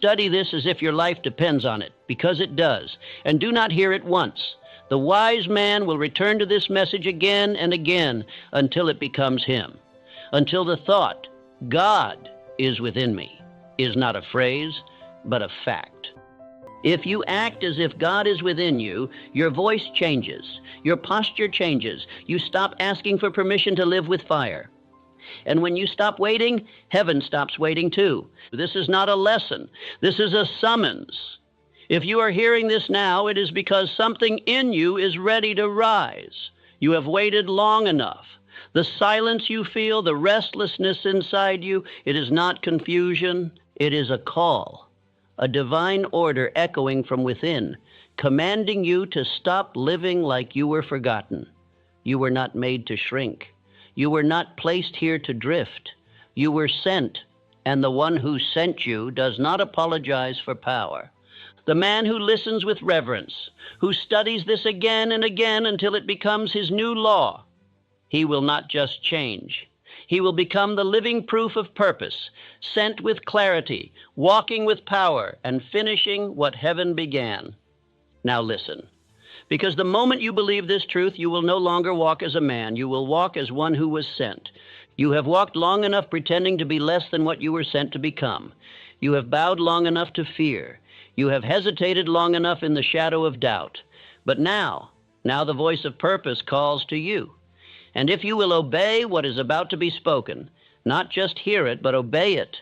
study this as if your life depends on it, because it does, and do not hear it once. The wise man will return to this message again and again until it becomes him, until the thought, God is within me, is not a phrase, but a fact. If you act as if God is within you, your voice changes, your posture changes, you stop asking for permission to live with fire. And when you stop waiting, heaven stops waiting too. This is not a lesson, this is a summons. If you are hearing this now, it is because something in you is ready to rise. You have waited long enough. The silence you feel, the restlessness inside you, it is not confusion, it is a call, a divine order echoing from within, commanding you to stop living like you were forgotten. You were not made to shrink. You were not placed here to drift. You were sent, and the one who sent you does not apologize for power. The man who listens with reverence, who studies this again and again until it becomes his new law, he will not just change. He will become the living proof of purpose, sent with clarity, walking with power, and finishing what heaven began. Now listen, because the moment you believe this truth, you will no longer walk as a man. You will walk as one who was sent. You have walked long enough pretending to be less than what you were sent to become. You have bowed long enough to fear. You have hesitated long enough in the shadow of doubt. But now the voice of purpose calls to you. And if you will obey what is about to be spoken, not just hear it, but obey it,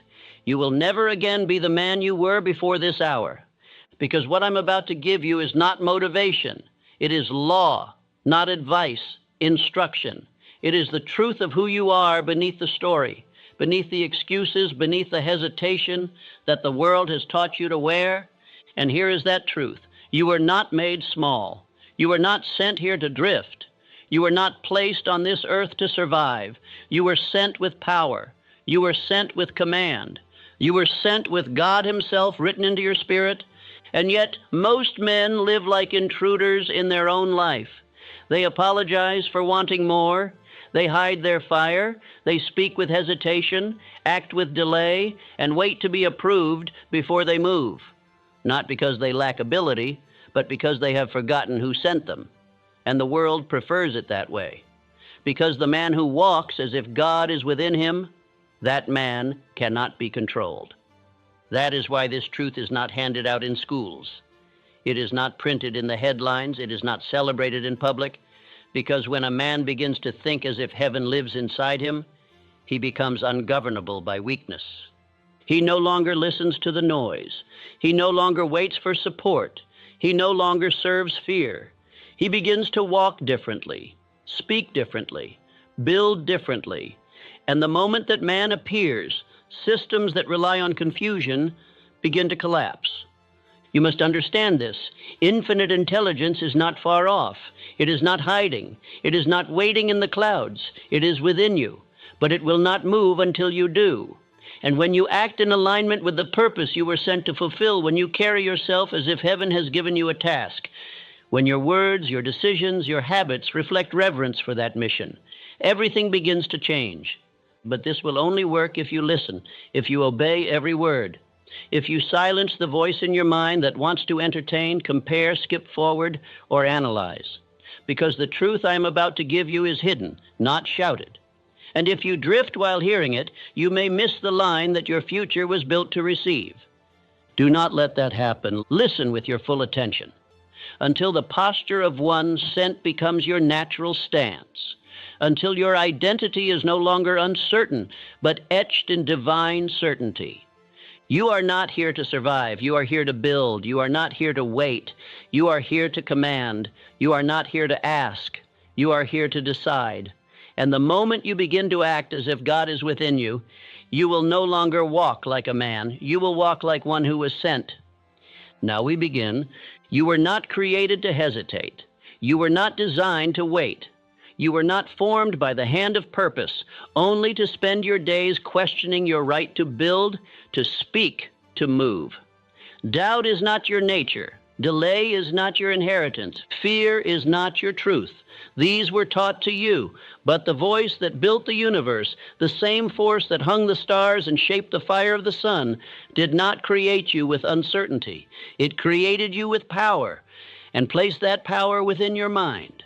you will never again be the man you were before this hour. Because what I'm about to give you is not motivation. It is law, not advice, instruction. It is the truth of who you are beneath the story, beneath the excuses, beneath the hesitation that the world has taught you to wear. And here is that truth. You were not made small. You were not sent here to drift. You were not placed on this earth to survive. You were sent with power. You were sent with command. You were sent with God himself written into your spirit. And yet most men live like intruders in their own life. They apologize for wanting more. They hide their fire. They speak with hesitation, act with delay, and wait to be approved before they move. Not because they lack ability, but because they have forgotten who sent them. And the world prefers it that way. Because the man who walks as if God is within him, that man cannot be controlled. That is why this truth is not handed out in schools. It is not printed in the headlines. It is not celebrated in public. Because when a man begins to think as if heaven lives inside him, he becomes ungovernable by weakness. He no longer listens to the noise. He no longer waits for support. He no longer serves fear. He begins to walk differently, speak differently, build differently. And the moment that man appears, systems that rely on confusion begin to collapse. You must understand this. Infinite intelligence is not far off. It is not hiding. It is not waiting in the clouds. It is within you. But it will not move until you do. And when you act in alignment with the purpose you were sent to fulfill, when you carry yourself as if heaven has given you a task, when your words, your decisions, your habits reflect reverence for that mission, everything begins to change. But this will only work if you listen, if you obey every word. If you silence the voice in your mind that wants to entertain, compare, skip forward, or analyze. Because the truth I am about to give you is hidden, not shouted. And if you drift while hearing it, you may miss the line that your future was built to receive. Do not let that happen. Listen with your full attention until the posture of one sent becomes your natural stance, until your identity is no longer uncertain, but etched in divine certainty. You are not here to survive. You are here to build. You are not here to wait. You are here to command. You are not here to ask. You are here to decide. And the moment you begin to act as if God is within you, you will no longer walk like a man. You will walk like one who was sent. Now we begin. You were not created to hesitate. You were not designed to wait. You were not formed by the hand of purpose, only to spend your days questioning your right to build, to speak, to move. Doubt is not your nature. Delay is not your inheritance. Fear is not your truth. These were taught to you, but the voice that built the universe, the same force that hung the stars and shaped the fire of the sun, did not create you with uncertainty. It created you with power and placed that power within your mind.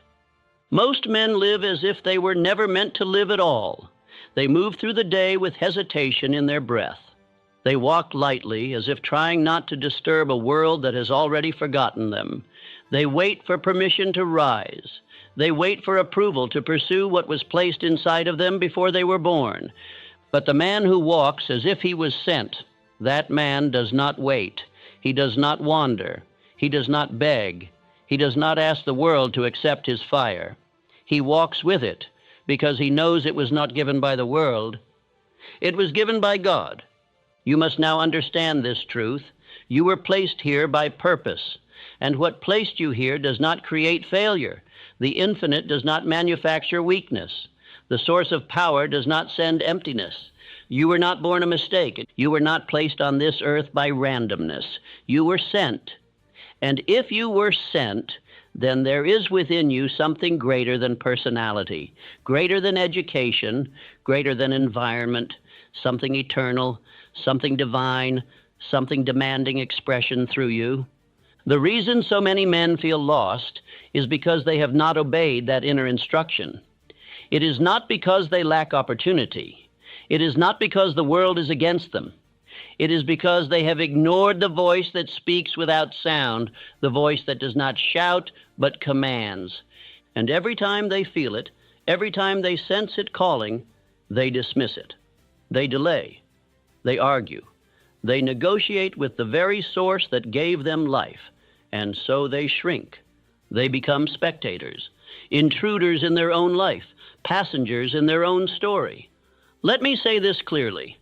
Most men live as if they were never meant to live at all. They move through the day with hesitation in their breath. They walk lightly, as if trying not to disturb a world that has already forgotten them. They wait for permission to rise. They wait for approval to pursue what was placed inside of them before they were born. But the man who walks as if he was sent, that man does not wait. He does not wander. He does not beg. He does not ask the world to accept his fire. He walks with it because he knows it was not given by the world. It was given by God. You must now understand this truth. You were placed here by purpose, and what placed you here does not create failure. The infinite does not manufacture weakness. The source of power does not send emptiness. You were not born a mistake. You were not placed on this earth by randomness. You were sent. And if you were sent, then there is within you something greater than personality, greater than education, greater than environment, something eternal, something divine, something demanding expression through you. The reason so many men feel lost is because they have not obeyed that inner instruction. It is not because they lack opportunity. It is not because the world is against them. It is because they have ignored the voice that speaks without sound, the voice that does not shout but commands. And every time they feel it, every time they sense it calling, they dismiss it. They delay. They argue. They negotiate with the very source that gave them life, and so they shrink. They become spectators, intruders in their own life, passengers in their own story. Let me say this clearly.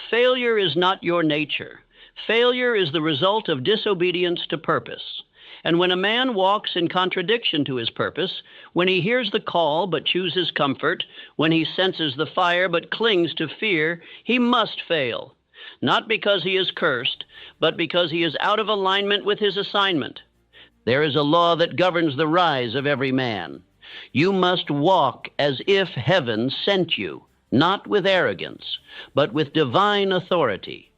Failure is not your nature. Failure is the result of disobedience to purpose. And when a man walks in contradiction to his purpose, when he hears the call but chooses comfort, when he senses the fire but clings to fear, he must fail. Not because he is cursed, but because he is out of alignment with his assignment. There is a law that governs the rise of every man. You must walk as if heaven sent you, not with arrogance, but with divine authority.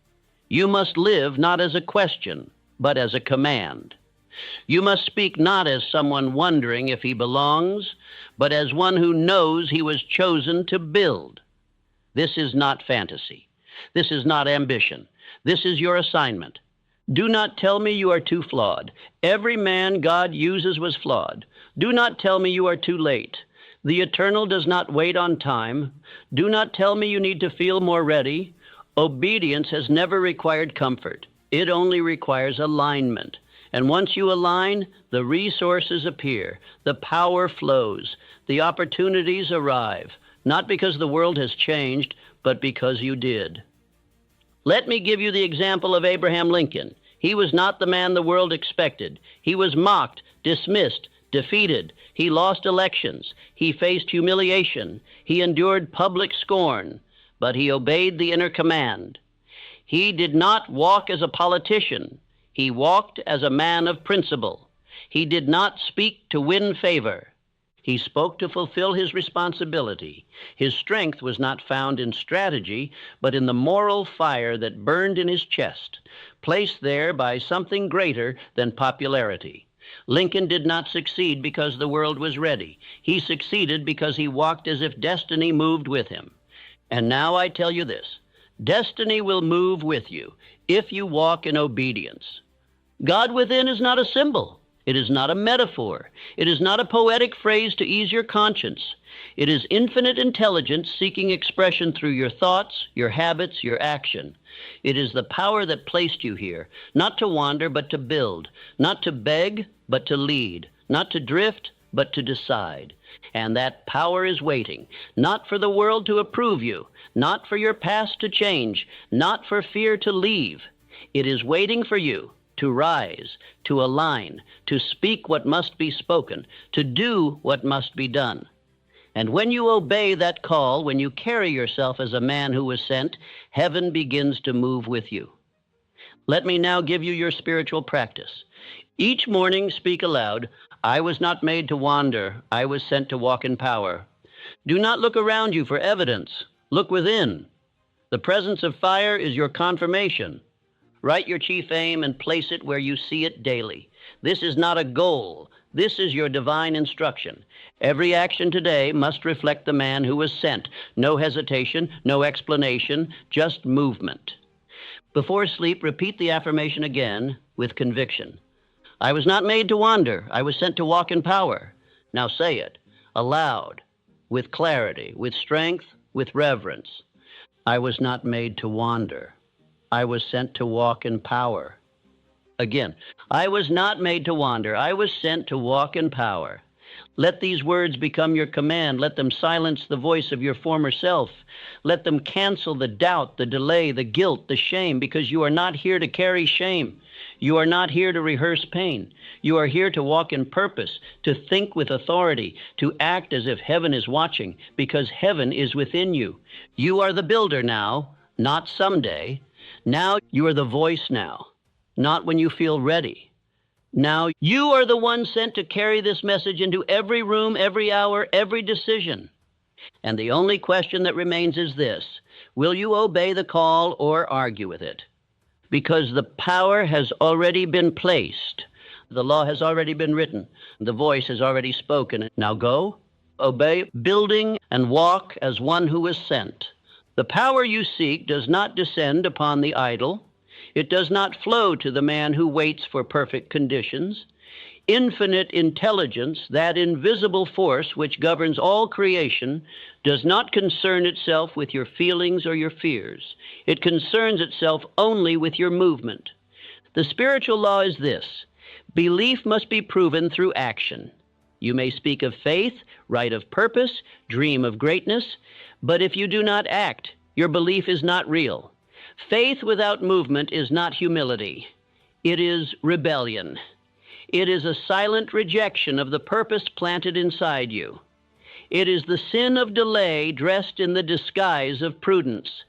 You must live not as a question, but as a command. You must speak not as someone wondering if he belongs, but as one who knows he was chosen to build. This is not fantasy. This is not ambition. This is your assignment. Do not tell me you are too flawed. Every man God uses was flawed. Do not tell me you are too late. The eternal does not wait on time. Do not tell me you need to feel more ready. Obedience has never required comfort. It only requires alignment. And once you align, the resources appear, the power flows, the opportunities arrive, not because the world has changed, but because you did. Let me give you the example of Abraham Lincoln. He was not the man the world expected. He was mocked, dismissed, defeated. He lost elections. He faced humiliation. He endured public scorn, but he obeyed the inner command. He did not walk as a politician. He walked as a man of principle. He did not speak to win favor. He spoke to fulfill his responsibility. His strength was not found in strategy, but in the moral fire that burned in his chest, placed there by something greater than popularity. Lincoln did not succeed because the world was ready. He succeeded because he walked as if destiny moved with him. And now I tell you this, destiny will move with you if you walk in obedience. God within is not a symbol. It is not a metaphor. It is not a poetic phrase to ease your conscience. It is infinite intelligence seeking expression through your thoughts, your habits, your action. It is the power that placed you here, not to wander, but to build, not to beg, but to lead, not to drift, but to decide. And that power is waiting, not for the world to approve you, not for your past to change, not for fear to leave. It is waiting for you to rise, to align, to speak what must be spoken, to do what must be done. And when you obey that call, when you carry yourself as a man who was sent, heaven begins to move with you. Let me now give you your spiritual practice. Each morning speak aloud, I was not made to wander, I was sent to walk in power. Do not look around you for evidence. Look within. The presence of fire is your confirmation. Write your chief aim and place it where you see it daily. This is not a goal. This is your divine instruction. Every action today must reflect the man who was sent. No hesitation, no explanation, just movement. Before sleep, repeat the affirmation again with conviction. I was not made to wander. I was sent to walk in power. Now say it aloud, with clarity, with strength, with reverence. I was not made to wander. I was sent to walk in power. Again, I was not made to wander. I was sent to walk in power. Let these words become your command. Let them silence the voice of your former self. Let them cancel the doubt, the delay, the guilt, the shame, because you are not here to carry shame. You are not here to rehearse pain. You are here to walk in purpose, to think with authority, to act as if heaven is watching, because heaven is within you. You are the builder now, not someday. Now you are the voice now, not when you feel ready. Now you are the one sent to carry this message into every room, every hour, every decision. And the only question that remains is this: will you obey the call or argue with it? Because the power has already been placed. The law has already been written. The voice has already spoken. Now go, obey, building, and walk as one who is sent. The power you seek does not descend upon the idle. It does not flow to the man who waits for perfect conditions. Infinite intelligence, that invisible force which governs all creation, does not concern itself with your feelings or your fears. It concerns itself only with your movement. The spiritual law is this: belief must be proven through action. You may speak of faith, write of purpose, dream of greatness, but if you do not act, your belief is not real. Faith without movement is not humility. It is rebellion. It is a silent rejection of the purpose planted inside you. It is the sin of delay dressed in the disguise of prudence.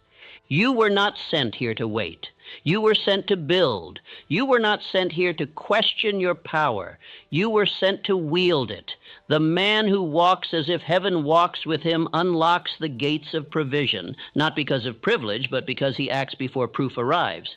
You were not sent here to wait. You were sent to build. You were not sent here to question your power. You were sent to wield it. The man who walks as if heaven walks with him unlocks the gates of provision, not because of privilege, but because he acts before proof arrives.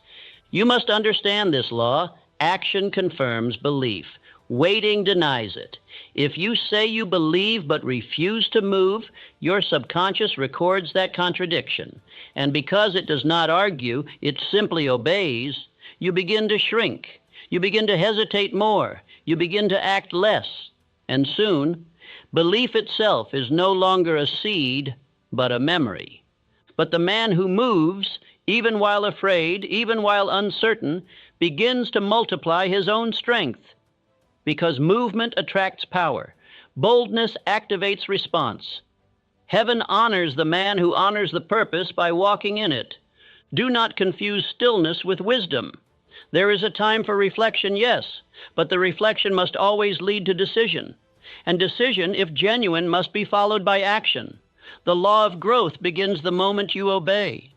You must understand this law. Action confirms belief. Waiting denies it. If you say you believe but refuse to move, your subconscious records that contradiction. And because it does not argue, it simply obeys, you begin to shrink. You begin to hesitate more. You begin to act less. And soon, belief itself is no longer a seed, but a memory. But the man who moves, even while afraid, even while uncertain, begins to multiply his own strength. Because movement attracts power. Boldness activates response. Heaven honors the man who honors the purpose by walking in it. Do not confuse stillness with wisdom. There is a time for reflection, yes, but the reflection must always lead to decision. And decision, if genuine, must be followed by action. The law of growth begins the moment you obey.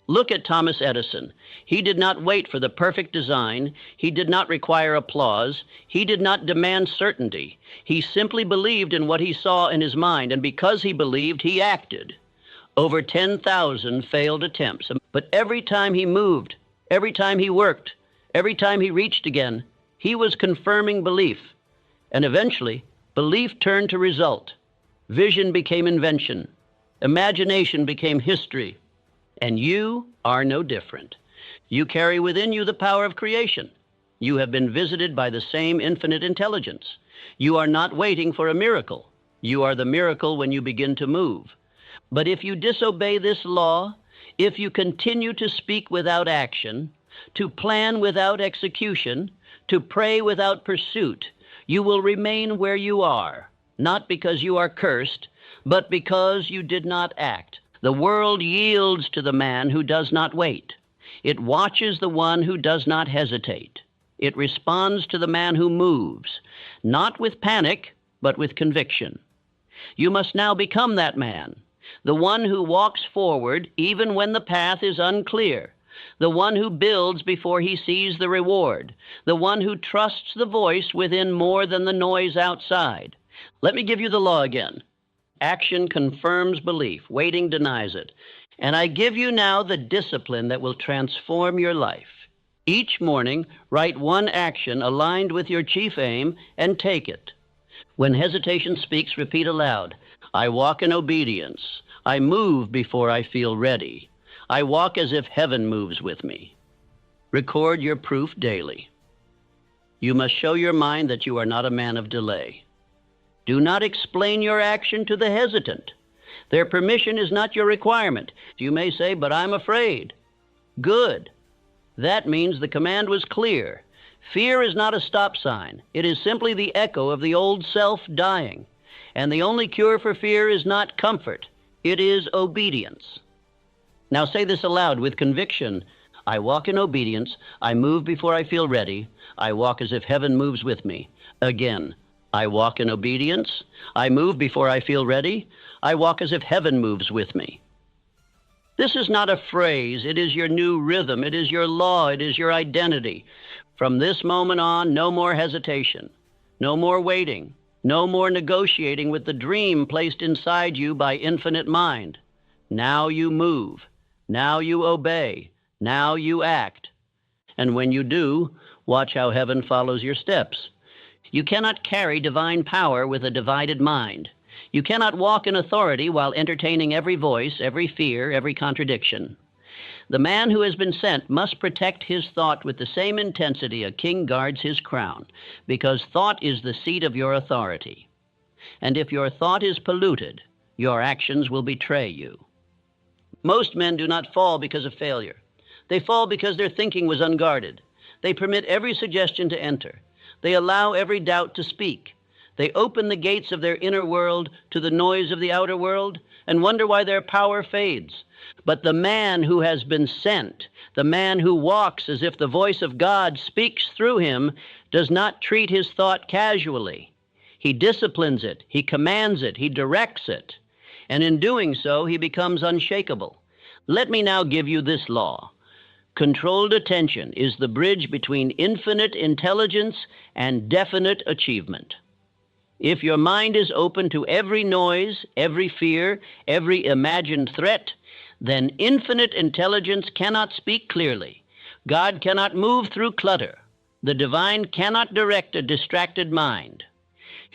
Look at Thomas Edison. He did not wait for the perfect design. He did not require applause. He did not demand certainty. He simply believed in what he saw in his mind, and because he believed, he acted. Over 10,000 failed attempts, but every time he moved, every time he worked, every time he reached again, he was confirming belief. And eventually, belief turned to result. Vision became invention. Imagination became history. And you are no different. You carry within you the power of creation. You have been visited by the same infinite intelligence. You are not waiting for a miracle. You are the miracle when you begin to move. But if you disobey this law, if you continue to speak without action, to plan without execution, to pray without pursuit, you will remain where you are, not because you are cursed, but because you did not act. The world yields to the man who does not wait. It watches the one who does not hesitate. It responds to the man who moves, not with panic, but with conviction. You must now become that man, the one who walks forward even when the path is unclear, the one who builds before he sees the reward, the one who trusts the voice within more than the noise outside. Let me give you the law again. Action confirms belief, waiting denies it. And I give you now the discipline that will transform your life. Each morning, write one action aligned with your chief aim and take it. When hesitation speaks, repeat aloud, I walk in obedience. I move before I feel ready. I walk as if heaven moves with me. Record your proof daily. You must show your mind that you are not a man of delay. Do not explain your action to the hesitant. Their permission is not your requirement. You may say, but I'm afraid. Good. That means the command was clear. Fear is not a stop sign. It is simply the echo of the old self dying. And the only cure for fear is not comfort. It is obedience. Now say this aloud with conviction. I walk in obedience. I move before I feel ready. I walk as if heaven moves with me. Again. I walk in obedience. I move before I feel ready. I walk as if heaven moves with me. This is not a phrase. It is your new rhythm. It is your law. It is your identity. From this moment on, no more hesitation. No more waiting. No more negotiating with the dream placed inside you by infinite mind. Now you move. Now you obey. Now you act. And when you do, watch how heaven follows your steps. You cannot carry divine power with a divided mind. You cannot walk in authority while entertaining every voice, every fear, every contradiction. The man who has been sent must protect his thought with the same intensity a king guards his crown, because thought is the seat of your authority. And if your thought is polluted, your actions will betray you. Most men do not fall because of failure. They fall because their thinking was unguarded. They permit every suggestion to enter. They allow every doubt to speak. They open the gates of their inner world to the noise of the outer world and wonder why their power fades. But the man who has been sent, the man who walks as if the voice of God speaks through him, does not treat his thought casually. He disciplines it, he commands it, he directs it. And in doing so, he becomes unshakable. Let me now give you this law. Controlled attention is the bridge between infinite intelligence and definite achievement. If your mind is open to every noise, every fear, every imagined threat, then infinite intelligence cannot speak clearly. God cannot move through clutter. The divine cannot direct a distracted mind.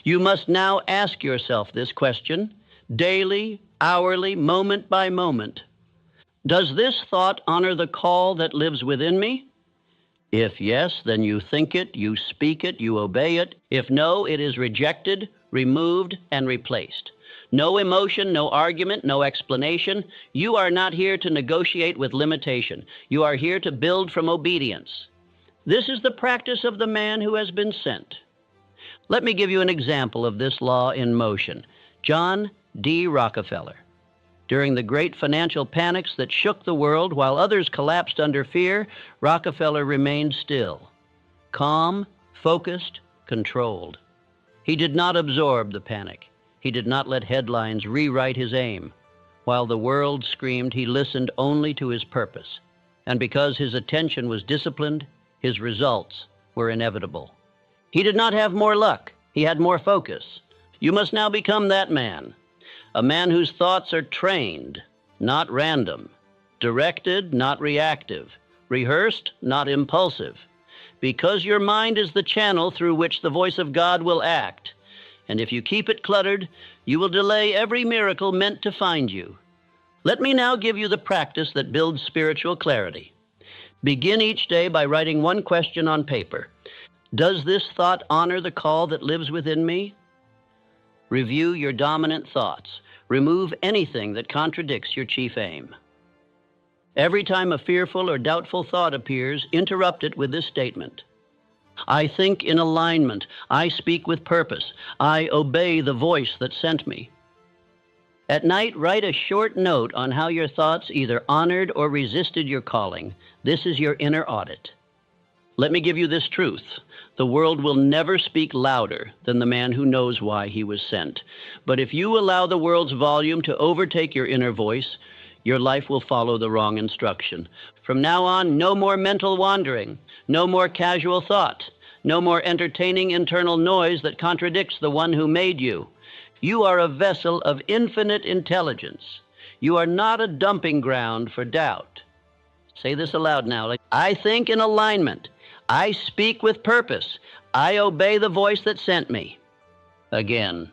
You must now ask yourself this question, daily, hourly, moment by moment. Does this thought honor the call that lives within me? If yes, then you think it, you speak it, you obey it. If no, it is rejected, removed, and replaced. No emotion, no argument, no explanation. You are not here to negotiate with limitation. You are here to build from obedience. This is the practice of the man who has been sent. Let me give you an example of this law in motion. John D. Rockefeller. During the great financial panics that shook the world while others collapsed under fear, Rockefeller remained still, calm, focused, controlled. He did not absorb the panic. He did not let headlines rewrite his aim. While the world screamed, he listened only to his purpose. And because his attention was disciplined, his results were inevitable. He did not have more luck. He had more focus. You must now become that man. A man whose thoughts are trained, not random, directed, not reactive, rehearsed, not impulsive, because your mind is the channel through which the voice of God will act. And if you keep it cluttered, you will delay every miracle meant to find you. Let me now give you the practice that builds spiritual clarity. Begin each day by writing one question on paper. Does this thought honor the call that lives within me? Review your dominant thoughts. Remove anything that contradicts your chief aim. Every time a fearful or doubtful thought appears, interrupt it with this statement. I think in alignment. I speak with purpose. I obey the voice that sent me. At night, write a short note on how your thoughts either honored or resisted your calling. This is your inner audit. Let me give you this truth. The world will never speak louder than the man who knows why he was sent. But if you allow the world's volume to overtake your inner voice, your life will follow the wrong instruction. From now on, no more mental wandering, no more casual thought, no more entertaining internal noise that contradicts the one who made you. You are a vessel of infinite intelligence. You are not a dumping ground for doubt. Say this aloud now. I think in alignment. I speak with purpose. I obey the voice that sent me. Again.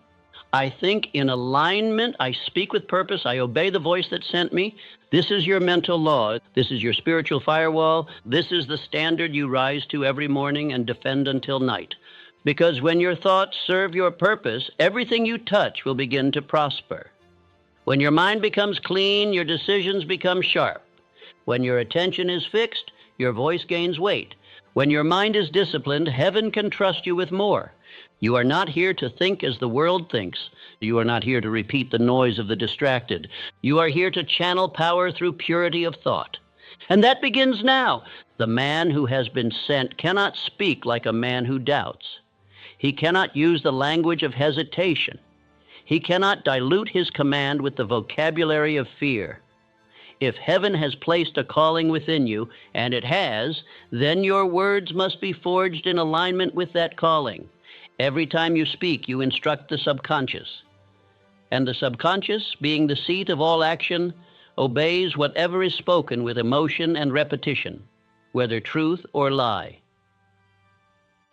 I think in alignment. I speak with purpose. I obey the voice that sent me. This is your mental law. This is your spiritual firewall. This is the standard you rise to every morning and defend until night. Because when your thoughts serve your purpose, everything you touch will begin to prosper. When your mind becomes clean, your decisions become sharp. When your attention is fixed, your voice gains weight. When your mind is disciplined, heaven can trust you with more. You are not here to think as the world thinks. You are not here to repeat the noise of the distracted. You are here to channel power through purity of thought. And that begins now. The man who has been sent cannot speak like a man who doubts. He cannot use the language of hesitation. He cannot dilute his command with the vocabulary of fear. If heaven has placed a calling within you, and it has, then your words must be forged in alignment with that calling. Every time you speak, you instruct the subconscious. And the subconscious, being the seat of all action, obeys whatever is spoken with emotion and repetition, whether truth or lie.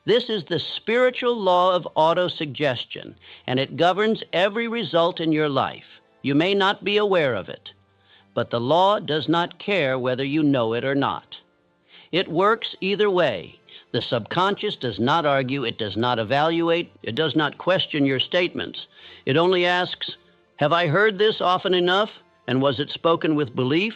This is the spiritual law of autosuggestion, and it governs every result in your life. You may not be aware of it, but the law does not care whether you know it or not. It works either way. The subconscious does not argue, it does not evaluate, it does not question your statements. It only asks, have I heard this often enough, and was it spoken with belief?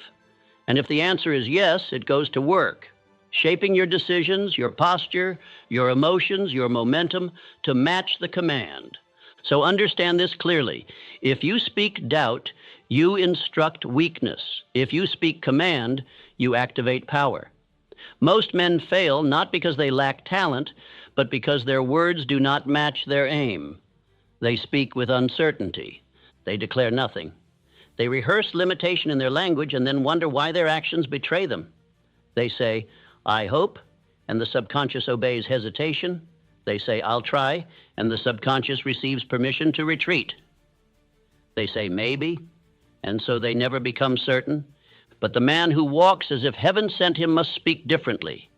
And if the answer is yes, it goes to work, shaping your decisions, your posture, your emotions, your momentum to match the command. So understand this clearly. If you speak doubt, you instruct weakness. If you speak command, you activate power. Most men fail not because they lack talent, but because their words do not match their aim. They speak with uncertainty. They declare nothing. They rehearse limitation in their language and then wonder why their actions betray them. They say, I hope, and the subconscious obeys hesitation. They say, I'll try, and the subconscious receives permission to retreat. They say, maybe, and so they never become certain. But the man who walks as if heaven sent him must speak differently.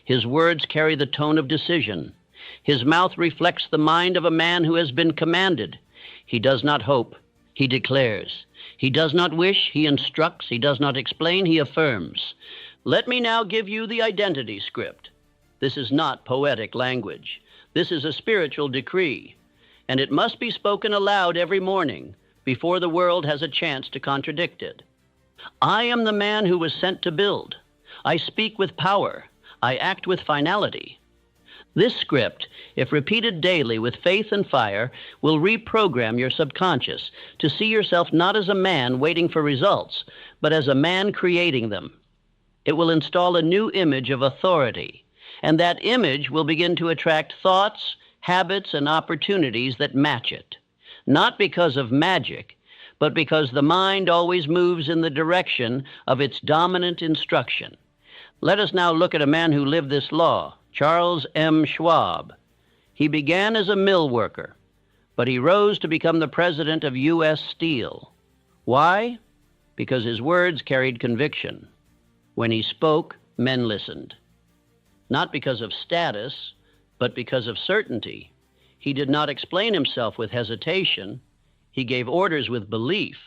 His words carry the tone of decision. His mouth reflects the mind of a man who has been commanded. He does not hope, he declares. He does not wish, he instructs. He does not explain, he affirms. Let me now give you the identity script. This is not poetic language. This is a spiritual decree, and it must be spoken aloud every morning before the world has a chance to contradict it. I am the man who was sent to build. I speak with power. I act with finality. This script, if repeated daily with faith and fire, will reprogram your subconscious to see yourself not as a man waiting for results, but as a man creating them. It will install a new image of authority, and that image will begin to attract thoughts, habits, and opportunities that match it. Not because of magic, but because the mind always moves in the direction of its dominant instruction. Let us now look at a man who lived this law, Charles M. Schwab. He began as a mill worker, but he rose to become the president of U.S. Steel. Why? Because his words carried conviction. When he spoke, men listened. Not because of status, but because of certainty. He did not explain himself with hesitation. He gave orders with belief.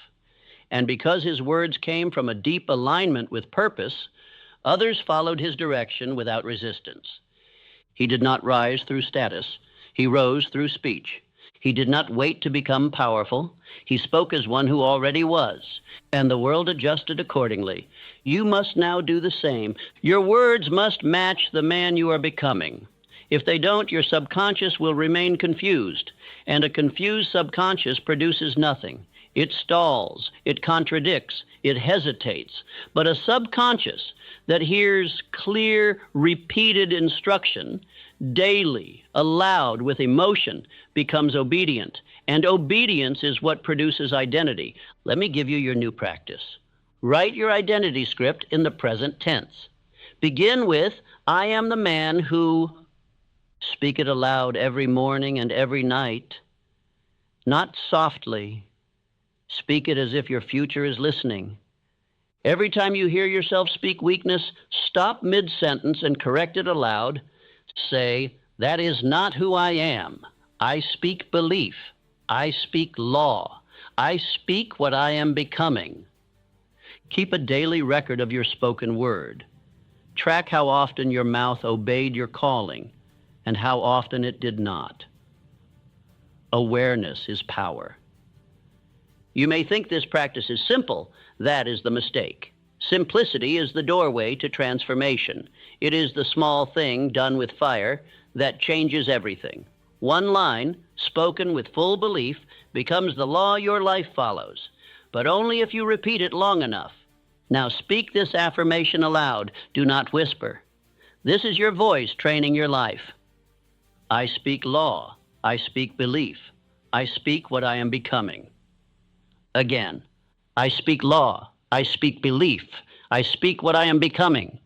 And because his words came from a deep alignment with purpose, others followed his direction without resistance. He did not rise through status. He rose through speech. He did not wait to become powerful. He spoke as one who already was, and the world adjusted accordingly. You must now do the same. Your words must match the man you are becoming. If they don't, your subconscious will remain confused, and a confused subconscious produces nothing. It stalls, it contradicts, it hesitates. But a subconscious that hears clear, repeated instruction daily, aloud, with emotion, becomes obedient. And obedience is what produces identity. Let me give you your new practice. Write your identity script in the present tense. Begin with, I am the man who. Speak it aloud every morning and every night. Not softly. Speak it as if your future is listening. Every time you hear yourself speak weakness, stop mid-sentence and correct it aloud. Say, that is not who I am. I speak belief. I speak law. I speak what I am becoming. Keep a daily record of your spoken word. Track how often your mouth obeyed your calling and how often it did not. Awareness is power. You may think this practice is simple. That is the mistake. Simplicity is the doorway to transformation. It is the small thing done with fire that changes everything. One line, spoken with full belief, becomes the law your life follows, but only if you repeat it long enough. Now speak this affirmation aloud. Do not whisper. This is your voice training your life. I speak law. I speak belief. I speak what I am becoming. Again, I speak law. I speak belief. I speak what I am becoming.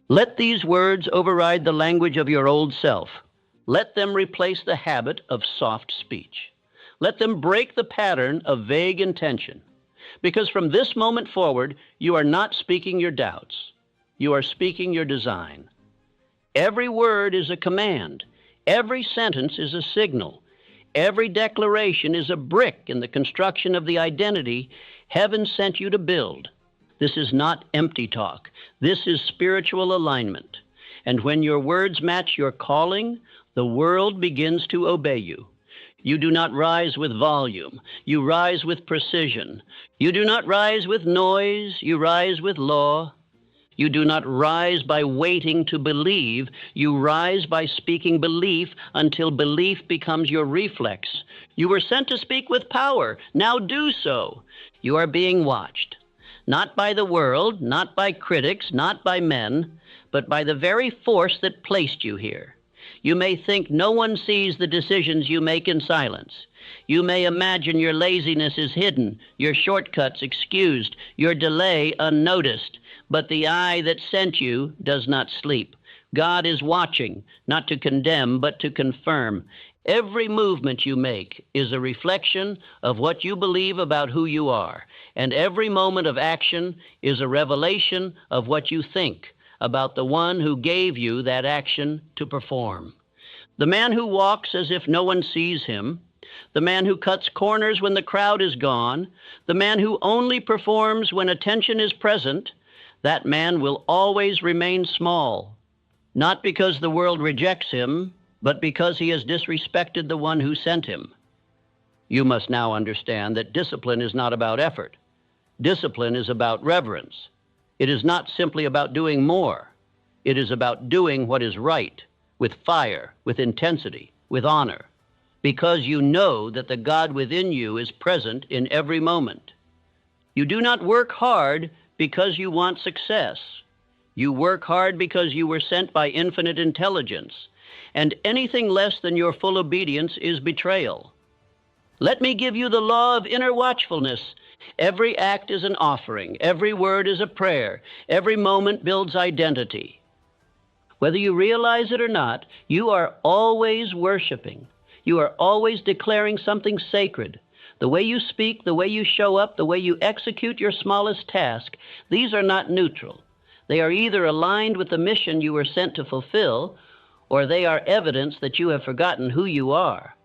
Let these words override the language of your old self. Let them replace the habit of soft speech. Let them break the pattern of vague intention. Because from this moment forward, you are not speaking your doubts. You are speaking your design. Every word is a command. Every sentence is a signal. Every declaration is a brick in the construction of the identity heaven sent you to build. This is not empty talk. This is spiritual alignment. And when your words match your calling, the world begins to obey you. You do not rise with volume. You rise with precision. You do not rise with noise. You rise with law. You do not rise by waiting to believe. You rise by speaking belief until belief becomes your reflex. You were sent to speak with power. Now do so. You are being watched, not by the world, not by critics, not by men, but by the very force that placed you here. You may think no one sees the decisions you make in silence. You may imagine your laziness is hidden, your shortcuts excused, your delay unnoticed. But the eye that sent you does not sleep. God is watching, not to condemn, but to confirm. Every movement you make is a reflection of what you believe about who you are, and every moment of action is a revelation of what you think about the one who gave you that action to perform. The man who walks as if no one sees him, the man who cuts corners when the crowd is gone, the man who only performs when attention is present, that man will always remain small, not because the world rejects him, but because he has disrespected the one who sent him. You must now understand that discipline is not about effort. Discipline is about reverence. It is not simply about doing more. It is about doing what is right, with fire, with intensity, with honor, because you know that the God within you is present in every moment. You do not work hard because you want success. You work hard because you were sent by infinite intelligence, and anything less than your full obedience is betrayal. Let me give you the law of inner watchfulness. Every act is an offering. Every word is a prayer. Every moment builds identity. Whether you realize it or not, you are always worshiping. You are always declaring something sacred. The way you speak, the way you show up, the way you execute your smallest task, these are not neutral. They are either aligned with the mission you were sent to fulfill, or they are evidence that you have forgotten who you are.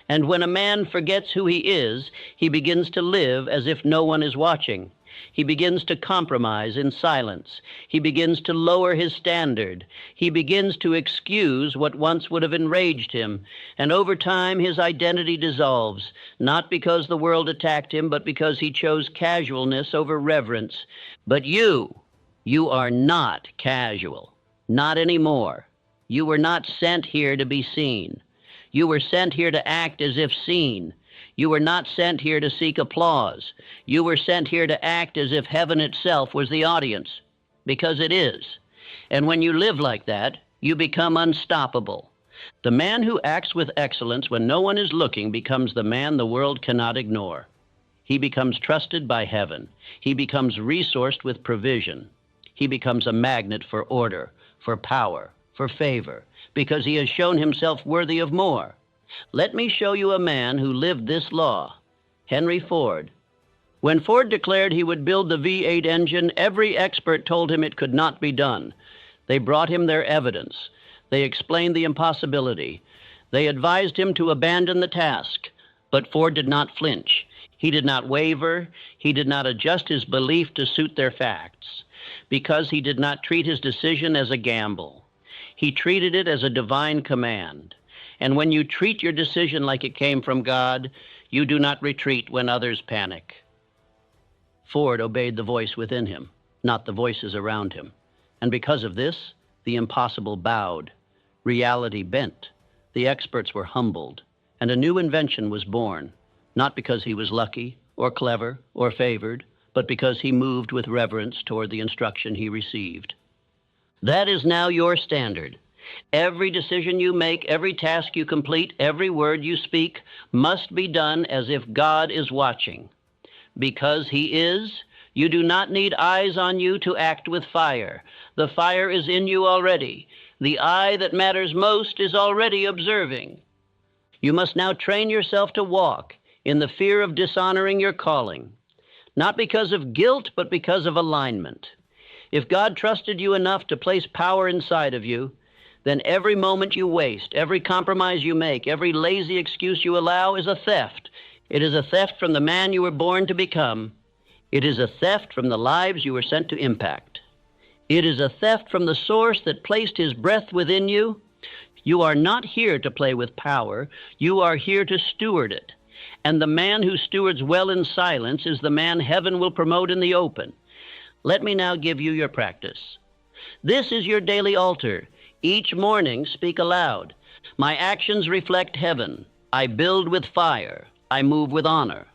And when a man forgets who he is, he begins to live as if no one is watching. He begins to compromise in silence. He begins to lower his standard. He begins to excuse what once would have enraged him. And over time, his identity dissolves, not because the world attacked him, but because he chose casualness over reverence. But you are not casual. Not anymore. You were not sent here to be seen. You were sent here to act as if seen. You were not sent here to seek applause. You were sent here to act as if heaven itself was the audience, because it is. And when you live like that, you become unstoppable. The man who acts with excellence when no one is looking becomes the man the world cannot ignore. He becomes trusted by heaven. He becomes resourced with provision. He becomes a magnet for order, for power, for favor, because he has shown himself worthy of more. Let me show you a man who lived this law, Henry Ford. When Ford declared he would build the V8 engine, every expert told him it could not be done. They brought him their evidence. They explained the impossibility. They advised him to abandon the task. But Ford did not flinch. He did not waver. He did not adjust his belief to suit their facts, because he did not treat his decision as a gamble. He treated it as a divine command. And when you treat your decision like it came from God, you do not retreat when others panic. Ford obeyed the voice within him, not the voices around him. And because of this, the impossible bowed. Reality bent. The experts were humbled. And a new invention was born, not because he was lucky or clever or favored, but because he moved with reverence toward the instruction he received. That is now your standard. Every decision you make, every task you complete, every word you speak must be done as if God is watching. Because he is, you do not need eyes on you to act with fire. The fire is in you already. The eye that matters most is already observing. You must now train yourself to walk in the fear of dishonoring your calling, not because of guilt, but because of alignment. If God trusted you enough to place power inside of you, then every moment you waste, every compromise you make, every lazy excuse you allow is a theft. It is a theft from the man you were born to become. It is a theft from the lives you were sent to impact. It is a theft from the source that placed his breath within you. You are not here to play with power. You are here to steward it. And the man who stewards well in silence is the man heaven will promote in the open. Let me now give you your practice. This is your daily altar. Each morning, speak aloud. My actions reflect heaven. I build with fire. I move with honor.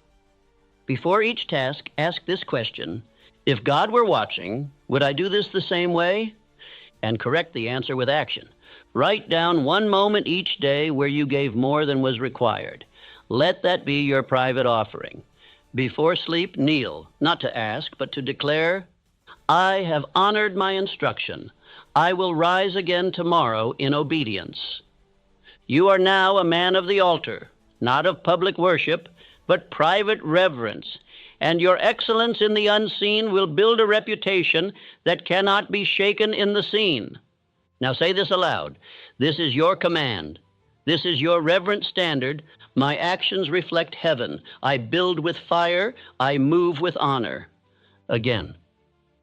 Before each task, ask this question: if God were watching, would I do this the same way? And correct the answer with action. Write down one moment each day where you gave more than was required. Let that be your private offering. Before sleep, kneel, not to ask, but to declare, I have honored my instruction. I will rise again tomorrow in obedience. You are now a man of the altar, not of public worship, but private reverence, and your excellence in the unseen will build a reputation that cannot be shaken in the seen. Now say this aloud. This is your command. This is your reverent standard. My actions reflect heaven. I build with fire. I move with honor. Again.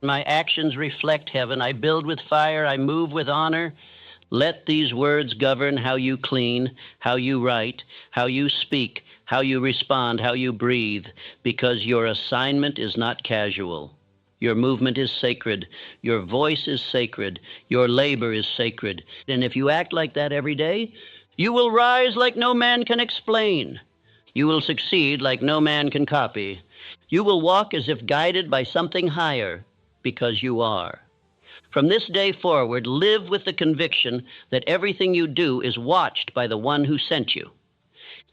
My actions reflect heaven. I build with fire. I move with honor. Let these words govern how you clean, how you write, how you speak, how you respond, how you breathe, because your assignment is not casual. Your movement is sacred. Your voice is sacred. Your labor is sacred. And if you act like that every day, you will rise like no man can explain. You will succeed like no man can copy. You will walk as if guided by something higher, because you are. From this day forward, live with the conviction that everything you do is watched by the one who sent you.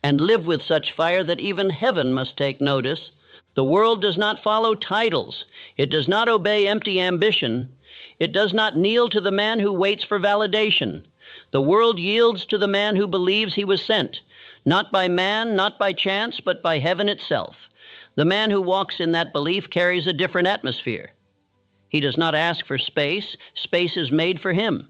And live with such fire that even heaven must take notice. The world does not follow titles. It does not obey empty ambition. It does not kneel to the man who waits for validation. The world yields to the man who believes he was sent, not by man, not by chance, but by heaven itself. The man who walks in that belief carries a different atmosphere. He does not ask for space. Space is made for him.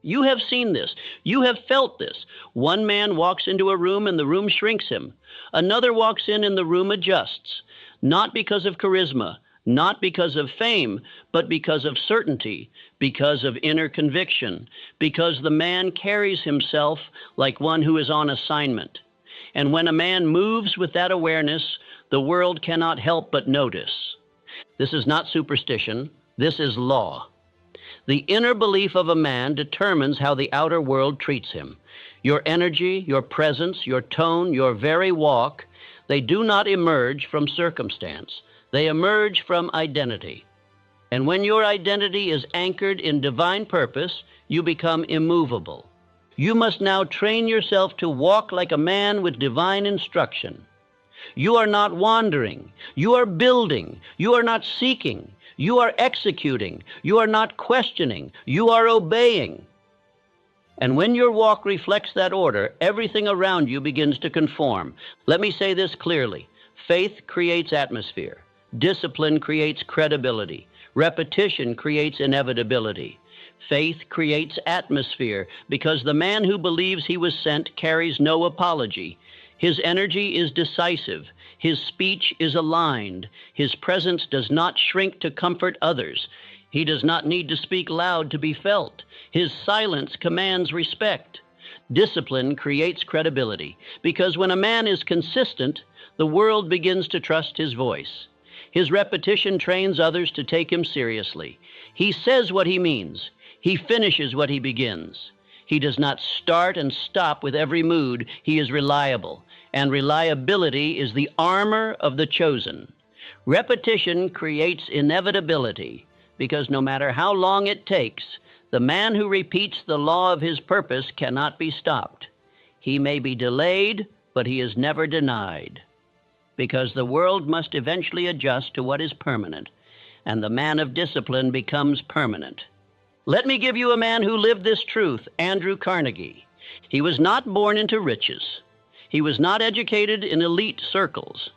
You have seen this. You have felt this. One man walks into a room and the room shrinks him. Another walks in and the room adjusts. Not because of charisma, not because of fame, but because of certainty, because of inner conviction, because the man carries himself like one who is on assignment. And when a man moves with that awareness, the world cannot help but notice. This is not superstition. This is law. The inner belief of a man determines how the outer world treats him. Your energy, your presence, your tone, your very walk, they do not emerge from circumstance. They emerge from identity. And when your identity is anchored in divine purpose, you become immovable. You must now train yourself to walk like a man with divine instruction. You are not wandering. You are building. You are not seeking. You are executing. You are not questioning. You are obeying. And when your walk reflects that order, everything around you begins to conform. Let me say this clearly. Faith creates atmosphere. Discipline creates credibility. Repetition creates inevitability. Faith creates atmosphere because the man who believes he was sent carries no apology. His energy is decisive. His speech is aligned. His presence does not shrink to comfort others. He does not need to speak loud to be felt. His silence commands respect. Discipline creates credibility because when a man is consistent, the world begins to trust his voice. His repetition trains others to take him seriously. He says what he means. He finishes what he begins. He does not start and stop with every mood. He is reliable, and reliability is the armor of the chosen. Repetition creates inevitability because no matter how long it takes, the man who repeats the law of his purpose cannot be stopped. He may be delayed, but he is never denied, because the world must eventually adjust to what is permanent, and the man of discipline becomes permanent. Let me give you a man who lived this truth, Andrew Carnegie. He was not born into riches. He was not educated in elite circles.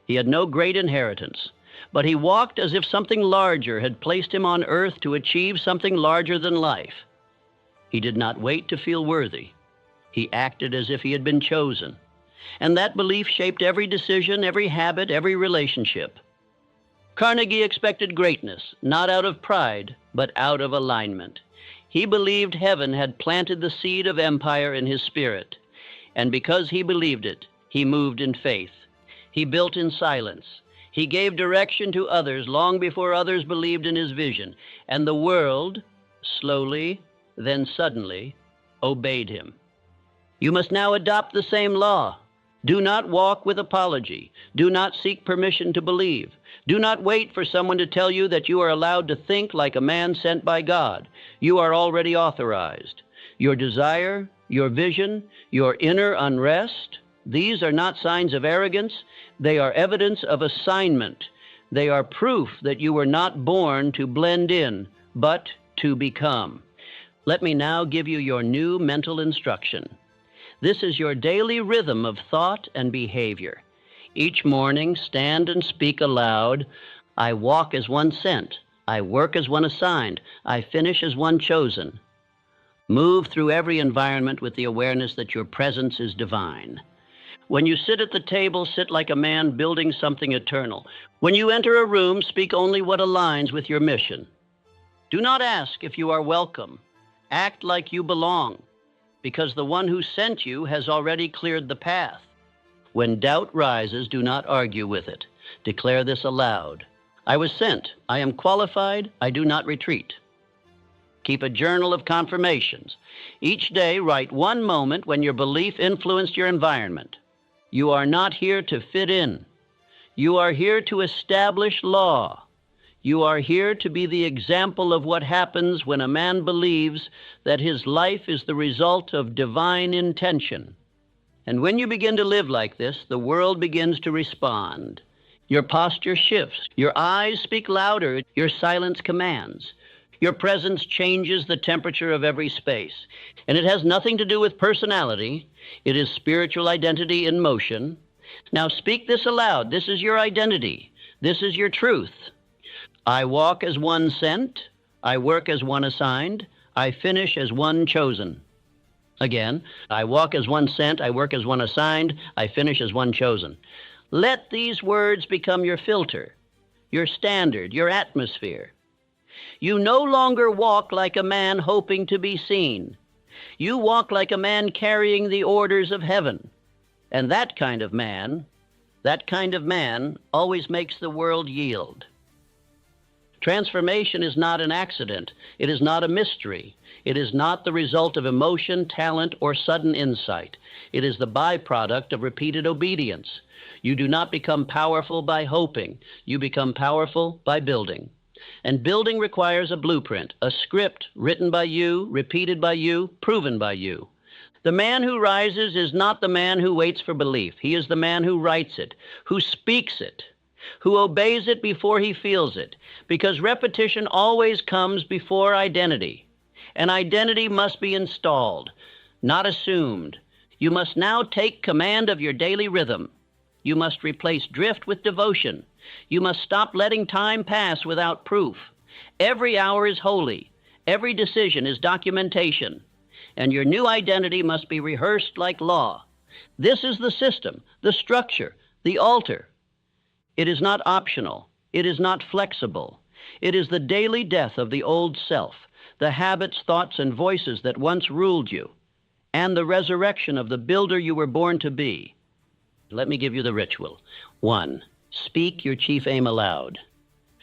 He had no great inheritance, but he walked as if something larger had placed him on earth to achieve something larger than life. He did not wait to feel worthy. He acted as if he had been chosen. And that belief shaped every decision, every habit, every relationship. Carnegie expected greatness, not out of pride, but out of alignment. He believed heaven had planted the seed of empire in his spirit. And because he believed it, he moved in faith. He built in silence. He gave direction to others long before others believed in his vision. And the world, slowly, then suddenly, obeyed him. You must now adopt the same law. Do not walk with apology. Do not seek permission to believe. Do not wait for someone to tell you that you are allowed to think like a man sent by God. You are already authorized. Your desire, your vision, your inner unrest, these are not signs of arrogance. They are evidence of assignment. They are proof that you were not born to blend in, but to become. Let me now give you your new mental instruction. This is your daily rhythm of thought and behavior. Each morning, stand and speak aloud. I walk as one sent. I work as one assigned. I finish as one chosen. Move through every environment with the awareness that your presence is divine. When you sit at the table, sit like a man building something eternal. When you enter a room, speak only what aligns with your mission. Do not ask if you are welcome. Act like you belong, because the one who sent you has already cleared the path. When doubt rises, do not argue with it. Declare this aloud. I was sent. I am qualified. I do not retreat. Keep a journal of confirmations. Each day, write one moment when your belief influenced your environment. You are not here to fit in. You are here to establish law. You are here to be the example of what happens when a man believes that his life is the result of divine intention. And when you begin to live like this, the world begins to respond. Your posture shifts. Your eyes speak louder. Your silence commands. Your presence changes the temperature of every space. And it has nothing to do with personality. It is spiritual identity in motion. Now speak this aloud. This is your identity. This is your truth. I walk as one sent. I work as one assigned. I finish as one chosen. Again, I walk as one sent. I work as one assigned. I finish as one chosen. Let these words become your filter, your standard, your atmosphere. You no longer walk like a man hoping to be seen. You walk like a man carrying the orders of heaven. And that kind of man always makes the world yield. Transformation is not an accident. It is not a mystery. It is not the result of emotion, talent, or sudden insight. It is the byproduct of repeated obedience. You do not become powerful by hoping. You become powerful by building. And building requires a blueprint, a script written by you, repeated by you, proven by you. The man who rises is not the man who waits for belief. He is the man who writes it, who speaks it, who obeys it before he feels it, because repetition always comes before identity. And identity must be installed, not assumed. You must now take command of your daily rhythm. You must replace drift with devotion. You must stop letting time pass without proof. Every hour is holy. Every decision is documentation. And your new identity must be rehearsed like law. This is the system, the structure, the altar. It is not optional. It is not flexible. It is the daily death of the old self, the habits, thoughts, and voices that once ruled you, and the resurrection of the builder you were born to be. Let me give you the ritual. 1. Speak your chief aim aloud.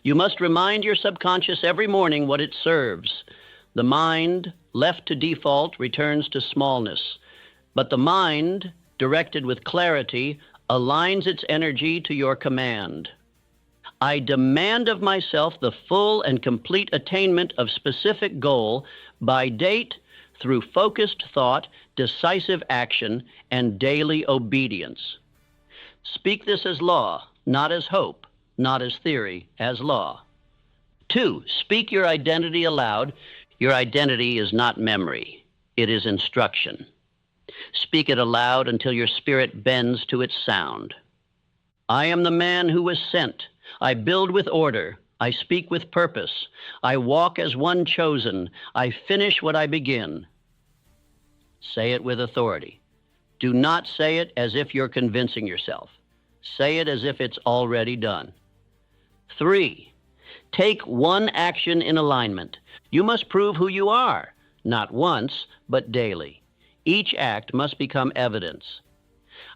You must remind your subconscious every morning what it serves. The mind, left to default, returns to smallness. But the mind, directed with clarity, aligns its energy to your command. I demand of myself the full and complete attainment of specific goal by date through focused thought, decisive action, and daily obedience. Speak this as law, not as hope, not as theory, as law. 2, speak your identity aloud. Your identity is not memory. It is instruction. Speak it aloud until your spirit bends to its sound. I am the man who was sent. I build with order. I speak with purpose. I walk as one chosen. I finish what I begin. Say it with authority. Do not say it as if you're convincing yourself. Say it as if it's already done. 3, take one action in alignment. You must prove who you are, not once, but daily. Each act must become evidence.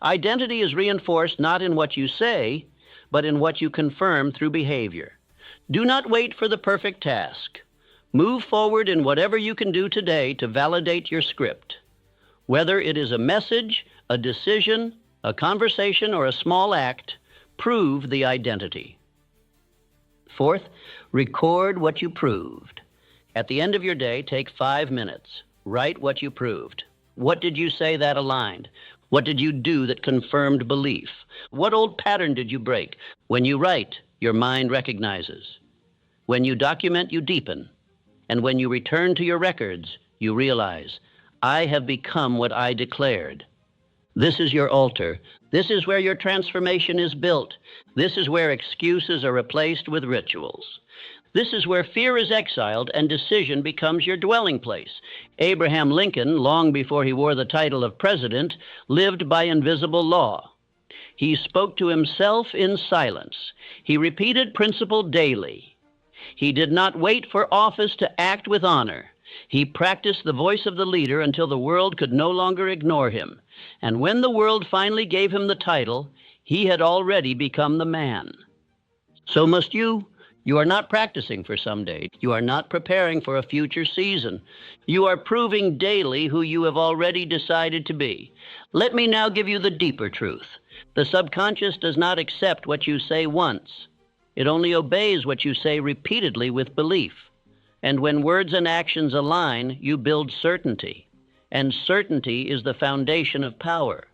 Identity is reinforced not in what you say, but in what you confirm through behavior. Do not wait for the perfect task. Move forward in whatever you can do today to validate your script. Whether it is a message, a decision, a conversation, or a small act, prove the identity. 4th, record what you proved. At the end of your day, take 5 minutes. Write what you proved. What did you say that aligned? What did you do that confirmed belief? What old pattern did you break? When you write, your mind recognizes. When you document, you deepen. And when you return to your records, you realize, I have become what I declared. This is your altar. This is where your transformation is built. This is where excuses are replaced with rituals. This is where fear is exiled and decision becomes your dwelling place. Abraham Lincoln, long before he wore the title of president, lived by invisible law. He spoke to himself in silence. He repeated principle daily. He did not wait for office to act with honor. He practiced the voice of the leader until the world could no longer ignore him. And when the world finally gave him the title, he had already become the man. So must you. You are not practicing for someday. You are not preparing for a future season. You are proving daily who you have already decided to be. Let me now give you the deeper truth. The subconscious does not accept what you say once. It only obeys what you say repeatedly with belief. And when words and actions align, you build certainty. And certainty is the foundation of power.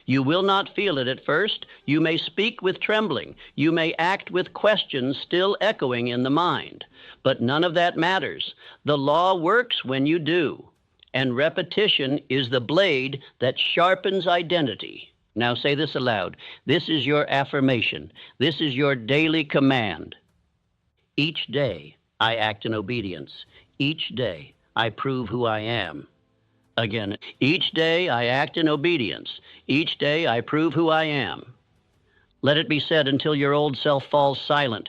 You will not feel it at first. You may speak with trembling. You may act with questions still echoing in the mind. But none of that matters. The law works when you do. And repetition is the blade that sharpens identity. Now say this aloud. This is your affirmation. This is your daily command. Each day, I act in obedience. Each day, I prove who I am. Again, each day I act in obedience. Each day I prove who I am. Let it be said until your old self falls silent.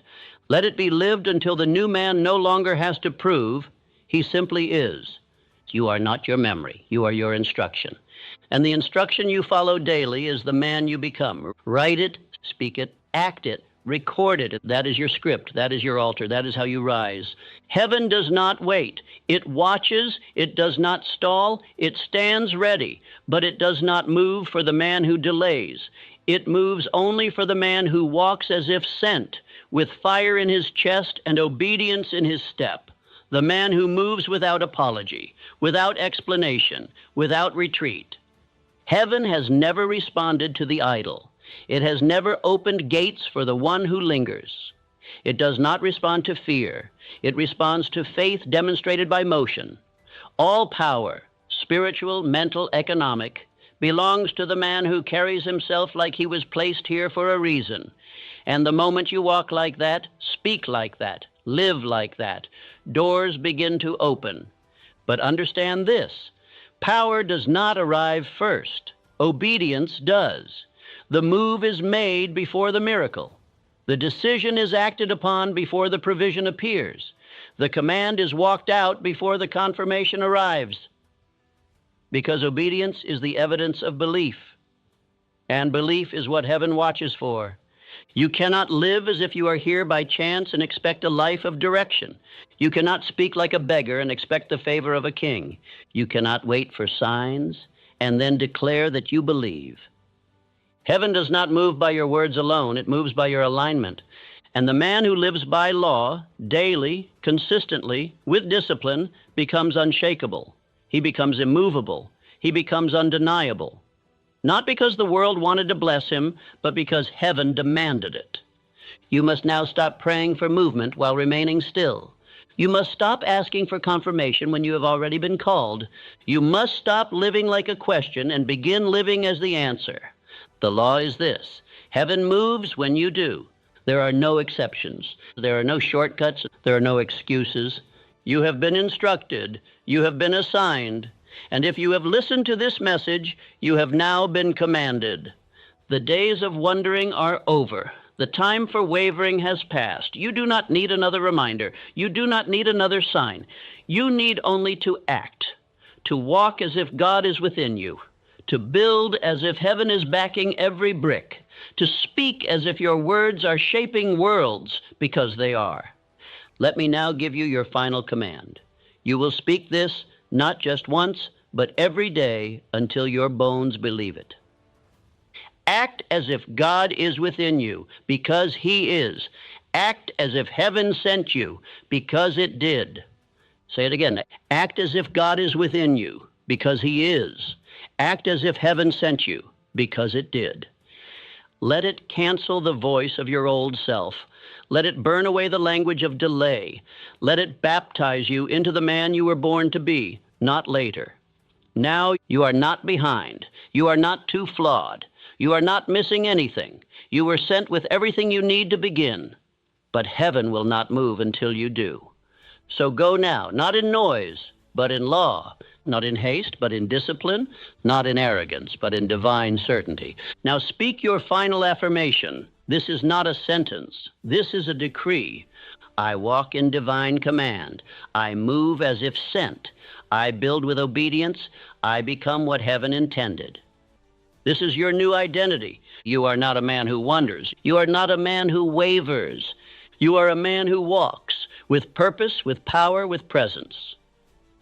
Let it be lived until the new man no longer has to prove. He simply is. You are not your memory. You are your instruction. And the instruction you follow daily is the man you become. Write it, speak it, act it, record it. That is your script. That is your altar. That is how you rise. Heaven does not wait. It watches. It does not stall. It stands ready. But it does not move for the man who delays. It moves only for the man who walks as if sent, with fire in his chest and obedience in his step. the man who moves without apology, without explanation, without retreat. Heaven has never responded to the idle. It has never opened gates for the one who lingers. It does not respond to fear. It responds to faith demonstrated by motion. All power, spiritual, mental, economic, belongs to the man who carries himself like he was placed here for a reason. And the moment you walk like that, speak like that, live like that, doors begin to open. But understand this: power does not arrive first. Obedience does. The move is made before the miracle. The decision is acted upon before the provision appears. The command is walked out before the confirmation arrives. Because obedience is the evidence of belief, and belief is what heaven watches for. You cannot live as if you are here by chance and expect a life of direction. You cannot speak like a beggar and expect the favor of a king. You cannot wait for signs and then declare that you believe. Heaven does not move by your words alone. It moves by your alignment. And the man who lives by law, daily, consistently, with discipline, becomes unshakable. He becomes immovable. He becomes undeniable. Not because the world wanted to bless him, but because heaven demanded it. You must now stop praying for movement while remaining still. You must stop asking for confirmation when you have already been called. You must stop living like a question and begin living as the answer. The law is this: heaven moves when you do. There are no exceptions. There are no shortcuts. There are no excuses. You have been instructed. You have been assigned. And if you have listened to this message, you have now been commanded. The days of wondering are over. The time for wavering has passed. You do not need another reminder. You do not need another sign. You need only to act, to walk as if God is within you, to build as if heaven is backing every brick, to speak as if your words are shaping worlds, because they are. Let me now give you your final command. You will speak this not just once, but every day until your bones believe it. Act as if God is within you, because He is. Act as if heaven sent you, because it did. Say it again. Act as if God is within you, because He is. Act as if heaven sent you, because it did. Let it cancel the voice of your old self. Let it burn away the language of delay. Let it baptize you into the man you were born to be, not later. Now you are not behind. You are not too flawed. You are not missing anything. You were sent with everything you need to begin. But heaven will not move until you do. So go now, not in noise, but in law, not in haste, but in discipline, not in arrogance, but in divine certainty. Now speak your final affirmation. This is not a sentence. This is a decree. I walk in divine command. I move as if sent. I build with obedience. I become what heaven intended. This is your new identity. You are not a man who wonders. You are not a man who wavers. You are a man who walks with purpose, with power, with presence.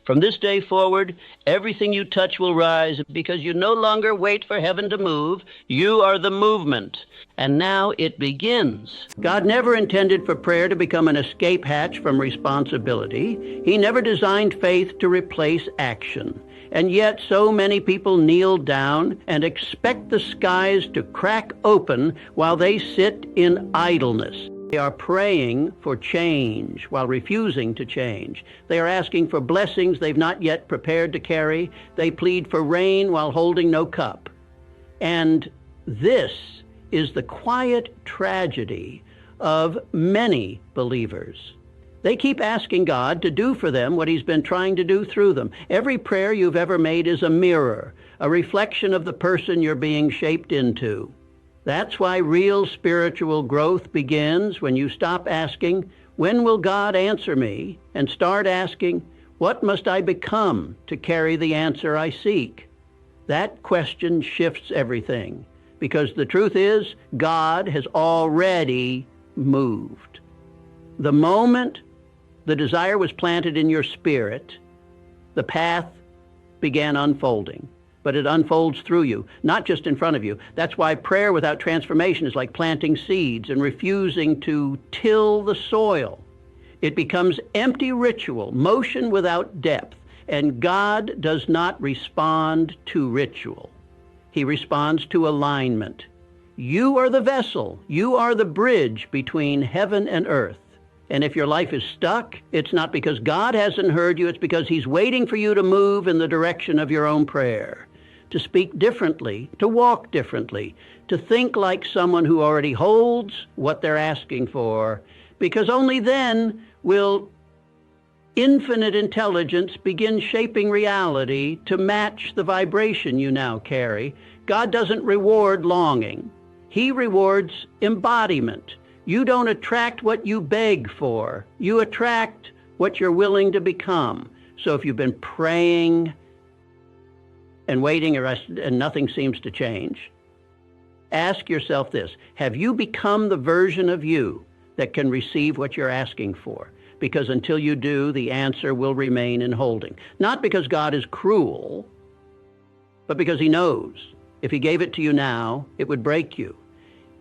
From this day forward, everything you touch will rise because you no longer wait for heaven to move. You are the movement. And now it begins. God never intended for prayer to become an escape hatch from responsibility. He never designed faith to replace action. And yet so many people kneel down and expect the skies to crack open while they sit in idleness. They are praying for change while refusing to change. They are asking for blessings they've not yet prepared to carry. They plead for rain while holding no cup. And this is the quiet tragedy of many believers. They keep asking God to do for them what He's been trying to do through them. Every prayer you've ever made is a mirror, a reflection of the person you're being shaped into. That's why real spiritual growth begins when you stop asking, when will God answer me? And start asking, what must I become to carry the answer I seek? That question shifts everything, because the truth is, God has already moved. The moment the desire was planted in your spirit, the path began unfolding. But it unfolds through you, not just in front of you. That's why prayer without transformation is like planting seeds and refusing to till the soil. It becomes empty ritual, motion without depth. And God does not respond to ritual. He responds to alignment. You are the vessel. You are the bridge between heaven and earth. And if your life is stuck, it's not because God hasn't heard you. It's because he's waiting for you to move in the direction of your own prayer, to speak differently, to walk differently, to think like someone who already holds what they're asking for, because only then will infinite intelligence begin shaping reality to match the vibration you now carry. God doesn't reward longing. He rewards embodiment. You don't attract what you beg for. You attract what you're willing to become. So if you've been praying and waiting and nothing seems to change, ask yourself this: have you become the version of you that can receive what you're asking for? Because until you do, the answer will remain in holding. Not because God is cruel, but because he knows if he gave it to you now, it would break you.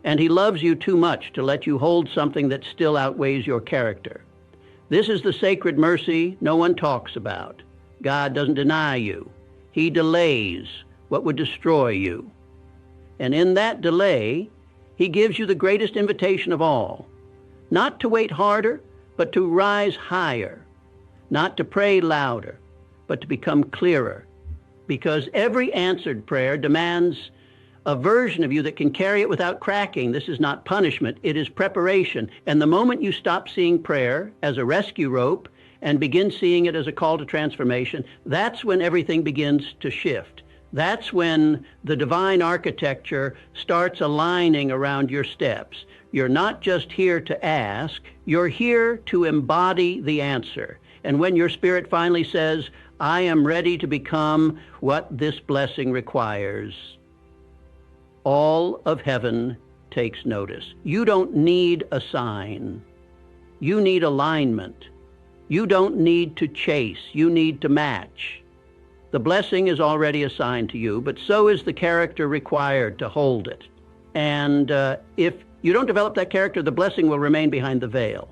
And he loves you too much to let you hold something that still outweighs your character. This is the sacred mercy no one talks about. God doesn't deny you. He delays what would destroy you. And in that delay, he gives you the greatest invitation of all: not to wait harder, but to rise higher; not to pray louder, but to become clearer. Because every answered prayer demands a version of you that can carry it without cracking. This is not punishment, it is preparation. And the moment you stop seeing prayer as a rescue rope and begin seeing it as a call to transformation, that's when everything begins to shift. That's when the divine architecture starts aligning around your steps. You're not just here to ask, you're here to embody the answer. And when your spirit finally says, I am ready to become what this blessing requires, all of heaven takes notice. You don't need a sign. You need alignment. You don't need to chase. You need to match. The blessing is already assigned to you, but so is the character required to hold it. And if you don't develop that character, the blessing will remain behind the veil.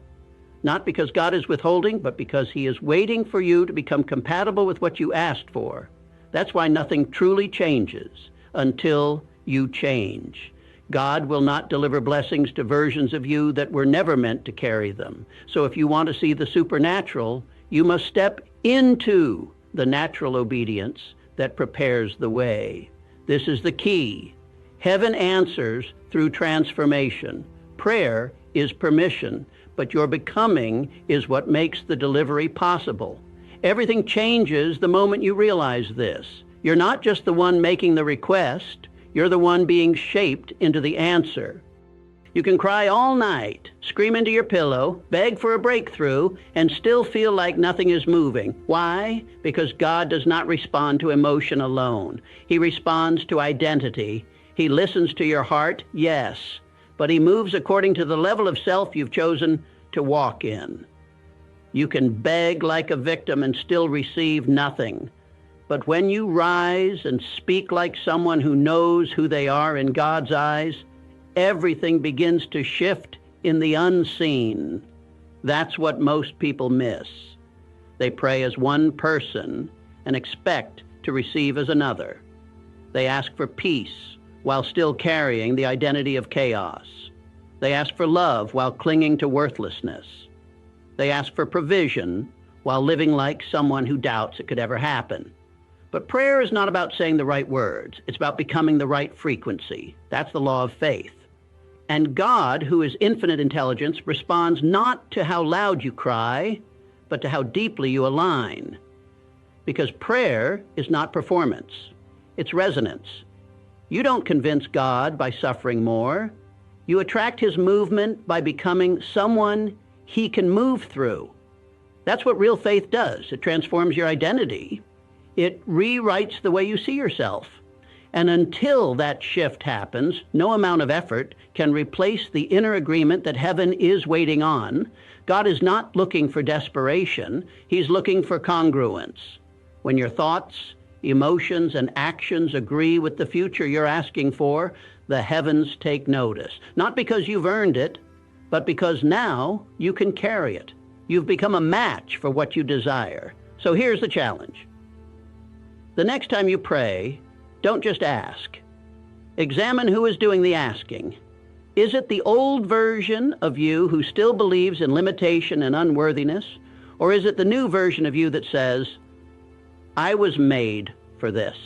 Not because God is withholding, but because he is waiting for you to become compatible with what you asked for. That's why nothing truly changes until you change. God will not deliver blessings to versions of you that were never meant to carry them. So if you want to see the supernatural, you must step into the natural obedience that prepares the way. This is the key. Heaven answers through transformation. Prayer is permission, but your becoming is what makes the delivery possible. Everything changes the moment you realize this. You're not just the one making the request, you're the one being shaped into the answer. You can cry all night, scream into your pillow, beg for a breakthrough, and still feel like nothing is moving. Why? Because God does not respond to emotion alone. He responds to identity. He listens to your heart, yes, but he moves according to the level of self you've chosen to walk in. You can beg like a victim and still receive nothing. But when you rise and speak like someone who knows who they are in God's eyes, everything begins to shift in the unseen. That's what most people miss. They pray as one person and expect to receive as another. They ask for peace while still carrying the identity of chaos. They ask for love while clinging to worthlessness. They ask for provision while living like someone who doubts it could ever happen. But prayer is not about saying the right words. It's about becoming the right frequency. That's the law of faith. And God, who is infinite intelligence, responds not to how loud you cry, but to how deeply you align. Because prayer is not performance. It's resonance. You don't convince God by suffering more. You attract his movement by becoming someone he can move through. That's what real faith does. It transforms your identity. It rewrites the way you see yourself. And until that shift happens, no amount of effort can replace the inner agreement that heaven is waiting on. God is not looking for desperation. He's looking for congruence. When your thoughts, emotions, and actions agree with the future you're asking for, the heavens take notice. Not because you've earned it, but because now you can carry it. You've become a match for what you desire. So here's the challenge. The next time you pray, don't just ask. Examine who is doing the asking. Is it the old version of you who still believes in limitation and unworthiness? Or is it the new version of you that says, I was made for this.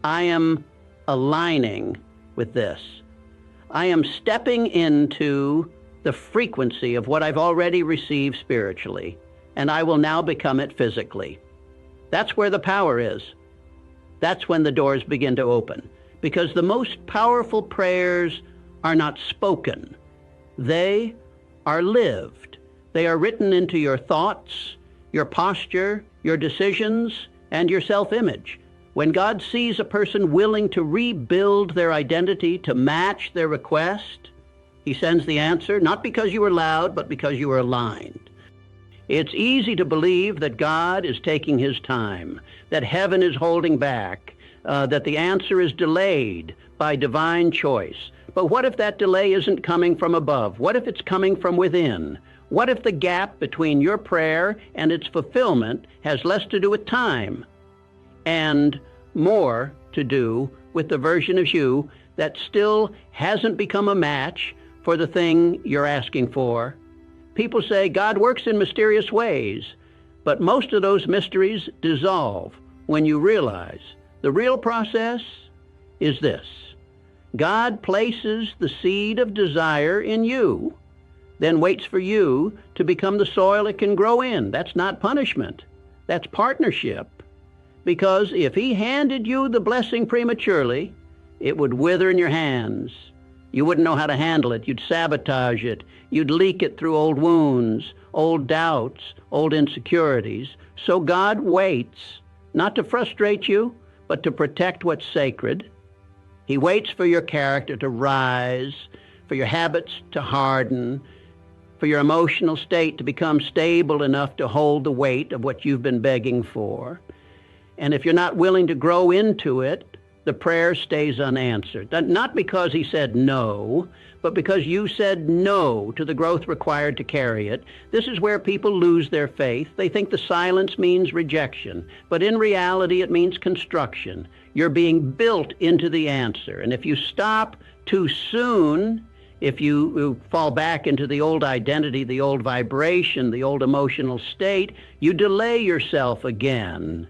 I am aligning with this. I am stepping into the frequency of what I've already received spiritually, and I will now become it physically. That's where the power is. That's when the doors begin to open, because the most powerful prayers are not spoken. They are lived. They are written into your thoughts, your posture, your decisions, and your self-image. When God sees a person willing to rebuild their identity to match their request, he sends the answer, not because you were loud, but because you were aligned. It's easy to believe that God is taking his time, that heaven is holding back, that the answer is delayed by divine choice. But what if that delay isn't coming from above? What if it's coming from within? What if the gap between your prayer and its fulfillment has less to do with time and more to do with the version of you that still hasn't become a match for the thing you're asking for? People say God works in mysterious ways, but most of those mysteries dissolve when you realize the real process is this. God places the seed of desire in you, then waits for you to become the soil it can grow in. That's not punishment. That's partnership. Because if he handed you the blessing prematurely, it would wither in your hands. You wouldn't know how to handle it. You'd sabotage it. You'd leak it through old wounds, old doubts, old insecurities. So God waits, not to frustrate you, but to protect what's sacred. He waits for your character to rise, for your habits to harden, for your emotional state to become stable enough to hold the weight of what you've been begging for. And if you're not willing to grow into it, the prayer stays unanswered. Not because he said no, but because you said no to the growth required to carry it. This is where people lose their faith. They think the silence means rejection, but in reality it means construction. You're being built into the answer. And if you stop too soon, if you fall back into the old identity, the old vibration, the old emotional state, you delay yourself again.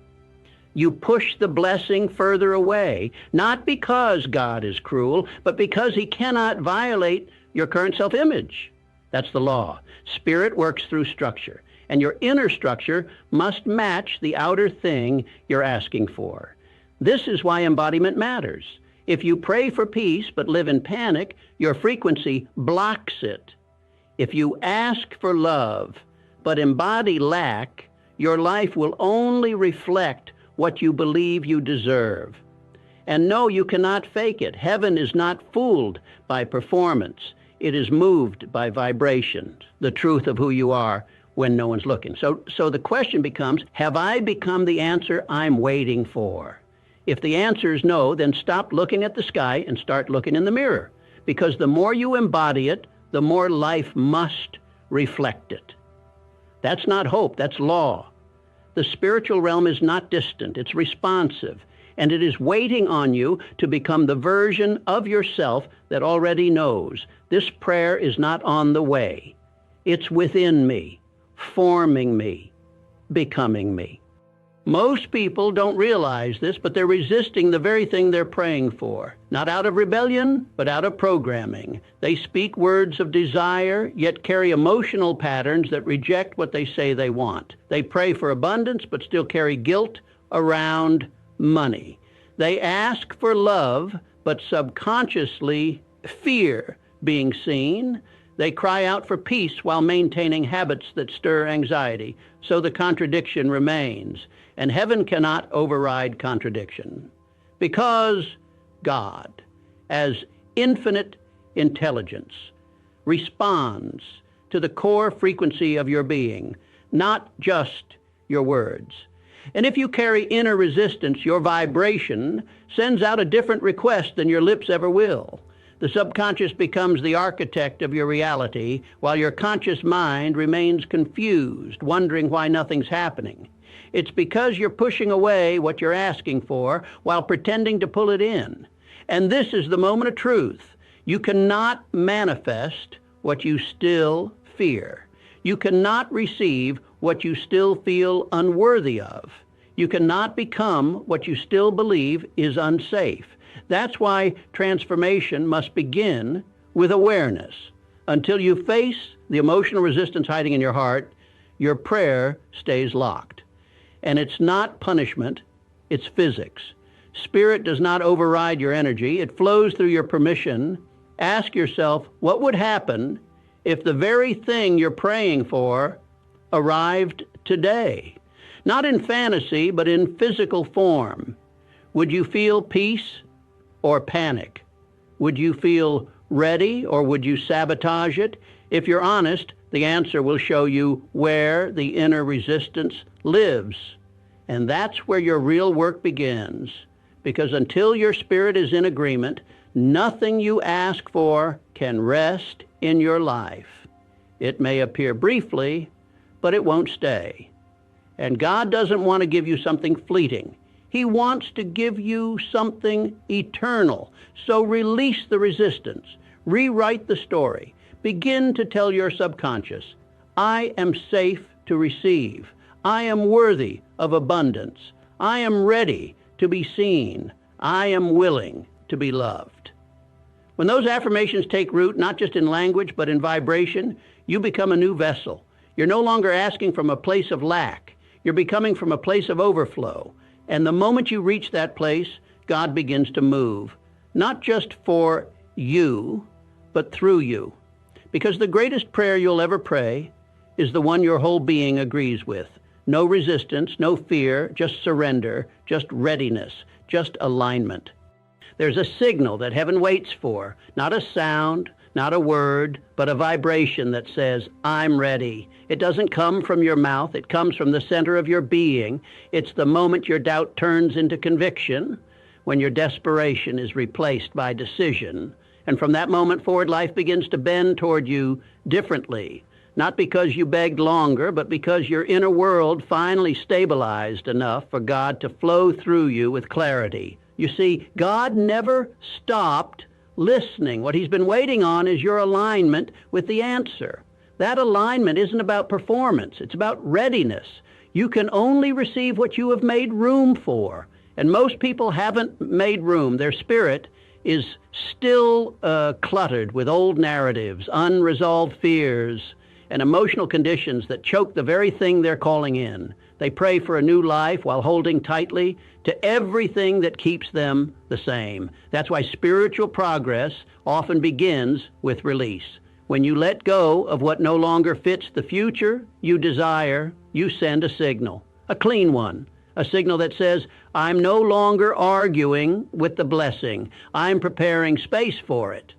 You push the blessing further away, not because God is cruel, but because he cannot violate your current self-image. That's the law. Spirit works through structure, and your inner structure must match the outer thing you're asking for. This is why embodiment matters. If you pray for peace but live in panic, your frequency blocks it. If you ask for love but embody lack, your life will only reflect what you believe you deserve. And no, you cannot fake it. Heaven is not fooled by performance. It is moved by vibration, the truth of who you are when no one's looking. So the question becomes, have I become the answer I'm waiting for? If the answer is no, then stop looking at the sky and start looking in the mirror. Because the more you embody it, the more life must reflect it. That's not hope, that's law. The spiritual realm is not distant, it's responsive, and it is waiting on you to become the version of yourself that already knows. This prayer is not on the way. It's within me, forming me, becoming me. Most people don't realize this, but they're resisting the very thing they're praying for. Not out of rebellion, but out of programming. They speak words of desire, yet carry emotional patterns that reject what they say they want. They pray for abundance, but still carry guilt around money. They ask for love, but subconsciously fear being seen. They cry out for peace while maintaining habits that stir anxiety. So the contradiction remains. And heaven cannot override contradiction because God, as infinite intelligence, responds to the core frequency of your being, not just your words. And if you carry inner resistance, your vibration sends out a different request than your lips ever will. The subconscious becomes the architect of your reality, while your conscious mind remains confused, wondering why nothing's happening. It's because you're pushing away what you're asking for while pretending to pull it in. And this is the moment of truth. You cannot manifest what you still fear. You cannot receive what you still feel unworthy of. You cannot become what you still believe is unsafe. That's why transformation must begin with awareness. Until you face the emotional resistance hiding in your heart, your prayer stays locked. And it's not punishment, it's physics. Spirit does not override your energy, it flows through your permission. Ask yourself, what would happen if the very thing you're praying for arrived today? Not in fantasy, but in physical form. Would you feel peace or panic? Would you feel ready or would you sabotage it? If you're honest, the answer will show you where the inner resistance lives. And that's where your real work begins. Because until your spirit is in agreement, nothing you ask for can rest in your life. It may appear briefly, but it won't stay. And God doesn't want to give you something fleeting. He wants to give you something eternal. So release the resistance. Rewrite the story. Begin to tell your subconscious, I am safe to receive. I am worthy of abundance. I am ready to be seen. I am willing to be loved. When those affirmations take root, not just in language, but in vibration, you become a new vessel. You're no longer asking from a place of lack. You're becoming from a place of overflow. And the moment you reach that place, God begins to move, not just for you, but through you. Because the greatest prayer you'll ever pray is the one your whole being agrees with. No resistance, no fear, just surrender, just readiness, just alignment. There's a signal that heaven waits for, not a sound, not a word, but a vibration that says, I'm ready. It doesn't come from your mouth. It comes from the center of your being. It's the moment your doubt turns into conviction, when your desperation is replaced by decision. And from that moment forward, life begins to bend toward you differently. Not because you begged longer, but because your inner world finally stabilized enough for God to flow through you with clarity. You see, God never stopped listening. What he's been waiting on is your alignment with the answer. That alignment isn't about performance. It's about readiness. You can only receive what you have made room for. And most people haven't made room. Their spirit is still cluttered with old narratives, unresolved fears, and emotional conditions that choke the very thing they're calling in. They pray for a new life while holding tightly to everything that keeps them the same. That's why spiritual progress often begins with release. When you let go of what no longer fits the future you desire, you send a signal, a clean one, a signal that says, I'm no longer arguing with the blessing. I'm preparing space for it.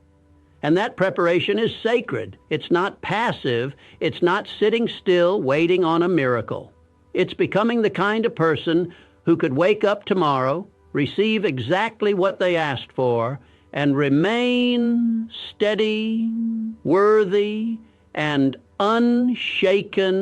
And that preparation is sacred. It's not passive. It's not sitting still waiting on a miracle. It's becoming the kind of person who could wake up tomorrow, receive exactly what they asked for, and remain steady, worthy, and unshaken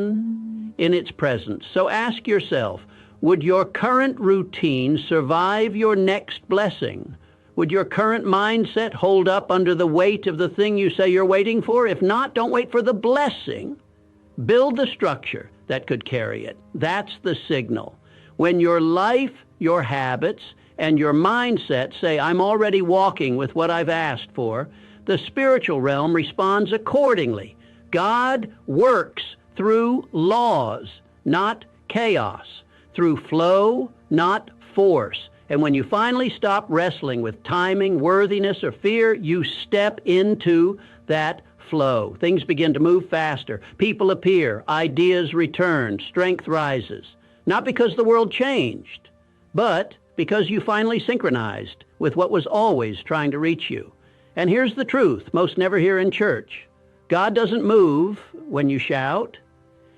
in its presence. So ask yourself, would your current routine survive your next blessing? Would your current mindset hold up under the weight of the thing you say you're waiting for? If not, don't wait for the blessing. Build the structure that could carry it. That's the signal. When your life, your habits, and your mindset say, I'm already walking with what I've asked for, the spiritual realm responds accordingly. God works through laws, not chaos, through flow, not force. And when you finally stop wrestling with timing, worthiness, or fear, you step into that flow. Things begin to move faster. People appear. Ideas return. Strength rises. Not because the world changed, but because you finally synchronized with what was always trying to reach you. And here's the truth most never hear in church. God doesn't move when you shout.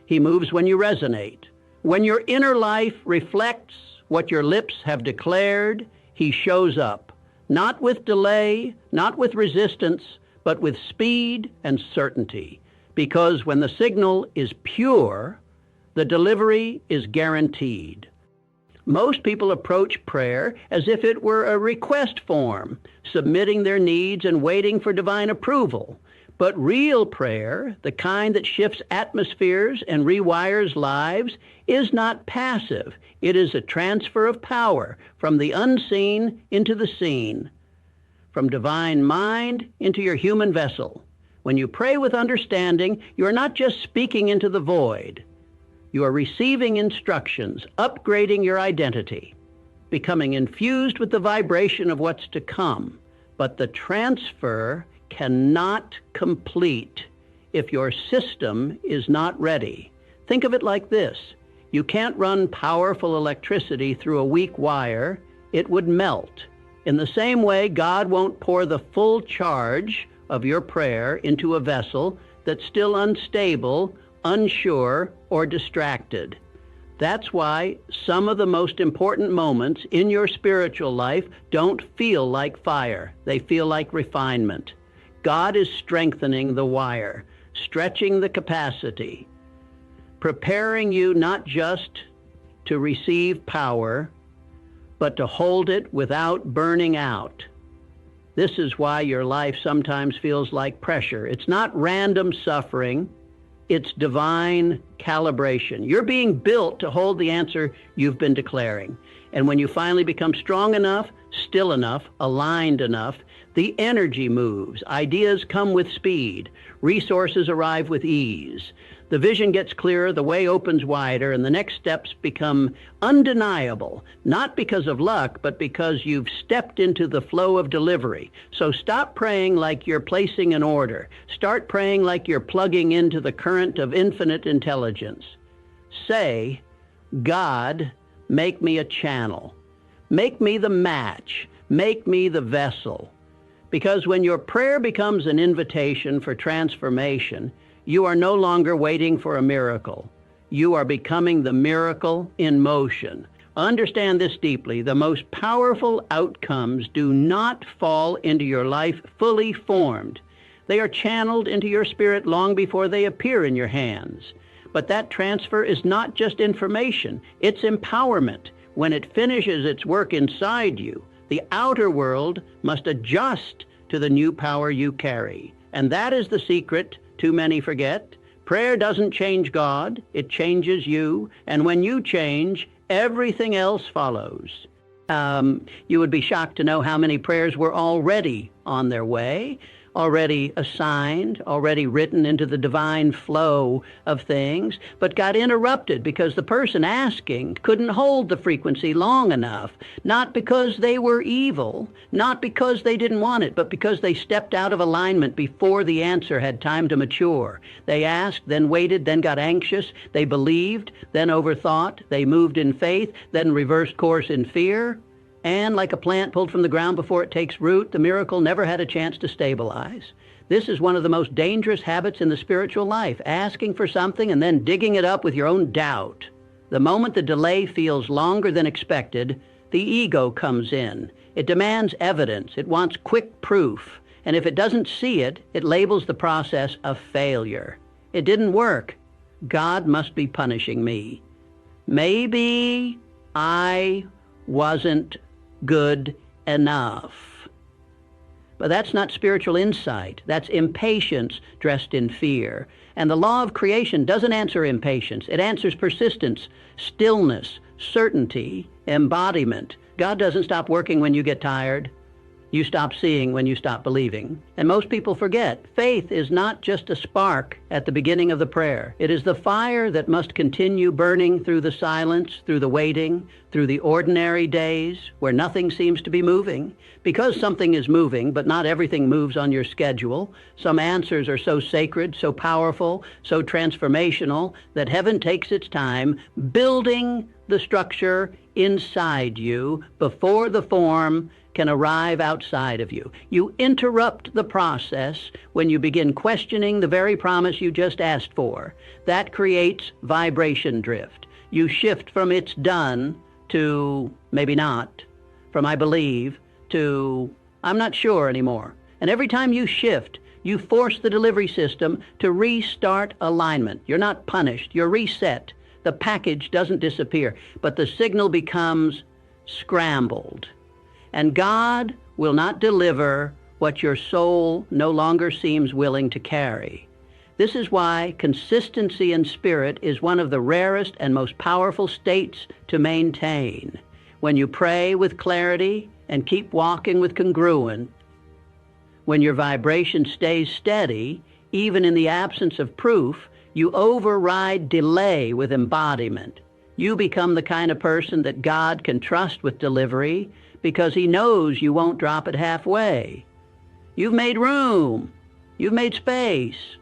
He moves when you resonate. When your inner life reflects what your lips have declared, he shows up. not with delay, not with resistance, but with speed and certainty. Because when the signal is pure, the delivery is guaranteed. Most people approach prayer as if it were a request form, submitting their needs and waiting for divine approval. But real prayer, the kind that shifts atmospheres and rewires lives, is not passive. It is a transfer of power from the unseen into the seen, from divine mind into your human vessel. When you pray with understanding, you are not just speaking into the void. You are receiving instructions, upgrading your identity, becoming infused with the vibration of what's to come. But the transfer cannot complete if your system is not ready. Think of it like this. You can't run powerful electricity through a weak wire. It would melt. In the same way, God won't pour the full charge of your prayer into a vessel that's still unstable, unsure, or distracted. That's why some of the most important moments in your spiritual life don't feel like fire. They feel like refinement. God is strengthening the wire, stretching the capacity, preparing you not just to receive power, but to hold it without burning out. This is why your life sometimes feels like pressure. It's not random suffering. It's divine calibration. You're being built to hold the answer you've been declaring. And when you finally become strong enough, still enough, aligned enough, the energy moves. Ideas come with speed. Resources arrive with ease. The vision gets clearer, the way opens wider, and the next steps become undeniable, not because of luck, but because you've stepped into the flow of delivery. So stop praying like you're placing an order. Start praying like you're plugging into the current of infinite intelligence. Say, God, make me a channel. Make me the match. Make me the vessel. Because when your prayer becomes an invitation for transformation, you are no longer waiting for a miracle. You are becoming the miracle in motion. Understand this deeply. The most powerful outcomes do not fall into your life fully formed. They are channeled into your spirit long before they appear in your hands. But that transfer is not just information. It's empowerment. When it finishes its work inside you, the outer world must adjust to the new power you carry. And that is the secret too many forget. Prayer doesn't change God, it changes you. And when you change, everything else follows. You would be shocked to know how many prayers were already on their way, already assigned, already written into the divine flow of things, but got interrupted because the person asking couldn't hold the frequency long enough, not because they were evil, not because they didn't want it, but because they stepped out of alignment before the answer had time to mature. They asked, then waited, then got anxious. They believed, then overthought. They moved in faith, then reversed course in fear. And like a plant pulled from the ground before it takes root, the miracle never had a chance to stabilize. This is one of the most dangerous habits in the spiritual life, asking for something and then digging it up with your own doubt. The moment the delay feels longer than expected, the ego comes in. It demands evidence. It wants quick proof. And if it doesn't see it, it labels the process a failure. It didn't work. God must be punishing me. Maybe I wasn't good enough. But that's not spiritual insight. That's impatience dressed in fear. And the law of creation doesn't answer impatience. It answers persistence, stillness, certainty, embodiment. God doesn't stop working when you get tired. You stop seeing when you stop believing. And most people forget, faith is not just a spark at the beginning of the prayer. It is the fire that must continue burning through the silence, through the waiting, through the ordinary days where nothing seems to be moving. Because something is moving, but not everything moves on your schedule, some answers are so sacred, so powerful, so transformational, that heaven takes its time building the structure inside you before the form can arrive outside of you. You interrupt the process when you begin questioning the very promise you just asked for. That creates vibration drift. You shift from it's done to maybe not, from I believe to I'm not sure anymore. And every time you shift, you force the delivery system to restart alignment. You're not punished. You're reset. The package doesn't disappear, but the signal becomes scrambled. And God will not deliver what your soul no longer seems willing to carry. This is why consistency in spirit is one of the rarest and most powerful states to maintain. When you pray with clarity and keep walking with congruence, when your vibration stays steady, even in the absence of proof, you override delay with embodiment. You become the kind of person that God can trust with delivery because he knows you won't drop it halfway. You've made room. You've made space.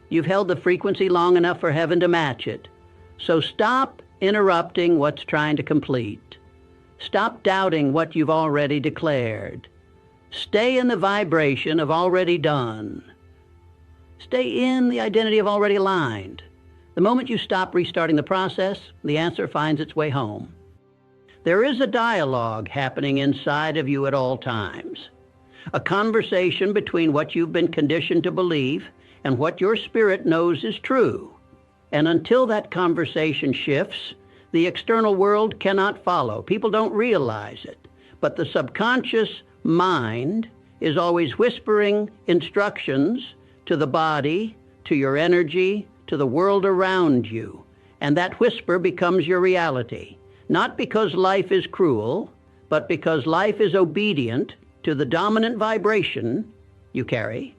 You've held the frequency long enough for heaven to match it. So stop interrupting what's trying to complete. Stop doubting what you've already declared. Stay in the vibration of already done. Stay in the identity of already aligned. The moment you stop restarting the process, the answer finds its way home. There is a dialogue happening inside of you at all times. A conversation between what you've been conditioned to believe and what your spirit knows is true. And until that conversation shifts, the external world cannot follow. People don't realize it. But the subconscious mind is always whispering instructions to the body, to your energy, to the world around you. And that whisper becomes your reality. Not because life is cruel, but because life is obedient to the dominant vibration you carry.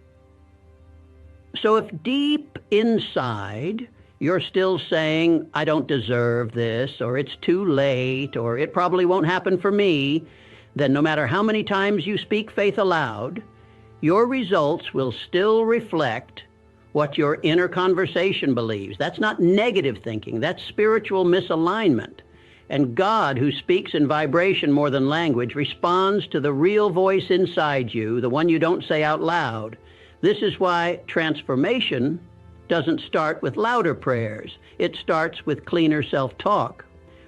So if deep inside you're still saying, I don't deserve this, or it's too late, or it probably won't happen for me, then no matter how many times you speak faith aloud, your results will still reflect what your inner conversation believes. That's not negative thinking. That's spiritual misalignment. And God, who speaks in vibration more than language, responds to the real voice inside you, the one you don't say out loud. This is why transformation doesn't start with louder prayers. It starts with cleaner self-talk.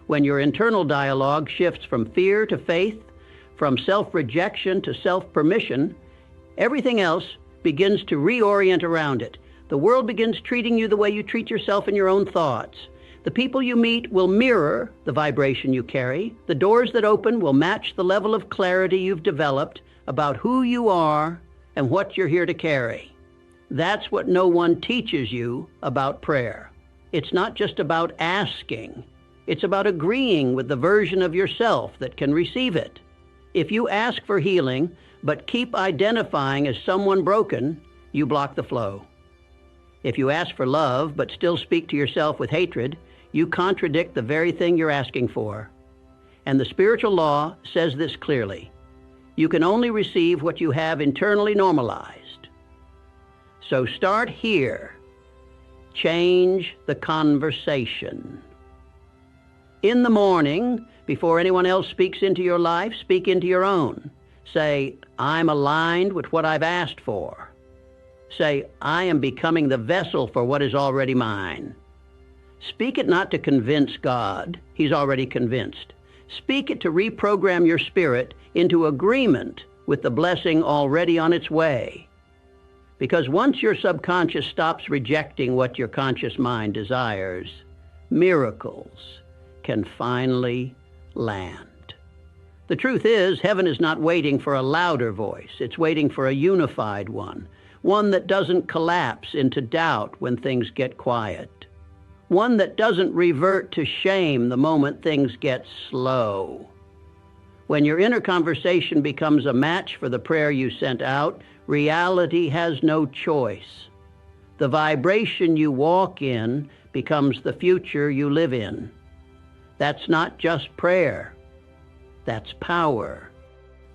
When your internal dialogue shifts from fear to faith, from self-rejection to self-permission, everything else begins to reorient around it. The world begins treating you the way you treat yourself in your own thoughts. The people you meet will mirror the vibration you carry. The doors that open will match the level of clarity you've developed about who you are and what you're here to carry. That's what no one teaches you about prayer. It's not just about asking. It's about agreeing with the version of yourself that can receive it. If you ask for healing, but keep identifying as someone broken, you block the flow. If you ask for love, but still speak to yourself with hatred, you contradict the very thing you're asking for. And the spiritual law says this clearly. You can only receive what you have internally normalized. So start here. Change the conversation. In the morning, before anyone else speaks into your life, speak into your own. Say, I'm aligned with what I've asked for. Say, I am becoming the vessel for what is already mine. Speak it not to convince God. He's already convinced. Speak it to reprogram your spirit into agreement with the blessing already on its way. Because once your subconscious stops rejecting what your conscious mind desires, miracles can finally land. The truth is, heaven is not waiting for a louder voice. It's waiting for a unified one that doesn't collapse into doubt when things get quiet, one that doesn't revert to shame the moment things get slow. When your inner conversation becomes a match for the prayer you sent out, reality has no choice. The vibration you walk in becomes the future you live in. That's not just prayer. That's power.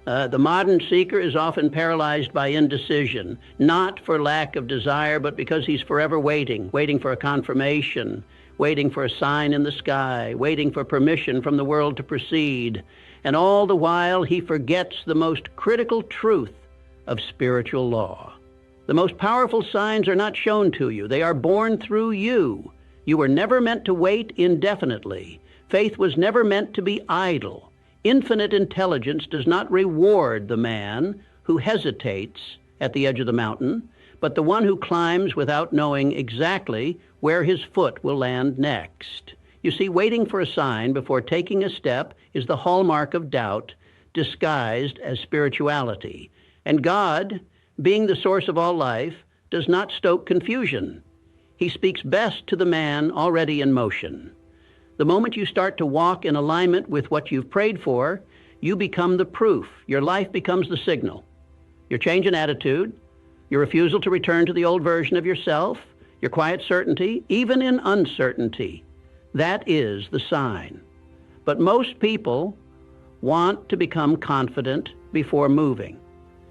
The modern seeker is often paralyzed by indecision, not for lack of desire, but because he's forever waiting for a confirmation, waiting for a sign in the sky, waiting for permission from the world to proceed. And all the while, he forgets the most critical truth of spiritual law. The most powerful signs are not shown to you. They are born through you. You were never meant to wait indefinitely. Faith was never meant to be idle. Infinite intelligence does not reward the man who hesitates at the edge of the mountain, but the one who climbs without knowing exactly where his foot will land next. You see, waiting for a sign before taking a step is the hallmark of doubt disguised as spirituality. And God, being the source of all life, does not stoke confusion. He speaks best to the man already in motion. The moment you start to walk in alignment with what you've prayed for, you become the proof. Your life becomes the signal. Your change in attitude, your refusal to return to the old version of yourself, your quiet certainty, even in uncertainty, that is the sign. But most people want to become confident before moving.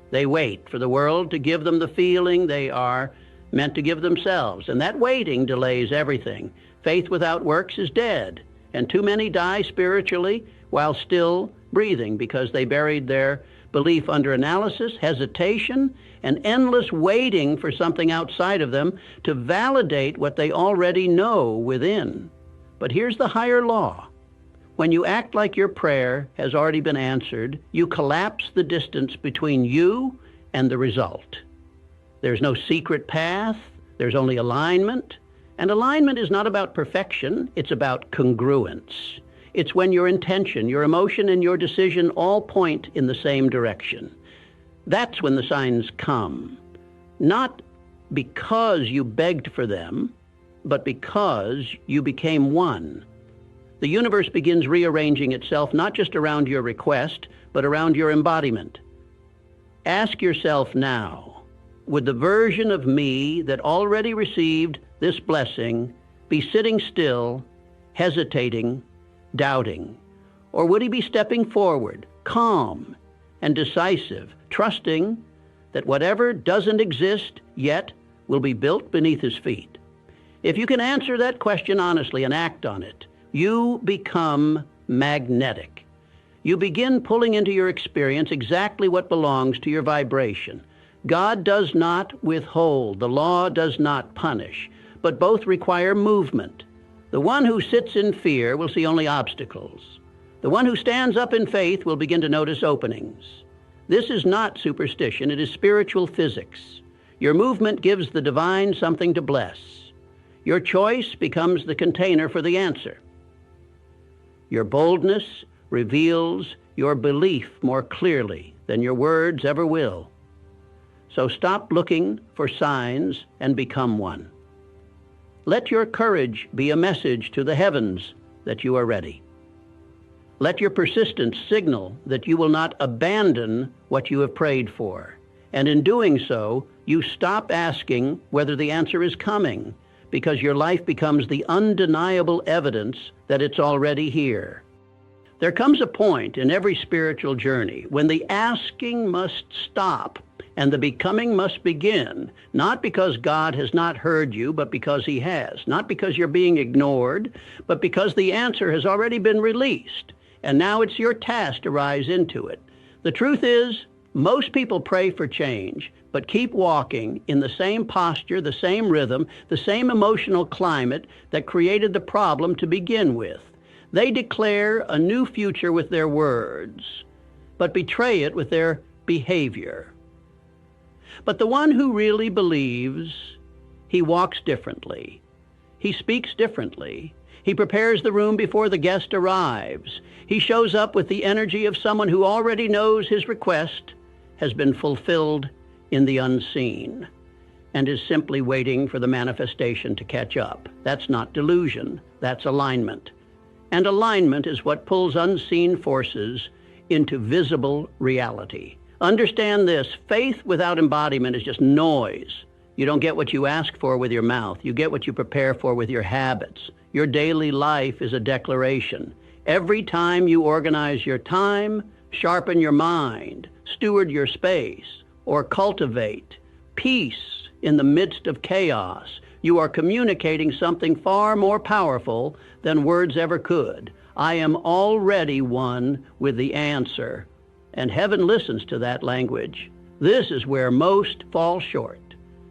They wait for the world to give them the feeling they are meant to give themselves, and that waiting delays everything. Faith without works is dead, and too many die spiritually while still breathing because they buried their belief under analysis, hesitation, and endless waiting for something outside of them to validate what they already know within. But here's the higher law. When you act like your prayer has already been answered, you collapse the distance between you and the result. There's no secret path, there's only alignment. And alignment is not about perfection, it's about congruence. It's when your intention, your emotion, and your decision all point in the same direction. That's when the signs come. Not because you begged for them, but because you became one. The universe begins rearranging itself not just around your request, but around your embodiment. Ask yourself now, would the version of me that already received this blessing be sitting still, hesitating, doubting? Or would he be stepping forward, calm and decisive, trusting that whatever doesn't exist yet will be built beneath his feet? If you can answer that question honestly and act on it, you become magnetic. You begin pulling into your experience exactly what belongs to your vibration. God does not withhold. The law does not punish, but both require movement. The one who sits in fear will see only obstacles. The one who stands up in faith will begin to notice openings. This is not superstition, it is spiritual physics. Your movement gives the divine something to bless. Your choice becomes the container for the answer. Your boldness reveals your belief more clearly than your words ever will. So stop looking for signs and become one. Let your courage be a message to the heavens that you are ready. Let your persistence signal that you will not abandon what you have prayed for. And in doing so, you stop asking whether the answer is coming, because your life becomes the undeniable evidence that it's already here. There comes a point in every spiritual journey when the asking must stop and the becoming must begin, not because God has not heard you, but because he has. Not because you're being ignored, but because the answer has already been released, and now it's your task to rise into it. The truth is, most people pray for change, but keep walking in the same posture, the same rhythm, the same emotional climate that created the problem to begin with. They declare a new future with their words, but betray it with their behavior. But the one who really believes, he walks differently. He speaks differently. He prepares the room before the guest arrives. He shows up with the energy of someone who already knows his request has been fulfilled in the unseen and is simply waiting for the manifestation to catch up. That's not delusion, that's alignment. And alignment is what pulls unseen forces into visible reality. Understand this, faith without embodiment is just noise. You don't get what you ask for with your mouth. You get what you prepare for with your habits. Your daily life is a declaration. Every time you organize your time, sharpen your mind, steward your space, or cultivate peace in the midst of chaos, you are communicating something far more powerful than words ever could. I am already one with the answer. And heaven listens to that language. This is where most fall short.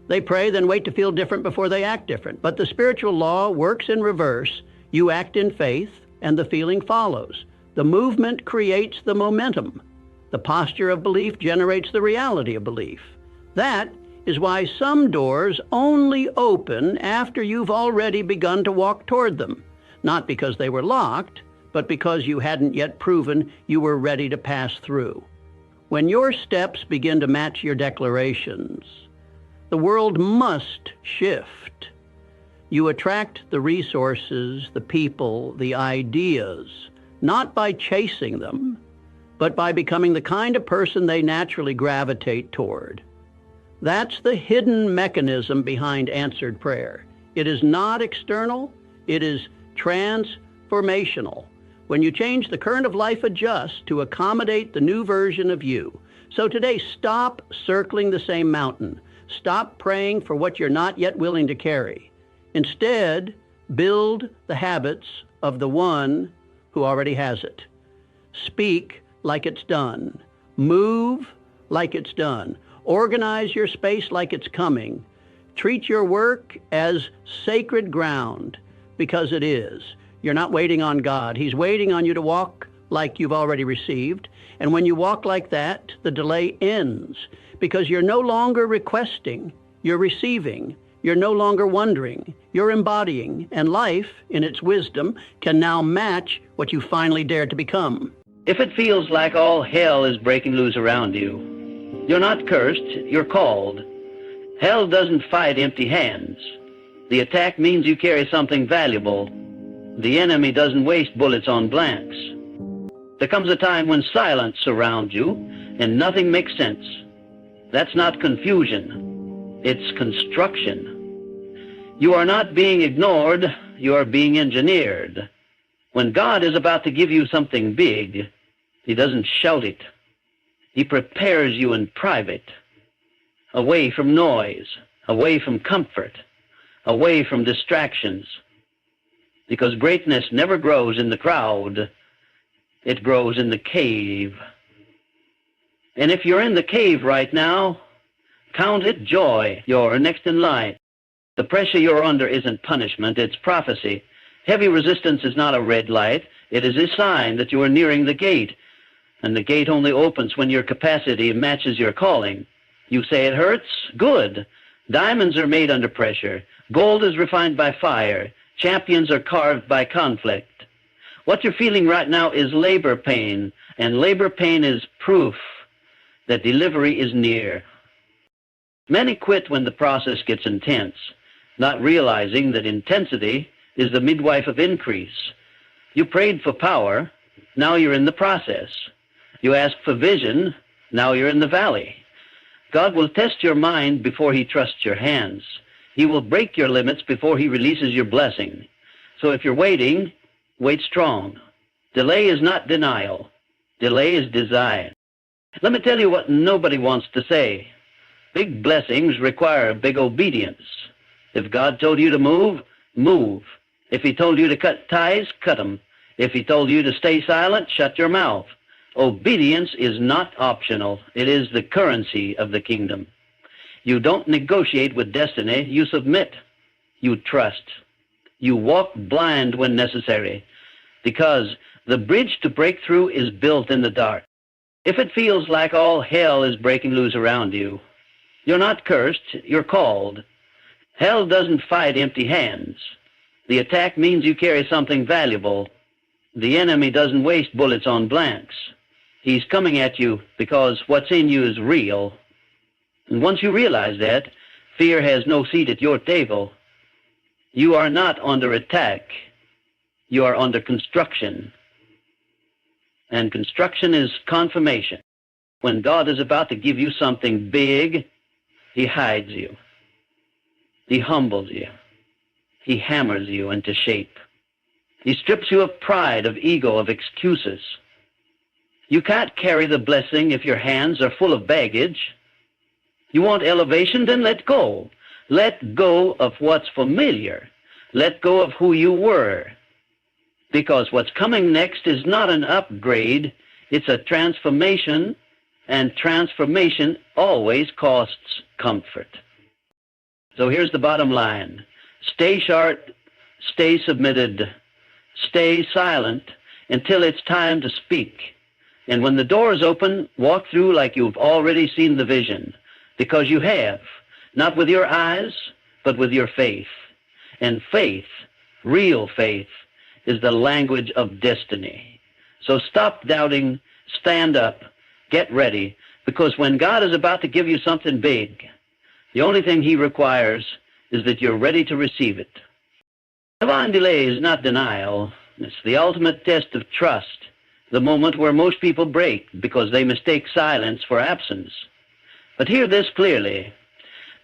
They pray, then wait to feel different before they act different. But the spiritual law works in reverse. You act in faith, and the feeling follows. The movement creates the momentum. The posture of belief generates the reality of belief. That is why some doors only open after you've already begun to walk toward them, not because they were locked, but because you hadn't yet proven you were ready to pass through. When your steps begin to match your declarations, the world must shift. You attract the resources, the people, the ideas, not by chasing them, but by becoming the kind of person they naturally gravitate toward. That's the hidden mechanism behind answered prayer. It is not external, it is transformational. When you change, the current of life adjusts to accommodate the new version of you. So today, stop circling the same mountain. Stop praying for what you're not yet willing to carry. Instead, build the habits of the one who already has it. Speak like it's done. Move like it's done. Organize your space like it's coming. Treat your work as sacred ground, because it is. You're not waiting on God. He's waiting on you to walk like you've already received. And when you walk like that, the delay ends, because you're no longer requesting, you're receiving. You're no longer wondering, you're embodying, and life, in its wisdom, can now match what you finally dared to become. If it feels like all hell is breaking loose around you, you're not cursed, you're called. Hell doesn't fight empty hands. The attack means you carry something valuable. The enemy doesn't waste bullets on blanks. There comes a time when silence surrounds you and nothing makes sense. That's not confusion. It's construction. You are not being ignored, you are being engineered. When God is about to give you something big, He doesn't shout it. He prepares you in private, away from noise, away from comfort, away from distractions. Because greatness never grows in the crowd, it grows in the cave. And if you're in the cave right now, count it joy. You're next in line. The pressure you're under isn't punishment, it's prophecy. Heavy resistance is not a red light. It is a sign that you are nearing the gate. And the gate only opens when your capacity matches your calling. You say it hurts? Good. Diamonds are made under pressure. Gold is refined by fire. Champions are carved by conflict. What you're feeling right now is labor pain, and labor pain is proof that delivery is near. Many quit when the process gets intense, not realizing that intensity is the midwife of increase. You prayed for power, now you're in the process. You asked for vision, now you're in the valley. God will test your mind before He trusts your hands. He will break your limits before He releases your blessing. So if you're waiting, wait strong. Delay is not denial. Delay is design. Let me tell you what nobody wants to say. Big blessings require big obedience. If God told you to move, move. If He told you to cut ties, cut them. If He told you to stay silent, shut your mouth. Obedience is not optional. It is the currency of the kingdom. You don't negotiate with destiny. You submit. You trust. You walk blind when necessary, because the bridge to breakthrough is built in the dark. If it feels like all hell is breaking loose around you, you're not cursed, you're called. Hell doesn't fight empty hands. The attack means you carry something valuable. The enemy doesn't waste bullets on blanks. He's coming at you because what's in you is real. And once you realize that, fear has no seat at your table. You are not under attack. You are under construction. And construction is confirmation. When God is about to give you something big, He hides you. He humbles you. He hammers you into shape. He strips you of pride, of ego, of excuses. You can't carry the blessing if your hands are full of baggage. You want elevation? Then let go. Let go of what's familiar. Let go of who you were. Because what's coming next is not an upgrade, it's a transformation, and transformation always costs comfort. So here's the bottom line. Stay sharp, stay submitted, stay silent, until it's time to speak. And when the doors open, walk through like you've already seen the vision, because you have, not with your eyes, but with your faith. And faith, real faith, is the language of destiny. So stop doubting, stand up, get ready, because when God is about to give you something big, the only thing he requires is that you're ready to receive it. Divine delay is not denial. It's the ultimate test of trust, the moment where most people break because they mistake silence for absence. But hear this clearly.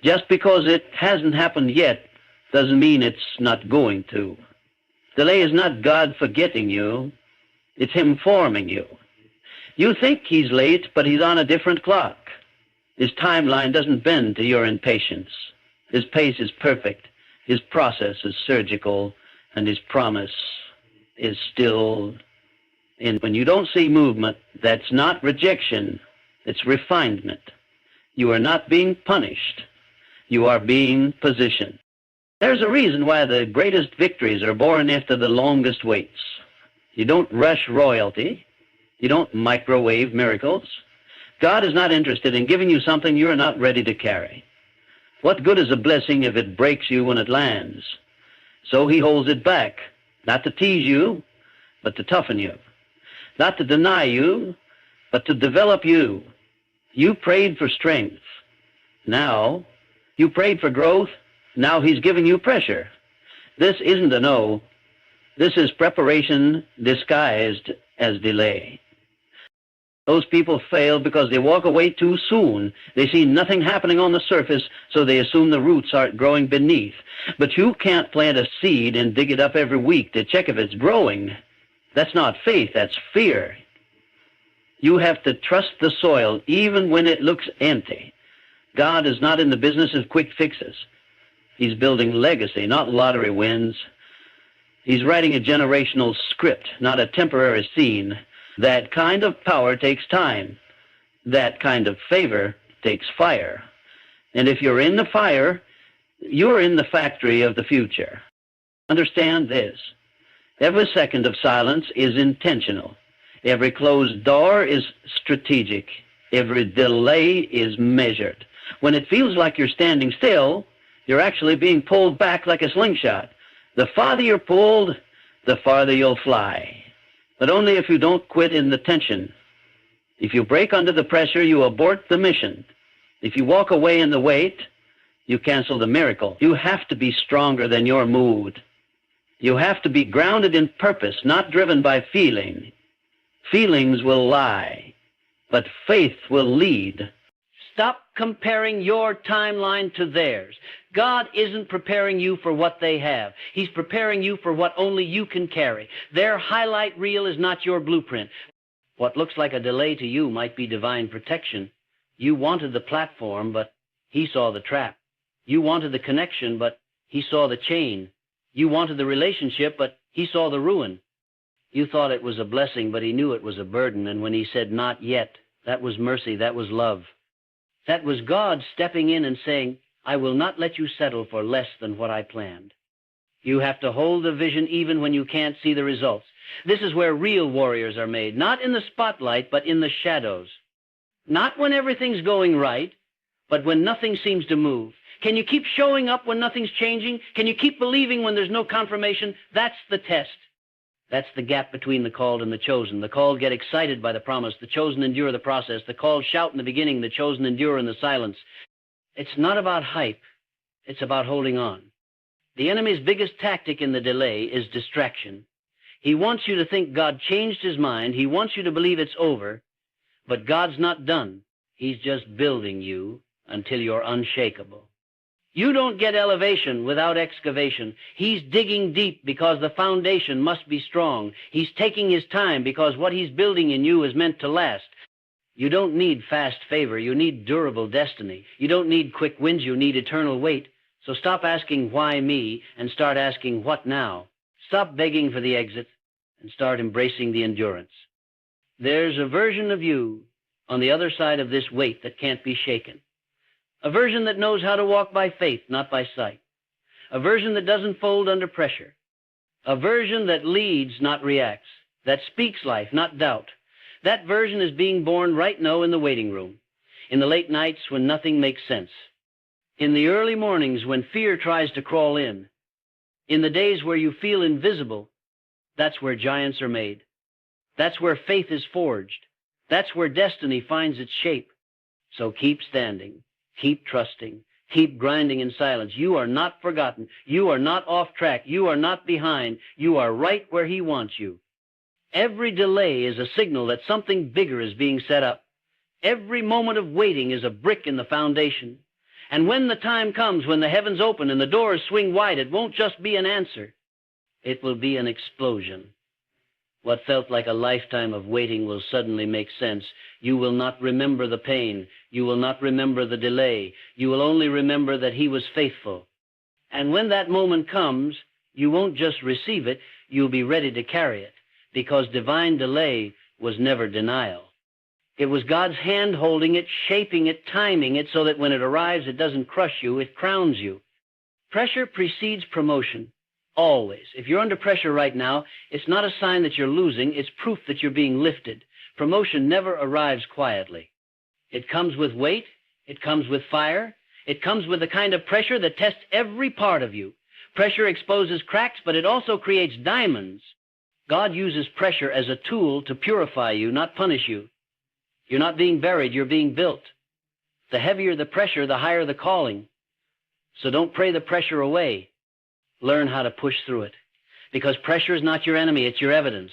Just because it hasn't happened yet doesn't mean it's not going to. Delay is not God forgetting you. It's him forming you. You think he's late, but he's on a different clock. His timeline doesn't bend to your impatience. His pace is perfect. His process is surgical, and his promise is still. And when you don't see movement, that's not rejection. It's refinement. You are not being punished. You are being positioned. There's a reason why the greatest victories are born after the longest waits. You don't rush royalty. You don't microwave miracles. God is not interested in giving you something you're not ready to carry. What good is a blessing if it breaks you when it lands? So he holds it back, not to tease you, but to toughen you. Not to deny you, but to develop you. You prayed for strength. Now, you prayed for growth. Now he's giving you pressure. This isn't a no. This is preparation disguised as delay. Those people fail because they walk away too soon. They see nothing happening on the surface, so they assume the roots aren't growing beneath. But you can't plant a seed and dig it up every week to check if it's growing. That's not faith, that's fear. You have to trust the soil even when it looks empty. God is not in the business of quick fixes. He's building legacy, not lottery wins. He's writing a generational script, not a temporary scene. That kind of power takes time. That kind of favor takes fire. And if you're in the fire, you're in the factory of the future. Understand this. Every second of silence is intentional. Every closed door is strategic. Every delay is measured. When it feels like you're standing still, you're actually being pulled back like a slingshot. The farther you're pulled, the farther you'll fly. But only if you don't quit in the tension. If you break under the pressure, you abort the mission. If you walk away in the weight, you cancel the miracle. You have to be stronger than your mood. You have to be grounded in purpose, not driven by feeling. Feelings will lie, but faith will lead. Stop comparing your timeline to theirs. God isn't preparing you for what they have. He's preparing you for what only you can carry. Their highlight reel is not your blueprint. What looks like a delay to you might be divine protection. You wanted the platform, but he saw the trap. You wanted the connection, but he saw the chain. You wanted the relationship, but he saw the ruin. You thought it was a blessing, but he knew it was a burden. And when he said, not yet, that was mercy, that was love. That was God stepping in and saying, I will not let you settle for less than what I planned. You have to hold the vision even when you can't see the results. This is where real warriors are made, not in the spotlight, but in the shadows. Not when everything's going right, but when nothing seems to move. Can you keep showing up when nothing's changing? Can you keep believing when there's no confirmation? That's the test. That's the gap between the called and the chosen. The called get excited by the promise. The chosen endure the process. The called shout in the beginning. The chosen endure in the silence. It's not about hype. It's about holding on. The enemy's biggest tactic in the delay is distraction. He wants you to think God changed his mind. He wants you to believe it's over. But God's not done. He's just building you until you're unshakable. You don't get elevation without excavation. He's digging deep because the foundation must be strong. He's taking his time because what he's building in you is meant to last. You don't need fast favor. You need durable destiny. You don't need quick wins. You need eternal weight. So stop asking why me and start asking what now. Stop begging for the exit and start embracing the endurance. There's a version of you on the other side of this weight that can't be shaken. A version that knows how to walk by faith, not by sight. A version that doesn't fold under pressure. A version that leads, not reacts. that speaks life, not doubt. That version is being born right now in the waiting room, in the late nights when nothing makes sense, in the early mornings when fear tries to crawl in the days where you feel invisible. That's where giants are made. That's where faith is forged. That's where destiny finds its shape. So keep standing, keep trusting, keep grinding in silence. You are not forgotten. You are not off track. You are not behind. You are right where he wants you. Every delay is a signal that something bigger is being set up. Every moment of waiting is a brick in the foundation. And when the time comes, when the heavens open and the doors swing wide, it won't just be an answer. It will be an explosion. What felt like a lifetime of waiting will suddenly make sense. You will not remember the pain. You will not remember the delay. You will only remember that he was faithful. And when that moment comes, you won't just receive it, you'll be ready to carry it, because divine delay was never denial. It was God's hand holding it, shaping it, timing it, so that when it arrives, it doesn't crush you, it crowns you. Pressure precedes promotion. Always. If you're under pressure right now, it's not a sign that you're losing, it's proof that you're being lifted. Promotion never arrives quietly. It comes with weight, it comes with fire, it comes with the kind of pressure that tests every part of you. Pressure exposes cracks, but it also creates diamonds. God uses pressure as a tool to purify you, not punish you. You're not being buried, you're being built. The heavier the pressure, the higher the calling. So don't pray the pressure away. Learn how to push through it, because pressure is not your enemy, it's your evidence.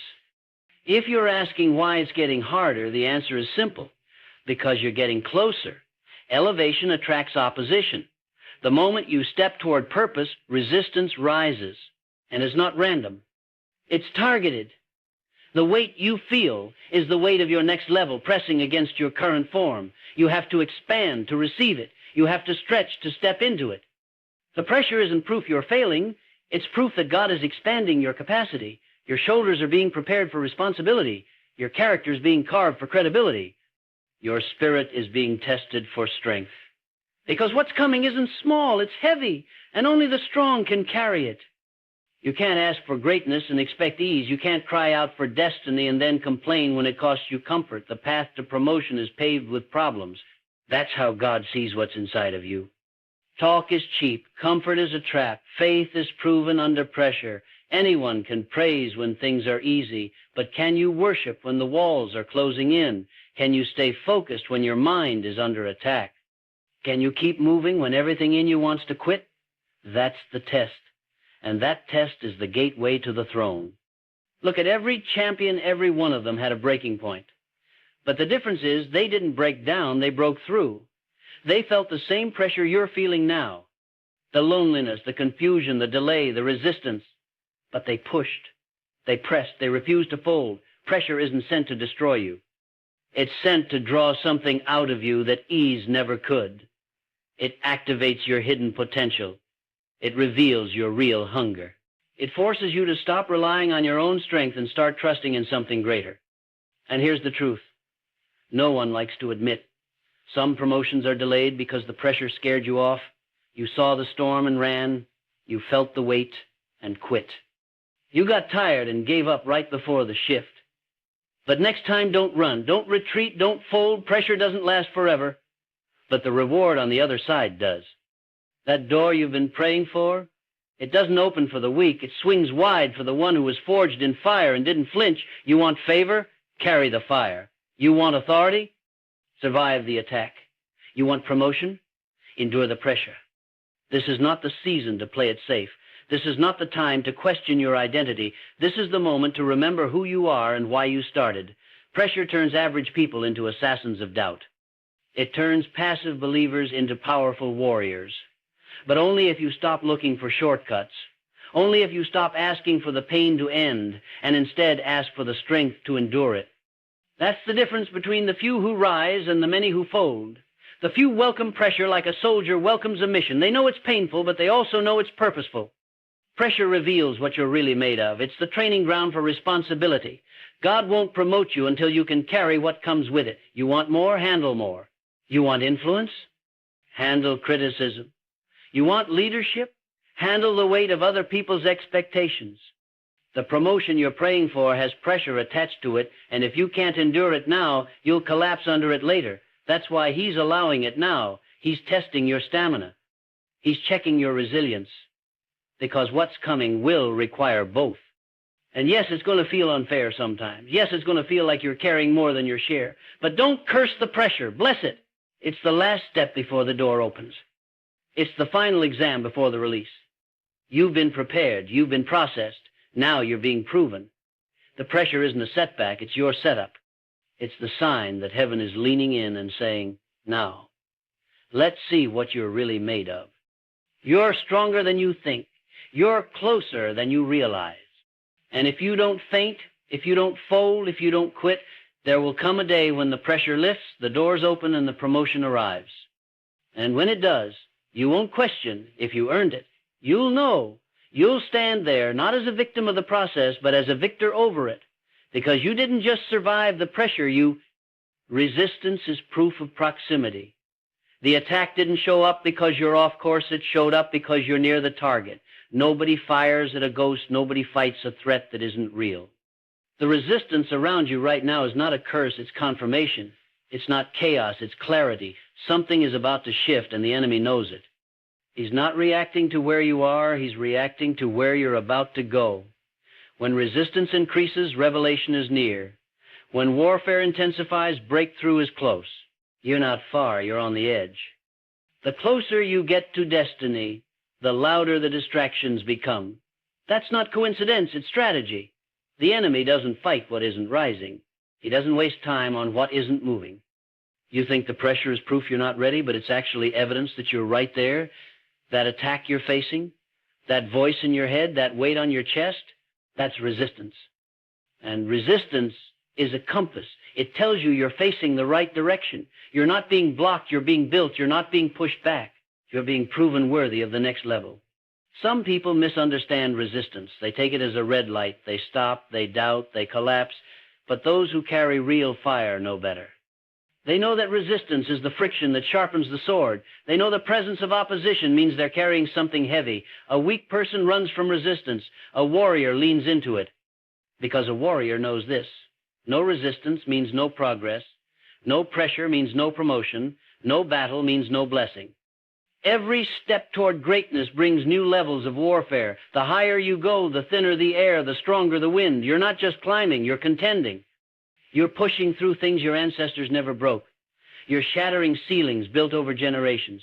If you're asking why it's getting harder, the answer is simple. Because you're getting closer. Elevation attracts opposition. The moment you step toward purpose, resistance rises. And it's not random. It's targeted. The weight you feel is the weight of your next level pressing against your current form. You have to expand to receive it. You have to stretch to step into it. The pressure isn't proof you're failing. It's proof that God is expanding your capacity. Your shoulders are being prepared for responsibility. Your character is being carved for credibility. Your spirit is being tested for strength. Because what's coming isn't small, it's heavy, and only the strong can carry it. You can't ask for greatness and expect ease. You can't cry out for destiny and then complain when it costs you comfort. The path to promotion is paved with problems. That's how God sees what's inside of you. Talk is cheap. Comfort is a trap. Faith is proven under pressure. Anyone can praise when things are easy, but can you worship when the walls are closing in? Can you stay focused when your mind is under attack? Can you keep moving when everything in you wants to quit? That's the test. And that test is the gateway to the throne. Look at every champion, every one of them had a breaking point. But the difference is they didn't break down, they broke through. They felt the same pressure you're feeling now. The loneliness, the confusion, the delay, the resistance. But they pushed. They pressed. They refused to fold. Pressure isn't sent to destroy you. It's sent to draw something out of you that ease never could. It activates your hidden potential. It reveals your real hunger. It forces you to stop relying on your own strength and start trusting in something greater. And here's the truth. No one likes to admit. Some promotions are delayed because the pressure scared you off. You saw the storm and ran. You felt the weight and quit. You got tired and gave up right before the shift. But next time, don't run, don't retreat, don't fold. Pressure doesn't last forever. But the reward on the other side does. That door you've been praying for, it doesn't open for the weak. It swings wide for the one who was forged in fire and didn't flinch. You want favor? Carry the fire. You want authority? Survive the attack. You want promotion? Endure the pressure. This is not the season to play it safe. This is not the time to question your identity. This is the moment to remember who you are and why you started. Pressure turns average people into assassins of doubt. It turns passive believers into powerful warriors. But only if you stop looking for shortcuts. Only if you stop asking for the pain to end and instead ask for the strength to endure it. That's the difference between the few who rise and the many who fold. The few welcome pressure like a soldier welcomes a mission. They know it's painful, but they also know it's purposeful. Pressure reveals what you're really made of. It's the training ground for responsibility. God won't promote you until you can carry what comes with it. You want more? Handle more. You want influence? Handle criticism. You want leadership? Handle the weight of other people's expectations. The promotion you're praying for has pressure attached to it, and if you can't endure it now, you'll collapse under it later. That's why he's allowing it now. He's testing your stamina. He's checking your resilience, because what's coming will require both. And yes, it's going to feel unfair sometimes. Yes, it's going to feel like you're carrying more than your share. But don't curse the pressure. Bless it. It's the last step before the door opens. It's the final exam before the release. You've been prepared. You've been processed. Now you're being proven. The pressure isn't a setback. It's your setup. It's the sign that heaven is leaning in and saying, now, let's see what you're really made of. You're stronger than you think. You're closer than you realize. And if you don't faint, if you don't fold, if you don't quit, there will come a day when the pressure lifts, the doors open, and the promotion arrives. And when it does, you won't question if you earned it. You'll know. You'll stand there, not as a victim of the process, but as a victor over it. Because you didn't just survive the pressure, resistance is proof of proximity. The attack didn't show up because you're off course. It showed up because you're near the target. Nobody fires at a ghost. Nobody fights a threat that isn't real. The resistance around you right now is not a curse. It's confirmation. It's not chaos. It's clarity. Something is about to shift, and the enemy knows it. He's not reacting to where you are. He's reacting to where you're about to go. When resistance increases, revelation is near. When warfare intensifies, breakthrough is close. You're not far. You're on the edge. The closer you get to destiny, the louder the distractions become. That's not coincidence. It's strategy. The enemy doesn't fight what isn't rising. He doesn't waste time on what isn't moving. You think the pressure is proof you're not ready, but it's actually evidence that you're right there. That attack you're facing, that voice in your head, that weight on your chest, that's resistance. And resistance is a compass. It tells you you're facing the right direction. You're not being blocked, you're being built, you're not being pushed back. You're being proven worthy of the next level. Some people misunderstand resistance. They take it as a red light. They stop, they doubt, they collapse. But those who carry real fire know better. They know that resistance is the friction that sharpens the sword. They know the presence of opposition means they're carrying something heavy. A weak person runs from resistance. A warrior leans into it. Because a warrior knows this. No resistance means no progress. No pressure means no promotion. No battle means no blessing. Every step toward greatness brings new levels of warfare. The higher you go, the thinner the air, the stronger the wind. You're not just climbing, you're contending. You're pushing through things your ancestors never broke. You're shattering ceilings built over generations.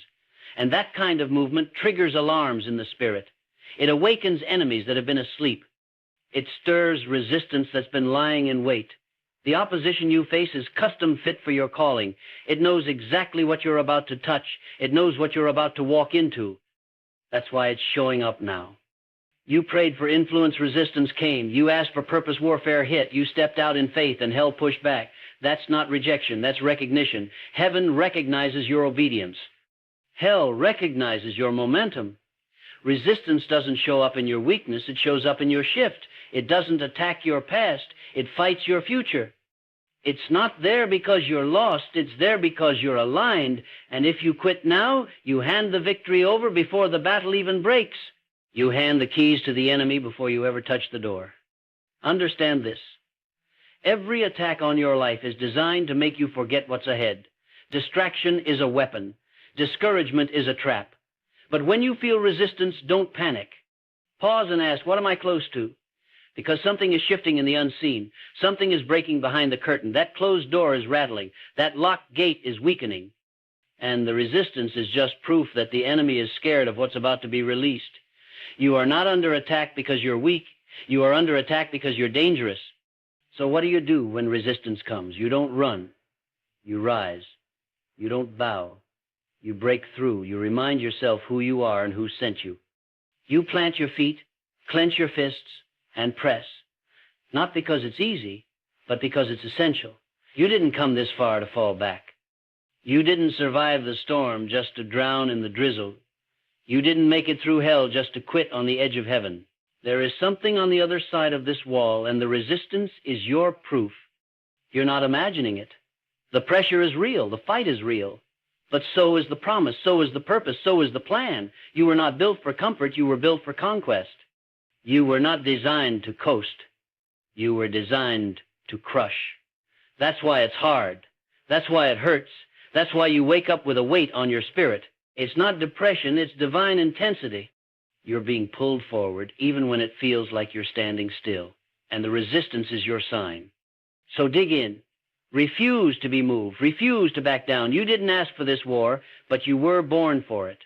And that kind of movement triggers alarms in the spirit. It awakens enemies that have been asleep. It stirs resistance that's been lying in wait. The opposition you face is custom fit for your calling. It knows exactly what you're about to touch. It knows what you're about to walk into. That's why it's showing up now. You prayed for influence, resistance came. You asked for purpose, warfare hit. You stepped out in faith and hell pushed back. That's not rejection, that's recognition. Heaven recognizes your obedience. Hell recognizes your momentum. Resistance doesn't show up in your weakness, it shows up in your shift. It doesn't attack your past, it fights your future. It's not there because you're lost, it's there because you're aligned. And if you quit now, you hand the victory over before the battle even breaks. You hand the keys to the enemy before you ever touch the door. Understand this. Every attack on your life is designed to make you forget what's ahead. Distraction is a weapon. Discouragement is a trap. But when you feel resistance, don't panic. Pause and ask, what am I close to? Because something is shifting in the unseen. Something is breaking behind the curtain. That closed door is rattling. That locked gate is weakening. And the resistance is just proof that the enemy is scared of what's about to be released. You are not under attack because you're weak. You are under attack because you're dangerous. So what do you do when resistance comes? You don't run. You rise. You don't bow. You break through. You remind yourself who you are and who sent you. You plant your feet, clench your fists, and press. Not because it's easy, but because it's essential. You didn't come this far to fall back. You didn't survive the storm just to drown in the drizzle. You didn't make it through hell just to quit on the edge of heaven. There is something on the other side of this wall, and the resistance is your proof. You're not imagining it. The pressure is real. The fight is real. But so is the promise. So is the purpose. So is the plan. You were not built for comfort. You were built for conquest. You were not designed to coast. You were designed to crush. That's why it's hard. That's why it hurts. That's why you wake up with a weight on your spirit. It's not depression, it's divine intensity. You're being pulled forward even when it feels like you're standing still, and the resistance is your sign. So dig in. Refuse to be moved. Refuse to back down. You didn't ask for this war, but you were born for it.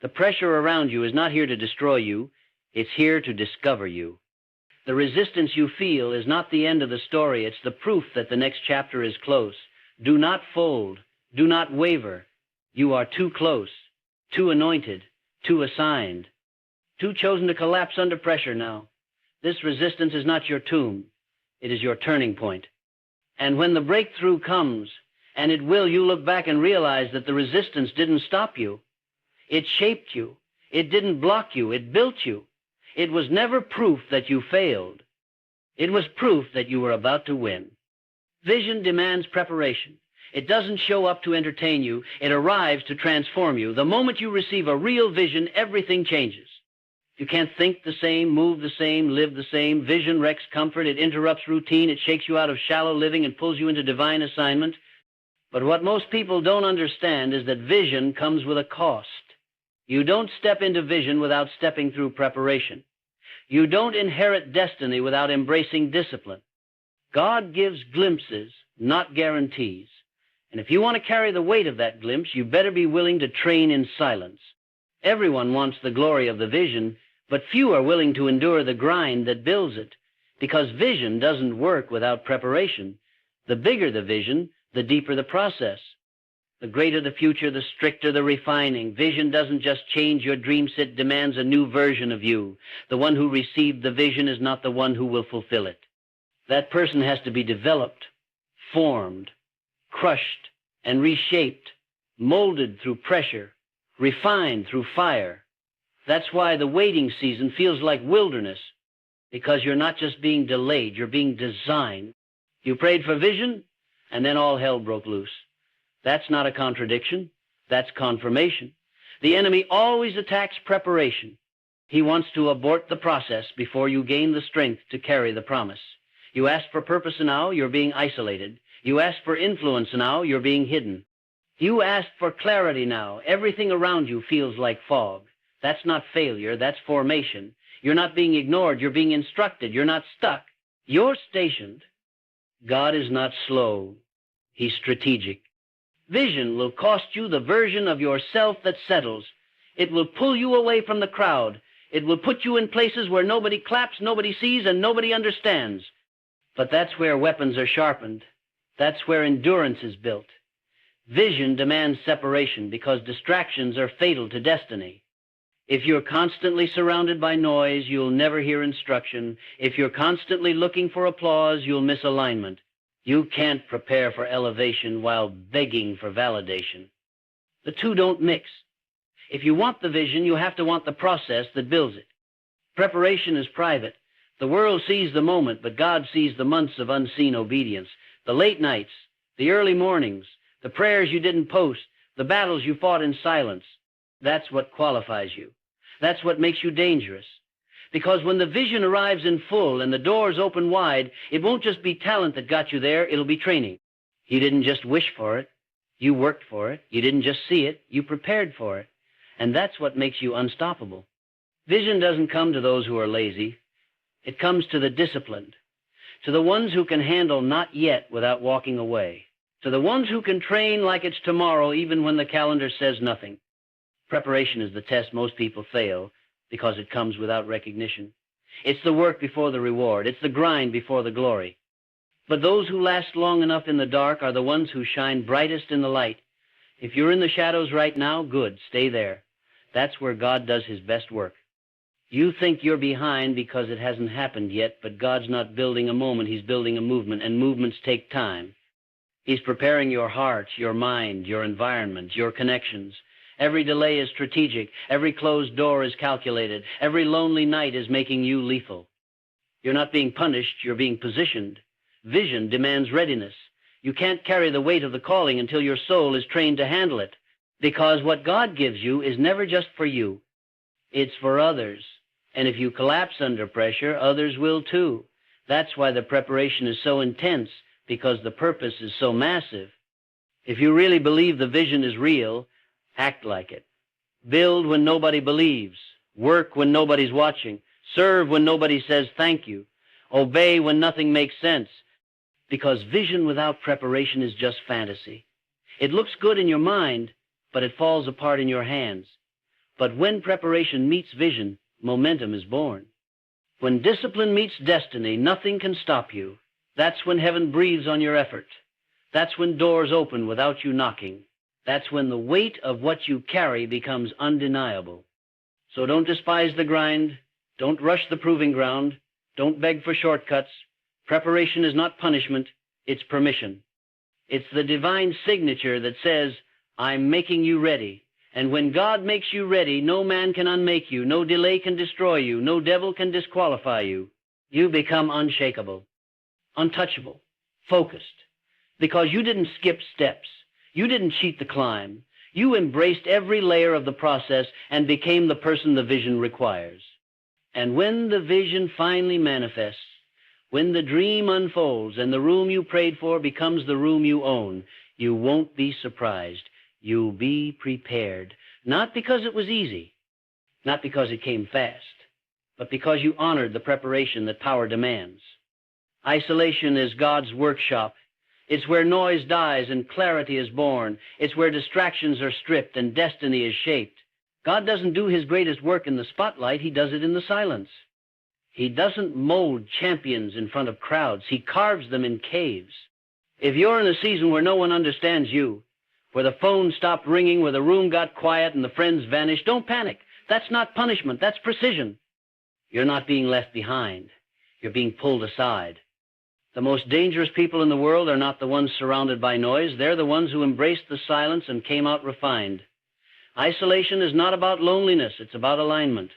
The pressure around you is not here to destroy you. It's here to discover you. The resistance you feel is not the end of the story. It's the proof that the next chapter is close. Do not fold. Do not waver. You are too close, too anointed, too assigned, too chosen to collapse under pressure now. This resistance is not your tomb. It is your turning point. And when the breakthrough comes, and it will, you look back and realize that the resistance didn't stop you. It shaped you. It didn't block you. It built you. It was never proof that you failed. It was proof that you were about to win. Vision demands preparation. It doesn't show up to entertain you. It arrives to transform you. The moment you receive a real vision, everything changes. You can't think the same, move the same, live the same. Vision wrecks comfort. It interrupts routine. It shakes you out of shallow living and pulls you into divine assignment. But what most people don't understand is that vision comes with a cost. You don't step into vision without stepping through preparation. You don't inherit destiny without embracing discipline. God gives glimpses, not guarantees. And if you want to carry the weight of that glimpse, you better be willing to train in silence. Everyone wants the glory of the vision, but few are willing to endure the grind that builds it, because vision doesn't work without preparation. The bigger the vision, the deeper the process. The greater the future, the stricter the refining. Vision doesn't just change your dreams, it demands a new version of you. The one who received the vision is not the one who will fulfill it. That person has to be developed, formed, crushed, and reshaped, molded through pressure, refined through fire. That's why the waiting season feels like wilderness, because you're not just being delayed, you're being designed. You prayed for vision, and then all hell broke loose. That's not a contradiction. That's confirmation. The enemy always attacks preparation. He wants to abort the process before you gain the strength to carry the promise. You ask for purpose now, you're being isolated. You ask for influence now, you're being hidden. You ask for clarity now. Everything around you feels like fog. That's not failure, that's formation. You're not being ignored, you're being instructed. You're not stuck. You're stationed. God is not slow. He's strategic. Vision will cost you the version of yourself that settles. It will pull you away from the crowd. It will put you in places where nobody claps, nobody sees, and nobody understands. But that's where weapons are sharpened. That's where endurance is built. Vision demands separation because distractions are fatal to destiny. If you're constantly surrounded by noise, you'll never hear instruction. If you're constantly looking for applause, you'll miss alignment. You can't prepare for elevation while begging for validation. The two don't mix. If you want the vision, you have to want the process that builds it. Preparation is private. The world sees the moment, but God sees the months of unseen obedience. The late nights, the early mornings, the prayers you didn't post, the battles you fought in silence. That's what qualifies you. That's what makes you dangerous. Because when the vision arrives in full and the doors open wide, it won't just be talent that got you there, it'll be training. You didn't just wish for it. You worked for it. You didn't just see it. You prepared for it. And that's what makes you unstoppable. Vision doesn't come to those who are lazy. It comes to the disciplined, to the ones who can handle not yet without walking away, to the ones who can train like it's tomorrow even when the calendar says nothing. Preparation is the test most people fail because it comes without recognition. It's the work before the reward. It's the grind before the glory. But those who last long enough in the dark are the ones who shine brightest in the light. If you're in the shadows right now, good, stay there. That's where God does his best work. You think you're behind because it hasn't happened yet, but God's not building a moment, he's building a movement, and movements take time. He's preparing your heart, your mind, your environment, your connections. Every delay is strategic. Every closed door is calculated. Every lonely night is making you lethal. You're not being punished, you're being positioned. Vision demands readiness. You can't carry the weight of the calling until your soul is trained to handle it, because what God gives you is never just for you. It's for others, And if you collapse under pressure, others will too. That's why the preparation is so intense, because the purpose is so massive. If you really believe the vision is real, act like it. Build when nobody believes. Work when nobody's watching. Serve when nobody says thank you. Obey when nothing makes sense. Because vision without preparation is just fantasy. It looks good in your mind, but it falls apart in your hands. But when preparation meets vision, momentum is born. When discipline meets destiny, nothing can stop you. That's when heaven breathes on your effort. That's when doors open without you knocking. That's when the weight of what you carry becomes undeniable. So don't despise the grind. Don't rush the proving ground. Don't beg for shortcuts. Preparation is not punishment. It's permission. It's the divine signature that says, I'm making you ready. And when God makes you ready, no man can unmake you. No delay can destroy you. No devil can disqualify you. You become unshakable, untouchable, focused. Because you didn't skip steps. You didn't cheat the climb. You embraced every layer of the process and became the person the vision requires. And when the vision finally manifests, when the dream unfolds and the room you prayed for becomes the room you own, you won't be surprised. You'll be prepared. Not because it was easy, not because it came fast, but because you honored the preparation that power demands. Isolation is God's workshop. It's where noise dies and clarity is born. It's where distractions are stripped and destiny is shaped. God doesn't do his greatest work in the spotlight. He does it in the silence. He doesn't mold champions in front of crowds. He carves them in caves. If you're in a season where no one understands you, where the phone stopped ringing, where the room got quiet and the friends vanished, don't panic. That's not punishment. That's precision. You're not being left behind. You're being pulled aside. The most dangerous people in the world are not the ones surrounded by noise. They're the ones who embraced the silence and came out refined. Isolation is not about loneliness. It's about alignment.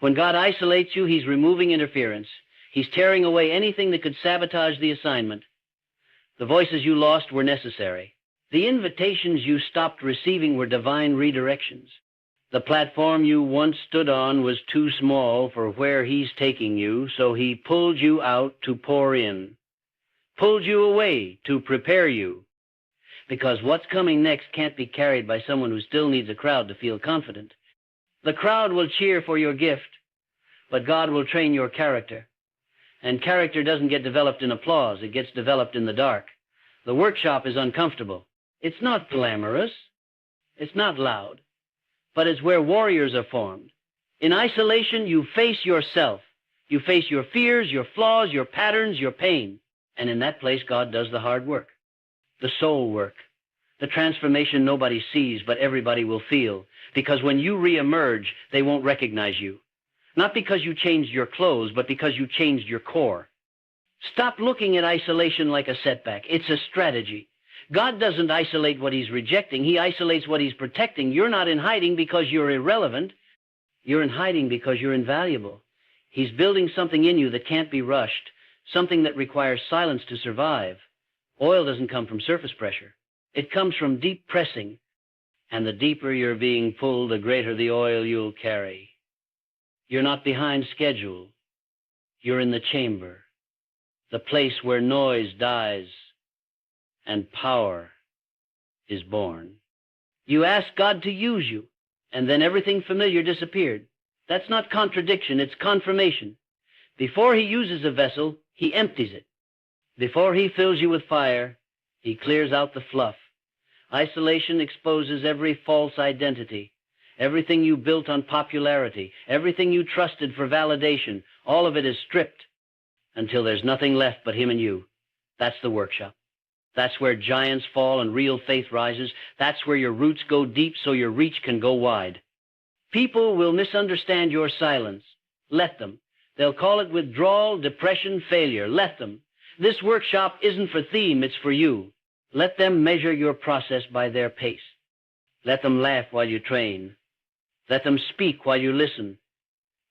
When God isolates you, he's removing interference. He's tearing away anything that could sabotage the assignment. The voices you lost were necessary. The invitations you stopped receiving were divine redirections. The platform you once stood on was too small for where he's taking you, so he pulled you out to pour in, pulled you away to prepare you. Because what's coming next can't be carried by someone who still needs a crowd to feel confident. The crowd will cheer for your gift, but God will train your character. And character doesn't get developed in applause. It gets developed in the dark. The workshop is uncomfortable. It's not glamorous. It's not loud. But it's where warriors are formed. In isolation, you face yourself. You face your fears, your flaws, your patterns, your pain. And in that place, God does the hard work, the soul work, the transformation nobody sees, but everybody will feel. Because when you reemerge, they won't recognize you. Not because you changed your clothes, but because you changed your core. Stop looking at isolation like a setback. It's a strategy. God doesn't isolate what he's rejecting. He isolates what he's protecting. You're not in hiding because you're irrelevant. You're in hiding because you're invaluable. He's building something in you that can't be rushed, something that requires silence to survive. Oil doesn't come from surface pressure. It comes from deep pressing. And the deeper you're being pulled, the greater the oil you'll carry. You're not behind schedule. You're in the chamber, the place where noise dies and power is born. You ask God to use you, and then everything familiar disappeared. That's not contradiction, it's confirmation. Before he uses a vessel, he empties it. Before he fills you with fire, he clears out the fluff. Isolation exposes every false identity, everything you built on popularity, everything you trusted for validation. All of it is stripped until there's nothing left but him and you. That's the workshop. That's where giants fall and real faith rises. That's where your roots go deep so your reach can go wide. People will misunderstand your silence. Let them. They'll call it withdrawal, depression, failure. Let them. This workshop isn't for theme, it's for you. Let them measure your process by their pace. Let them laugh while you train. Let them speak while you listen.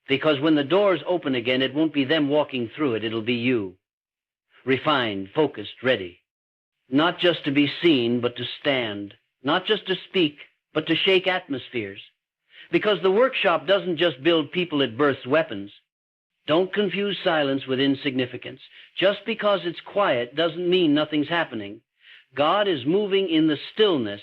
Because when the doors open again, it won't be them walking through it, it'll be you. Refined, focused, ready. Not just to be seen, but to stand. Not just to speak, but to shake atmospheres. Because the workshop doesn't just build people, it births weapons. Don't confuse silence with insignificance. Just because it's quiet doesn't mean nothing's happening. God is moving in the stillness.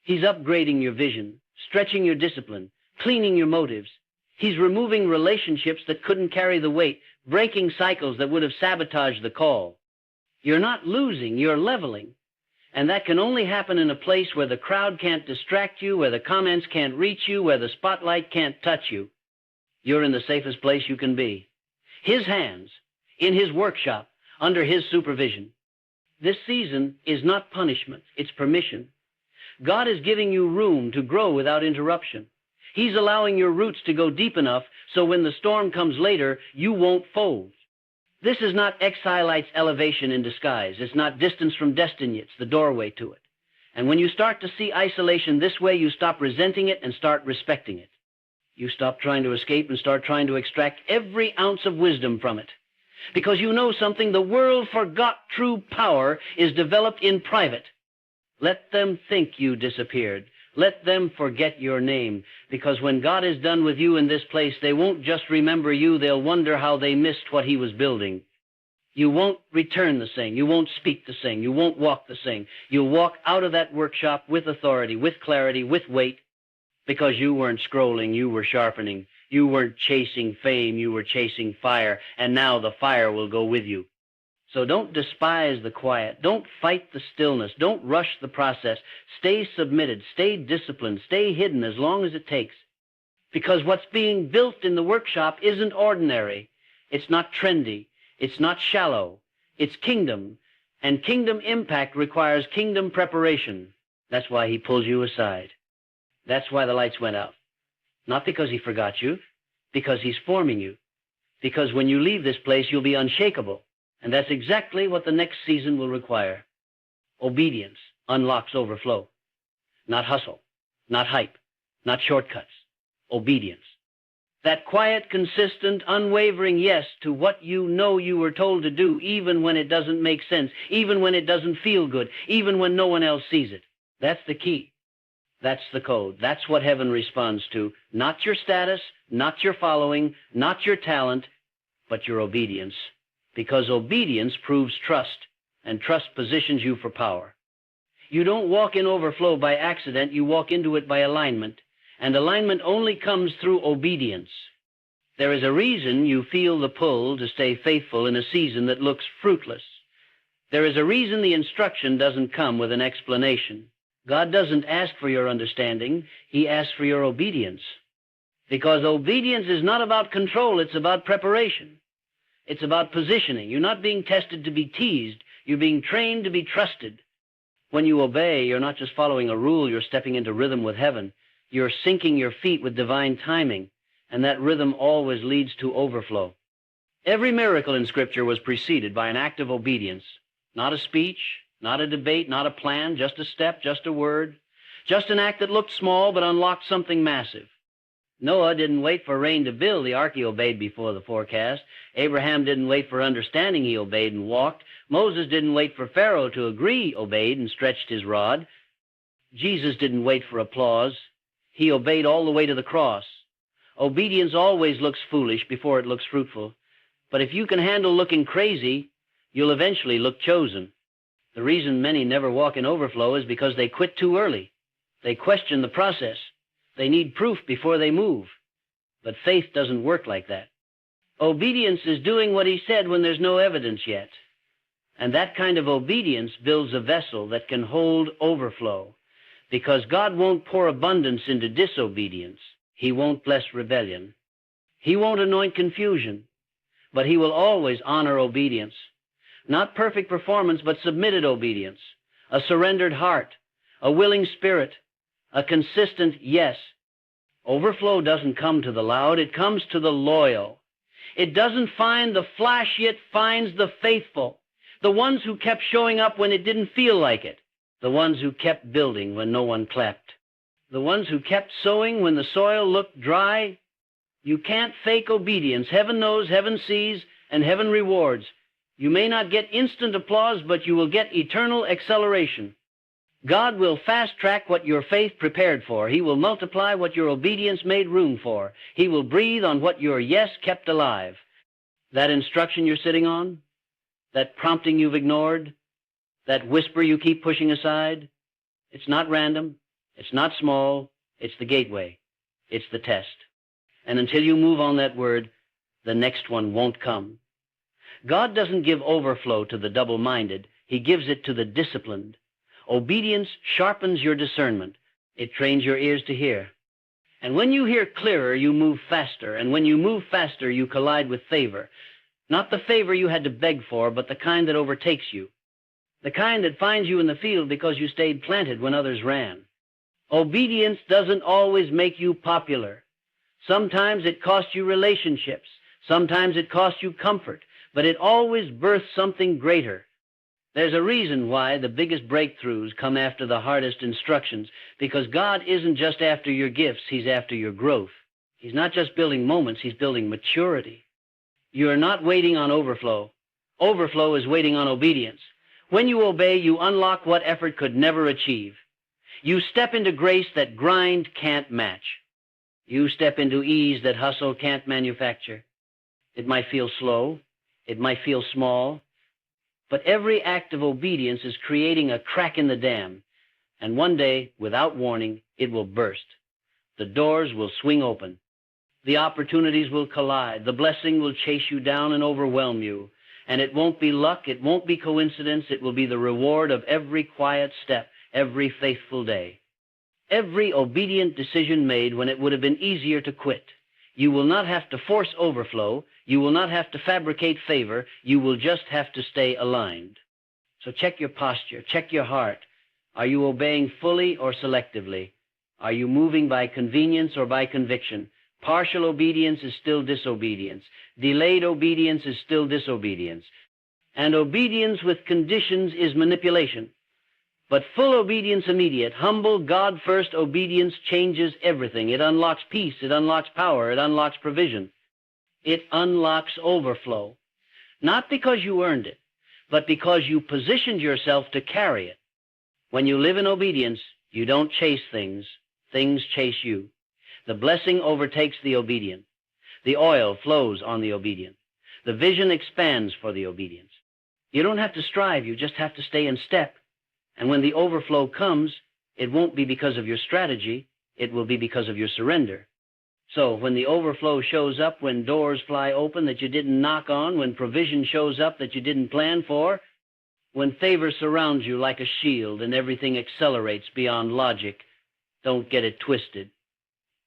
He's upgrading your vision, stretching your discipline, cleaning your motives. He's removing relationships that couldn't carry the weight, breaking cycles that would have sabotaged the call. You're not losing, you're leveling. And that can only happen in a place where the crowd can't distract you, where the comments can't reach you, where the spotlight can't touch you. You're in the safest place you can be. His hands, in his workshop, under his supervision. This season is not punishment, it's permission. God is giving you room to grow without interruption. He's allowing your roots to go deep enough so when the storm comes later, you won't fold. This is not exilites elevation in disguise. It's not distance from destiny. It's the doorway to it. And when you start to see isolation this way, you stop resenting it and start respecting it. You stop trying to escape and start trying to extract every ounce of wisdom from it. Because you know something, the world forgot true power is developed in private. Let them think you disappeared. Let them forget your name. Because when God is done with you in this place, they won't just remember you, they'll wonder how they missed what he was building. You won't return the same. You won't speak the same. You won't walk the same. You'll walk out of that workshop with authority, with clarity, with weight, because you weren't scrolling, you were sharpening. You weren't chasing fame, you were chasing fire, and now the fire will go with you. So don't despise the quiet. Don't fight the stillness. Don't rush the process. Stay submitted. Stay disciplined. Stay hidden as long as it takes. Because what's being built in the workshop isn't ordinary. It's not trendy. It's not shallow. It's kingdom. And kingdom impact requires kingdom preparation. That's why he pulls you aside. That's why the lights went out. Not because he forgot you, because he's forming you. Because when you leave this place, you'll be unshakable. And that's exactly what the next season will require. Obedience unlocks overflow. Not hustle, not hype, not shortcuts. Obedience. That quiet, consistent, unwavering yes to what you know you were told to do, even when it doesn't make sense, even when it doesn't feel good, even when no one else sees it. That's the key. That's the code. That's what heaven responds to. Not your status, not your following, not your talent, but your obedience. Because obedience proves trust, and trust positions you for power. You don't walk in overflow by accident, you walk into it by alignment, and alignment only comes through obedience. There is a reason you feel the pull to stay faithful in a season that looks fruitless. There is a reason the instruction doesn't come with an explanation. God doesn't ask for your understanding, he asks for your obedience. Because obedience is not about control, it's about preparation. It's about positioning. You're not being tested to be teased. You're being trained to be trusted. When you obey, you're not just following a rule, you're stepping into rhythm with heaven. You're syncing your feet with divine timing, and that rhythm always leads to overflow. Every miracle in Scripture was preceded by an act of obedience. Not a speech, not a debate, not a plan, just a step, just a word, just an act that looked small but unlocked something massive. Noah didn't wait for rain to build the ark, he obeyed before the forecast. Abraham didn't wait for understanding, he obeyed and walked. Moses didn't wait for Pharaoh to agree, obeyed and stretched his rod. Jesus didn't wait for applause, he obeyed all the way to the cross. Obedience always looks foolish before it looks fruitful. But if you can handle looking crazy, you'll eventually look chosen. The reason many never walk in overflow is because they quit too early. They question the process. They need proof before they move. But faith doesn't work like that. Obedience is doing what he said when there's no evidence yet. And that kind of obedience builds a vessel that can hold overflow. Because God won't pour abundance into disobedience. He won't bless rebellion. He won't anoint confusion. But he will always honor obedience. Not perfect performance, but submitted obedience. A surrendered heart. A willing spirit. A consistent yes. Overflow doesn't come to the loud, it comes to the loyal. It doesn't find the flashy, it finds the faithful. The ones who kept showing up when it didn't feel like it. The ones who kept building when no one clapped. The ones who kept sowing when the soil looked dry. You can't fake obedience. Heaven knows, heaven sees, and heaven rewards. You may not get instant applause, but you will get eternal acceleration. God will fast-track what your faith prepared for. He will multiply what your obedience made room for. He will breathe on what your yes kept alive. That instruction you're sitting on, that prompting you've ignored, that whisper you keep pushing aside, it's not random, it's not small, it's the gateway, it's the test. And until you move on that word, the next one won't come. God doesn't give overflow to the double-minded. He gives it to the disciplined. Obedience sharpens your discernment. It trains your ears to hear. And when you hear clearer, you move faster. And when you move faster, you collide with favor. Not the favor you had to beg for, but the kind that overtakes you. The kind that finds you in the field because you stayed planted when others ran. Obedience doesn't always make you popular. Sometimes it costs you relationships. Sometimes it costs you comfort. But it always births something greater. There's a reason why the biggest breakthroughs come after the hardest instructions, because God isn't just after your gifts, He's after your growth. He's not just building moments, He's building maturity. You're not waiting on overflow. Overflow is waiting on obedience. When you obey, you unlock what effort could never achieve. You step into grace that grind can't match. You step into ease that hustle can't manufacture. It might feel slow. It might feel small. But every act of obedience is creating a crack in the dam, and one day, without warning, it will burst. The doors will swing open. The opportunities will collide. The blessing will chase you down and overwhelm you. And it won't be luck. It won't be coincidence. It will be the reward of every quiet step, every faithful day. Every obedient decision made when it would have been easier to quit. You will not have to force overflow. You will not have to fabricate favor. You will just have to stay aligned. So check your posture. Check your heart. Are you obeying fully or selectively? Are you moving by convenience or by conviction? Partial obedience is still disobedience. Delayed obedience is still disobedience. And obedience with conditions is manipulation. But full obedience immediate, humble, God-first obedience changes everything. It unlocks peace. It unlocks power. It unlocks provision. It unlocks overflow. Not because you earned it, but because you positioned yourself to carry it. When you live in obedience, you don't chase things. Things chase you. The blessing overtakes the obedient. The oil flows on the obedient. The vision expands for the obedience. You don't have to strive. You just have to stay in step. And when the overflow comes, it won't be because of your strategy. It will be because of your surrender. So when the overflow shows up, when doors fly open that you didn't knock on, when provision shows up that you didn't plan for, when favor surrounds you like a shield and everything accelerates beyond logic, don't get it twisted.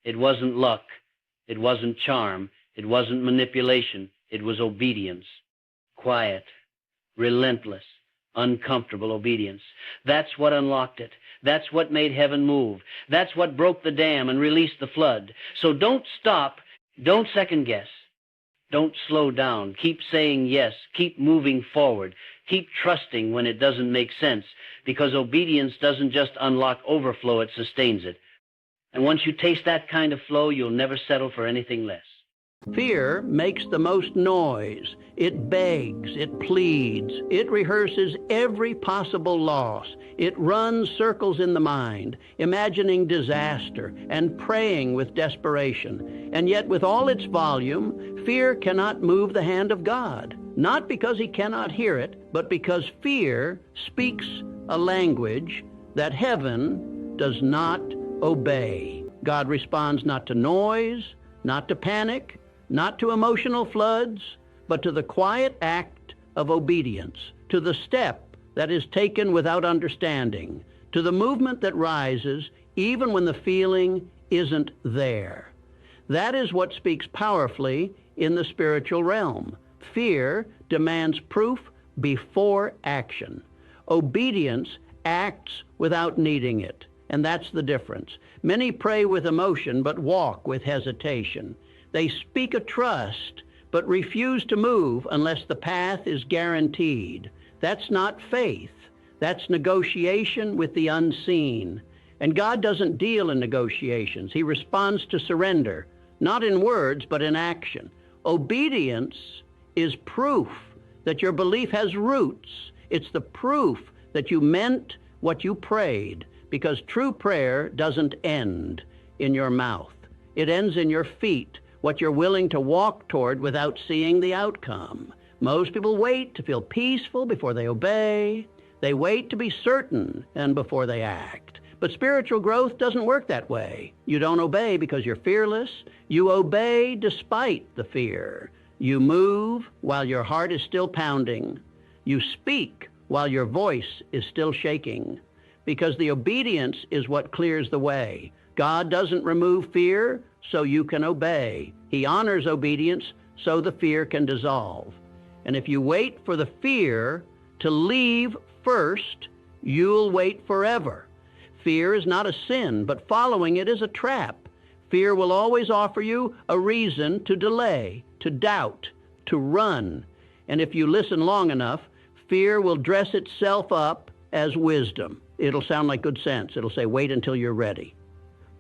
It wasn't luck. It wasn't charm. It wasn't manipulation. It was obedience. Quiet, relentless, uncomfortable obedience. That's what unlocked it. That's what made heaven move. That's what broke the dam and released the flood. So don't stop. Don't second guess. Don't slow down. Keep saying yes. Keep moving forward. Keep trusting when it doesn't make sense, because obedience doesn't just unlock overflow, it sustains it. And once you taste that kind of flow, you'll never settle for anything less. Fear makes the most noise. It begs, it pleads, it rehearses every possible loss. It runs circles in the mind, imagining disaster and praying with desperation. And yet, with all its volume, fear cannot move the hand of God. Not because He cannot hear it, but because fear speaks a language that heaven does not obey. God responds not to noise, not to panic, not to emotional floods, but to the quiet act of obedience, to the step that is taken without understanding, to the movement that rises even when the feeling isn't there. That is what speaks powerfully in the spiritual realm. Fear demands proof before action. Obedience acts without needing it, and that's the difference. Many pray with emotion but walk with hesitation. They speak a trust, but refuse to move unless the path is guaranteed. That's not faith. That's negotiation with the unseen. And God doesn't deal in negotiations. He responds to surrender, not in words, but in action. Obedience is proof that your belief has roots. It's the proof that you meant what you prayed, because true prayer doesn't end in your mouth. It ends in your feet, what you're willing to walk toward without seeing the outcome. Most people wait to feel peaceful before they obey. They wait to be certain and before they act. But spiritual growth doesn't work that way. You don't obey because you're fearless. You obey despite the fear. You move while your heart is still pounding. You speak while your voice is still shaking. Because the obedience is what clears the way. God doesn't remove fear so you can obey. He honors obedience so the fear can dissolve. And if you wait for the fear to leave first, you'll wait forever. Fear is not a sin, but following it is a trap. Fear will always offer you a reason to delay, to doubt, to run. And if you listen long enough, fear will dress itself up as wisdom. It'll sound like good sense. It'll say, wait until you're ready.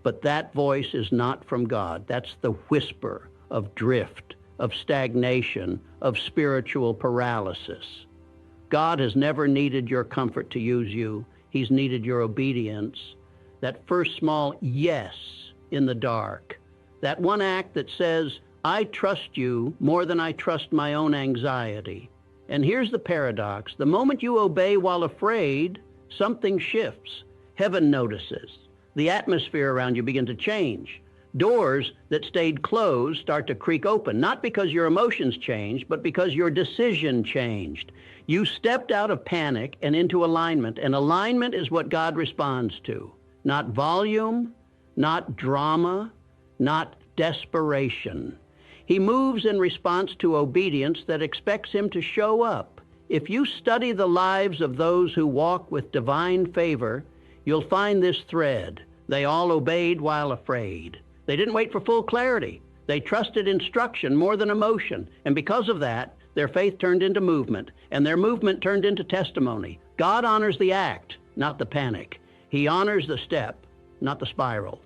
But that voice is not from God. That's the whisper of drift, of stagnation, of spiritual paralysis. God has never needed your comfort to use you. He's needed your obedience. That first small yes in the dark. That one act that says, I trust you more than I trust my own anxiety. And here's the paradox. The moment you obey while afraid, something shifts. Heaven notices. The atmosphere around you begins to change. Doors that stayed closed start to creak open, not because your emotions changed, but because your decision changed. You stepped out of panic and into alignment, and alignment is what God responds to. Not volume, not drama, not desperation. He moves in response to obedience that expects him to show up. If you study the lives of those who walk with divine favor, you'll find this thread. They all obeyed while afraid. They didn't wait for full clarity. They trusted instruction more than emotion. And because of that, their faith turned into movement, and their movement turned into testimony. God honors the act, not the panic. He honors the step, not the spiral.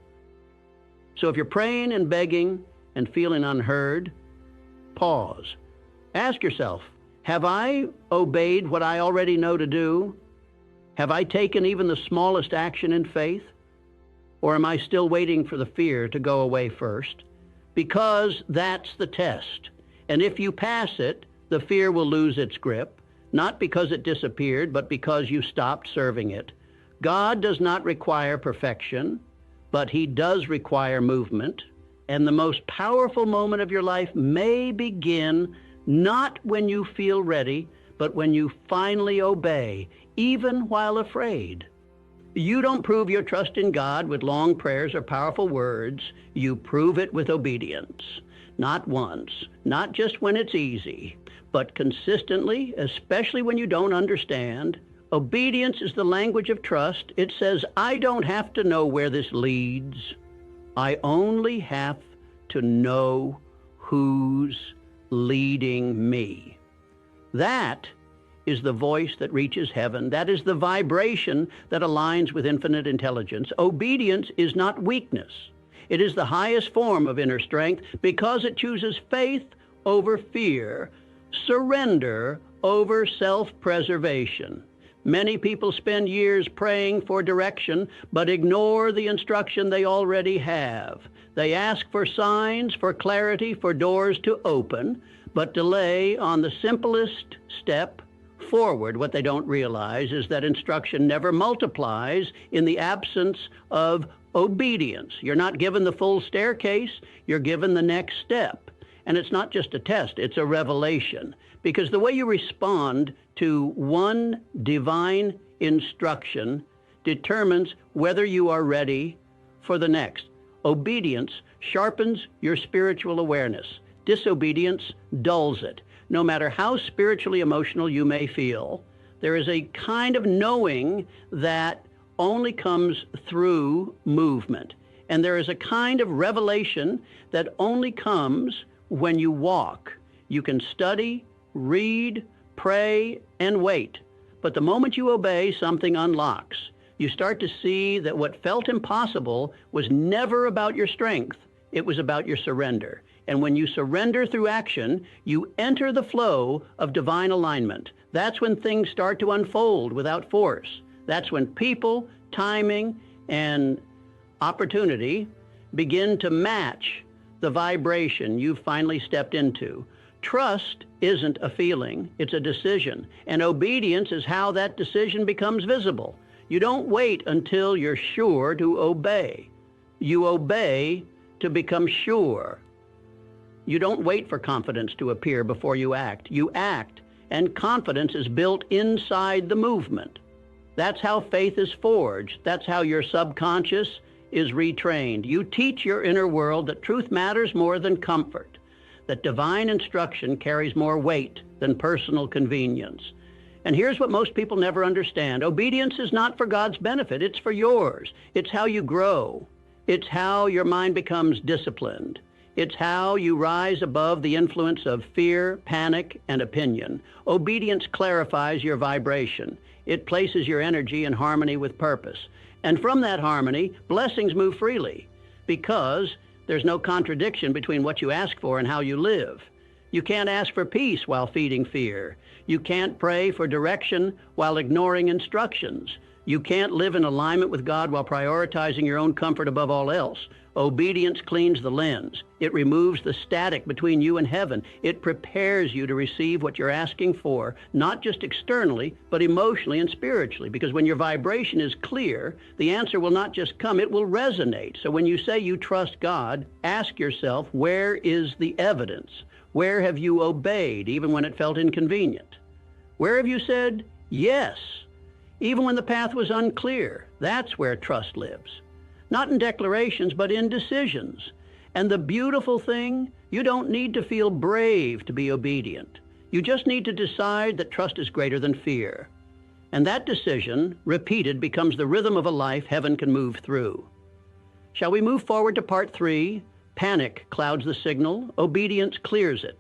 So if you're praying and begging and feeling unheard, pause. Ask yourself, have I obeyed what I already know to do? Have I taken even the smallest action in faith? Or am I still waiting for the fear to go away first? Because that's the test. And if you pass it, the fear will lose its grip, not because it disappeared, but because you stopped serving it. God does not require perfection, but he does require movement. And the most powerful moment of your life may begin not when you feel ready, but when you finally obey, even while afraid. You don't prove your trust in God with long prayers or powerful words. You prove it with obedience. Not once, not just when it's easy, but consistently, especially when you don't understand. Obedience is the language of trust. It says, I don't have to know where this leads. I only have to know who's leading me. That is the voice that reaches heaven. That is the vibration that aligns with infinite intelligence. Obedience is not weakness. It is the highest form of inner strength because it chooses faith over fear, surrender over self-preservation. Many people spend years praying for direction, but ignore the instruction they already have. They ask for signs, for clarity, for doors to open, but delay on the simplest step forward. What they don't realize is that instruction never multiplies in the absence of obedience. You're not given the full staircase, you're given the next step. And it's not just a test, it's a revelation. Because the way you respond to one divine instruction determines whether you are ready for the next. Obedience sharpens your spiritual awareness. Disobedience dulls it. No matter how spiritually emotional you may feel, there is a kind of knowing that only comes through movement. And there is a kind of revelation that only comes when you walk. You can study, read, pray, and wait. But the moment you obey, something unlocks. You start to see that what felt impossible was never about your strength. It was about your surrender. And when you surrender through action, you enter the flow of divine alignment. That's when things start to unfold without force. That's when people, timing, and opportunity begin to match the vibration you've finally stepped into. Trust isn't a feeling, it's a decision. And obedience is how that decision becomes visible. You don't wait until you're sure to obey. You obey to become sure. You don't wait for confidence to appear before you act. You act, and confidence is built inside the movement. That's how faith is forged. That's how your subconscious is retrained. You teach your inner world that truth matters more than comfort, that divine instruction carries more weight than personal convenience. And here's what most people never understand. Obedience is not for God's benefit. It's for yours. It's how you grow. It's how your mind becomes disciplined. It's how you rise above the influence of fear, panic, and opinion. Obedience clarifies your vibration. It places your energy in harmony with purpose. And from that harmony, blessings move freely because there's no contradiction between what you ask for and how you live. You can't ask for peace while feeding fear. You can't pray for direction while ignoring instructions. You can't live in alignment with God while prioritizing your own comfort above all else. Obedience cleans the lens. It removes the static between you and heaven. It prepares you to receive what you're asking for, not just externally, but emotionally and spiritually. Because when your vibration is clear, the answer will not just come, it will resonate. So when you say you trust God, ask yourself, where is the evidence? Where have you obeyed, even when it felt inconvenient? Where have you said yes, even when the path was unclear? That's where trust lives. Not in declarations, but in decisions. And the beautiful thing, you don't need to feel brave to be obedient. You just need to decide that trust is greater than fear. And that decision, repeated, becomes the rhythm of a life heaven can move through. Shall we move forward to part 3? Panic clouds the signal, obedience clears it.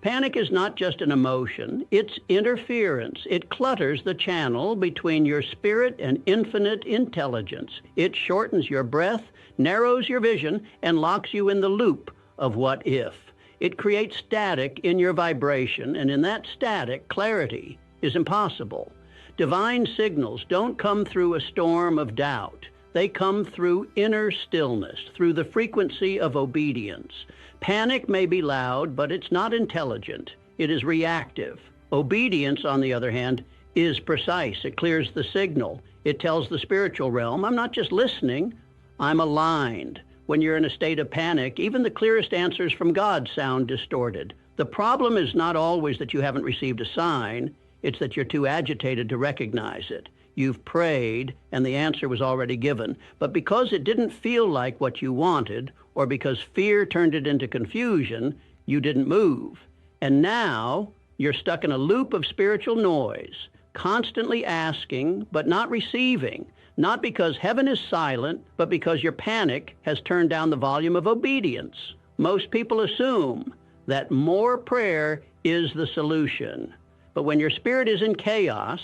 Panic is not just an emotion, it's interference. It clutters the channel between your spirit and infinite intelligence. It shortens your breath, narrows your vision, and locks you in the loop of what if. It creates static in your vibration, and in that static, clarity is impossible. Divine signals don't come through a storm of doubt. They come through inner stillness, through the frequency of obedience. Panic may be loud, but it's not intelligent. It is reactive. Obedience, on the other hand, is precise. It clears the signal. It tells the spiritual realm, I'm not just listening, I'm aligned. When you're in a state of panic, even the clearest answers from God sound distorted. The problem is not always that you haven't received a sign, it's that you're too agitated to recognize it. You've prayed, and the answer was already given. But because it didn't feel like what you wanted, or because fear turned it into confusion, you didn't move. And now you're stuck in a loop of spiritual noise, constantly asking, but not receiving. Not because heaven is silent, but because your panic has turned down the volume of obedience. Most people assume that more prayer is the solution. But when your spirit is in chaos,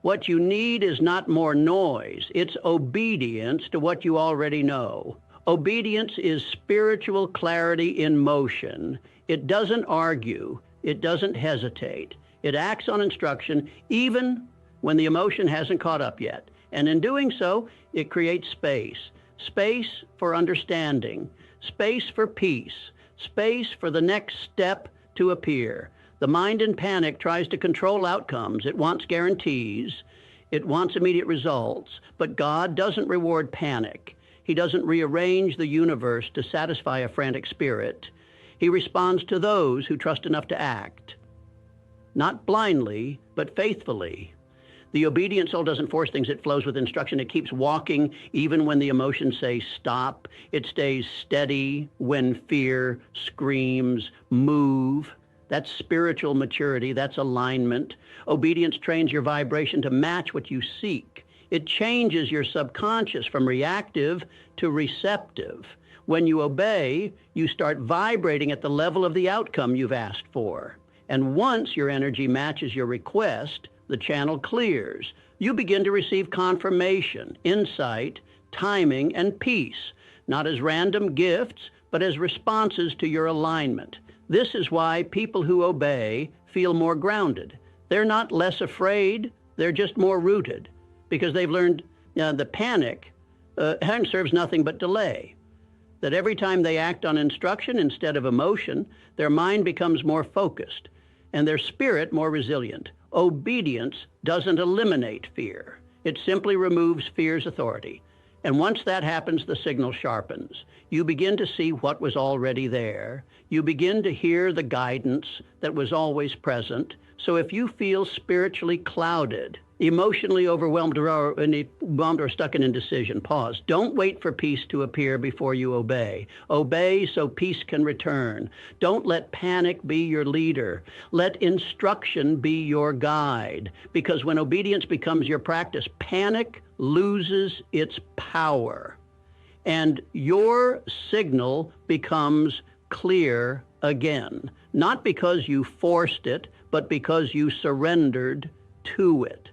what you need is not more noise. It's obedience to what you already know. Obedience is spiritual clarity in motion. It doesn't argue. It doesn't hesitate. It acts on instruction even when the emotion hasn't caught up yet. And in doing so, it creates space. Space for understanding. Space for peace. Space for the next step to appear. The mind in panic tries to control outcomes. It wants guarantees. It wants immediate results. But God doesn't reward panic. He doesn't rearrange the universe to satisfy a frantic spirit. He responds to those who trust enough to act. Not blindly, but faithfully. The obedient soul doesn't force things. It flows with instruction. It keeps walking even when the emotions say stop. It stays steady when fear screams, move. That's spiritual maturity. That's alignment. Obedience trains your vibration to match what you seek. It changes your subconscious from reactive to receptive. When you obey, you start vibrating at the level of the outcome you've asked for. And once your energy matches your request, the channel clears. You begin to receive confirmation, insight, timing, and peace, not as random gifts, but as responses to your alignment. This is why people who obey feel more grounded. They're not less afraid, they're just more rooted. because they've learned the panic serves nothing but delay. That every time they act on instruction instead of emotion, their mind becomes more focused and their spirit more resilient. Obedience doesn't eliminate fear. It simply removes fear's authority. And once that happens, the signal sharpens. You begin to see what was already there. You begin to hear the guidance that was always present. So if you feel spiritually clouded, emotionally overwhelmed or stuck in indecision, pause. Don't wait for peace to appear before you obey. Obey so peace can return. Don't let panic be your leader. Let instruction be your guide. Because when obedience becomes your practice, panic loses its power. And your signal becomes clear again. Not because you forced it, but because you surrendered to it.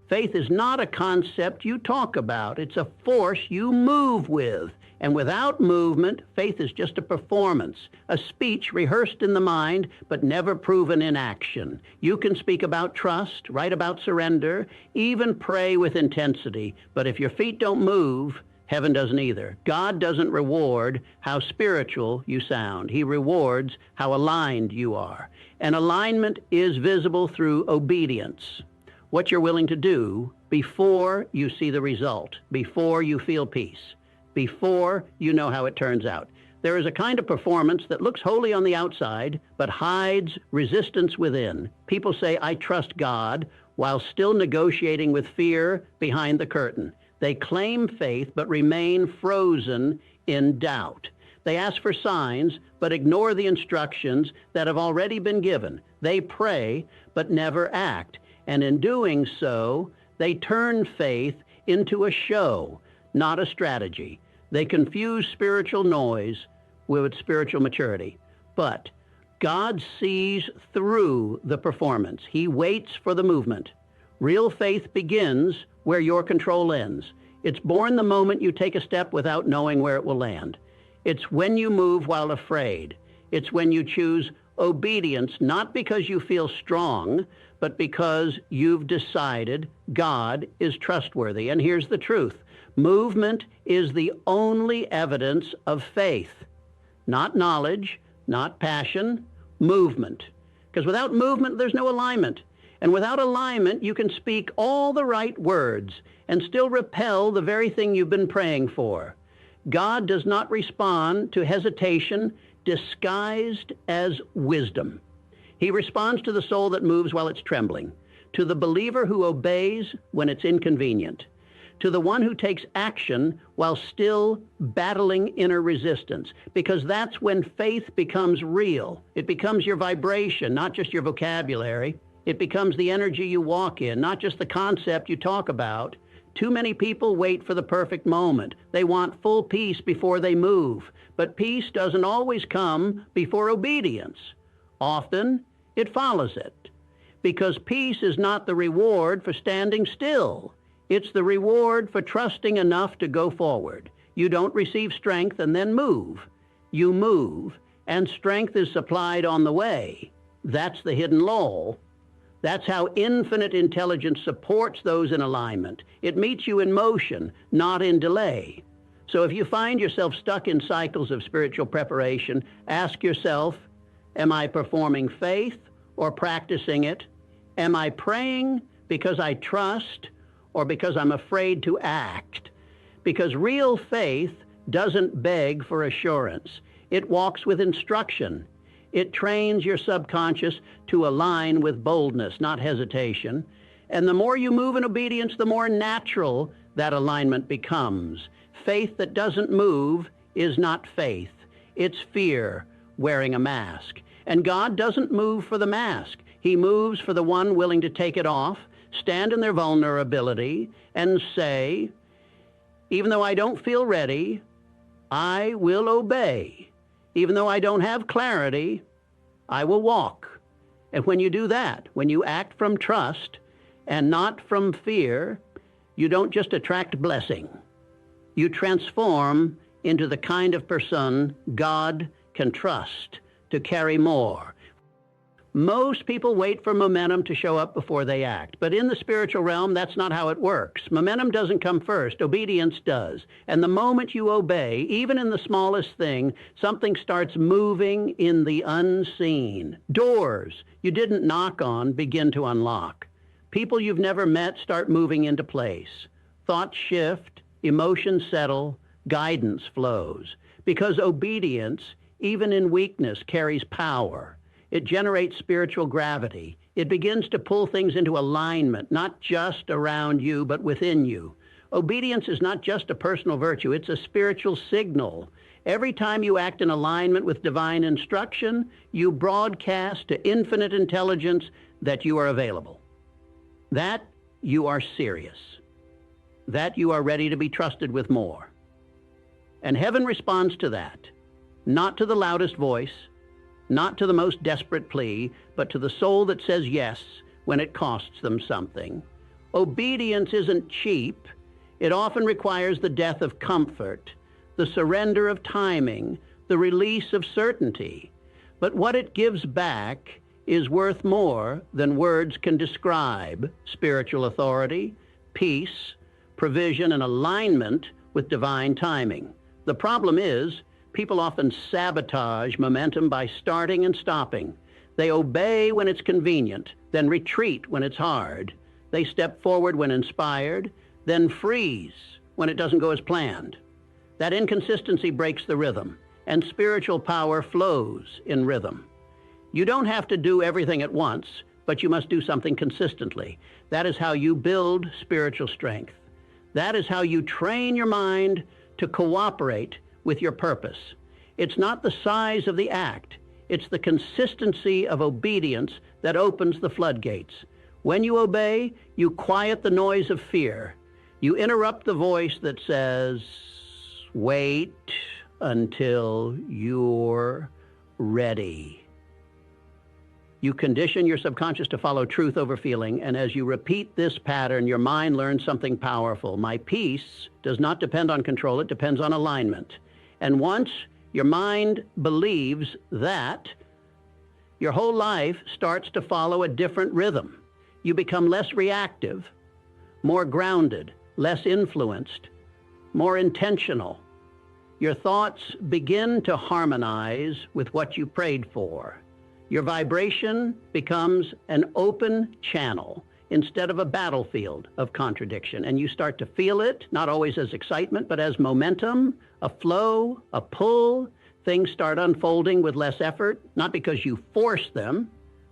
Faith is not a concept you talk about. It's a force you move with. And without movement, faith is just a performance, a speech rehearsed in the mind, but never proven in action. You can speak about trust, write about surrender, even pray with intensity. But if your feet don't move, heaven doesn't either. God doesn't reward how spiritual you sound. He rewards how aligned you are. And alignment is visible through obedience. What you're willing to do before you see the result, before you feel peace, before you know how it turns out. There is a kind of performance that looks holy on the outside, but hides resistance within. People say, I trust God, while still negotiating with fear behind the curtain. They claim faith, but remain frozen in doubt. They ask for signs, but ignore the instructions that have already been given. They pray, but never act. And in doing so, they turn faith into a show, not a strategy. They confuse spiritual noise with spiritual maturity. But God sees through the performance. He waits for the movement. Real faith begins where your control ends. It's born the moment you take a step without knowing where it will land. It's when you move while afraid. It's when you choose obedience, not because you feel strong, but because you've decided God is trustworthy. And here's the truth. Movement is the only evidence of faith. Not knowledge, not passion, movement. Because without movement, there's no alignment. And without alignment, you can speak all the right words and still repel the very thing you've been praying for. God does not respond to hesitation disguised as wisdom. He responds to the soul that moves while it's trembling, to the believer who obeys when it's inconvenient, to the one who takes action while still battling inner resistance, because that's when faith becomes real. It becomes your vibration, not just your vocabulary. It becomes the energy you walk in, not just the concept you talk about. Too many people wait for the perfect moment. They want full peace before they move. But peace doesn't always come before obedience. Often, it follows it. Because peace is not the reward for standing still. It's the reward for trusting enough to go forward. You don't receive strength and then move. You move, and strength is supplied on the way. That's the hidden law. That's how infinite intelligence supports those in alignment. It meets you in motion, not in delay. So if you find yourself stuck in cycles of spiritual preparation, ask yourself, am I performing faith or practicing it? Am I praying because I trust or because I'm afraid to act? Because real faith doesn't beg for assurance. It walks with instruction. It trains your subconscious to align with boldness, not hesitation. And the more you move in obedience, the more natural that alignment becomes. Faith that doesn't move is not faith. It's fear wearing a mask. And God doesn't move for the mask. He moves for the one willing to take it off, stand in their vulnerability, and say, even though I don't feel ready, I will obey. Even though I don't have clarity, I will walk. And when you do that, when you act from trust and not from fear, you don't just attract blessing. You transform into the kind of person God can trust to carry more. Most people wait for momentum to show up before they act. But in the spiritual realm, that's not how it works. Momentum doesn't come first. Obedience does. And the moment you obey, even in the smallest thing, something starts moving in the unseen. Doors you didn't knock on begin to unlock. People you've never met start moving into place. Thoughts shift, emotions settle, guidance flows. Because obedience, even in weakness, carries power. It generates spiritual gravity. It begins to pull things into alignment, not just around you, but within you. Obedience is not just a personal virtue, it's a spiritual signal. Every time you act in alignment with divine instruction, you broadcast to infinite intelligence that you are available, that you are serious, that you are ready to be trusted with more. And heaven responds to that, not to the loudest voice, not to the most desperate plea, but to the soul that says yes when it costs them something. Obedience isn't cheap. It often requires the death of comfort, the surrender of timing, the release of certainty. But what it gives back is worth more than words can describe: spiritual authority, peace, provision, and alignment with divine timing. The problem is, people often sabotage momentum by starting and stopping. They obey when it's convenient, then retreat when it's hard. They step forward when inspired, then freeze when it doesn't go as planned. That inconsistency breaks the rhythm, and spiritual power flows in rhythm. You don't have to do everything at once, but you must do something consistently. That is how you build spiritual strength. That is how you train your mind to cooperate with your purpose. It's not the size of the act, it's the consistency of obedience that opens the floodgates. When you obey, you quiet the noise of fear. You interrupt the voice that says, wait until you're ready. You condition your subconscious to follow truth over feeling, and as you repeat this pattern, your mind learns something powerful. My peace does not depend on control, it depends on alignment. And once your mind believes that, your whole life starts to follow a different rhythm. You become less reactive, more grounded, less influenced, more intentional. Your thoughts begin to harmonize with what you prayed for. Your vibration becomes an open channel instead of a battlefield of contradiction. And you start to feel it, not always as excitement, but as momentum, a flow, a pull. Things start unfolding with less effort, not because you force them,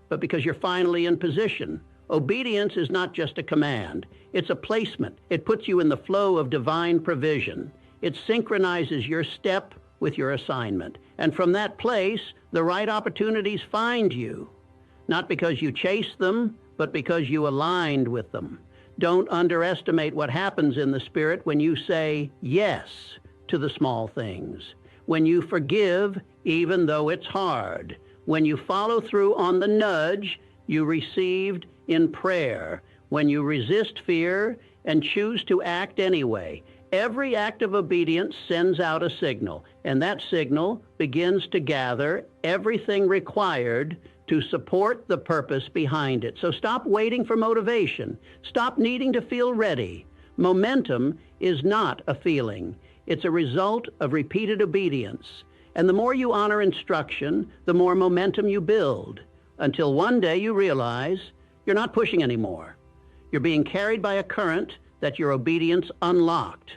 but because you're finally in position. Obedience is not just a command. It's a placement. It puts you in the flow of divine provision. It synchronizes your step with your assignment. And from that place, the right opportunities find you, not because you chase them, but because you aligned with them. Don't underestimate what happens in the spirit when you say yes to the small things, when you forgive even though it's hard, when you follow through on the nudge you received in prayer, when you resist fear and choose to act anyway. Every act of obedience sends out a signal, and that signal begins to gather everything required to support the purpose behind it. So stop waiting for motivation. Stop needing to feel ready. Momentum is not a feeling. It's a result of repeated obedience. And the more you honor instruction, the more momentum you build, until one day you realize you're not pushing anymore. You're being carried by a current that your obedience unlocked.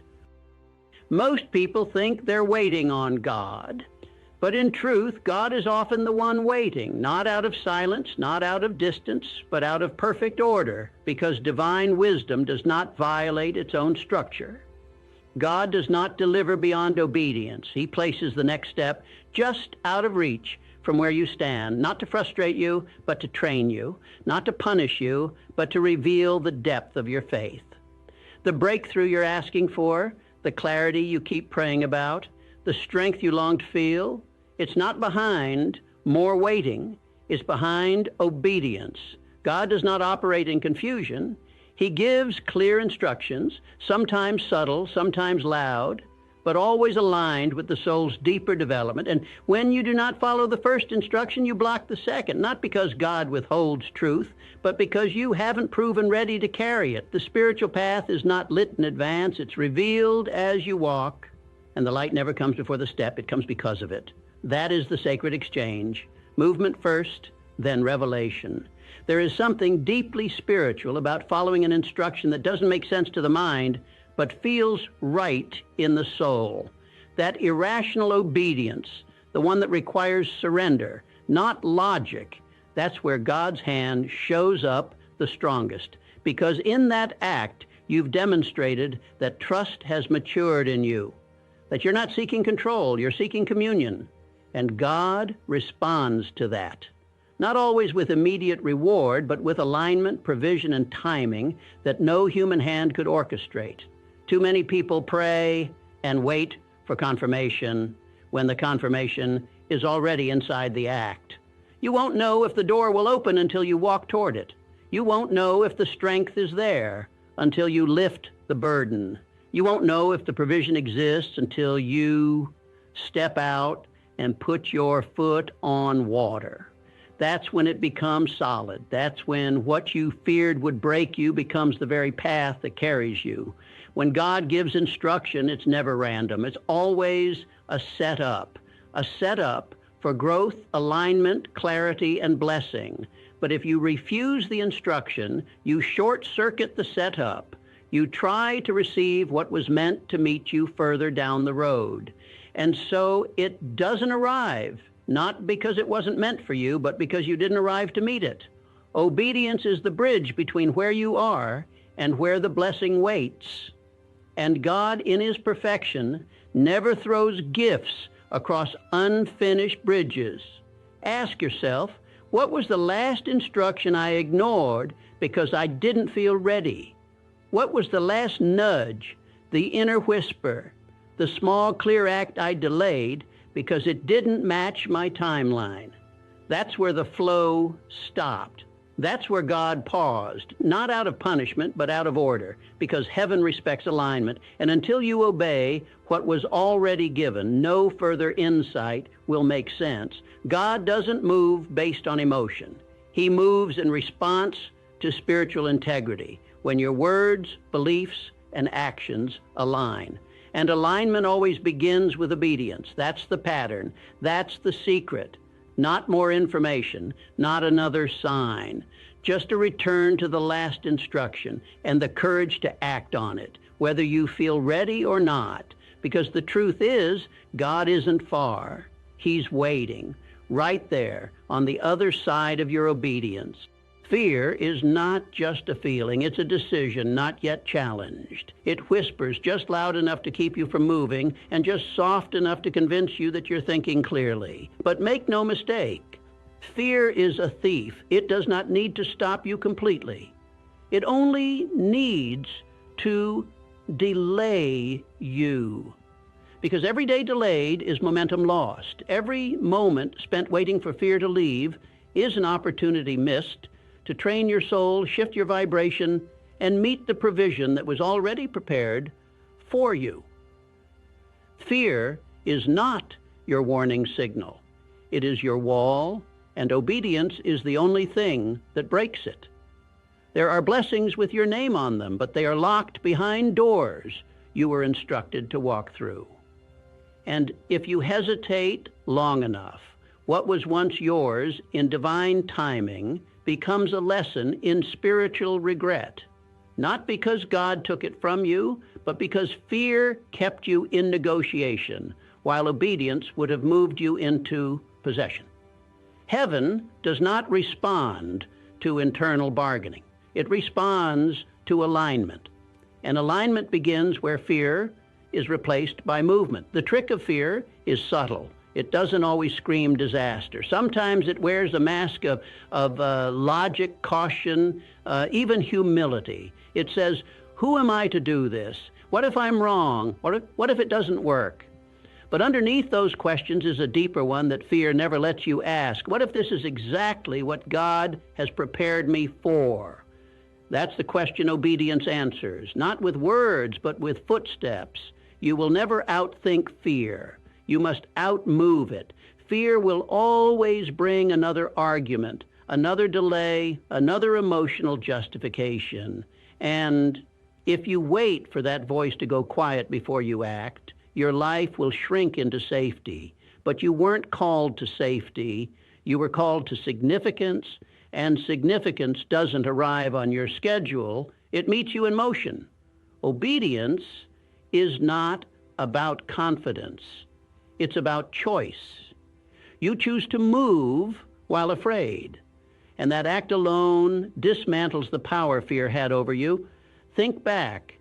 Most people think they're waiting on God, but in truth, God is often the one waiting, not out of silence, not out of distance, but out of perfect order, because divine wisdom does not violate its own structure. God does not deliver beyond obedience. He places the next step just out of reach from where you stand, not to frustrate you, but to train you, not to punish you, but to reveal the depth of your faith. The breakthrough you're asking for, the clarity you keep praying about, the strength you long to feel, it's not behind more waiting, it's behind obedience. God does not operate in confusion. He gives clear instructions, sometimes subtle, sometimes loud, but always aligned with the soul's deeper development. And when you do not follow the first instruction, you block the second, not because God withholds truth, but because you haven't proven ready to carry it. The spiritual path is not lit in advance. It's revealed as you walk, and the light never comes before the step. It comes because of it. That is the sacred exchange. Movement first, then revelation. There is something deeply spiritual about following an instruction that doesn't make sense to the mind, but feels right in the soul. That irrational obedience, the one that requires surrender, not logic, that's where God's hand shows up the strongest. Because in that act, you've demonstrated that trust has matured in you, that you're not seeking control, you're seeking communion. And God responds to that. Not always with immediate reward, but with alignment, provision, and timing that no human hand could orchestrate. Too many people pray and wait for confirmation when the confirmation is already inside the act. You won't know if the door will open until you walk toward it. You won't know if the strength is there until you lift the burden. You won't know if the provision exists until you step out and put your foot on water. That's when it becomes solid. That's when what you feared would break you becomes the very path that carries you. When God gives instruction, it's never random. It's always a setup for growth, alignment, clarity, and blessing. But if you refuse the instruction, you short-circuit the setup. You try to receive what was meant to meet you further down the road. And so it doesn't arrive, not because it wasn't meant for you, but because you didn't arrive to meet it. Obedience is the bridge between where you are and where the blessing waits. And God, in his perfection, never throws gifts across unfinished bridges. Ask yourself, what was the last instruction I ignored because I didn't feel ready? What was the last nudge, the inner whisper, the small, clear act I delayed because it didn't match my timeline? That's where the flow stopped. That's where God paused, not out of punishment, but out of order, because heaven respects alignment. And until you obey what was already given, no further insight will make sense. God doesn't move based on emotion. He moves in response to spiritual integrity, when your words, beliefs, and actions align. And alignment always begins with obedience. That's the pattern. That's the secret. Not more information, not another sign, just a return to the last instruction and the courage to act on it, whether you feel ready or not. Because the truth is, God isn't far. He's waiting, right there on the other side of your obedience. Fear is not just a feeling, it's a decision not yet challenged. It whispers just loud enough to keep you from moving and just soft enough to convince you that you're thinking clearly. But make no mistake, fear is a thief. It does not need to stop you completely. It only needs to delay you. Because every day delayed is momentum lost. Every moment spent waiting for fear to leave is an opportunity missed to train your soul, shift your vibration, and meet the provision that was already prepared for you. Fear is not your warning signal. It is your wall, and obedience is the only thing that breaks it. There are blessings with your name on them, but they are locked behind doors you were instructed to walk through. And if you hesitate long enough, what was once yours in divine timing becomes a lesson in spiritual regret, not because God took it from you, but because fear kept you in negotiation, while obedience would have moved you into possession. Heaven does not respond to internal bargaining. It responds to alignment. And alignment begins where fear is replaced by movement. The trick of fear is subtle. It doesn't always scream disaster. Sometimes it wears a mask of logic, caution, even humility. It says, who am I to do this? What if I'm wrong? What if it doesn't work? But underneath those questions is a deeper one that fear never lets you ask. What if this is exactly what God has prepared me for? That's the question obedience answers, not with words, but with footsteps. You will never outthink fear. You must outmove it. Fear will always bring another argument, another delay, another emotional justification. And if you wait for that voice to go quiet before you act, your life will shrink into safety. But you weren't called to safety. You were called to significance, and significance doesn't arrive on your schedule. It meets you in motion. Obedience is not about confidence. It's about choice. You choose to move while afraid, and that act alone dismantles the power fear had over you. Think back.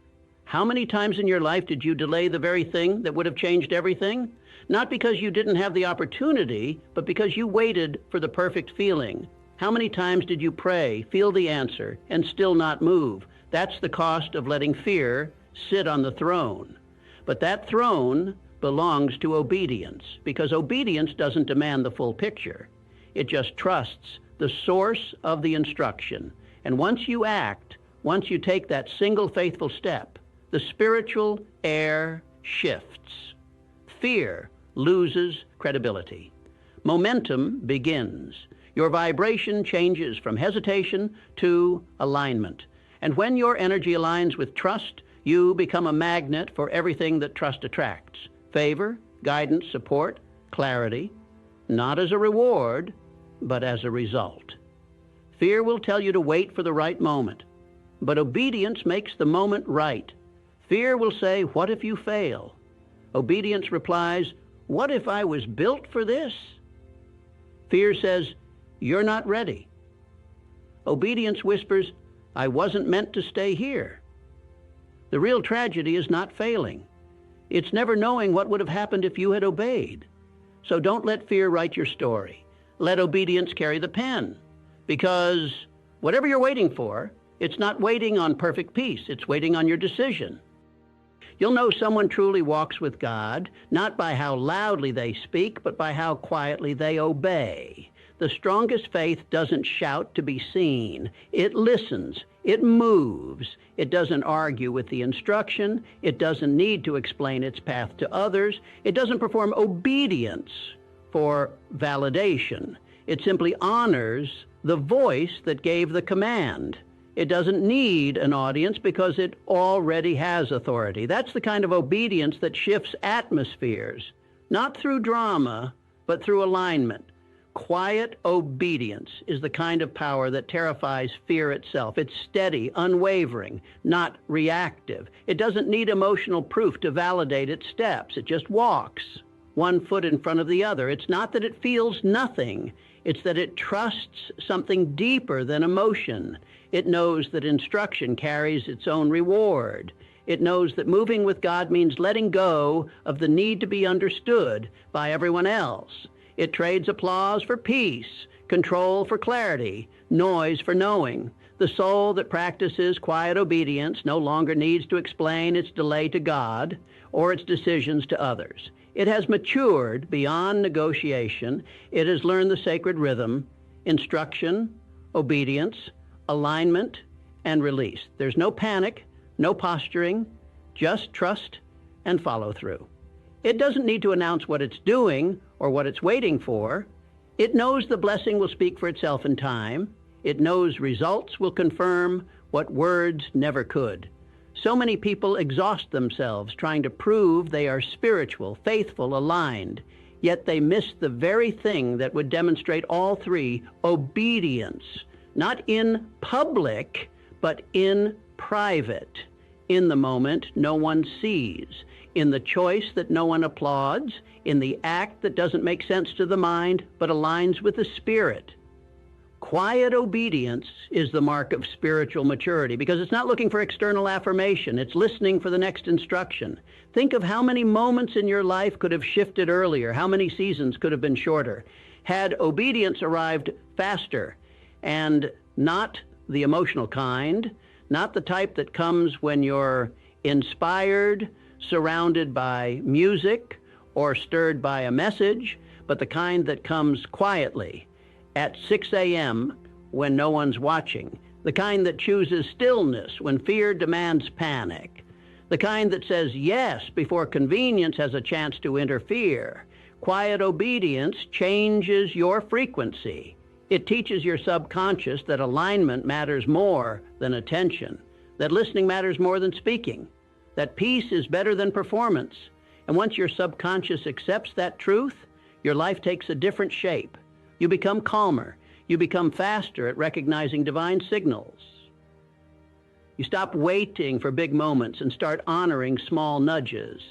How many times in your life did you delay the very thing that would have changed everything? Not because you didn't have the opportunity, but because you waited for the perfect feeling. How many times did you pray, feel the answer, and still not move? That's the cost of letting fear sit on the throne. But that throne belongs to obedience, because obedience doesn't demand the full picture. It just trusts the source of the instruction. And once you act, once you take that single faithful step, the spiritual air shifts. Fear loses credibility. Momentum begins. Your vibration changes from hesitation to alignment. And when your energy aligns with trust, you become a magnet for everything that trust attracts. Favor, guidance, support, clarity, not as a reward, but as a result. Fear will tell you to wait for the right moment, but obedience makes the moment right. Fear will say, "What if you fail?" Obedience replies, "What if I was built for this?" Fear says, "You're not ready." Obedience whispers, "I wasn't meant to stay here." The real tragedy is not failing. It's never knowing what would have happened if you had obeyed. So don't let fear write your story. Let obedience carry the pen. Because whatever you're waiting for, it's not waiting on perfect peace. It's waiting on your decision. You'll know someone truly walks with God, not by how loudly they speak, but by how quietly they obey. The strongest faith doesn't shout to be seen. It listens. It moves. It doesn't argue with the instruction. It doesn't need to explain its path to others. It doesn't perform obedience for validation. It simply honors the voice that gave the command. It doesn't need an audience because it already has authority. That's the kind of obedience that shifts atmospheres, not through drama, but through alignment. Quiet obedience is the kind of power that terrifies fear itself. It's steady, unwavering, not reactive. It doesn't need emotional proof to validate its steps. It just walks, one foot in front of the other. It's not that it feels nothing. It's that it trusts something deeper than emotion. It knows that instruction carries its own reward. It knows that moving with God means letting go of the need to be understood by everyone else. It trades applause for peace, control for clarity, noise for knowing. The soul that practices quiet obedience no longer needs to explain its delay to God or its decisions to others. It has matured beyond negotiation. It has learned the sacred rhythm, instruction, obedience, alignment, and release. There's no panic, no posturing, just trust and follow through. It doesn't need to announce what it's doing or what it's waiting for. It knows the blessing will speak for itself in time. It knows results will confirm what words never could. So many people exhaust themselves trying to prove they are spiritual, faithful, aligned, yet they miss the very thing that would demonstrate all three: obedience, not in public, but in private, in the moment no one sees, in the choice that no one applauds, in the act that doesn't make sense to the mind, but aligns with the spirit. Quiet obedience is the mark of spiritual maturity because it's not looking for external affirmation. It's listening for the next instruction. Think of how many moments in your life could have shifted earlier, how many seasons could have been shorter, had obedience arrived faster, and not the emotional kind, not the type that comes when you're inspired, surrounded by music, or stirred by a message, but the kind that comes quietly at 6 a.m. when no one's watching, the kind that chooses stillness when fear demands panic, the kind that says yes before convenience has a chance to interfere. Quiet obedience changes your frequency. It teaches your subconscious that alignment matters more than attention, that listening matters more than speaking, that peace is better than performance. And once your subconscious accepts that truth, your life takes a different shape. You become calmer. You become faster at recognizing divine signals. You stop waiting for big moments and start honoring small nudges.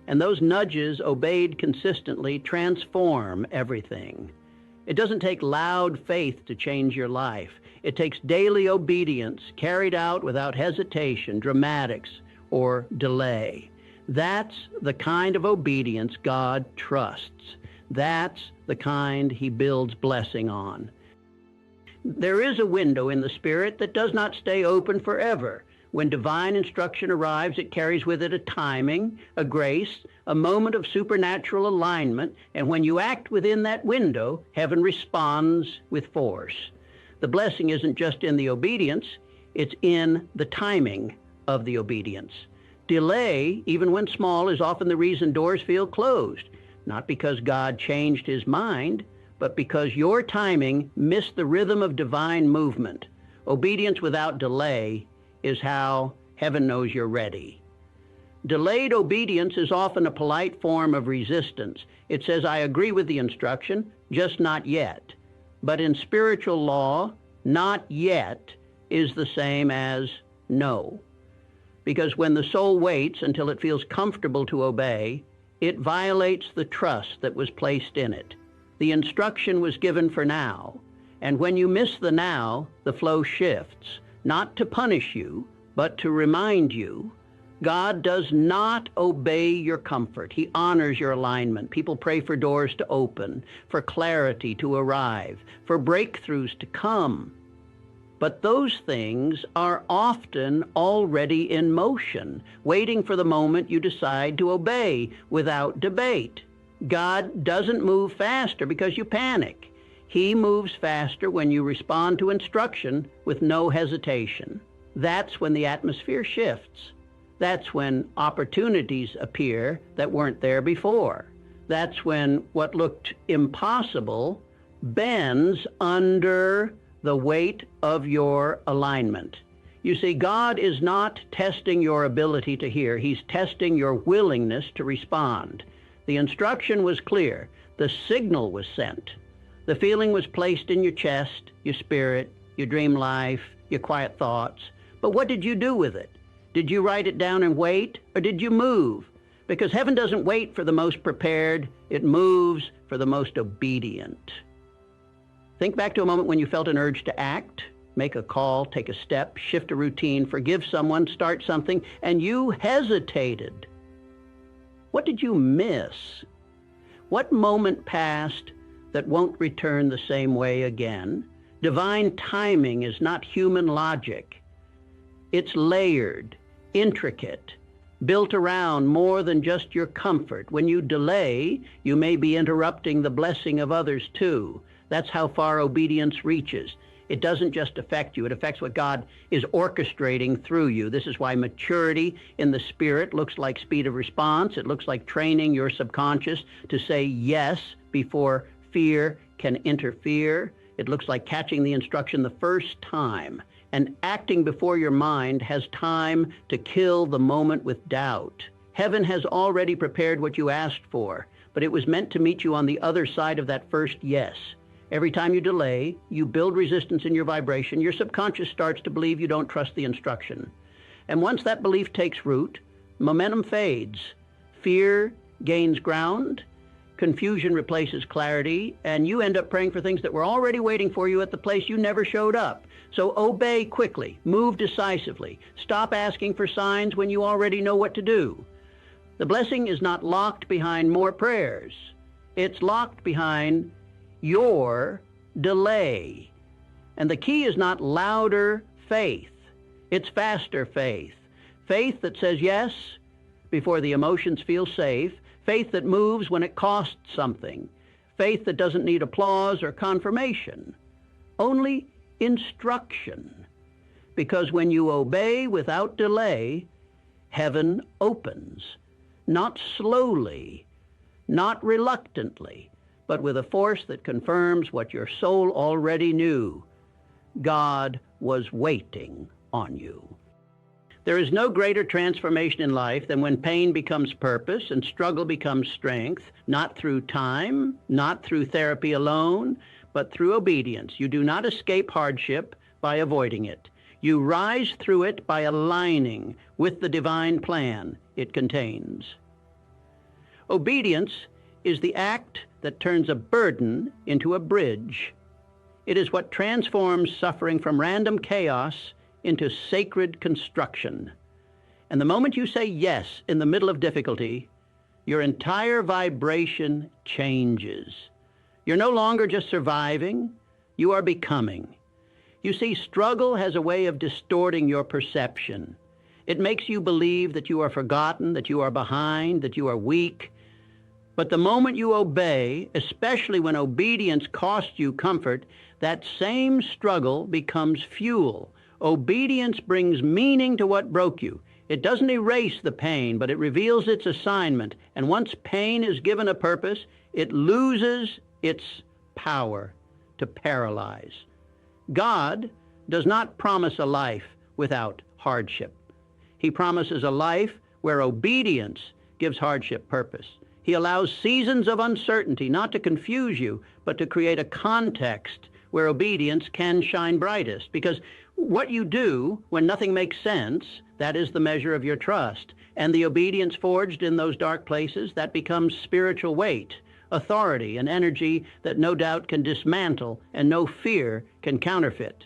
And those nudges, obeyed consistently, transform everything. It doesn't take loud faith to change your life. It takes daily obedience carried out without hesitation, dramatics, or delay. That's the kind of obedience God trusts. That's the kind he builds blessing on. There is a window in the Spirit that does not stay open forever. When divine instruction arrives, it carries with it a timing, a grace, a moment of supernatural alignment, and when you act within that window, heaven responds with force. The blessing isn't just in the obedience, it's in the timing of the obedience. Delay, even when small, is often the reason doors feel closed, not because God changed his mind, but because your timing missed the rhythm of divine movement. Obedience without delay is how heaven knows you're ready. Delayed obedience is often a polite form of resistance. It says, I agree with the instruction, just not yet. But in spiritual law, not yet is the same as no. Because when the soul waits until it feels comfortable to obey, it violates the trust that was placed in it. The instruction was given for now, and when you miss the now, the flow shifts, not to punish you, but to remind you. God does not obey your comfort. He honors your alignment. People pray for doors to open, for clarity to arrive, for breakthroughs to come. But those things are often already in motion, waiting for the moment you decide to obey without debate. God doesn't move faster because you panic. He moves faster when you respond to instruction with no hesitation. That's when the atmosphere shifts. That's when opportunities appear that weren't there before. That's when what looked impossible bends under the weight of your alignment. You see, God is not testing your ability to hear. He's testing your willingness to respond. The instruction was clear. The signal was sent. The feeling was placed in your chest, your spirit, your dream life, your quiet thoughts. But what did you do with it? Did you write it down and wait, or did you move? Because heaven doesn't wait for the most prepared. It moves for the most obedient. Think back to a moment when you felt an urge to act, make a call, take a step, shift a routine, forgive someone, start something, and you hesitated. What did you miss? What moment passed that won't return the same way again? Divine timing is not human logic. It's layered, intricate, built around more than just your comfort. When you delay, you may be interrupting the blessing of others too. That's how far obedience reaches. It doesn't just affect you, it affects what God is orchestrating through you. This is why maturity in the Spirit looks like speed of response. It looks like training your subconscious to say yes before fear can interfere. It looks like catching the instruction the first time. And acting before your mind has time to kill the moment with doubt. Heaven has already prepared what you asked for, but it was meant to meet you on the other side of that first yes. Every time you delay, you build resistance in your vibration. Your subconscious starts to believe you don't trust the instruction. And once that belief takes root, momentum fades. Fear gains ground, confusion replaces clarity, and you end up praying for things that were already waiting for you at the place you never showed up. So obey quickly, move decisively, stop asking for signs when you already know what to do. The blessing is not locked behind more prayers. It's locked behind your delay. And the key is not louder faith. It's faster faith. Faith that says yes before the emotions feel safe. Faith that moves when it costs something. Faith that doesn't need applause or confirmation. Only instruction. Because when you obey without delay, heaven opens, not slowly, not reluctantly, but with a force that confirms what your soul already knew. God was waiting on you. There is no greater transformation in life than when pain becomes purpose and struggle becomes strength, not through time, not through therapy alone, but through obedience. You do not escape hardship by avoiding it. You rise through it by aligning with the divine plan it contains. Obedience is the act that turns a burden into a bridge. It is what transforms suffering from random chaos into sacred construction. And the moment you say yes in the middle of difficulty, your entire vibration changes. You're no longer just surviving, you are becoming. You see, struggle has a way of distorting your perception. It makes you believe that you are forgotten, that you are behind, that you are weak. But the moment you obey, especially when obedience costs you comfort, that same struggle becomes fuel. Obedience brings meaning to what broke you. It doesn't erase the pain, but it reveals its assignment. And once pain is given a purpose, it loses its power to paralyze. God does not promise a life without hardship. He promises a life where obedience gives hardship purpose. He allows seasons of uncertainty not to confuse you, but to create a context where obedience can shine brightest. Because what you do when nothing makes sense, that is the measure of your trust. And the obedience forged in those dark places, that becomes spiritual weight, authority, and energy that no doubt can dismantle and no fear can counterfeit.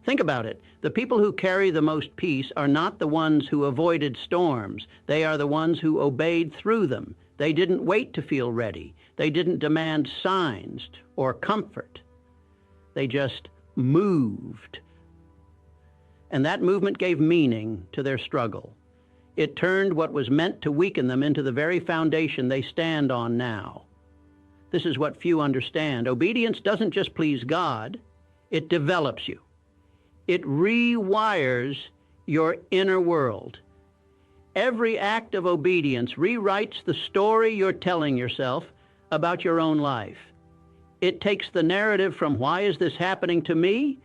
Think about it. The people who carry the most peace are not the ones who avoided storms. They are the ones who obeyed through them. They didn't wait to feel ready. They didn't demand signs or comfort. They just moved. And that movement gave meaning to their struggle. It turned what was meant to weaken them into the very foundation they stand on now. This is what few understand. Obedience doesn't just please God, it develops you. It rewires your inner world. Every act of obedience rewrites the story you're telling yourself about your own life. It takes the narrative from "why is this happening to me?"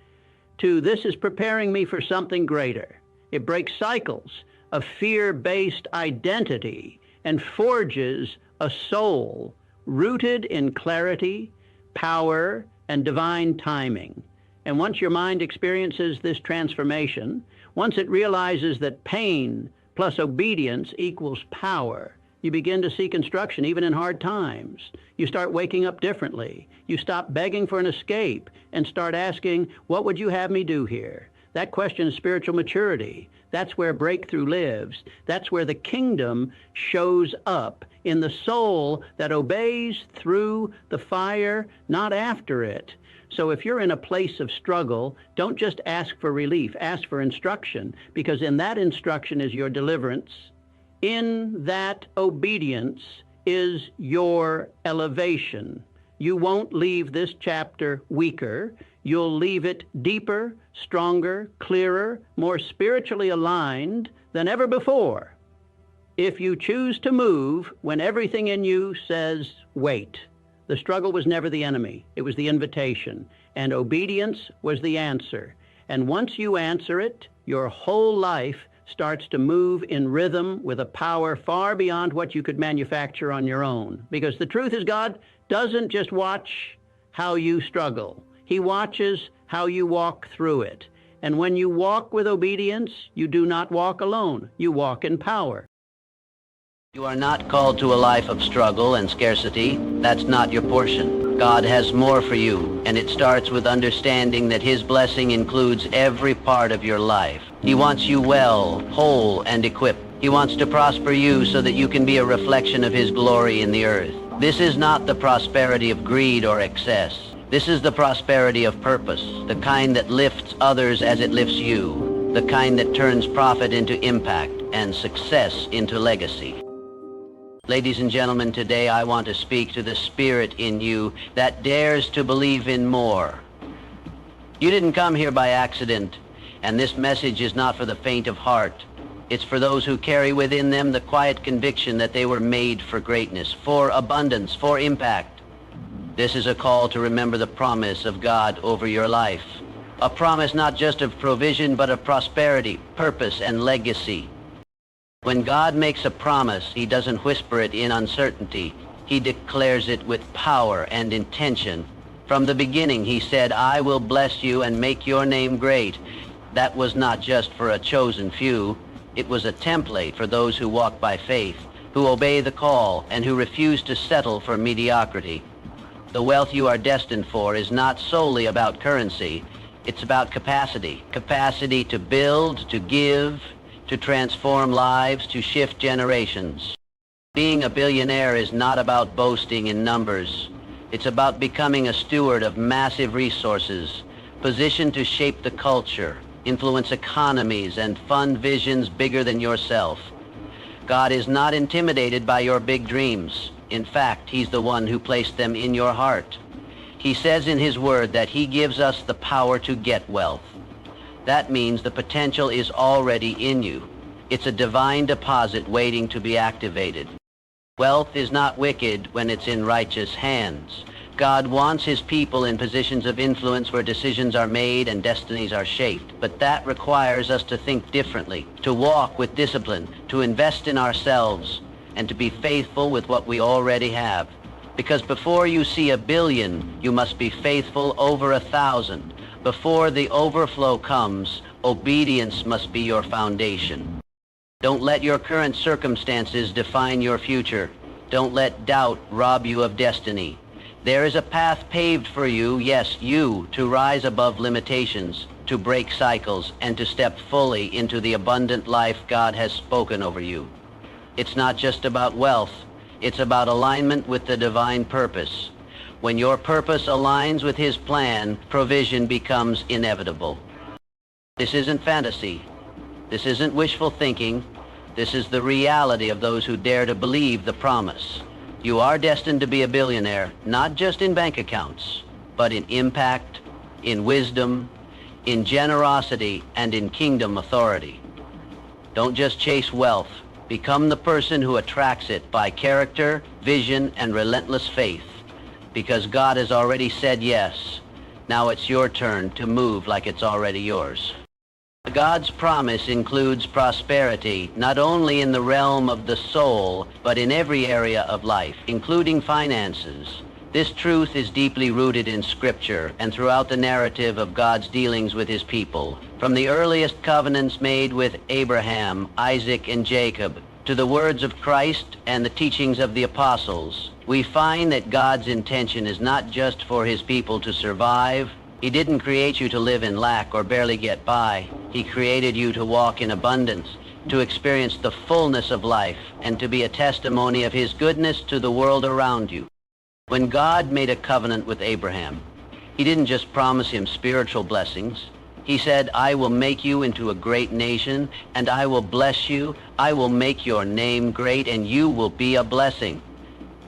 to "this is preparing me for something greater." It breaks cycles of fear-based identity and forges a soul rooted in clarity, power, and divine timing. And once your mind experiences this transformation, once it realizes that pain plus obedience equals power, you begin to see construction even in hard times. You start waking up differently. You stop begging for an escape and start asking, what would you have me do here? That question is spiritual maturity. That's where breakthrough lives. That's where the kingdom shows up in the soul that obeys through the fire, not after it. So if you're in a place of struggle, don't just ask for relief, ask for instruction, because in that instruction is your deliverance. In that obedience is your elevation. You won't leave this chapter weaker. You'll leave it deeper, stronger, clearer, more spiritually aligned than ever before. If you choose to move when everything in you says, wait. The struggle was never the enemy. It was the invitation. And obedience was the answer. And once you answer it, your whole life starts to move in rhythm with a power far beyond what you could manufacture on your own. Because the truth is, God doesn't just watch how you struggle. He watches how you walk through it. And when you walk with obedience, you do not walk alone. You walk in power. You are not called to a life of struggle and scarcity. That's not your portion. God has more for you, and it starts with understanding that His blessing includes every part of your life. He wants you well, whole, and equipped. He wants to prosper you so that you can be a reflection of His glory in the earth. This is not the prosperity of greed or excess. This is the prosperity of purpose, the kind that lifts others as it lifts you, the kind that turns profit into impact and success into legacy. Ladies and gentlemen, today I want to speak to the spirit in you that dares to believe in more. You didn't come here by accident, and this message is not for the faint of heart. It's for those who carry within them the quiet conviction that they were made for greatness, for abundance, for impact. This is a call to remember the promise of God over your life. A promise not just of provision, but of prosperity, purpose, and legacy. When God makes a promise, he doesn't whisper it in uncertainty. He declares it with power and intention. From the beginning, he said, I will bless you and make your name great. That was not just for a chosen few. It was a template for those who walk by faith, who obey the call, and who refuse to settle for mediocrity. The wealth you are destined for is not solely about currency. It's about capacity. Capacity to build, to give, to transform lives, to shift generations. Being a billionaire is not about boasting in numbers. It's about becoming a steward of massive resources, positioned to shape the culture, influence economies, and fund visions bigger than yourself. God is not intimidated by your big dreams. In fact, he's the one who placed them in your heart. He says in his word that he gives us the power to get wealth. That means the potential is already in you. It's a divine deposit waiting to be activated. Wealth is not wicked when it's in righteous hands. God wants his people in positions of influence where decisions are made and destinies are shaped. But that requires us to think differently, to walk with discipline, to invest in ourselves, and to be faithful with what we already have. Because before you see 1 billion, you must be faithful over 1,000. Before the overflow comes, obedience must be your foundation. Don't let your current circumstances define your future. Don't let doubt rob you of destiny. There is a path paved for you, yes, you, to rise above limitations, to break cycles, and to step fully into the abundant life God has spoken over you. It's not just about wealth. It's about alignment with the divine purpose. When your purpose aligns with his plan, provision becomes inevitable. This isn't fantasy. This isn't wishful thinking. This is the reality of those who dare to believe the promise. You are destined to be a billionaire, not just in bank accounts, but in impact, in wisdom, in generosity, and in kingdom authority. Don't just chase wealth. Become the person who attracts it by character, vision, and relentless faith. Because God has already said yes. Now it's your turn to move like it's already yours. God's promise includes prosperity, not only in the realm of the soul, but in every area of life, including finances. This truth is deeply rooted in Scripture and throughout the narrative of God's dealings with his people. From the earliest covenants made with Abraham, Isaac, and Jacob, to the words of Christ and the teachings of the apostles, we find that God's intention is not just for his people to survive. He didn't create you to live in lack or barely get by. He created you to walk in abundance, to experience the fullness of life, and to be a testimony of his goodness to the world around you. When God made a covenant with Abraham, he didn't just promise him spiritual blessings. He said, I will make you into a great nation, and I will bless you. I will make your name great, and you will be a blessing.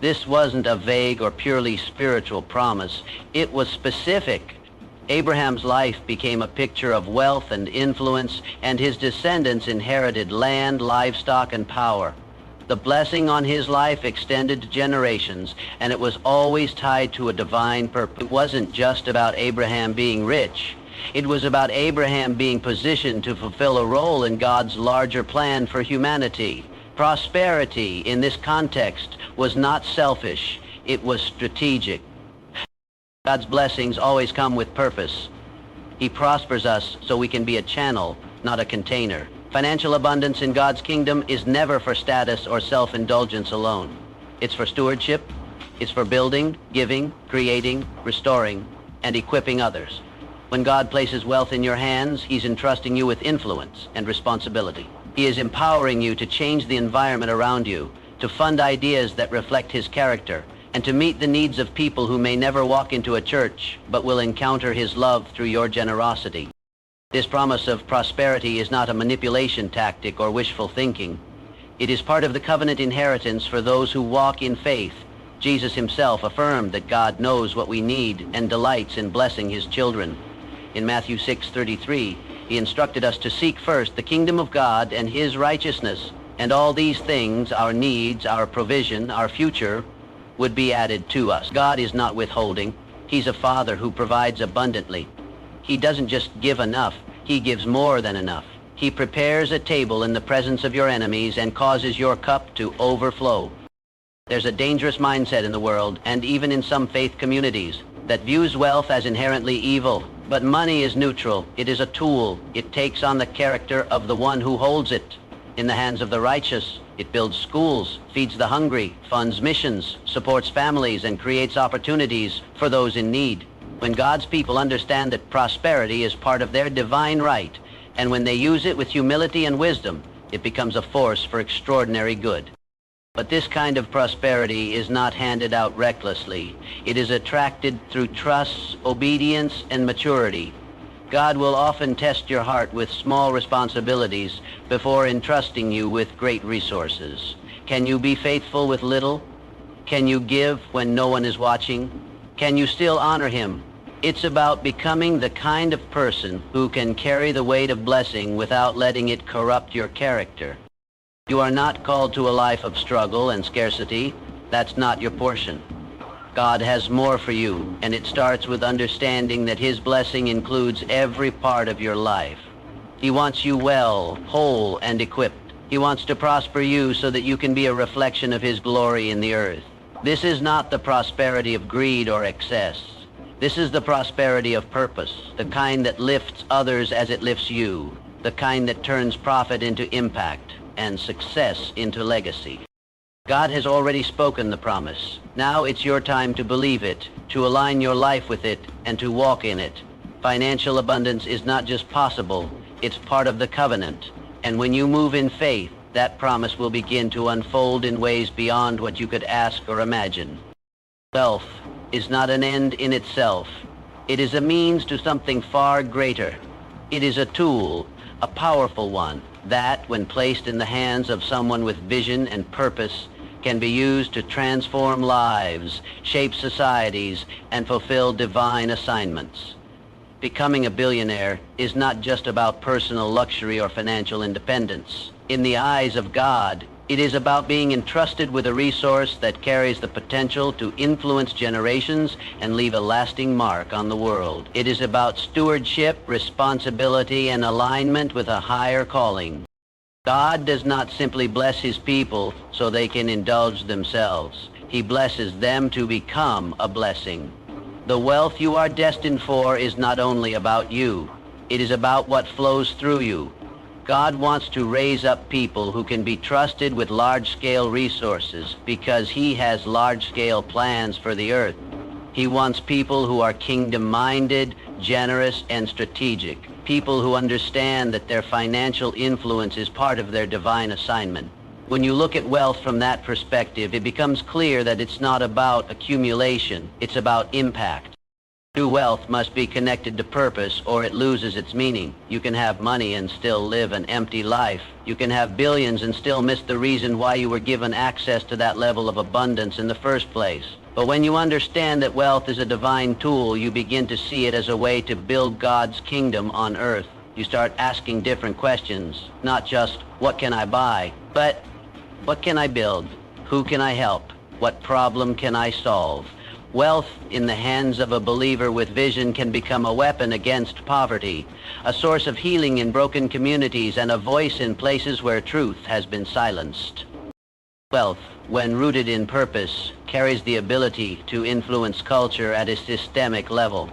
This wasn't a vague or purely spiritual promise. It was specific. Abraham's life became a picture of wealth and influence, and his descendants inherited land, livestock, and power. The blessing on his life extended to generations, and it was always tied to a divine purpose. It wasn't just about Abraham being rich. It was about Abraham being positioned to fulfill a role in God's larger plan for humanity. Prosperity, in this context, was not selfish. It was strategic. God's blessings always come with purpose. He prospers us so we can be a channel, not a container. Financial abundance in God's kingdom is never for status or self-indulgence alone. It's for stewardship. It's for building, giving, creating, restoring, and equipping others. When God places wealth in your hands, he's entrusting you with influence and responsibility. He is empowering you to change the environment around you, to fund ideas that reflect his character, and to meet the needs of people who may never walk into a church, but will encounter his love through your generosity. This promise of prosperity is not a manipulation tactic or wishful thinking. It is part of the covenant inheritance for those who walk in faith. Jesus himself affirmed that God knows what we need and delights in blessing his children. In Matthew 6:33, He instructed us to seek first the kingdom of God and his righteousness, and all these things, our needs, our provision, our future, would be added to us. God is not withholding. He's a Father who provides abundantly. He doesn't just give enough, he gives more than enough. He prepares a table in the presence of your enemies and causes your cup to overflow. There's a dangerous mindset in the world, and even in some faith communities, that views wealth as inherently evil. But money is neutral. It is a tool. It takes on the character of the one who holds it. In the hands of the righteous, it builds schools, feeds the hungry, funds missions, supports families, and creates opportunities for those in need. When God's people understand that prosperity is part of their divine right, and when they use it with humility and wisdom, it becomes a force for extraordinary good. But this kind of prosperity is not handed out recklessly. It is attracted through trust, obedience, and maturity. God will often test your heart with small responsibilities before entrusting you with great resources. Can you be faithful with little? Can you give when no one is watching? Can you still honor him? It's about becoming the kind of person who can carry the weight of blessing without letting it corrupt your character. You are not called to a life of struggle and scarcity. That's not your portion. God has more for you, and it starts with understanding that his blessing includes every part of your life. He wants you well, whole, and equipped. He wants to prosper you so that you can be a reflection of his glory in the earth. This is not the prosperity of greed or excess. This is the prosperity of purpose, the kind that lifts others as it lifts you, the kind that turns profit into impact and success into legacy. God has already spoken the promise. Now it's your time to believe it, to align your life with it, and to walk in it. Financial abundance is not just possible, it's part of the covenant. And when you move in faith, that promise will begin to unfold in ways beyond what you could ask or imagine. Wealth is not an end in itself. It is a means to something far greater. It is a tool, a powerful one, that, when placed in the hands of someone with vision and purpose, can be used to transform lives, shape societies, and fulfill divine assignments. Becoming a billionaire is not just about personal luxury or financial independence. In the eyes of God, it is about being entrusted with a resource that carries the potential to influence generations and leave a lasting mark on the world. It is about stewardship, responsibility, and alignment with a higher calling. God does not simply bless his people so they can indulge themselves. He blesses them to become a blessing. The wealth you are destined for is not only about you. It is about what flows through you. God wants to raise up people who can be trusted with large-scale resources because he has large-scale plans for the earth. He wants people who are kingdom-minded, generous, and strategic. People who understand that their financial influence is part of their divine assignment. When you look at wealth from that perspective, it becomes clear that it's not about accumulation, it's about impact. True wealth must be connected to purpose or it loses its meaning. You can have money and still live an empty life. You can have billions and still miss the reason why you were given access to that level of abundance in the first place. But when you understand that wealth is a divine tool, you begin to see it as a way to build God's kingdom on earth. You start asking different questions, not just, what can I buy? But, what can I build? Who can I help? What problem can I solve? Wealth in the hands of a believer with vision can become a weapon against poverty, a source of healing in broken communities, and a voice in places where truth has been silenced. Wealth, when rooted in purpose, carries the ability to influence culture at a systemic level.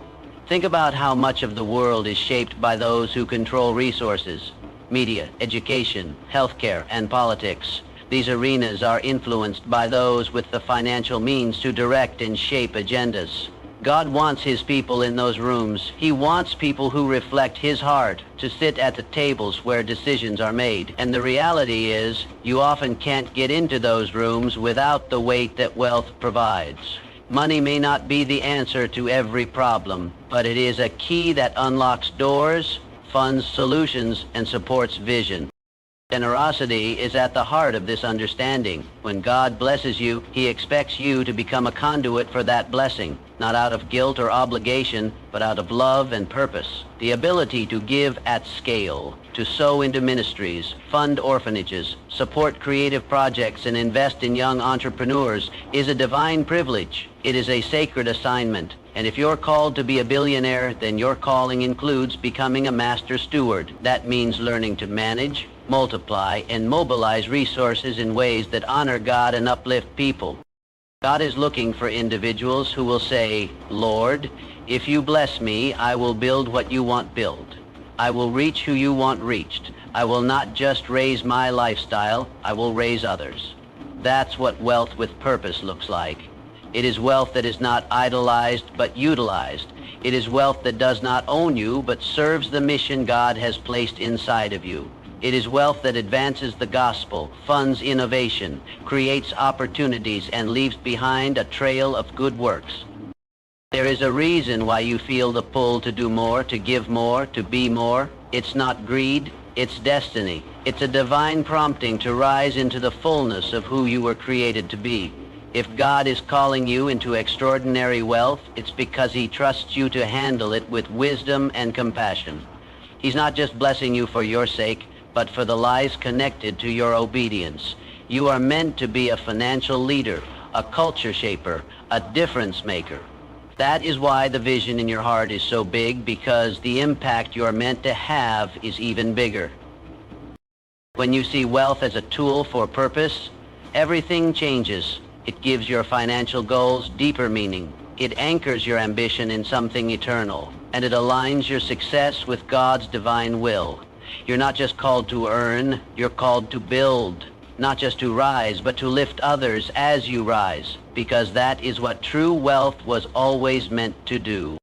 Think about how much of the world is shaped by those who control resources: media, education, healthcare, and politics. These arenas are influenced by those with the financial means to direct and shape agendas. God wants his people in those rooms. He wants people who reflect his heart to sit at the tables where decisions are made. And the reality is, you often can't get into those rooms without the weight that wealth provides. Money may not be the answer to every problem, but it is a key that unlocks doors, funds solutions, and supports vision. Generosity is at the heart of this understanding. When God blesses you, He expects you to become a conduit for that blessing, not out of guilt or obligation, but out of love and purpose. The ability to give at scale, to sow into ministries, fund orphanages, support creative projects, and invest in young entrepreneurs is a divine privilege. It is a sacred assignment. And if you're called to be a billionaire, then your calling includes becoming a master steward. That means learning to manage, multiply, and mobilize resources in ways that honor God and uplift people. God is looking for individuals who will say, Lord, if you bless me, I will build what you want built. I will reach who you want reached. I will not just raise my lifestyle, I will raise others. That's what wealth with purpose looks like. It is wealth that is not idolized but utilized. It is wealth that does not own you but serves the mission God has placed inside of you. It is wealth that advances the gospel, funds innovation, creates opportunities, and leaves behind a trail of good works. There is a reason why you feel the pull to do more, to give more, to be more. It's not greed, it's destiny. It's a divine prompting to rise into the fullness of who you were created to be. If God is calling you into extraordinary wealth, it's because He trusts you to handle it with wisdom and compassion. He's not just blessing you for your sake, but for the lives connected to your obedience. You are meant to be a financial leader, a culture shaper, a difference maker. That is why the vision in your heart is so big, because the impact you are meant to have is even bigger. When you see wealth as a tool for purpose, everything changes. It gives your financial goals deeper meaning. It anchors your ambition in something eternal, and it aligns your success with God's divine will. You're not just called to earn, you're called to build. Not just to rise, but to lift others as you rise, because that is what true wealth was always meant to do.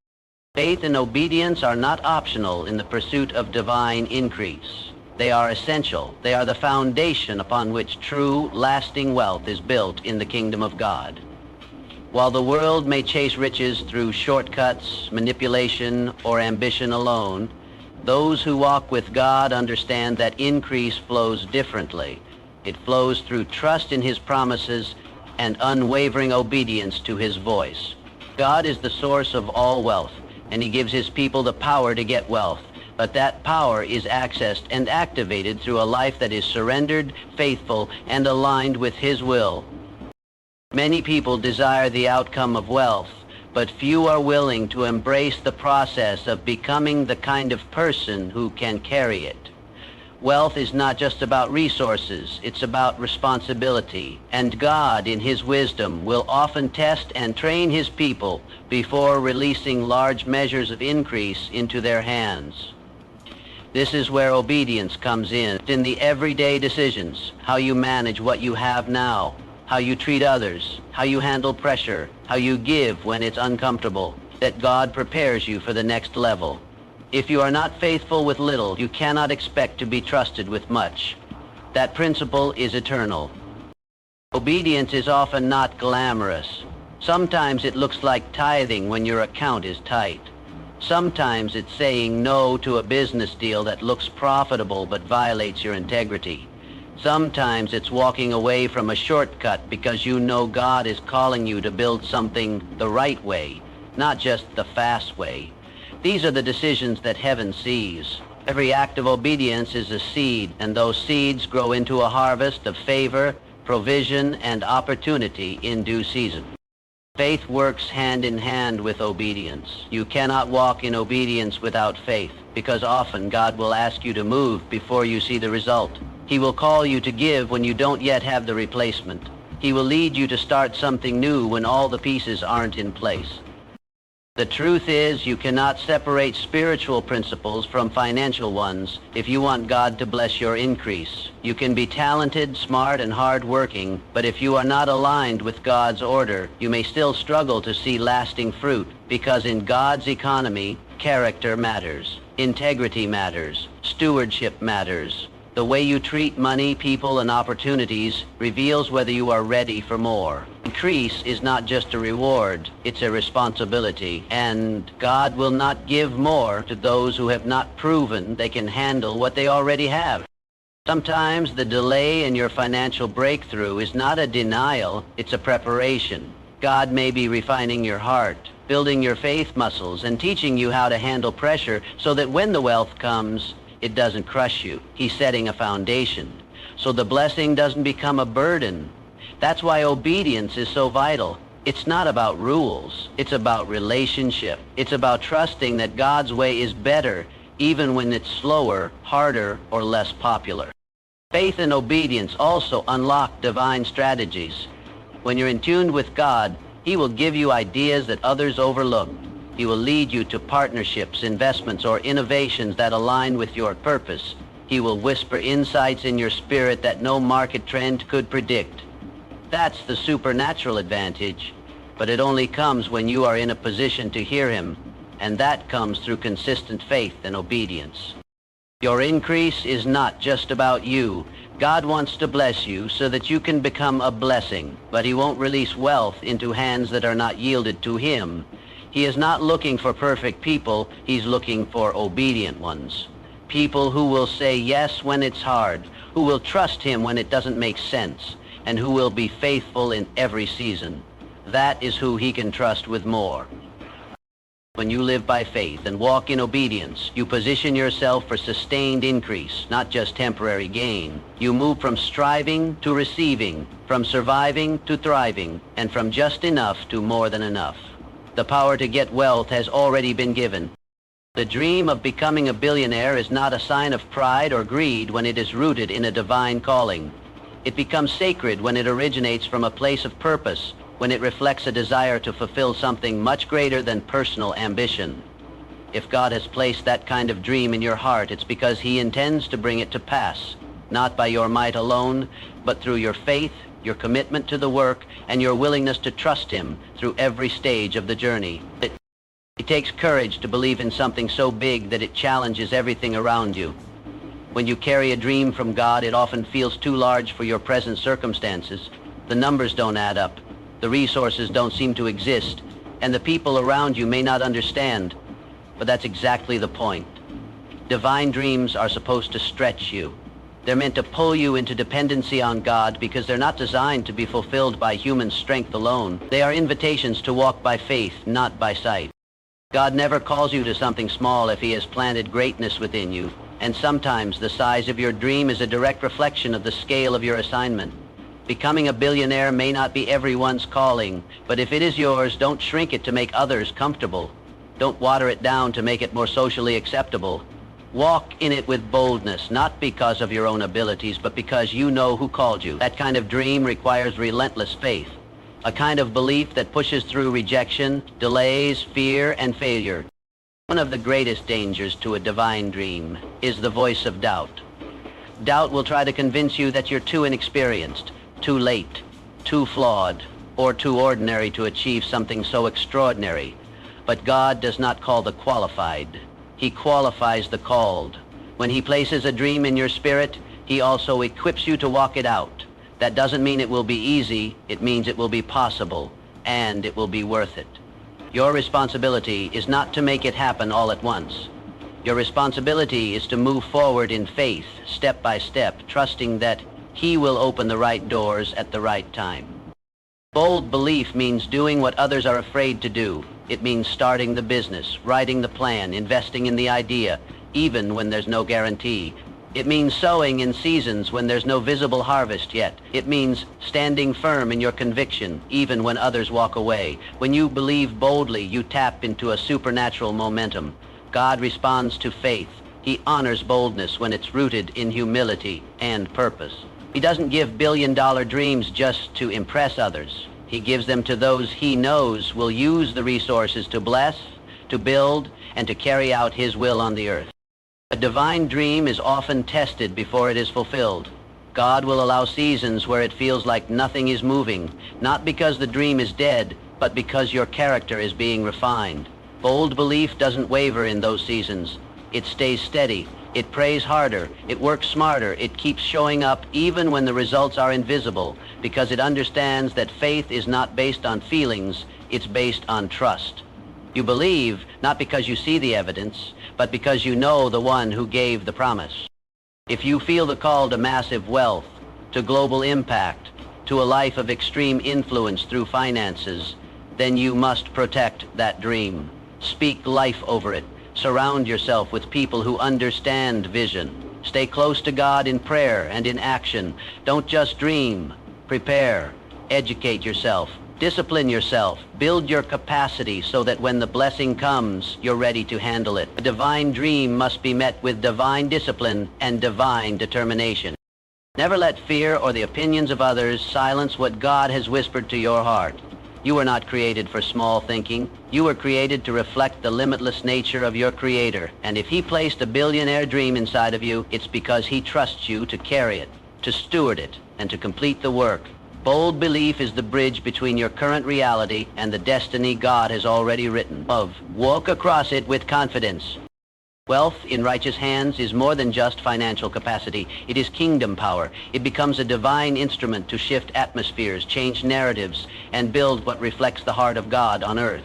Faith and obedience are not optional in the pursuit of divine increase. They are essential. They are the foundation upon which true, lasting wealth is built in the kingdom of God. While the world may chase riches through shortcuts, manipulation, or ambition alone, those who walk with God understand that increase flows differently. It flows through trust in His promises and unwavering obedience to His voice. God is the source of all wealth, and He gives His people the power to get wealth. But that power is accessed and activated through a life that is surrendered, faithful, and aligned with His will. Many people desire the outcome of wealth, but few are willing to embrace the process of becoming the kind of person who can carry it. Wealth is not just about resources, it's about responsibility. And God, in His wisdom, will often test and train His people before releasing large measures of increase into their hands. This is where obedience comes in the everyday decisions, how you manage what you have now, how you treat others, how you handle pressure, how you give when it's uncomfortable, that God prepares you for the next level. If you are not faithful with little, you cannot expect to be trusted with much. That principle is eternal. Obedience is often not glamorous. Sometimes it looks like tithing when your account is tight. Sometimes it's saying no to a business deal that looks profitable but violates your integrity. Sometimes it's walking away from a shortcut because you know God is calling you to build something the right way, not just the fast way. These are the decisions that heaven sees. Every act of obedience is a seed, and those seeds grow into a harvest of favor, provision, and opportunity in due season. Faith works hand in hand with obedience. You cannot walk in obedience without faith, because often God will ask you to move before you see the result. He will call you to give when you don't yet have the replacement. He will lead you to start something new when all the pieces aren't in place. The truth is, you cannot separate spiritual principles from financial ones if you want God to bless your increase. You can be talented, smart, and hard-working, but if you are not aligned with God's order, you may still struggle to see lasting fruit, because in God's economy, character matters, integrity matters, stewardship matters. The way you treat money, people, and opportunities reveals whether you are ready for more. Increase is not just a reward, it's a responsibility. And God will not give more to those who have not proven they can handle what they already have. Sometimes the delay in your financial breakthrough is not a denial, it's a preparation. God may be refining your heart, building your faith muscles, and teaching you how to handle pressure so that when the wealth comes, it doesn't crush you. He's setting a foundation, so the blessing doesn't become a burden. That's why obedience is so vital. It's not about rules. It's about relationship. It's about trusting that God's way is better, even when it's slower, harder, or less popular. Faith and obedience also unlock divine strategies. When you're in tune with God, He will give you ideas that others overlook. He will lead you to partnerships, investments, or innovations that align with your purpose. He will whisper insights in your spirit that no market trend could predict. That's the supernatural advantage, but it only comes when you are in a position to hear Him, and that comes through consistent faith and obedience. Your increase is not just about you. God wants to bless you so that you can become a blessing, but He won't release wealth into hands that are not yielded to Him. He is not looking for perfect people. He's looking for obedient ones. People who will say yes when it's hard, who will trust Him when it doesn't make sense, and who will be faithful in every season. That is who He can trust with more. When you live by faith and walk in obedience, you position yourself for sustained increase, not just temporary gain. You move from striving to receiving, from surviving to thriving, and from just enough to more than enough. The power to get wealth has already been given. The dream of becoming a billionaire is not a sign of pride or greed when it is rooted in a divine calling. It becomes sacred when it originates from a place of purpose, when it reflects a desire to fulfill something much greater than personal ambition. If God has placed that kind of dream in your heart, it's because He intends to bring it to pass, not by your might alone, but through your faith, your commitment to the work, and your willingness to trust Him through every stage of the journey. It takes courage to believe in something so big that it challenges everything around you. When you carry a dream from God, it often feels too large for your present circumstances. The numbers don't add up. The resources don't seem to exist, and the people around you may not understand, but that's exactly the point. Divine dreams are supposed to stretch you. They're meant to pull you into dependency on God because they're not designed to be fulfilled by human strength alone. They are invitations to walk by faith, not by sight. God never calls you to something small if He has planted greatness within you, and sometimes the size of your dream is a direct reflection of the scale of your assignment. Becoming a billionaire may not be everyone's calling, but if it is yours, don't shrink it to make others comfortable. Don't water it down to make it more socially acceptable. Walk in it with boldness, not because of your own abilities, but because you know who called you. That kind of dream requires relentless faith, a kind of belief that pushes through rejection, delays, fear, and failure. One of the greatest dangers to a divine dream is the voice of doubt. Doubt will try to convince you that you're too inexperienced, too late, too flawed, or too ordinary to achieve something so extraordinary. But God does not call the qualified. He qualifies the called. When He places a dream in your spirit, He also equips you to walk it out. That doesn't mean it will be easy. It means it will be possible, and it will be worth it. Your responsibility is not to make it happen all at once. Your responsibility is to move forward in faith, step by step, trusting that He will open the right doors at the right time. Bold belief means doing what others are afraid to do. It means starting the business, writing the plan, investing in the idea, even when there's no guarantee. It means sowing in seasons when there's no visible harvest yet. It means standing firm in your conviction, even when others walk away. When you believe boldly, you tap into a supernatural momentum. God responds to faith. He honors boldness when it's rooted in humility and purpose. He doesn't give billion-dollar dreams just to impress others. He gives them to those He knows will use the resources to bless, to build, and to carry out His will on the earth. A divine dream is often tested before it is fulfilled. God will allow seasons where it feels like nothing is moving, not because the dream is dead, but because your character is being refined. Bold belief doesn't waver in those seasons. It stays steady. It prays harder, it works smarter, it keeps showing up even when the results are invisible, because it understands that faith is not based on feelings, it's based on trust. You believe not because you see the evidence, but because you know the one who gave the promise. If you feel the call to massive wealth, to global impact, to a life of extreme influence through finances, then you must protect that dream. Speak life over it. Surround yourself with people who understand vision. Stay close to God in prayer and in action. Don't just dream. Prepare. Educate yourself. Discipline yourself. Build your capacity so that when the blessing comes, you're ready to handle it. A divine dream must be met with divine discipline and divine determination. Never let fear or the opinions of others silence what God has whispered to your heart. You were not created for small thinking. You were created to reflect the limitless nature of your Creator. And if He placed a billionaire dream inside of you, it's because He trusts you to carry it, to steward it, and to complete the work. Bold belief is the bridge between your current reality and the destiny God has already written. Walk across it with confidence. Wealth in righteous hands is more than just financial capacity. It is kingdom power. It becomes a divine instrument to shift atmospheres, change narratives, and build what reflects the heart of God on earth.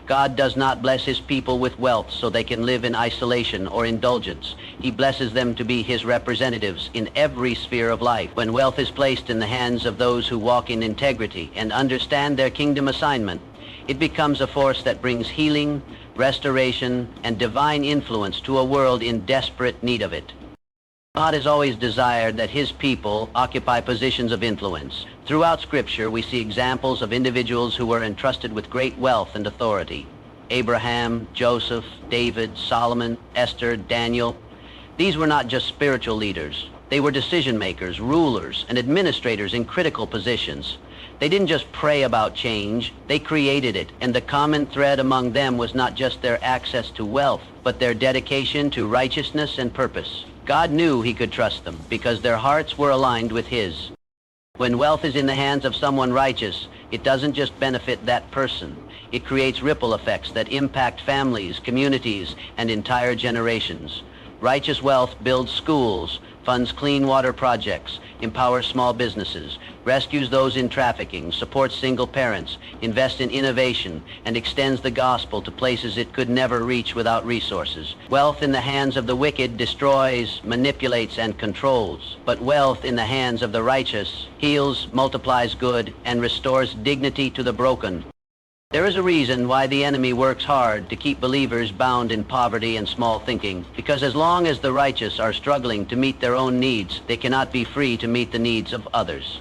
God does not bless His people with wealth so they can live in isolation or indulgence. He blesses them to be His representatives in every sphere of life. When wealth is placed in the hands of those who walk in integrity and understand their kingdom assignment, it becomes a force that brings healing, restoration, and divine influence to a world in desperate need of it. God has always desired that His people occupy positions of influence. Throughout Scripture, we see examples of individuals who were entrusted with great wealth and authority. Abraham, Joseph, David, Solomon, Esther, Daniel. These were not just spiritual leaders. They were decision makers, rulers, and administrators in critical positions. They didn't just pray about change, they created it, and the common thread among them was not just their access to wealth, but their dedication to righteousness and purpose. God knew He could trust them because their hearts were aligned with His. When wealth is in the hands of someone righteous, it doesn't just benefit that person. It creates ripple effects that impact families, communities, and entire generations. Righteous wealth builds schools, funds clean water projects, empowers small businesses, rescues those in trafficking, supports single parents, invests in innovation, and extends the gospel to places it could never reach without resources. Wealth in the hands of the wicked destroys, manipulates, and controls. But wealth in the hands of the righteous heals, multiplies good, and restores dignity to the broken. There is a reason why the enemy works hard to keep believers bound in poverty and small thinking, because as long as the righteous are struggling to meet their own needs, they cannot be free to meet the needs of others.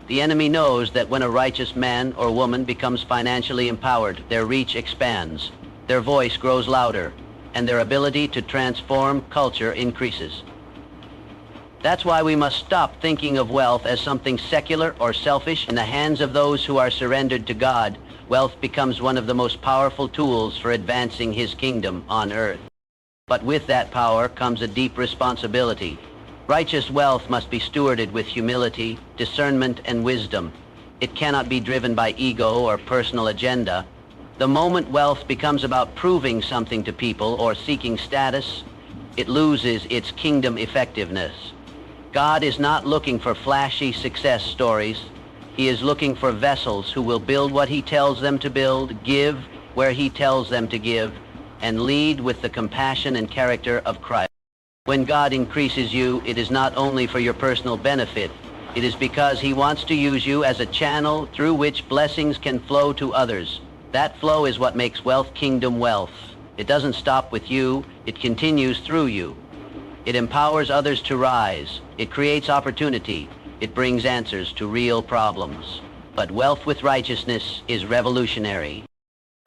The enemy knows that when a righteous man or woman becomes financially empowered, their reach expands, their voice grows louder, and their ability to transform culture increases. That's why we must stop thinking of wealth as something secular or selfish. In the hands of those who are surrendered to God, wealth becomes one of the most powerful tools for advancing His kingdom on earth. But with that power comes a deep responsibility. Righteous wealth must be stewarded with humility, discernment, and wisdom. It cannot be driven by ego or personal agenda. The moment wealth becomes about proving something to people or seeking status, it loses its kingdom effectiveness. God is not looking for flashy success stories. He is looking for vessels who will build what He tells them to build, give where He tells them to give, and lead with the compassion and character of Christ. When God increases you, it is not only for your personal benefit. It is because He wants to use you as a channel through which blessings can flow to others. That flow is what makes wealth kingdom wealth. It doesn't stop with you. It continues through you. It empowers others to rise. It creates opportunity. It brings answers to real problems. But wealth with righteousness is revolutionary.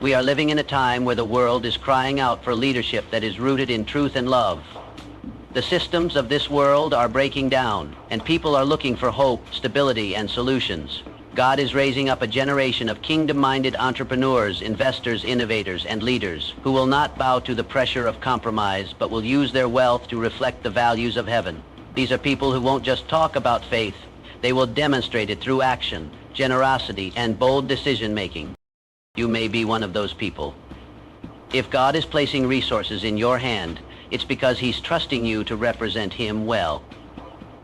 We are living in a time where the world is crying out for leadership that is rooted in truth and love. The systems of this world are breaking down, and people are looking for hope, stability, and solutions. God is raising up a generation of kingdom-minded entrepreneurs, investors, innovators, and leaders who will not bow to the pressure of compromise, but will use their wealth to reflect the values of heaven. These are people who won't just talk about faith. They will demonstrate it through action, generosity, and bold decision-making. You may be one of those people. If God is placing resources in your hand, it's because He's trusting you to represent Him well.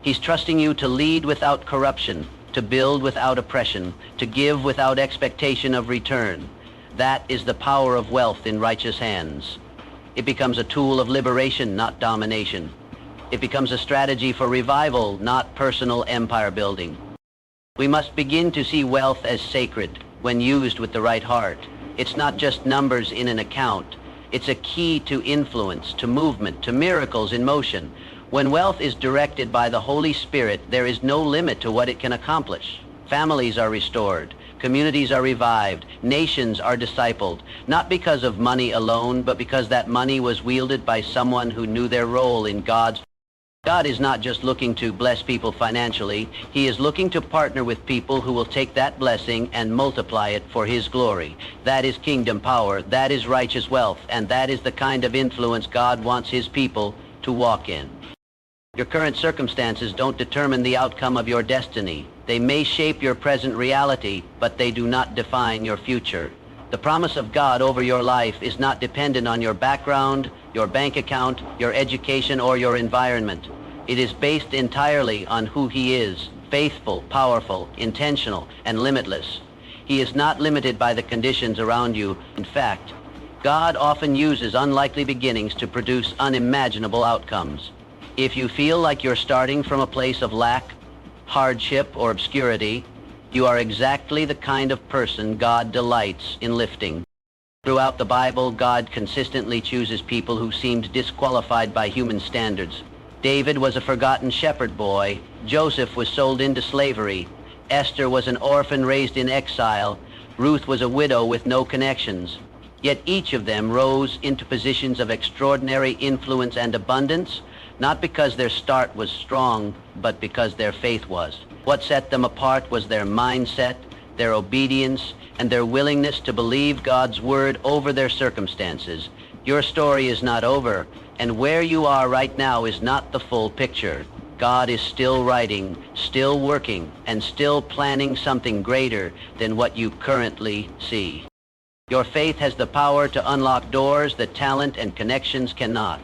He's trusting you to lead without corruption, to build without oppression, to give without expectation of return. That is the power of wealth in righteous hands. It becomes a tool of liberation, not domination. It becomes a strategy for revival, not personal empire building. We must begin to see wealth as sacred when used with the right heart. It's not just numbers in an account. It's a key to influence, to movement, to miracles in motion. When wealth is directed by the Holy Spirit, there is no limit to what it can accomplish. Families are restored. Communities are revived. Nations are discipled, not because of money alone, but because that money was wielded by someone who knew their role in God's. God is not just looking to bless people financially. He is looking to partner with people who will take that blessing and multiply it for His glory. That is kingdom power. That is righteous wealth. And that is the kind of influence God wants His people to walk in. Your current circumstances don't determine the outcome of your destiny. They may shape your present reality, but they do not define your future. The promise of God over your life is not dependent on your background, your bank account, your education, or your environment. It is based entirely on who He is, faithful, powerful, intentional, and limitless. He is not limited by the conditions around you. In fact, God often uses unlikely beginnings to produce unimaginable outcomes. If you feel like you're starting from a place of lack, hardship, or obscurity, you are exactly the kind of person God delights in lifting. Throughout the Bible, God consistently chooses people who seemed disqualified by human standards. David was a forgotten shepherd boy. Joseph was sold into slavery. Esther was an orphan raised in exile. Ruth was a widow with no connections. Yet each of them rose into positions of extraordinary influence and abundance, not because their start was strong, but because their faith was. What set them apart was their mindset, their obedience, and their willingness to believe God's word over their circumstances. Your story is not over, and where you are right now is not the full picture. God is still writing, still working, and still planning something greater than what you currently see. Your faith has the power to unlock doors that talent and connections cannot.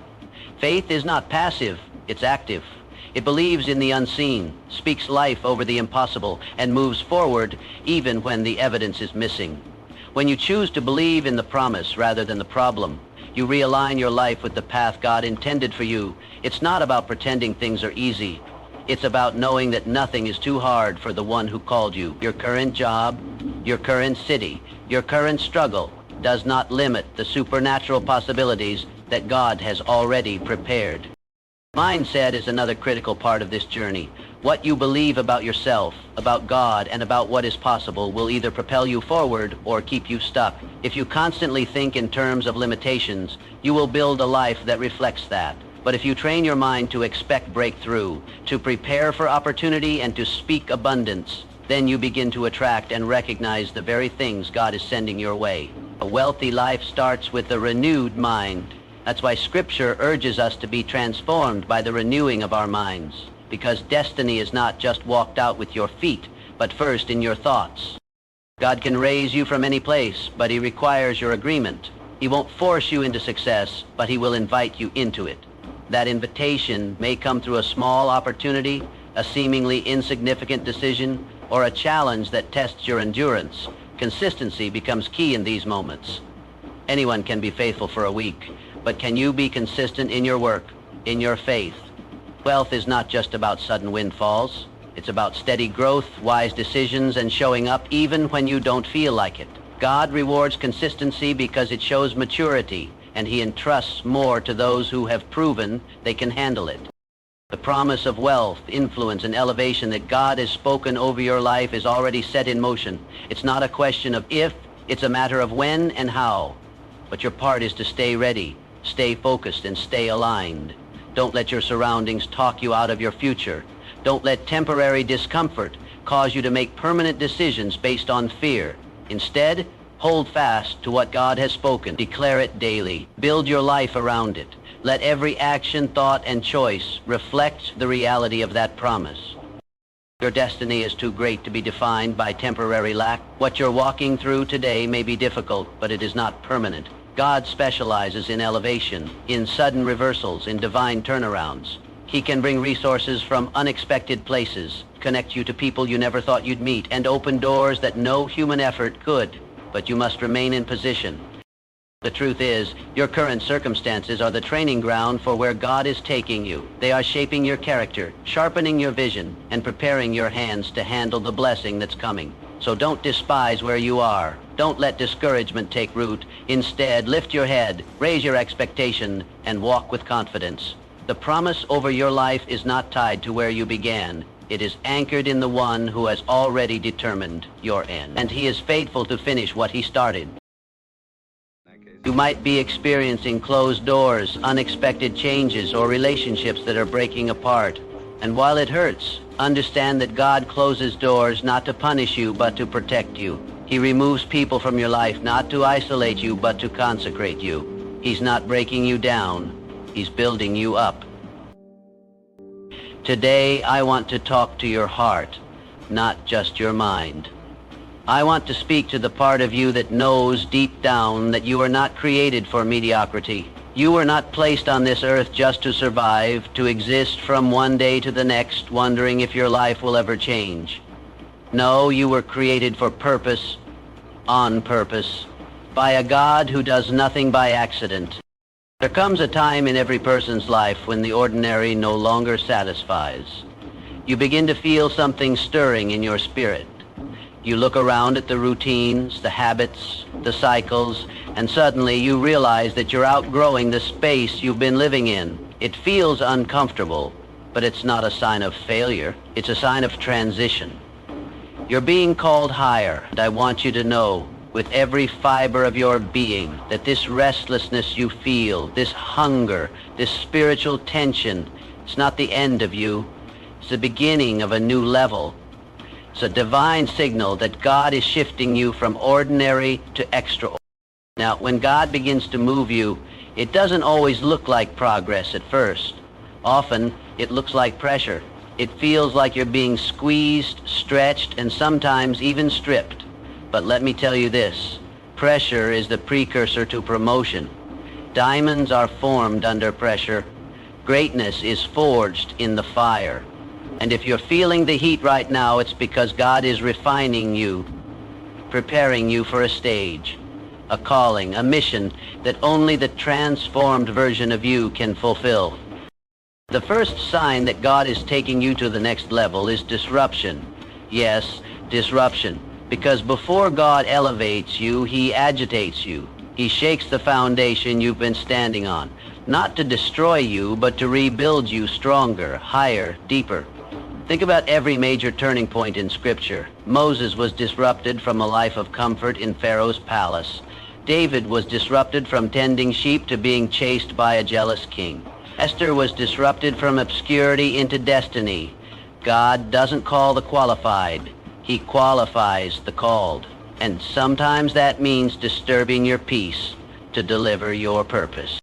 Faith is not passive, it's active. It believes in the unseen, speaks life over the impossible, and moves forward even when the evidence is missing. When you choose to believe in the promise rather than the problem, you realign your life with the path God intended for you. It's not about pretending things are easy. It's about knowing that nothing is too hard for the one who called you. Your current job, your current city, your current struggle does not limit the supernatural possibilities that God has already prepared. Mindset is another critical part of this journey. What you believe about yourself, about God, and about what is possible will either propel you forward or keep you stuck. If you constantly think in terms of limitations, you will build a life that reflects that. But if you train your mind to expect breakthrough, to prepare for opportunity, and to speak abundance, then you begin to attract and recognize the very things God is sending your way. A wealthy life starts with a renewed mind. That's why Scripture urges us to be transformed by the renewing of our minds, because destiny is not just walked out with your feet, but first in your thoughts. God can raise you from any place, but He requires your agreement. He won't force you into success, but He will invite you into it. That invitation may come through a small opportunity, a seemingly insignificant decision, or a challenge that tests your endurance. Consistency becomes key in these moments. Anyone can be faithful for a week, but can you be consistent in your work, in your faith? Wealth is not just about sudden windfalls. It's about steady growth, wise decisions, and showing up even when you don't feel like it. God rewards consistency because it shows maturity, and He entrusts more to those who have proven they can handle it. The promise of wealth, influence, and elevation that God has spoken over your life is already set in motion. It's not a question of if, it's a matter of when and how. But your part is to stay ready, stay focused, and stay aligned. Don't let your surroundings talk you out of your future. Don't let temporary discomfort cause you to make permanent decisions based on fear. Instead, hold fast to what God has spoken. Declare it daily. Build your life around it. Let every action, thought, and choice reflect the reality of that promise. Your destiny is too great to be defined by temporary lack. What you're walking through today may be difficult, but it is not permanent. God specializes in elevation, in sudden reversals, in divine turnarounds. He can bring resources from unexpected places, connect you to people you never thought you'd meet, and open doors that no human effort could. But you must remain in position. The truth is, your current circumstances are the training ground for where God is taking you. They are shaping your character, sharpening your vision, and preparing your hands to handle the blessing that's coming. So don't despise where you are. Don't let discouragement take root. Instead, lift your head, raise your expectation, and walk with confidence. The promise over your life is not tied to where you began. It is anchored in the one who has already determined your end. And he is faithful to finish what he started. You might be experiencing closed doors, unexpected changes, or relationships that are breaking apart. And while it hurts, understand that God closes doors not to punish you, but to protect you. He removes people from your life not to isolate you, but to consecrate you. He's not breaking you down. He's building you up. Today, I want to talk to your heart, not just your mind. I want to speak to the part of you that knows deep down that you are not created for mediocrity. You were not placed on this earth just to survive, to exist from one day to the next, wondering if your life will ever change. No, you were created for purpose, on purpose, by a God who does nothing by accident. There comes a time in every person's life when the ordinary no longer satisfies. You begin to feel something stirring in your spirit. You look around at the routines, the habits, the cycles, and suddenly you realize that you're outgrowing the space you've been living in. It feels uncomfortable, but it's not a sign of failure. It's a sign of transition. You're being called higher, and I want you to know, with every fiber of your being, that this restlessness you feel, this hunger, this spiritual tension, it's not the end of you. It's the beginning of a new level. It's a divine signal that God is shifting you from ordinary to extraordinary. Now, when God begins to move you, it doesn't always look like progress at first. Often, it looks like pressure. It feels like you're being squeezed, stretched, and sometimes even stripped. But let me tell you this, pressure is the precursor to promotion. Diamonds are formed under pressure. Greatness is forged in the fire. And if you're feeling the heat right now, it's because God is refining you, preparing you for a stage, a calling, a mission that only the transformed version of you can fulfill. The first sign that God is taking you to the next level is disruption. Yes, disruption. Because before God elevates you, he agitates you. He shakes the foundation you've been standing on, not to destroy you, but to rebuild you stronger, higher, deeper. Think about every major turning point in Scripture. Moses was disrupted from a life of comfort in Pharaoh's palace. David was disrupted from tending sheep to being chased by a jealous king. Esther was disrupted from obscurity into destiny. God doesn't call the qualified. He qualifies the called. And sometimes that means disturbing your peace to deliver your purpose.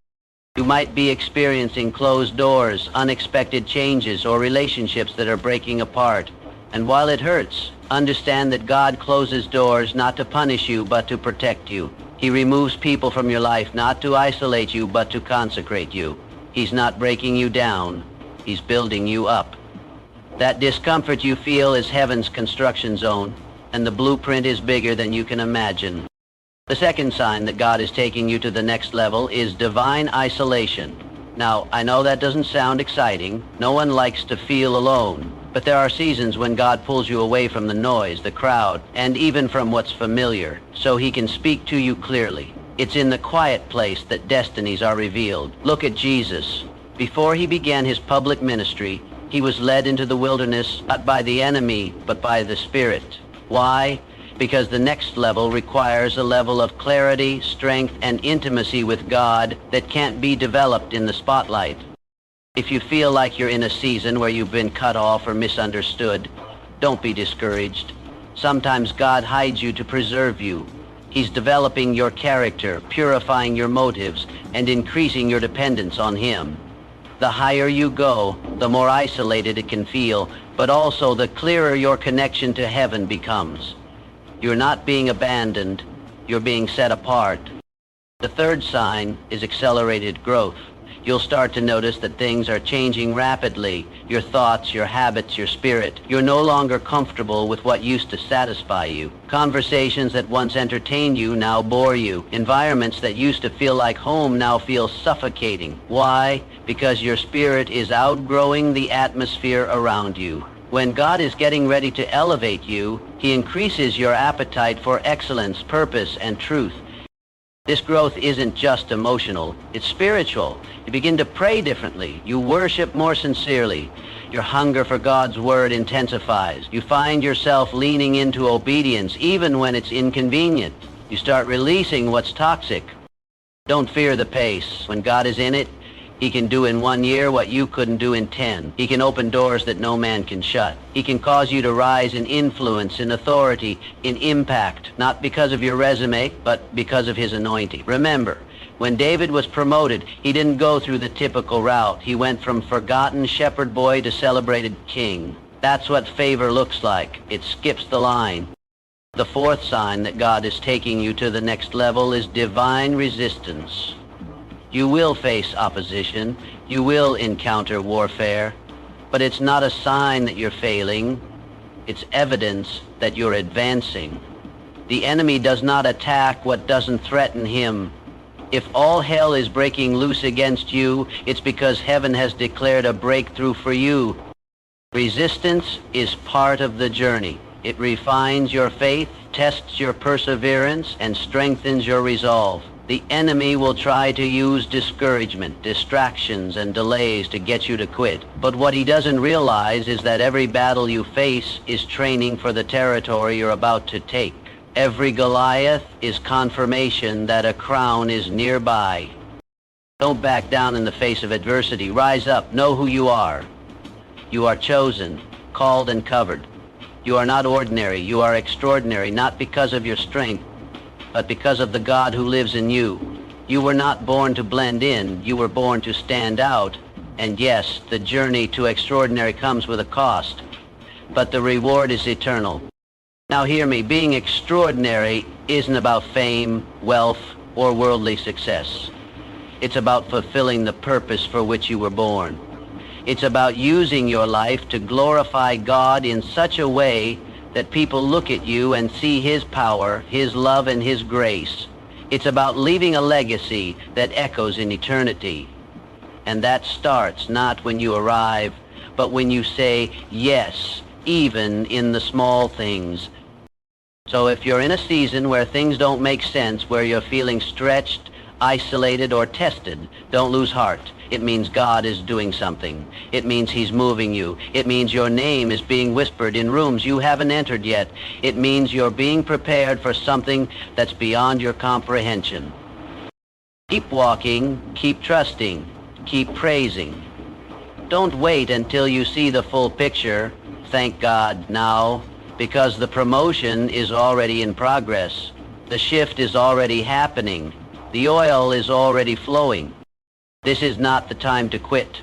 You might be experiencing closed doors, unexpected changes, or relationships that are breaking apart. And while it hurts, understand that God closes doors not to punish you, but to protect you. He removes people from your life not to isolate you, but to consecrate you. He's not breaking you down. He's building you up. That discomfort you feel is heaven's construction zone, and the blueprint is bigger than you can imagine. The second sign that God is taking you to the next level is divine isolation. Now, I know that doesn't sound exciting. No one likes to feel alone. But there are seasons when God pulls you away from the noise, the crowd, and even from what's familiar, so he can speak to you clearly. It's in the quiet place that destinies are revealed. Look at Jesus. Before he began his public ministry, he was led into the wilderness not by the enemy, but by the Spirit. Why? Because the next level requires a level of clarity, strength, and intimacy with God that can't be developed in the spotlight. If you feel like you're in a season where you've been cut off or misunderstood, don't be discouraged. Sometimes God hides you to preserve you. He's developing your character, purifying your motives, and increasing your dependence on him. The higher you go, the more isolated it can feel, but also the clearer your connection to heaven becomes. You're not being abandoned, you're being set apart. The third sign is accelerated growth. You'll start to notice that things are changing rapidly. Your thoughts, your habits, your spirit. You're no longer comfortable with what used to satisfy you. Conversations that once entertained you now bore you. Environments that used to feel like home now feel suffocating. Why? Because your spirit is outgrowing the atmosphere around you. When God is getting ready to elevate you, He increases your appetite for excellence, purpose, and truth. This growth isn't just emotional, it's spiritual. You begin to pray differently. You worship more sincerely. Your hunger for God's Word intensifies. You find yourself leaning into obedience even when it's inconvenient. You start releasing what's toxic. Don't fear the pace. When God is in it, He can do in 1 year what you couldn't do in 10. He can open doors that no man can shut. He can cause you to rise in influence, in authority, in impact, not because of your resume, but because of His anointing. Remember, when David was promoted, he didn't go through the typical route. He went from forgotten shepherd boy to celebrated king. That's what favor looks like. It skips the line. The fourth sign that God is taking you to the next level is divine resistance. You will face opposition. You will encounter warfare. But it's not a sign that you're failing. It's evidence that you're advancing. The enemy does not attack what doesn't threaten him. If all hell is breaking loose against you, it's because heaven has declared a breakthrough for you. Resistance is part of the journey. It refines your faith, tests your perseverance, and strengthens your resolve. The enemy will try to use discouragement, distractions, and delays to get you to quit. But what he doesn't realize is that every battle you face is training for the territory you're about to take. Every Goliath is confirmation that a crown is nearby. Don't back down in the face of adversity. Rise up. Know who you are. You are chosen, called, and covered. You are not ordinary. You are extraordinary, not because of your strength, but because of the God who lives in you. You were not born to blend in. You were born to stand out. And yes, the journey to extraordinary comes with a cost, but the reward is eternal. Now hear me, being extraordinary isn't about fame, wealth, or worldly success. It's about fulfilling the purpose for which you were born. It's about using your life to glorify God in such a way that people look at you and see His power, His love, and His grace. It's about leaving a legacy that echoes in eternity. And that starts not when you arrive, but when you say yes, even in the small things. So if you're in a season where things don't make sense, where you're feeling stretched, isolated, or tested, don't lose heart. It means God is doing something. It means He's moving you. It means your name is being whispered in rooms you haven't entered yet. It means you're being prepared for something that's beyond your comprehension. Keep walking, keep trusting, keep praising. Don't wait until you see the full picture. Thank God now, because the promotion is already in progress. The shift is already happening. The oil is already flowing. This is not the time to quit.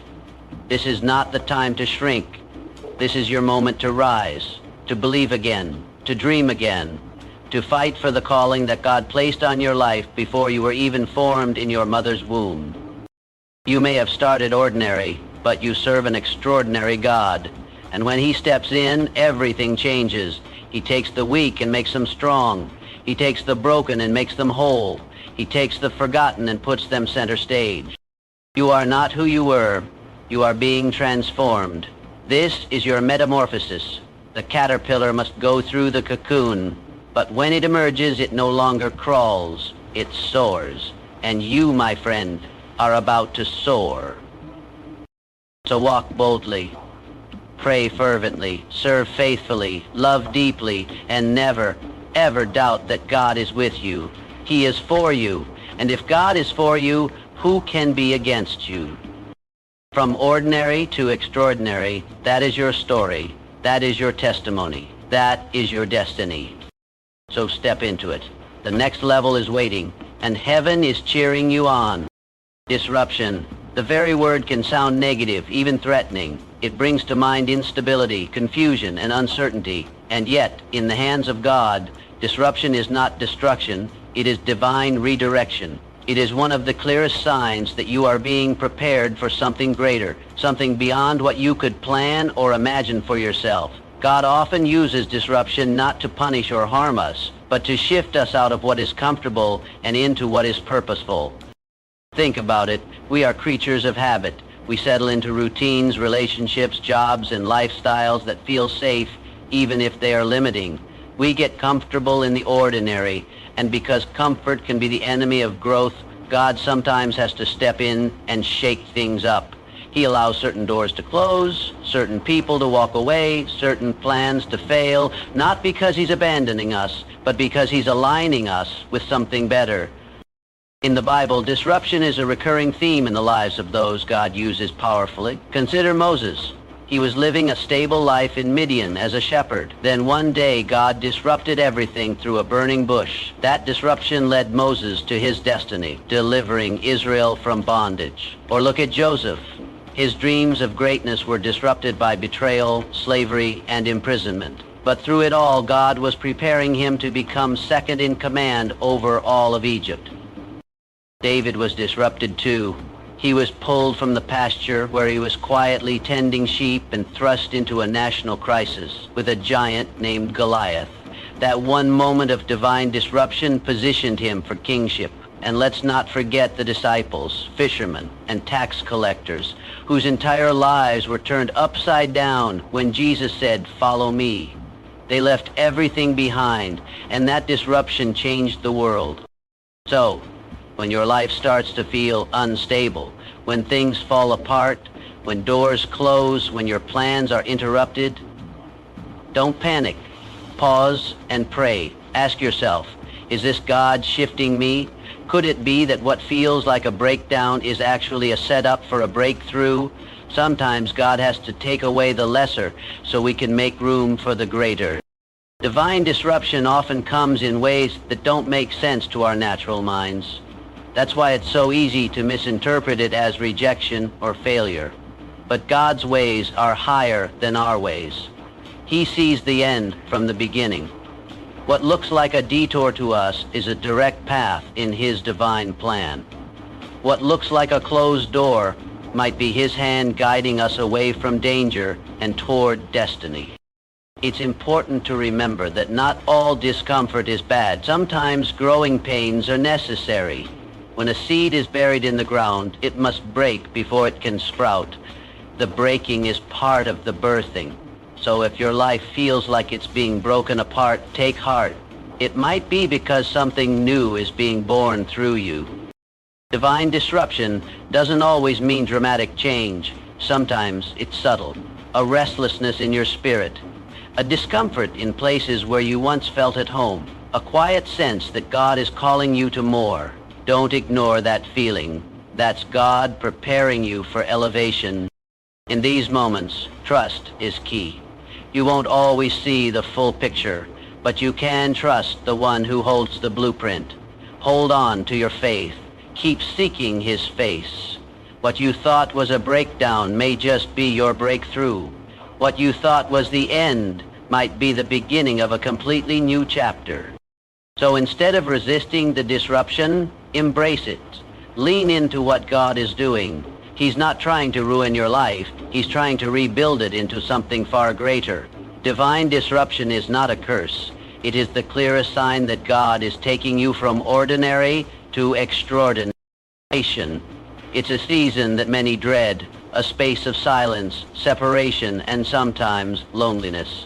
This is not the time to shrink. This is your moment to rise, to believe again, to dream again, to fight for the calling that God placed on your life before you were even formed in your mother's womb. You may have started ordinary, but you serve an extraordinary God. And when He steps in, everything changes. He takes the weak and makes them strong. He takes the broken and makes them whole. He takes the forgotten and puts them center stage. You are not who you were. You are being transformed. This is your metamorphosis. The caterpillar must go through the cocoon, but when it emerges, it no longer crawls, it soars. And you, my friend, are about to soar. So walk boldly, pray fervently, serve faithfully, love deeply, and never, ever doubt that God is with you. He is for you, and if God is for you, who can be against you? From ordinary to extraordinary, that is your story. That is your testimony. That is your destiny. So step into it. The next level is waiting, and heaven is cheering you on. Disruption. The very word can sound negative, even threatening. It brings to mind instability, confusion, and uncertainty. And yet, in the hands of God, disruption is not destruction. It is divine redirection. It is one of the clearest signs that you are being prepared for something greater, something beyond what you could plan or imagine for yourself. God often uses disruption not to punish or harm us, but to shift us out of what is comfortable and into what is purposeful. Think about it. We are creatures of habit. We settle into routines, relationships, jobs, and lifestyles that feel safe, even if they are limiting. We get comfortable in the ordinary, and because comfort can be the enemy of growth, God sometimes has to step in and shake things up. He allows certain doors to close, certain people to walk away, certain plans to fail, not because he's abandoning us, but because he's aligning us with something better. In the Bible, disruption is a recurring theme in the lives of those God uses powerfully. Consider Moses. He was living a stable life in Midian as a shepherd. Then one day, God disrupted everything through a burning bush. That disruption led Moses to his destiny, delivering Israel from bondage. Or look at Joseph. His dreams of greatness were disrupted by betrayal, slavery, and imprisonment. But through it all, God was preparing him to become second in command over all of Egypt. David was disrupted too. He was pulled from the pasture where he was quietly tending sheep and thrust into a national crisis with a giant named Goliath. That one moment of divine disruption positioned him for kingship. And let's not forget the disciples, fishermen, and tax collectors, whose entire lives were turned upside down when Jesus said, "Follow me." They left everything behind, and that disruption changed the world. So, when your life starts to feel unstable, when things fall apart, when doors close, when your plans are interrupted, don't panic. Pause and pray. Ask yourself, is this God shifting me? Could it be that what feels like a breakdown is actually a setup for a breakthrough? Sometimes God has to take away the lesser so we can make room for the greater. Divine disruption often comes in ways that don't make sense to our natural minds. That's why it's so easy to misinterpret it as rejection or failure. But God's ways are higher than our ways. He sees the end from the beginning. What looks like a detour to us is a direct path in His divine plan. What looks like a closed door might be His hand guiding us away from danger and toward destiny. It's important to remember that not all discomfort is bad. Sometimes growing pains are necessary. When a seed is buried in the ground, it must break before it can sprout. The breaking is part of the birthing. So if your life feels like it's being broken apart, take heart. It might be because something new is being born through you. Divine disruption doesn't always mean dramatic change. Sometimes it's subtle. A restlessness in your spirit. A discomfort in places where you once felt at home. A quiet sense that God is calling you to more. Don't ignore that feeling. That's God preparing you for elevation. In these moments, trust is key. You won't always see the full picture, but you can trust the one who holds the blueprint. Hold on to your faith. Keep seeking His face. What you thought was a breakdown may just be your breakthrough. What you thought was the end might be the beginning of a completely new chapter. So instead of resisting the disruption, embrace it. Lean into what God is doing. He's not trying to ruin your life. He's trying to rebuild it into something far greater. Divine disruption is not a curse. It is the clearest sign that God is taking you from ordinary to extraordinary. It's a season that many dread, a space of silence, separation, and sometimes loneliness.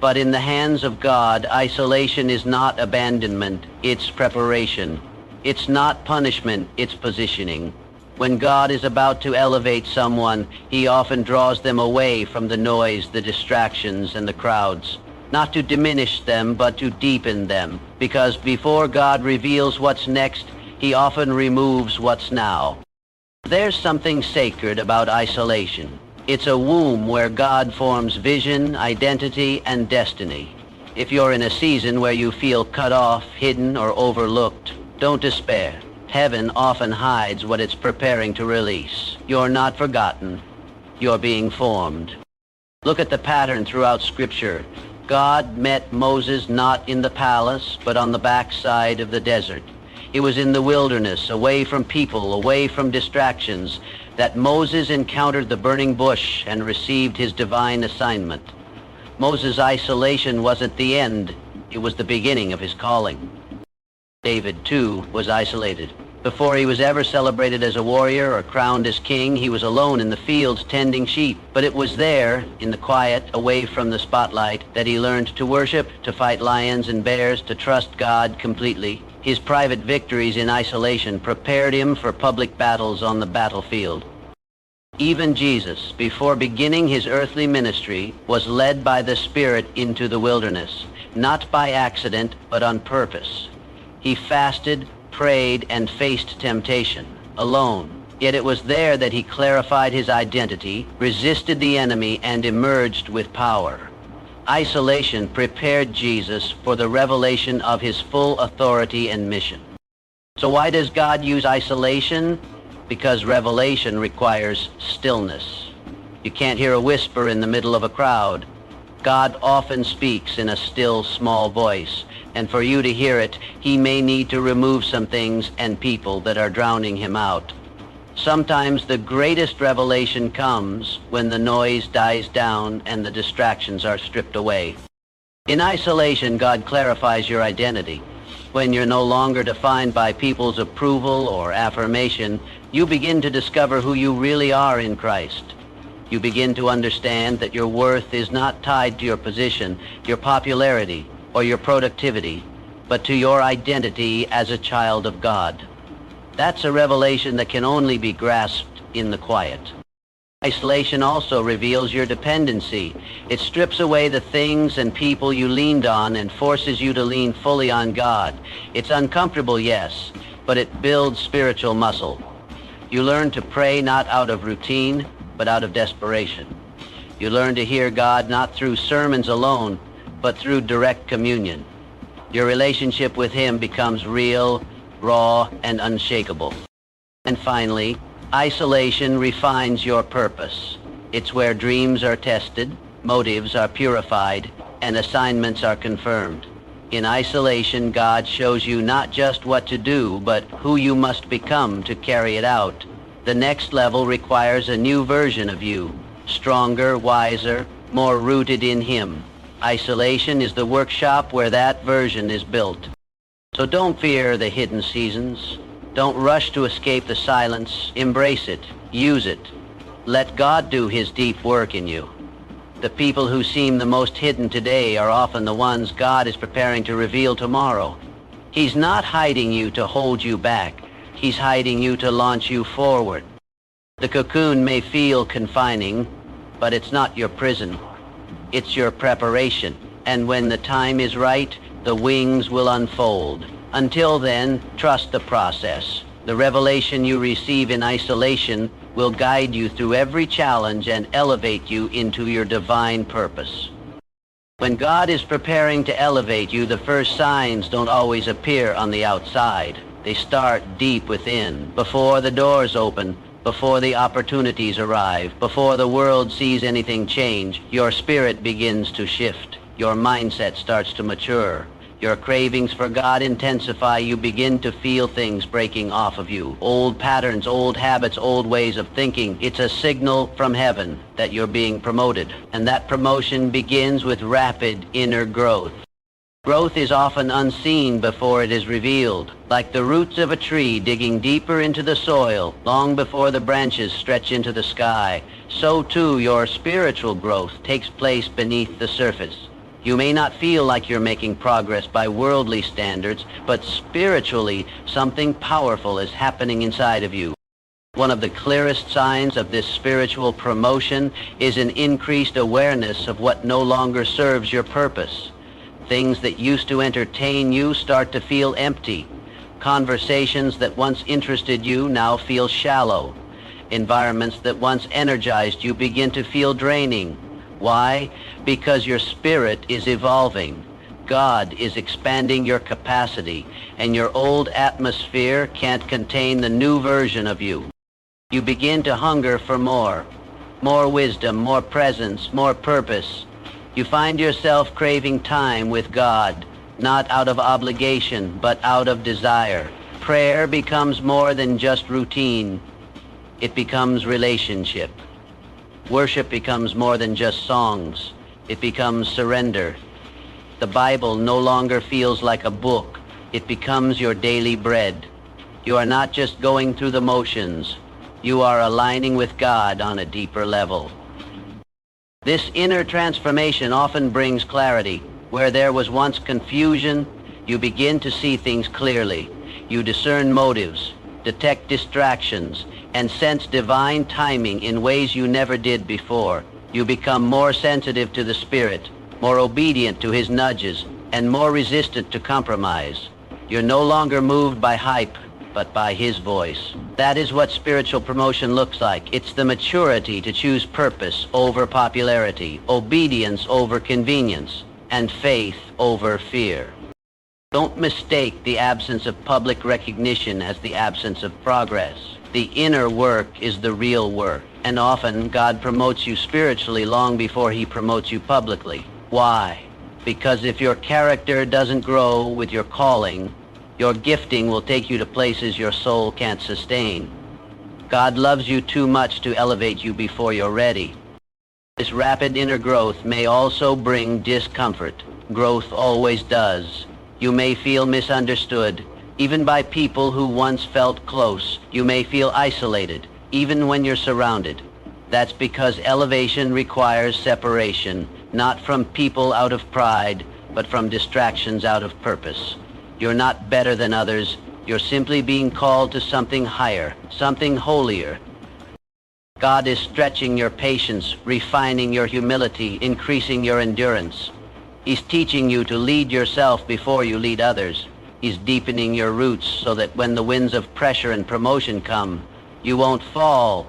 But in the hands of God, isolation is not abandonment, it's preparation. It's not punishment, it's positioning. When God is about to elevate someone, He often draws them away from the noise, the distractions, and the crowds. Not to diminish them, but to deepen them. Because before God reveals what's next, He often removes what's now. There's something sacred about isolation. It's a womb where God forms vision, identity, and destiny. If you're in a season where you feel cut off, hidden, or overlooked, don't despair. Heaven often hides what it's preparing to release. You're not forgotten. You're being formed. Look at the pattern throughout Scripture. God met Moses not in the palace, but on the backside of the desert. It was in the wilderness, away from people, away from distractions, that Moses encountered the burning bush and received his divine assignment. Moses' isolation wasn't the end, it was the beginning of his calling. David, too, was isolated. Before he was ever celebrated as a warrior or crowned as king, he was alone in the fields tending sheep. But it was there, in the quiet, away from the spotlight, that he learned to worship, to fight lions and bears, to trust God completely. His private victories in isolation prepared him for public battles on the battlefield. Even Jesus, before beginning his earthly ministry, was led by the Spirit into the wilderness, not by accident, but on purpose. He fasted, prayed, and faced temptation, alone. Yet it was there that he clarified his identity, resisted the enemy, and emerged with power. Isolation prepared Jesus for the revelation of his full authority and mission. So why does God use isolation? Because revelation requires stillness. You can't hear a whisper in the middle of a crowd. God often speaks in a still, small voice, and for you to hear it, he may need to remove some things and people that are drowning him out. Sometimes the greatest revelation comes when the noise dies down and the distractions are stripped away. In isolation, God clarifies your identity. When you're no longer defined by people's approval or affirmation, you begin to discover who you really are in Christ. You begin to understand that your worth is not tied to your position, your popularity, or your productivity, but to your identity as a child of God. That's a revelation that can only be grasped in the quiet. Isolation also reveals your dependency. It strips away the things and people you leaned on and forces you to lean fully on God. It's uncomfortable, yes, but it builds spiritual muscle. You learn to pray not out of routine, but out of desperation. You learn to hear God not through sermons alone, but through direct communion. Your relationship with him becomes real, raw, and unshakable. And finally, isolation refines your purpose. It's where dreams are tested, motives are purified, and assignments are confirmed. In isolation, God shows you not just what to do, but who you must become to carry it out. The next level requires a new version of you, stronger, wiser, more rooted in him. Isolation is the workshop where that version is built. So don't fear the hidden seasons. Don't rush to escape the silence. Embrace it. Use it. Let God do his deep work in you. The people who seem the most hidden today are often the ones God is preparing to reveal tomorrow. He's not hiding you to hold you back. He's hiding you to launch you forward. The cocoon may feel confining, but it's not your prison. It's your preparation. And when the time is right, the wings will unfold. Until then, trust the process. The revelation you receive in isolation will guide you through every challenge and elevate you into your divine purpose. When God is preparing to elevate you, the first signs don't always appear on the outside. They start deep within, before the doors open, before the opportunities arrive, before the world sees anything change. Your spirit begins to shift. Your mindset starts to mature. Your cravings for God intensify. You begin to feel things breaking off of you. Old patterns, old habits, old ways of thinking. It's a signal from heaven that you're being promoted. And that promotion begins with rapid inner growth. Growth is often unseen before it is revealed. Like the roots of a tree digging deeper into the soil, long before the branches stretch into the sky, so too your spiritual growth takes place beneath the surface. You may not feel like you're making progress by worldly standards, but spiritually, something powerful is happening inside of you. One of the clearest signs of this spiritual promotion is an increased awareness of what no longer serves your purpose. Things that used to entertain you start to feel empty. Conversations that once interested you now feel shallow. Environments that once energized you begin to feel draining. Why? Because your spirit is evolving. God is expanding your capacity, and your old atmosphere can't contain the new version of you. You begin to hunger for more wisdom, more presence, more purpose. You find yourself craving time with God, not out of obligation, but out of desire. Prayer becomes more than just routine. It becomes relationship. Worship becomes more than just songs. It becomes surrender. The Bible no longer feels like a book. It becomes your daily bread. You are not just going through the motions. You are aligning with God on a deeper level. This inner transformation often brings clarity. Where there was once confusion, you begin to see things clearly. You discern motives, detect distractions, and sense divine timing in ways you never did before. You become more sensitive to the Spirit, more obedient to His nudges, and more resistant to compromise. You're no longer moved by hype, but by His voice. That is what spiritual promotion looks like. It's the maturity to choose purpose over popularity, obedience over convenience, and faith over fear. Don't mistake the absence of public recognition as the absence of progress. The inner work is the real work, and often God promotes you spiritually long before He promotes you publicly. Why? Because if your character doesn't grow with your calling, your gifting will take you to places your soul can't sustain. God loves you too much to elevate you before you're ready. This rapid inner growth may also bring discomfort. Growth always does. You may feel misunderstood, even by people who once felt close. You may feel isolated, even when you're surrounded. That's because elevation requires separation, not from people out of pride, but from distractions out of purpose. You're not better than others. You're simply being called to something higher, something holier. God is stretching your patience, refining your humility, increasing your endurance. He's teaching you to lead yourself before you lead others. He's deepening your roots so that when the winds of pressure and promotion come, you won't fall,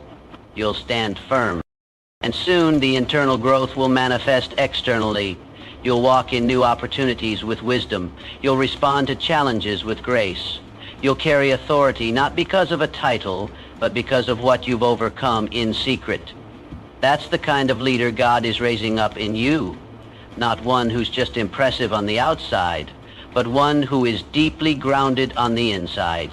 you'll stand firm. And soon the internal growth will manifest externally. You'll walk in new opportunities with wisdom. You'll respond to challenges with grace. You'll carry authority not because of a title, but because of what you've overcome in secret. That's the kind of leader God is raising up in you. Not one who's just impressive on the outside, but one who is deeply grounded on the inside.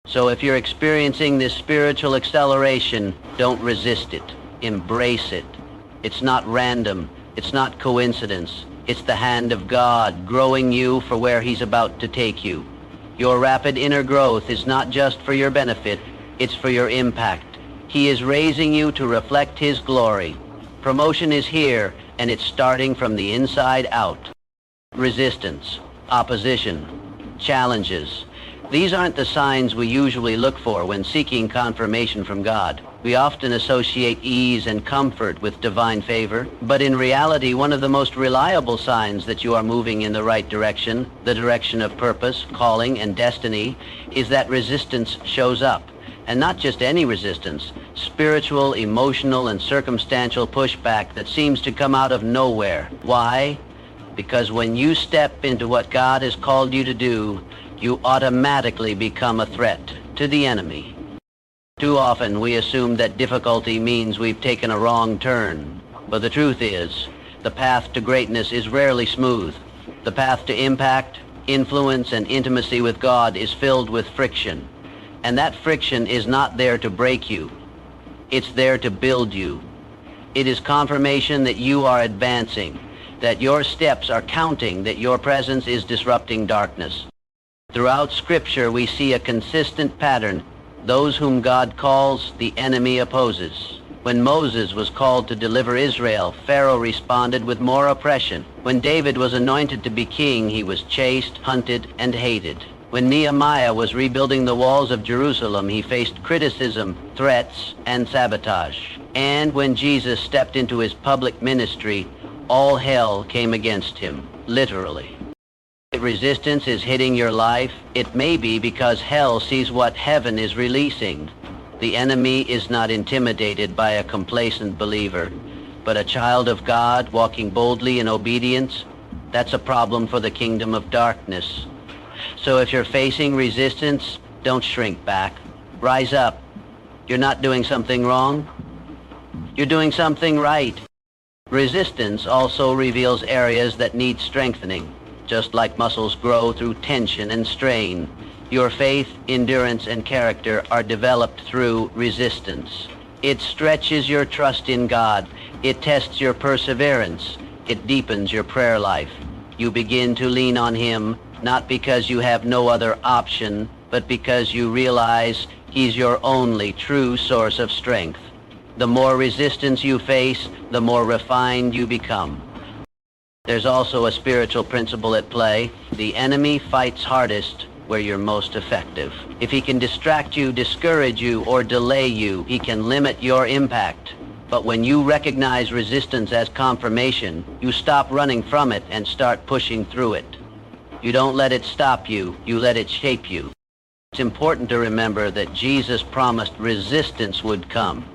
So if you're experiencing this spiritual acceleration, don't resist it. Embrace it. It's not random. It's not coincidence. It's the hand of God growing you for where He's about to take you. Your rapid inner growth is not just for your benefit, it's for your impact. He is raising you to reflect His glory. Promotion is here, and it's starting from the inside out. Resistance, opposition, challenges. These aren't the signs we usually look for when seeking confirmation from God. We often associate ease and comfort with divine favor, but in reality, one of the most reliable signs that you are moving in the right direction, the direction of purpose, calling, and destiny, is that resistance shows up. And not just any resistance, spiritual, emotional, and circumstantial pushback that seems to come out of nowhere. Why? Because when you step into what God has called you to do, you automatically become a threat to the enemy. Too often we assume that difficulty means we've taken a wrong turn. But the truth is, the path to greatness is rarely smooth. The path to impact, influence, and intimacy with God is filled with friction. And that friction is not there to break you. It's there to build you. It is confirmation that you are advancing, that your steps are counting, that your presence is disrupting darkness. Throughout Scripture, we see a consistent pattern. Those whom God calls, the enemy opposes. When Moses was called to deliver Israel, Pharaoh responded with more oppression. When David was anointed to be king, he was chased, hunted, and hated. When Nehemiah was rebuilding the walls of Jerusalem, he faced criticism, threats, and sabotage. And when Jesus stepped into his public ministry, all hell came against him, literally. If resistance is hitting your life, it may be because hell sees what heaven is releasing. The enemy is not intimidated by a complacent believer, but a child of God walking boldly in obedience. That's a problem for the kingdom of darkness. So if you're facing resistance, don't shrink back. Rise up. You're not doing something wrong. You're doing something right. Resistance also reveals areas that need strengthening. Just like muscles grow through tension and strain, Your faith, endurance, and character are developed through resistance. It stretches your trust in God. It tests your perseverance. It deepens your prayer life. You begin to lean on Him, not because you have no other option, but because you realize He's your only true source of strength. The more resistance you face, the more refined you become. There's also a spiritual principle at play. The enemy fights hardest where you're most effective. If he can distract you, discourage you, or delay you, he can limit your impact. But when you recognize resistance as confirmation, you stop running from it and start pushing through it. You don't let it stop you, you let it shape you. It's important to remember that Jesus promised resistance would come.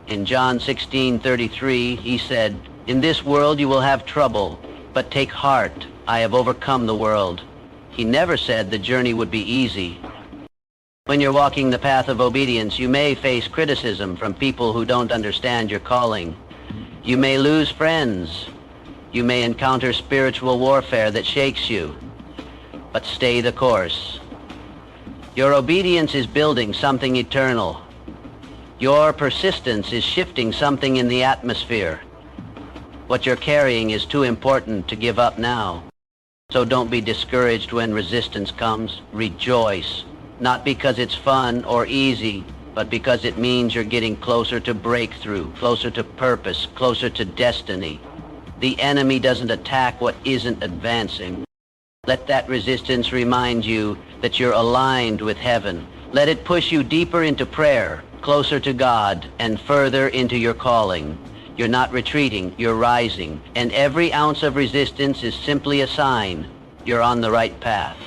In John 16:33, he said, "In this world you will have trouble, but take heart, I have overcome the world." He never said the journey would be easy. When you're walking the path of obedience, you may face criticism from people who don't understand your calling. You may lose friends. You may encounter spiritual warfare that shakes you. But stay the course. Your obedience is building something eternal. Your persistence is shifting something in the atmosphere. What you're carrying is too important to give up now. So don't be discouraged when resistance comes. Rejoice, not because it's fun or easy, but because it means you're getting closer to breakthrough, closer to purpose, closer to destiny. The enemy doesn't attack what isn't advancing. Let that resistance remind you that you're aligned with heaven. Let it push you deeper into prayer, closer to God, and further into your calling. You're not retreating, you're rising. And every ounce of resistance is simply a sign you're on the right path.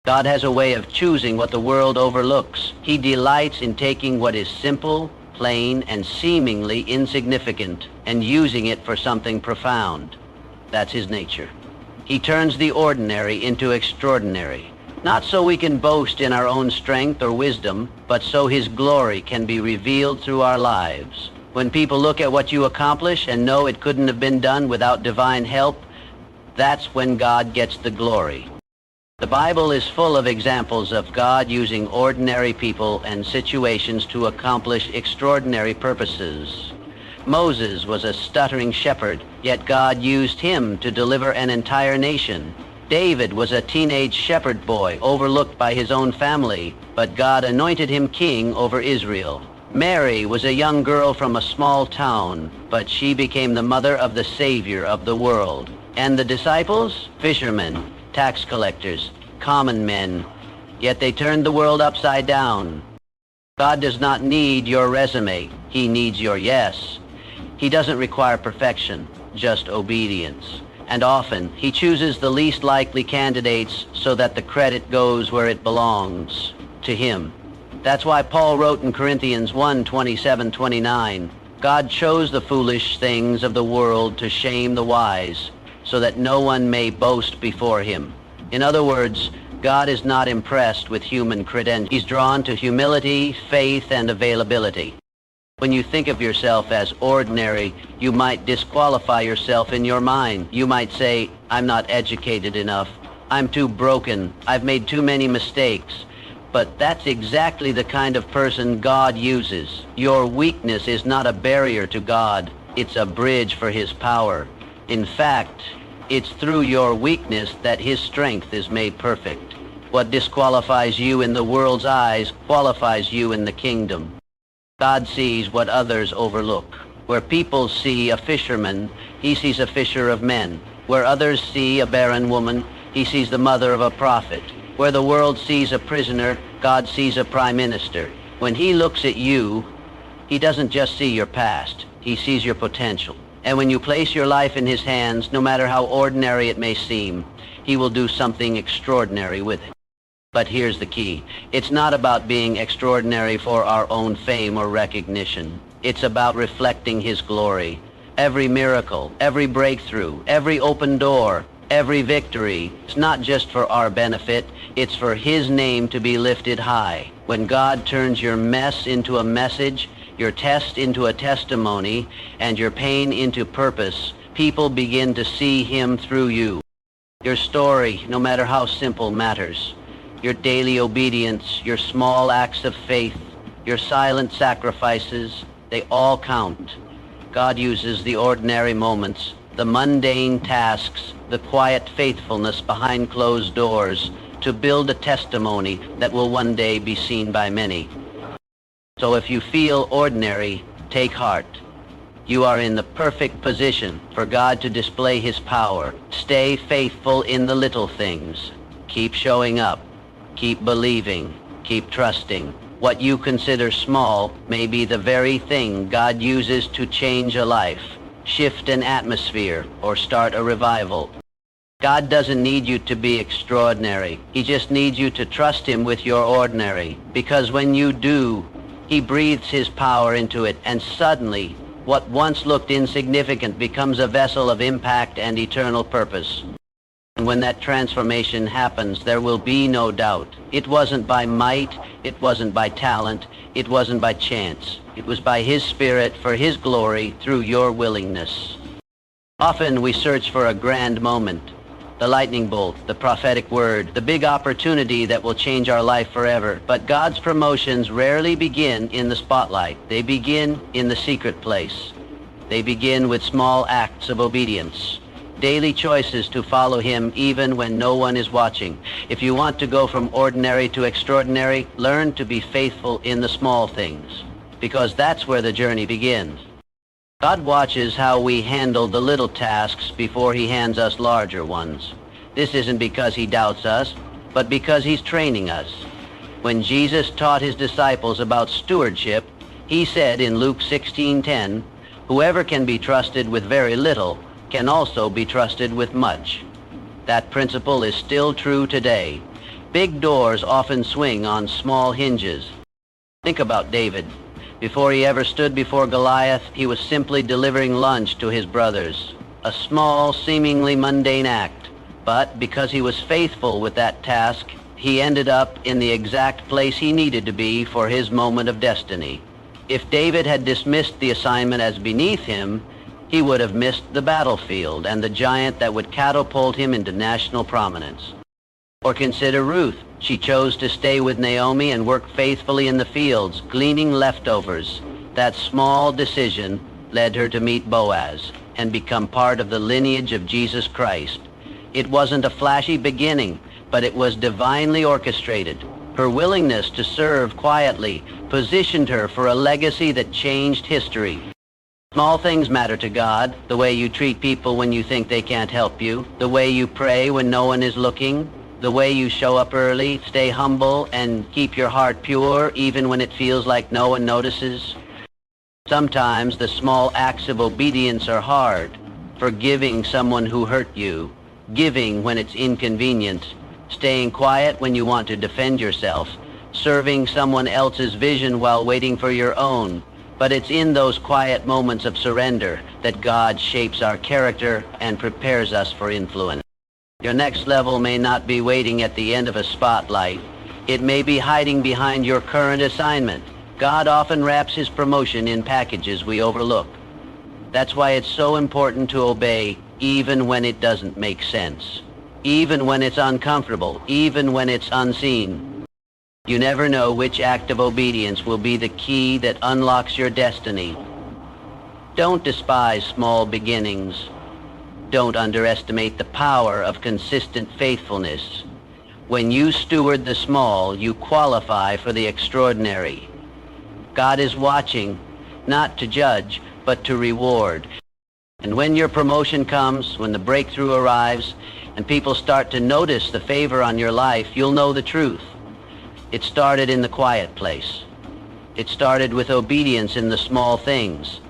God has a way of choosing what the world overlooks. He delights in taking what is simple, plain, and seemingly insignificant and using it for something profound. That's His nature. He turns the ordinary into extraordinary. Not so we can boast in our own strength or wisdom, but so His glory can be revealed through our lives. When people look at what you accomplish and know it couldn't have been done without divine help, that's when God gets the glory. The Bible is full of examples of God using ordinary people and situations to accomplish extraordinary purposes. Moses was a stuttering shepherd, yet God used him to deliver an entire nation. David was a teenage shepherd boy overlooked by his own family, but God anointed him king over Israel. Mary was a young girl from a small town, but she became the mother of the Savior of the world. And the disciples? Fishermen, tax collectors, common men. Yet they turned the world upside down. God does not need your resume. He needs your yes. He doesn't require perfection, just obedience. And often, He chooses the least likely candidates so that the credit goes where it belongs, to Him. That's why Paul wrote in Corinthians 1:27-29, God chose the foolish things of the world to shame the wise, so that no one may boast before Him. In other words, God is not impressed with human credentials. He's drawn to humility, faith, and availability. When you think of yourself as ordinary, you might disqualify yourself in your mind. You might say, I'm not educated enough. I'm too broken. I've made too many mistakes. But that's exactly the kind of person God uses. Your weakness is not a barrier to God. It's a bridge for His power. In fact, it's through your weakness that His strength is made perfect. What disqualifies you in the world's eyes qualifies you in the kingdom. God sees what others overlook. Where people see a fisherman, He sees a fisher of men. Where others see a barren woman, He sees the mother of a prophet. Where the world sees a prisoner, God sees a prime minister. When He looks at you, He doesn't just see your past. He sees your potential. And when you place your life in His hands, no matter how ordinary it may seem, He will do something extraordinary with it. But here's the key. It's not about being extraordinary for our own fame or recognition. It's about reflecting His glory. Every miracle, every breakthrough, every open door, every victory, it's not just for our benefit, it's for His name to be lifted high. When God turns your mess into a message, your test into a testimony, and your pain into purpose, people begin to see Him through you. Your story, no matter how simple, matters. your daily obedience, your small acts of faith, your silent sacrifices, they all count. God uses the ordinary moments, the mundane tasks, the quiet faithfulness behind closed doors to build a testimony that will one day be seen by many. So if you feel ordinary, take heart. You are in the perfect position for God to display His power. Stay faithful in the little things. Keep showing up. Keep believing. Keep trusting. What you consider small may be the very thing God uses to change a life, shift an atmosphere, or start a revival. God doesn't need you to be extraordinary. He just needs you to trust Him with your ordinary. Because when you do, He breathes His power into it, and suddenly, what once looked insignificant becomes a vessel of impact and eternal purpose. And when that transformation happens, there will be no doubt. It wasn't by might, it wasn't by talent, it wasn't by chance. It was by His Spirit for His glory through your willingness. Often we search for a grand moment, the lightning bolt, the prophetic word, the big opportunity that will change our life forever. But God's promotions rarely begin in the spotlight. They begin in the secret place. They begin with small acts of obedience, daily choices to follow Him even when no one is watching. If you want to go from ordinary to extraordinary, learn to be faithful in the small things, because that's where the journey begins. God watches how we handle the little tasks before He hands us larger ones. This isn't because He doubts us, but because He's training us. When Jesus taught His disciples about stewardship, He said in Luke 16:10, "Whoever can be trusted with very little can also be trusted with much." That principle is still true today. Big doors often swing on small hinges. Think about David. Before he ever stood before Goliath, he was simply delivering lunch to his brothers. A small, seemingly mundane act. But because he was faithful with that task, he ended up in the exact place he needed to be for his moment of destiny. If David had dismissed the assignment as beneath him, he would have missed the battlefield and the giant that would catapult him into national prominence. Or consider Ruth. She chose to stay with Naomi and work faithfully in the fields, gleaning leftovers. That small decision led her to meet Boaz and become part of the lineage of Jesus Christ. It wasn't a flashy beginning, but it was divinely orchestrated. Her willingness to serve quietly positioned her for a legacy that changed history. Small things matter to God: the way you treat people when you think they can't help you, the way you pray when no one is looking, the way you show up early, stay humble, and keep your heart pure even when it feels like no one notices. Sometimes the small acts of obedience are hard. Forgiving someone who hurt you, giving when it's inconvenient, staying quiet when you want to defend yourself, serving someone else's vision while waiting for your own. But it's in those quiet moments of surrender that God shapes our character and prepares us for influence. Your next level may not be waiting at the end of a spotlight. It may be hiding behind your current assignment. God often wraps His promotion in packages we overlook. That's why it's so important to obey even when it doesn't make sense, even when it's uncomfortable, even when it's unseen. You never know which act of obedience will be the key that unlocks your destiny. Don't despise small beginnings. Don't underestimate the power of consistent faithfulness. When you steward the small, you qualify for the extraordinary. God is watching, not to judge, but to reward. And when your promotion comes, when the breakthrough arrives, and people start to notice the favor on your life, you'll know the truth. It started in the quiet place. It started with obedience in the small things.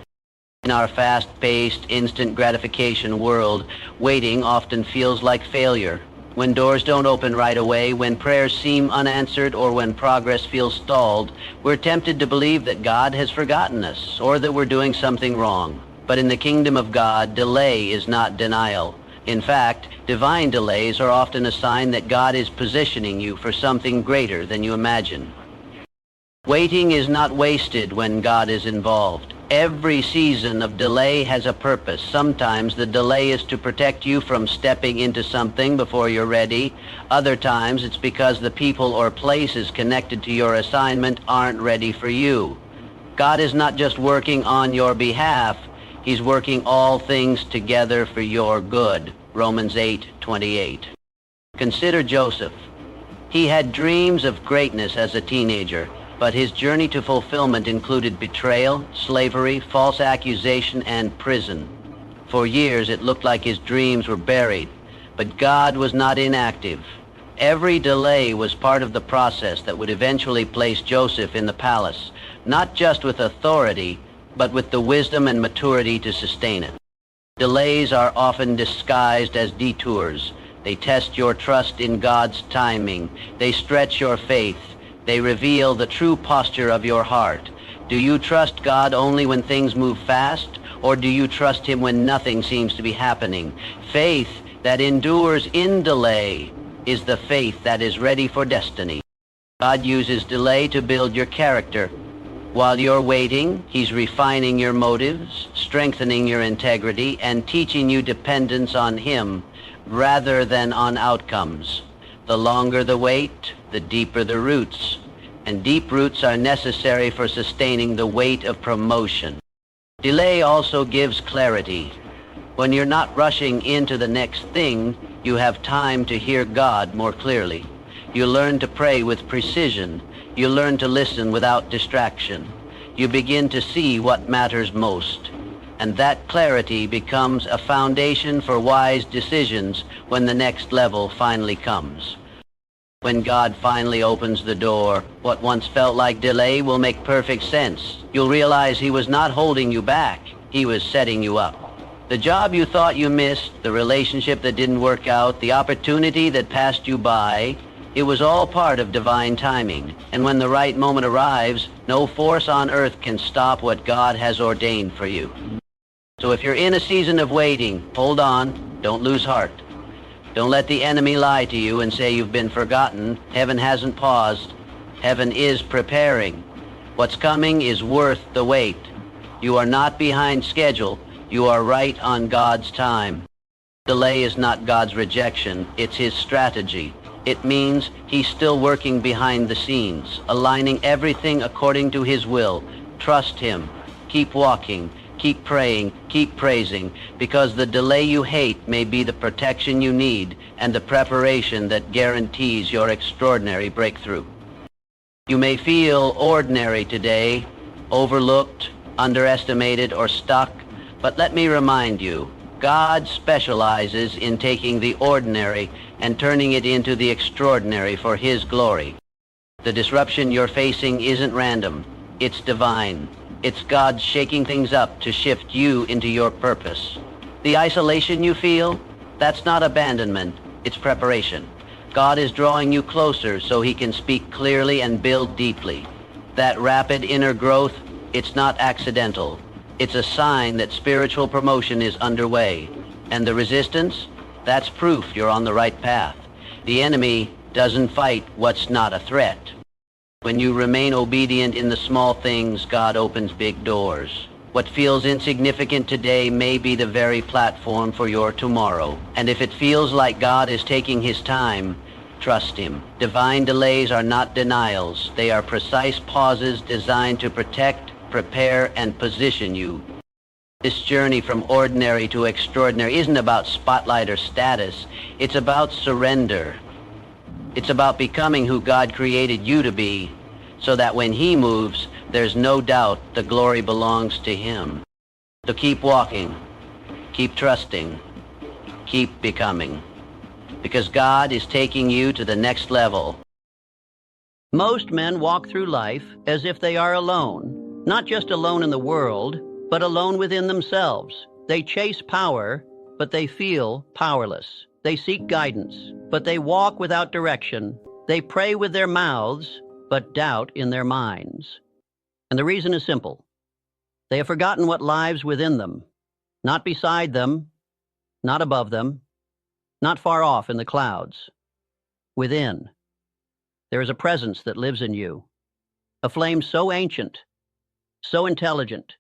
In our fast-paced, instant gratification world, waiting often feels like failure. When doors don't open right away, when prayers seem unanswered, or when progress feels stalled, we're tempted to believe that God has forgotten us, or that we're doing something wrong. But in the kingdom of God, delay is not denial. In fact, divine delays are often a sign that God is positioning you for something greater than you imagine. Waiting is not wasted when God is involved. Every season of delay has a purpose. Sometimes the delay is to protect you from stepping into something before you're ready. Other times it's because the people or places connected to your assignment aren't ready for you. God is not just working on your behalf, He's working all things together for your good. Romans 8:28. Consider Joseph. He had dreams of greatness as a teenager, but his journey to fulfillment included betrayal, slavery, false accusation, and prison. For years it looked like his dreams were buried, but God was not inactive. Every delay was part of the process that would eventually place Joseph in the palace, not just with authority, but with the wisdom and maturity to sustain it. Delays are often disguised as detours. They test your trust in God's timing. They stretch your faith. They reveal the true posture of your heart. Do you trust God only when things move fast, or do you trust Him when nothing seems to be happening? Faith that endures in delay is the faith that is ready for destiny. God uses delay to build your character. While you're waiting, He's refining your motives, strengthening your integrity, and teaching you dependence on Him rather than on outcomes. The longer the wait, the deeper the roots, and deep roots are necessary for sustaining the weight of promotion. Delay also gives clarity. When you're not rushing into the next thing, you have time to hear God more clearly. You learn to pray with precision. You learn to listen without distraction. You begin to see what matters most. And that clarity becomes a foundation for wise decisions when the next level finally comes. When God finally opens the door, what once felt like delay will make perfect sense. You'll realize He was not holding you back. He was setting you up. The job you thought you missed, the relationship that didn't work out, the opportunity that passed you by, it was all part of divine timing. And when the right moment arrives, no force on earth can stop what God has ordained for you. So if you're in a season of waiting, hold on, don't lose heart. Don't let the enemy lie to you and say you've been forgotten. Heaven hasn't paused. Heaven is preparing. What's coming is worth the wait. You are not behind schedule. You are right on God's time. Delay is not God's rejection. It's His strategy. It means He's still working behind the scenes, aligning everything according to His will. Trust Him. Keep walking. Keep praying, keep praising, because the delay you hate may be the protection you need and the preparation that guarantees your extraordinary breakthrough. You may feel ordinary today, overlooked, underestimated, or stuck, but let me remind you, God specializes in taking the ordinary and turning it into the extraordinary for His glory. The disruption you're facing isn't random, it's divine. It's God shaking things up to shift you into your purpose. The isolation you feel, that's not abandonment, it's preparation. God is drawing you closer so He can speak clearly and build deeply. That rapid inner growth, it's not accidental. It's a sign that spiritual promotion is underway. And the resistance, that's proof you're on the right path. The enemy doesn't fight what's not a threat. When you remain obedient in the small things, God opens big doors. What feels insignificant today may be the very platform for your tomorrow. And if it feels like God is taking His time, trust Him. Divine delays are not denials. They are precise pauses designed to protect, prepare, and position you. This journey from ordinary to extraordinary isn't about spotlight or status. It's about surrender. It's about becoming who God created you to be, so that when He moves, there's no doubt the glory belongs to Him. So keep walking, keep trusting, keep becoming, because God is taking you to the next level. Most men walk through life as if they are alone, not just alone in the world, but alone within themselves. They chase power, but they feel powerless. They seek guidance, but they walk without direction. They pray with their mouths, but doubt in their minds. And the reason is simple. They have forgotten what lives within them, not beside them, not above them, not far off in the clouds. Within, there is a presence that lives in you, a flame so ancient, so intelligent,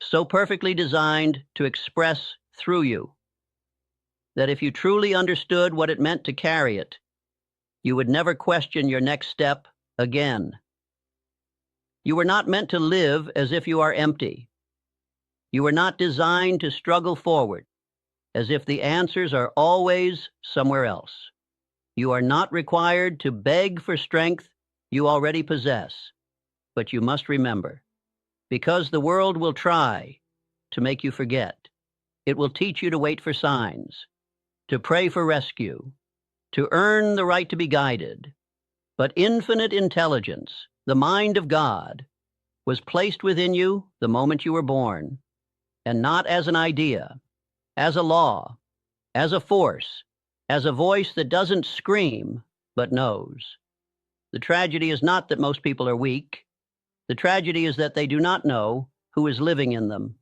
so perfectly designed to express through you, that if you truly understood what it meant to carry it, you would never question your next step again. You were not meant to live as if you are empty. You were not designed to struggle forward, as if the answers are always somewhere else. You are not required to beg for strength you already possess, but you must remember, because the world will try to make you forget. It will teach you to wait for signs, to pray for rescue, to earn the right to be guided. But infinite intelligence, the mind of God, was placed within you the moment you were born, and not as an idea, as a law, as a force, as a voice that doesn't scream, but knows. The tragedy is not that most people are weak. The tragedy is that they do not know who is living in them.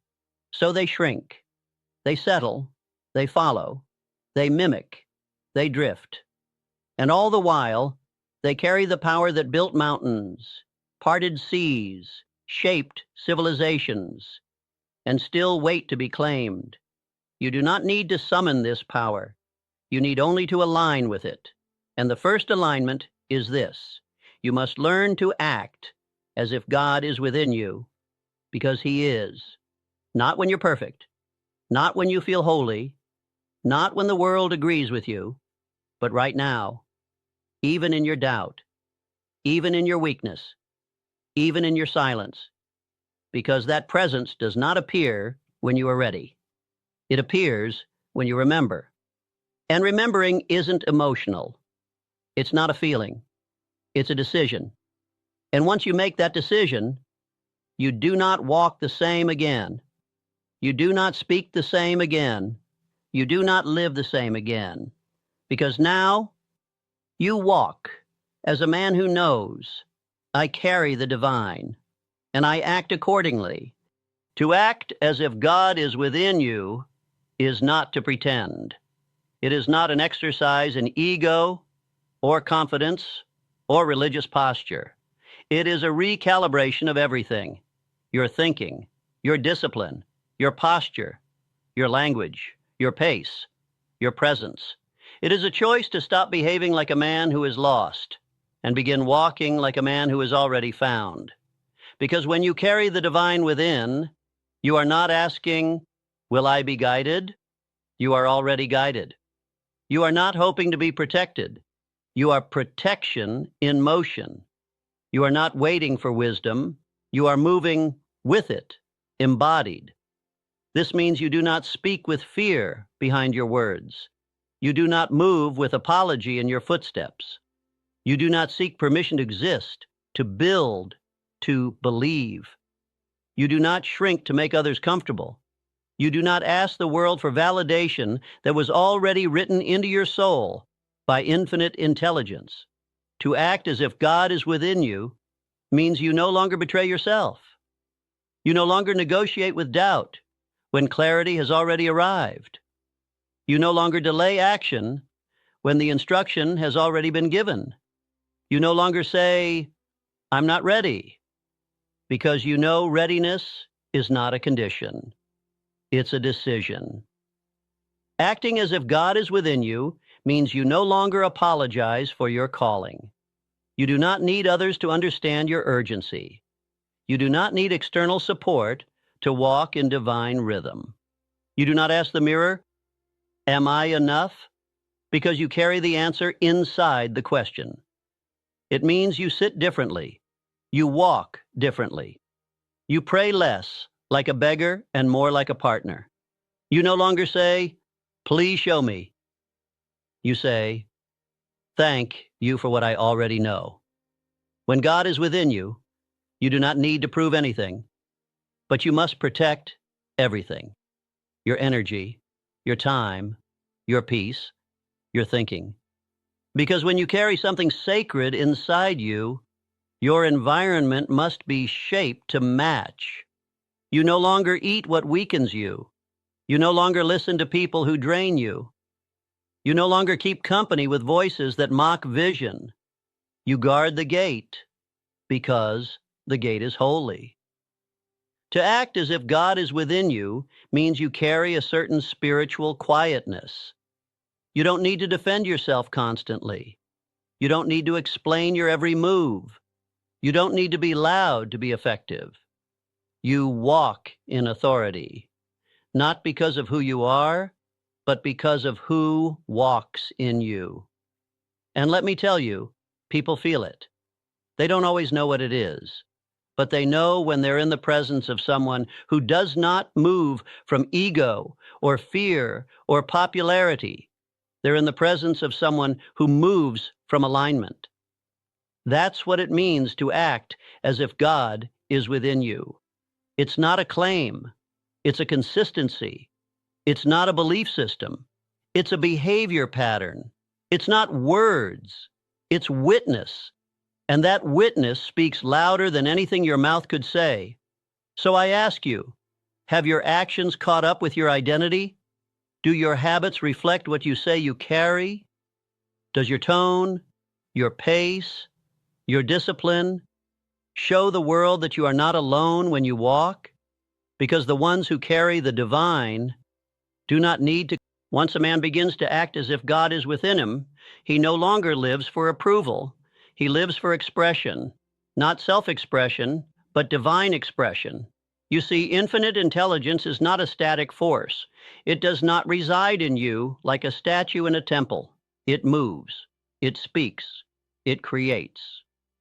So they shrink, they settle, they follow, they mimic, they drift. And all the while, they carry the power that built mountains, parted seas, shaped civilizations, and still wait to be claimed. You do not need to summon this power. You need only to align with it. And the first alignment is this: you must learn to act as if God is within you, because He is. Not when you're perfect, not when you feel holy, not when the world agrees with you, but right now, even in your doubt, even in your weakness, even in your silence, because that presence does not appear when you are ready. It appears when you remember. And remembering isn't emotional. It's not a feeling. It's a decision. And once you make that decision, you do not walk the same again. You do not speak the same again. You do not live the same again. Because now you walk as a man who knows, I carry the divine, and I act accordingly. To act as if God is within you is not to pretend. It is not an exercise in ego or confidence or religious posture. It is a recalibration of everything: your thinking, your discipline, your posture, your language, your pace, your presence. It is a choice to stop behaving like a man who is lost and begin walking like a man who is already found. Because when you carry the divine within, you are not asking, will I be guided? You are already guided. You are not hoping to be protected. You are protection in motion. You are not waiting for wisdom. You are moving with it, embodied. This means you do not speak with fear behind your words. You do not move with apology in your footsteps. You do not seek permission to exist, to build, to believe. You do not shrink to make others comfortable. You do not ask the world for validation that was already written into your soul by infinite intelligence. To act as if God is within you means you no longer betray yourself. You no longer negotiate with doubt when clarity has already arrived. You no longer delay action when the instruction has already been given. You no longer say, I'm not ready, because you know readiness is not a condition. It's a decision. Acting as if God is within you means you no longer apologize for your calling. You do not need others to understand your urgency. You do not need external support to walk in divine rhythm. You do not ask the mirror, am I enough? Because you carry the answer inside the question. It means you sit differently. You walk differently. You pray less like a beggar and more like a partner. You no longer say, please show me. You say, thank you for what I already know. When God is within you, you do not need to prove anything, but you must protect everything: your energy, your time, your peace, your thinking. Because when you carry something sacred inside you, your environment must be shaped to match. You no longer eat what weakens you. You no longer listen to people who drain you. You no longer keep company with voices that mock vision. You guard the gate because the gate is holy. To act as if God is within you means you carry a certain spiritual quietness. You don't need to defend yourself constantly. You don't need to explain your every move. You don't need to be loud to be effective. You walk in authority, not because of who you are, but because of who walks in you. And let me tell you, people feel it. They don't always know what it is, but they know when they're in the presence of someone who does not move from ego or fear or popularity. They're in the presence of someone who moves from alignment. That's what it means to act as if God is within you. It's not a claim. It's a consistency. It's not a belief system. It's a behavior pattern. It's not words. It's witness. And that witness speaks louder than anything your mouth could say. So I ask you, have your actions caught up with your identity? Do your habits reflect what you say you carry? Does your tone, your pace, your discipline show the world that you are not alone when you walk? Because the ones who carry the divine do not need to. Once a man begins to act as if God is within him, he no longer lives for approval. He lives for expression, not self-expression, but divine expression. You see, infinite intelligence is not a static force. It does not reside in you like a statue in a temple. It moves, it speaks, it creates,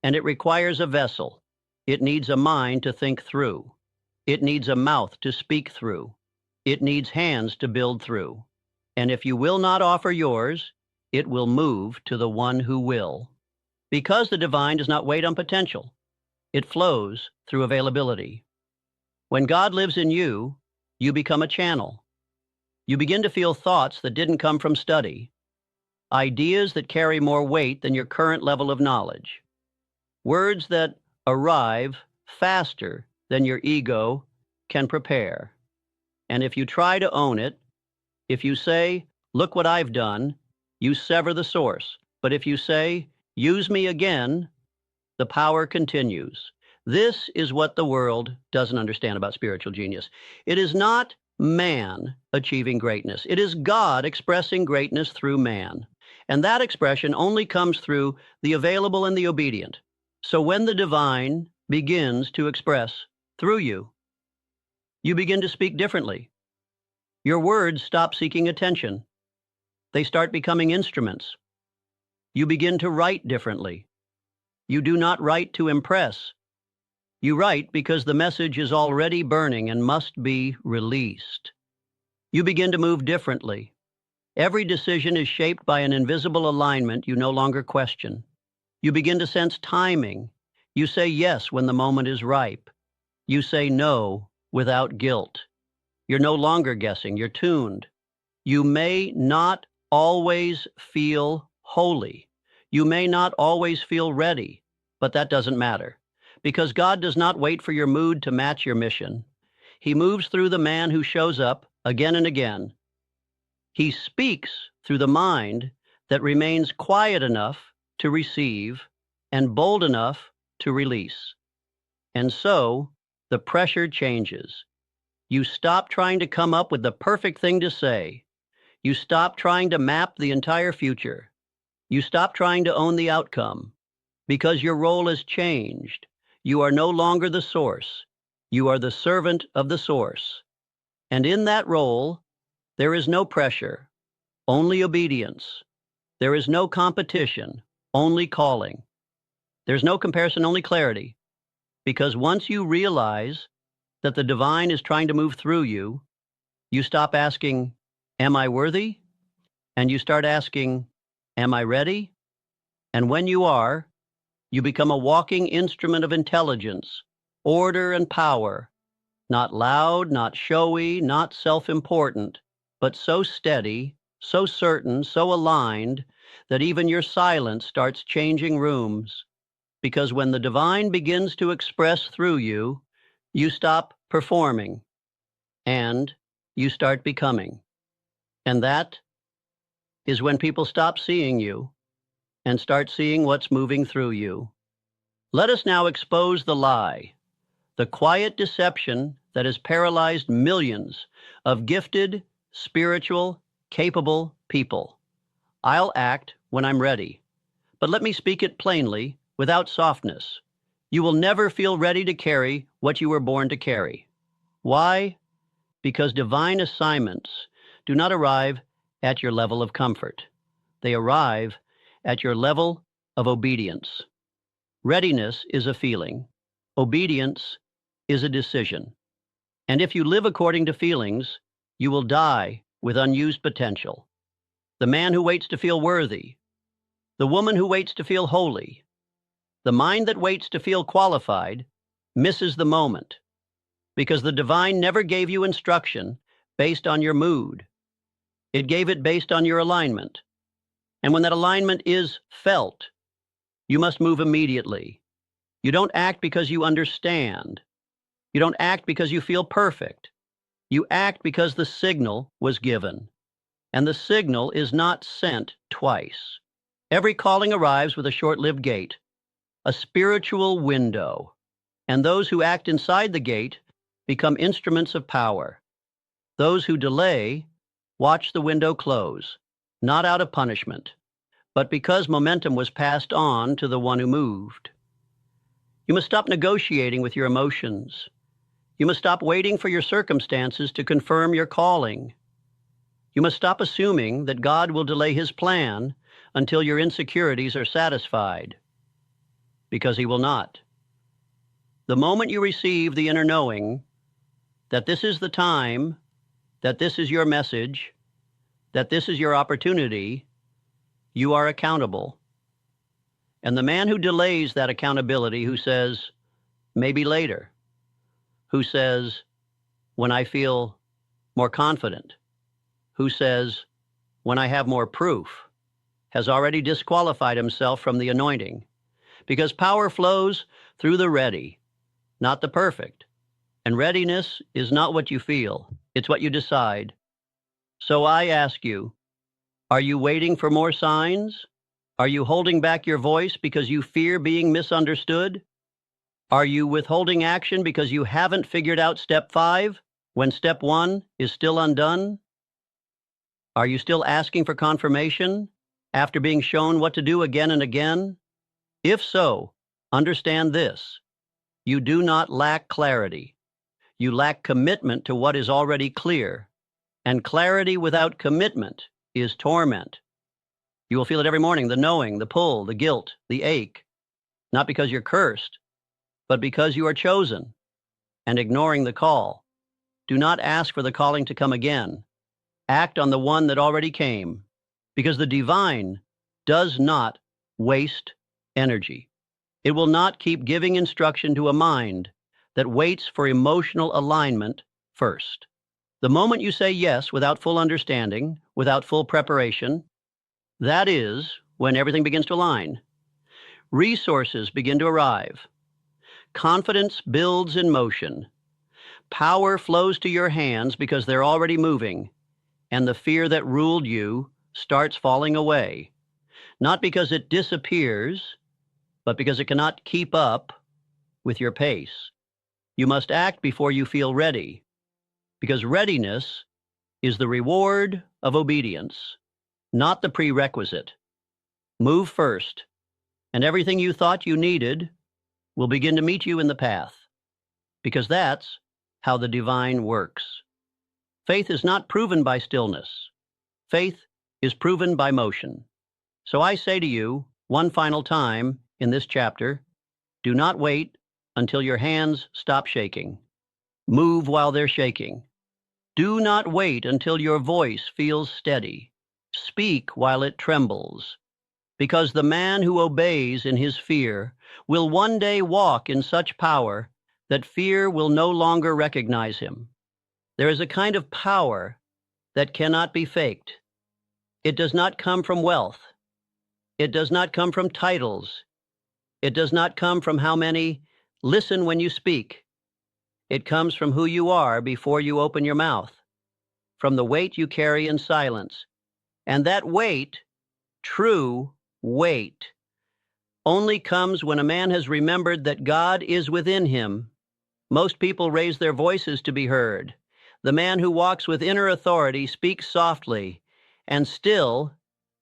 and it requires a vessel. It needs a mind to think through. It needs a mouth to speak through. It needs hands to build through. And if you will not offer yours, it will move to the one who will. Because the divine does not wait on potential. It flows through availability. When God lives in you, you become a channel. You begin to feel thoughts that didn't come from study, ideas that carry more weight than your current level of knowledge, words that arrive faster than your ego can prepare. And if you try to own it, if you say, "Look what I've done," you sever the source. But if you say, "Use me again," the power continues. This is what the world doesn't understand about spiritual genius. It is not man achieving greatness. It is God expressing greatness through man. And that expression only comes through the available and the obedient. So when the divine begins to express through you, you begin to speak differently. Your words stop seeking attention. They start becoming instruments. You begin to write differently. You do not write to impress. You write because the message is already burning and must be released. You begin to move differently. Every decision is shaped by an invisible alignment you no longer question. You begin to sense timing. You say yes when the moment is ripe. You say no without guilt. You're no longer guessing. You're tuned. You may not always feel holy. You may not always feel ready, but that doesn't matter. Because God does not wait for your mood to match your mission. He moves through the man who shows up again and again. He speaks through the mind that remains quiet enough to receive and bold enough to release. And so, the pressure changes. You stop trying to come up with the perfect thing to say. You stop trying to map the entire future. You stop trying to own the outcome. Because your role has changed. You are no longer the source. You are the servant of the source. And in that role, there is no pressure, only obedience. There is no competition, only calling. There's no comparison, only clarity. Because once you realize that the divine is trying to move through you, you stop asking, "Am I worthy?" And you start asking, "Am I ready?" And when you are, you become a walking instrument of intelligence, order, and power, not loud, not showy, not self-important, but so steady, so certain, so aligned, that even your silence starts changing rooms. Because when the divine begins to express through you, you stop performing, and you start becoming. And that is when people stop seeing you and start seeing what's moving through you. Let us now expose the lie, the quiet deception that has paralyzed millions of gifted, spiritual, capable people. I'll act when I'm ready. But let me speak it plainly, without softness. You will never feel ready to carry what you were born to carry. Why? Because divine assignments do not arrive at your level of comfort. They arrive at your level of obedience. Readiness is a feeling. Obedience is a decision. And if you live according to feelings, you will die with unused potential. The man who waits to feel worthy, the woman who waits to feel holy, the mind that waits to feel qualified misses the moment, because the divine never gave you instruction based on your mood. It gave it based on your alignment. And when that alignment is felt, you must move immediately. You don't act because you understand. You don't act because you feel perfect. You act because the signal was given. And the signal is not sent twice. Every calling arrives with a short-lived gate, a spiritual window. And those who act inside the gate become instruments of power. Those who delay watch the window close, not out of punishment, but because momentum was passed on to the one who moved. You must stop negotiating with your emotions. You must stop waiting for your circumstances to confirm your calling. You must stop assuming that God will delay his plan until your insecurities are satisfied, because he will not. The moment you receive the inner knowing that this is the time, that this is your message, that this is your opportunity, you are accountable. And the man who delays that accountability, who says, maybe later, who says, when I feel more confident, who says, when I have more proof, has already disqualified himself from the anointing, because power flows through the ready, not the perfect. And readiness is not what you feel, it's what you decide. So I ask you, are you waiting for more signs? Are you holding back your voice because you fear being misunderstood? Are you withholding action because you haven't figured out step 5 when step 1 is still undone? Are you still asking for confirmation after being shown what to do again and again? If so, understand this. You do not lack clarity. You lack commitment to what is already clear. And clarity without commitment is torment. You will feel it every morning, the knowing, the pull, the guilt, the ache, not because you're cursed, but because you are chosen and ignoring the call. Do not ask for the calling to come again. Act on the one that already came, because the divine does not waste energy. It will not keep giving instruction to a mind that waits for emotional alignment first. The moment you say yes without full understanding, without full preparation, that is when everything begins to align. Resources begin to arrive. Confidence builds in motion. Power flows to your hands because they're already moving, and the fear that ruled you starts falling away, not because it disappears, but because it cannot keep up with your pace. You must act before you feel ready, because readiness is the reward of obedience, not the prerequisite. Move first, and everything you thought you needed will begin to meet you in the path, because that's how the divine works. Faith is not proven by stillness. Faith is proven by motion. So I say to you, one final time in this chapter, do not wait until your hands stop shaking. Move while they're shaking. Do not wait until your voice feels steady. Speak while it trembles, because the man who obeys in his fear will one day walk in such power that fear will no longer recognize him. There is a kind of power that cannot be faked. It does not come from wealth. It does not come from titles. It does not come from how many listen when you speak. It comes from who you are before you open your mouth, from the weight you carry in silence. And that weight, true weight, only comes when a man has remembered that God is within him, Most people raise their voices to be heard. The man who walks with inner authority speaks softly, and still,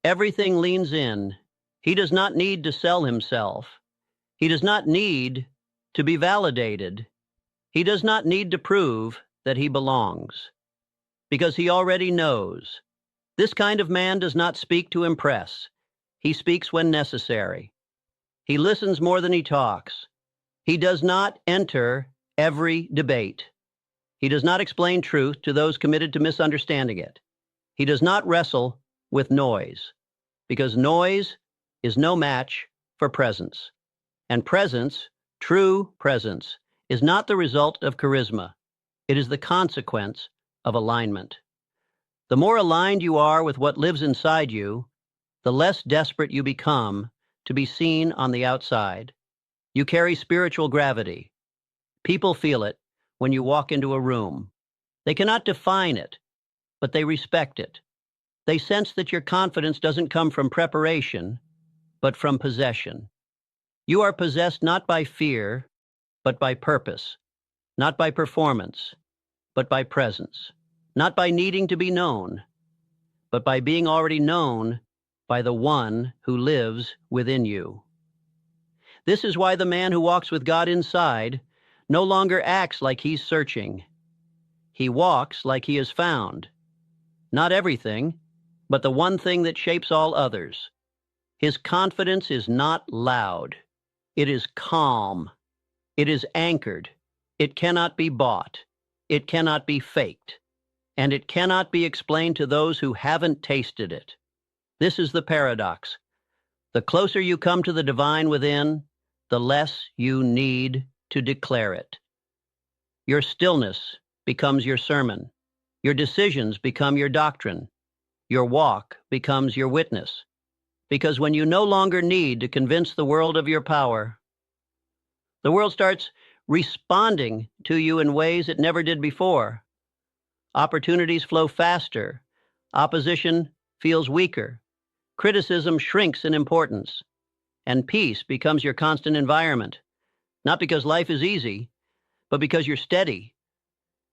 everything leans in. He does not need to sell himself. He does not need to be validated. He does not need to prove that he belongs, because he already knows. This kind of man does not speak to impress. He speaks when necessary. He listens more than he talks. He does not enter every debate. He does not explain truth to those committed to misunderstanding it. He does not wrestle with noise, because noise is no match for presence. And presence, true presence, is not the result of charisma. It is the consequence of alignment. The more aligned you are with what lives inside you, the less desperate you become to be seen on the outside. You carry spiritual gravity. People feel it when you walk into a room. They cannot define it, but they respect it. They sense that your confidence doesn't come from preparation, but from possession. You are possessed not by fear, but by purpose, not by performance, but by presence, not by needing to be known, but by being already known by the one who lives within you. This is why the man who walks with God inside no longer acts like he's searching. He walks like he has found, not everything, but the one thing that shapes all others. His confidence is not loud. It is calm. It is anchored. It cannot be bought. It cannot be faked. And it cannot be explained to those who haven't tasted it. This is the paradox. The closer you come to the divine within, the less you need to declare it. Your stillness becomes your sermon. Your decisions become your doctrine. Your walk becomes your witness. Because when you no longer need to convince the world of your power, the world starts responding to you in ways it never did before. Opportunities flow faster. Opposition feels weaker. Criticism shrinks in importance. And peace becomes your constant environment. Not because life is easy, but because you're steady.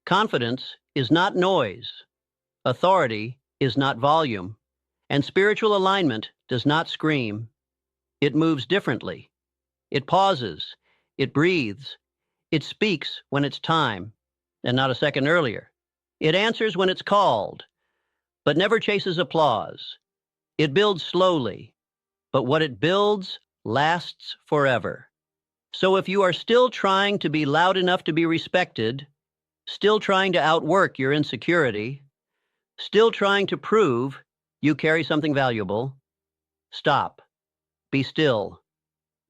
Confidence is not noise. Authority is not volume. And spiritual alignment does not scream. It moves differently. It pauses. It breathes. It speaks when it's time, and not a second earlier. It answers when it's called, but never chases applause. It builds slowly, but what it builds lasts forever. So if you are still trying to be loud enough to be respected, still trying to outwork your insecurity, still trying to prove you carry something valuable, stop. Be still.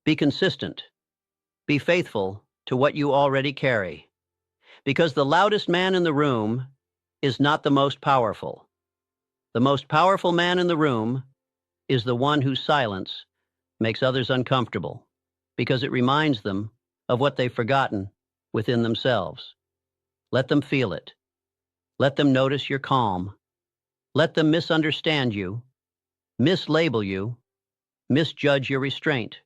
Be consistent. Be faithful to what you already carry. Because the loudest man in the room is not the most powerful. The most powerful man in the room is the one whose silence makes others uncomfortable, because it reminds them of what they've forgotten within themselves. Let them feel it. Let them notice your calm. Let them misunderstand you, mislabel you, misjudge your restraint.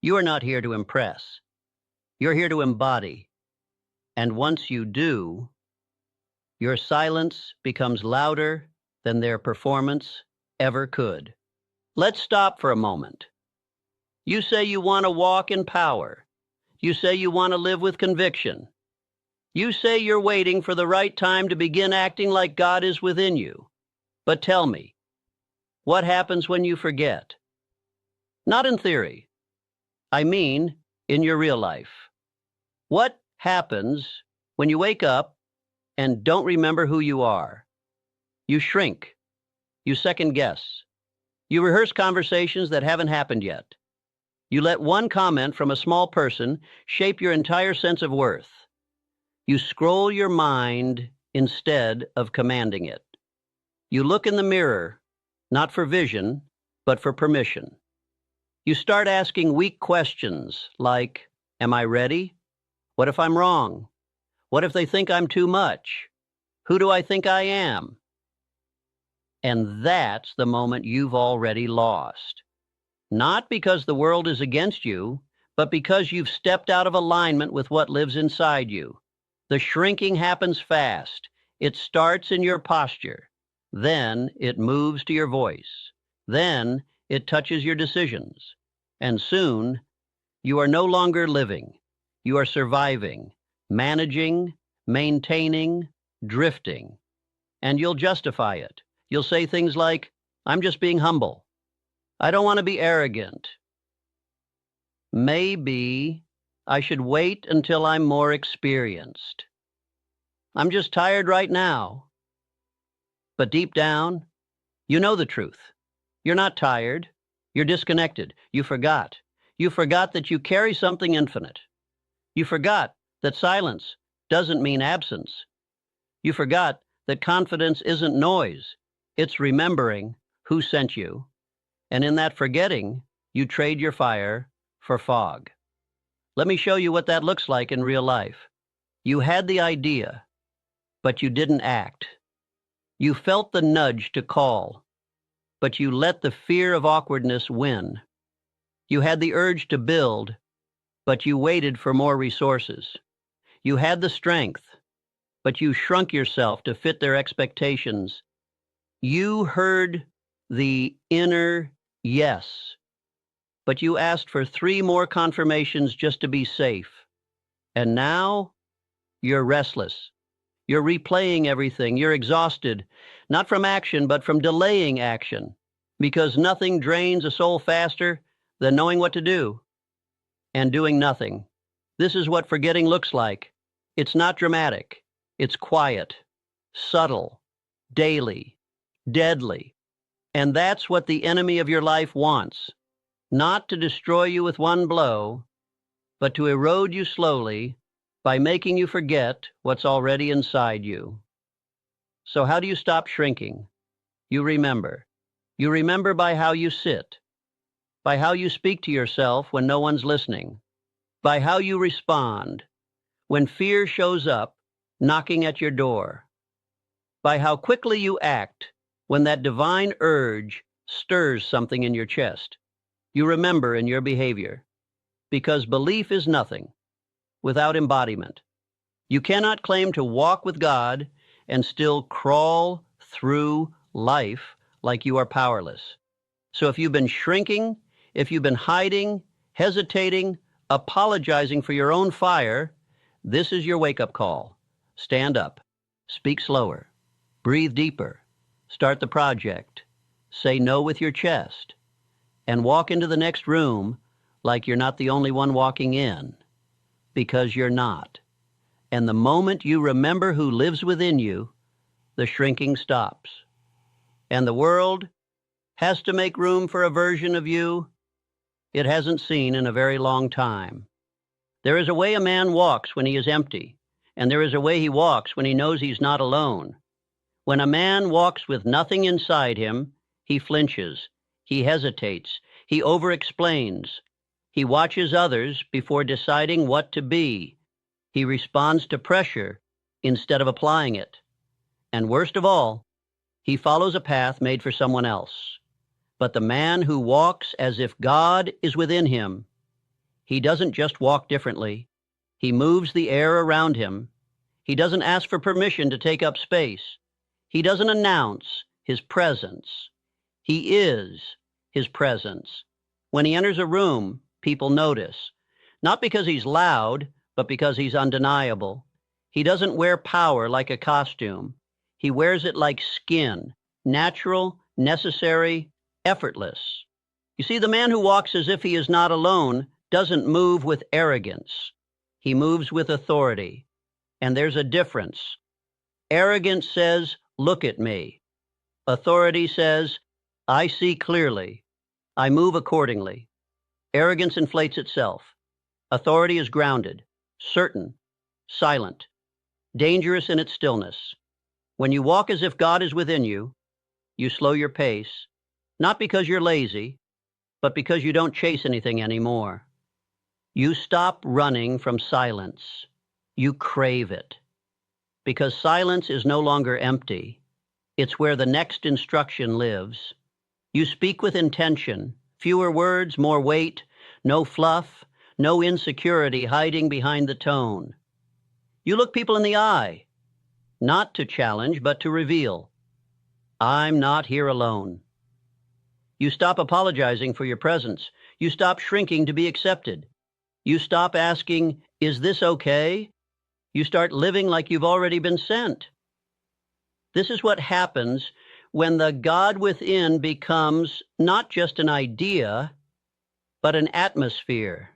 You are not here to impress. You're here to embody. And once you do, your silence becomes louder than their performance ever could. Let's stop for a moment. You say you want to walk in power. You say you want to live with conviction. You say you're waiting for the right time to begin acting like God is within you. But tell me, what happens when you forget? Not in theory. I mean, in your real life. What happens when you wake up and don't remember who you are? You shrink. You second guess. You rehearse conversations that haven't happened yet. You let one comment from a small person shape your entire sense of worth. You scroll your mind instead of commanding it. You look in the mirror, not for vision, but for permission. You start asking weak questions like, am I ready? What if I'm wrong? What if they think I'm too much? Who do I think I am? And that's the moment you've already lost. Not because the world is against you, but because you've stepped out of alignment with what lives inside you. The shrinking happens fast. It starts in your posture. Then it moves to your voice. Then it touches your decisions. And soon, you are no longer living. You are surviving, managing, maintaining, drifting. And you'll justify it. You'll say things like, I'm just being humble. I don't want to be arrogant. Maybe I should wait until I'm more experienced. I'm just tired right now. But deep down, you know the truth. You're not tired. You're disconnected. You forgot. You forgot that you carry something infinite. You forgot that silence doesn't mean absence. You forgot that confidence isn't noise. It's remembering who sent you. And in that forgetting, you trade your fire for fog. Let me show you what that looks like in real life. You had the idea, but you didn't act. You felt the nudge to call, but you let the fear of awkwardness win. You had the urge to build, but you waited for more resources. You had the strength, but you shrunk yourself to fit their expectations. You heard the inner yes, but you asked for 3 more confirmations just to be safe. And now, you're restless. You're replaying everything. You're exhausted, not from action, but from delaying action, because nothing drains a soul faster than knowing what to do and doing nothing. This is what forgetting looks like. It's not dramatic. It's quiet, subtle, daily, deadly. And that's what the enemy of your life wants. Not to destroy you with one blow, but to erode you slowly by making you forget what's already inside you. So how do you stop shrinking? You remember. You remember by how you sit, by how you speak to yourself when no one's listening, by how you respond when fear shows up knocking at your door, by how quickly you act when that divine urge stirs something in your chest. You remember in your behavior, because belief is nothing without embodiment. You cannot claim to walk with God and still crawl through life like you are powerless. So if you've been shrinking, if you've been hiding, hesitating, apologizing for your own fire, this is your wake-up call. Stand up. Speak slower. Breathe deeper. Start the project. Say no with your chest. And walk into the next room like you're not the only one walking in, because you're not. And the moment you remember who lives within you, the shrinking stops. And the world has to make room for a version of you it hasn't seen in a very long time. There is a way a man walks when he is empty, and there is a way he walks when he knows he's not alone. When a man walks with nothing inside him, he flinches, he hesitates, he over-explains. He watches others before deciding what to be. He responds to pressure instead of applying it. And worst of all, he follows a path made for someone else. But the man who walks as if God is within him, he doesn't just walk differently. He moves the air around him. He doesn't ask for permission to take up space. He doesn't announce his presence. He is his presence. When he enters a room, people notice, not because he's loud, but because he's undeniable. He doesn't wear power like a costume. He wears it like skin, natural, necessary, effortless. You see, the man who walks as if he is not alone doesn't move with arrogance. He moves with authority. And there's a difference. Arrogance says, look at me. Authority says, I see clearly. I move accordingly. Arrogance inflates itself. Authority is grounded, certain, silent, dangerous in its stillness. When you walk as if God is within you, you slow your pace, not because you're lazy, but because you don't chase anything anymore. You stop running from silence. You crave it. Because silence is no longer empty. It's where the next instruction lives. You speak with intention, fewer words, more weight, no fluff, no insecurity hiding behind the tone. You look people in the eye, not to challenge, but to reveal. I'm not here alone. You stop apologizing for your presence. You stop shrinking to be accepted. You stop asking, is this okay? You start living like you've already been sent. This is what happens when the God within becomes not just an idea, but an atmosphere.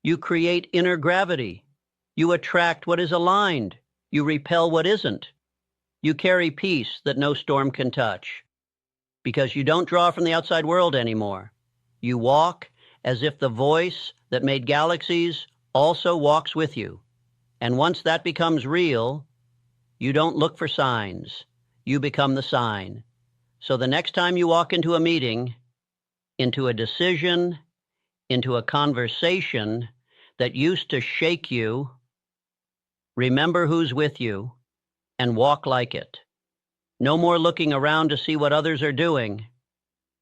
You create inner gravity. You attract what is aligned. You repel what isn't. You carry peace that no storm can touch. Because you don't draw from the outside world anymore. You walk as if the voice that made galaxies also walks with you. And once that becomes real, you don't look for signs. You become the sign. So the next time you walk into a meeting, into a decision, into a conversation that used to shake you, remember who's with you and walk like it. No more looking around to see what others are doing.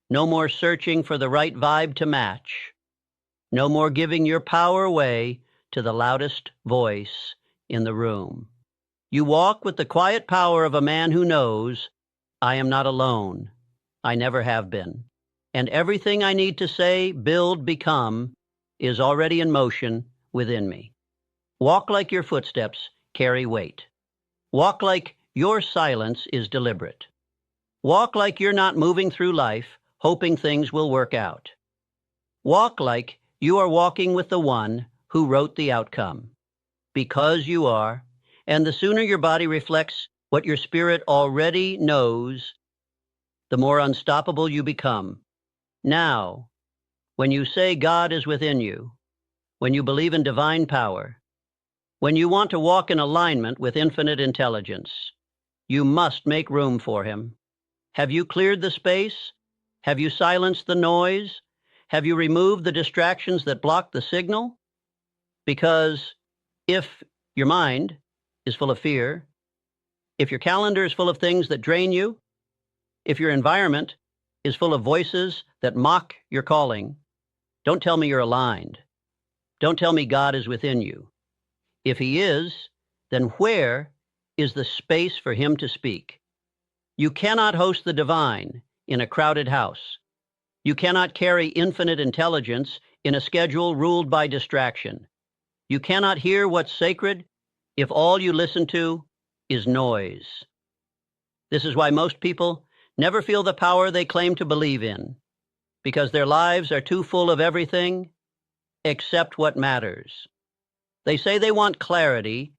No more searching for the right vibe to match. No more giving your power away to the loudest voice in the room. You walk with the quiet power of a man who knows, I am not alone. I never have been. And everything I need to say, build, become, is already in motion within me. Walk like your footsteps carry weight. Walk like your silence is deliberate. Walk like you're not moving through life, hoping things will work out. Walk like you are walking with the one who wrote the outcome. Because you are, and the sooner your body reflects what your spirit already knows, the more unstoppable you become. Now, when you say God is within you, when you believe in divine power, when you want to walk in alignment with infinite intelligence, you must make room for him. Have you cleared the space? Have you silenced the noise? Have you removed the distractions that block the signal? Because if your mind is full of fear, if your calendar is full of things that drain you, if your environment is full of voices that mock your calling, don't tell me you're aligned. Don't tell me God is within you. If he is, then where is the space for him to speak? You cannot host the divine in a crowded house. You cannot carry infinite intelligence in a schedule ruled by distraction. You cannot hear what's sacred if all you listen to is noise. This is why most people never feel the power they claim to believe in, because their lives are too full of everything except what matters. They say they want clarity,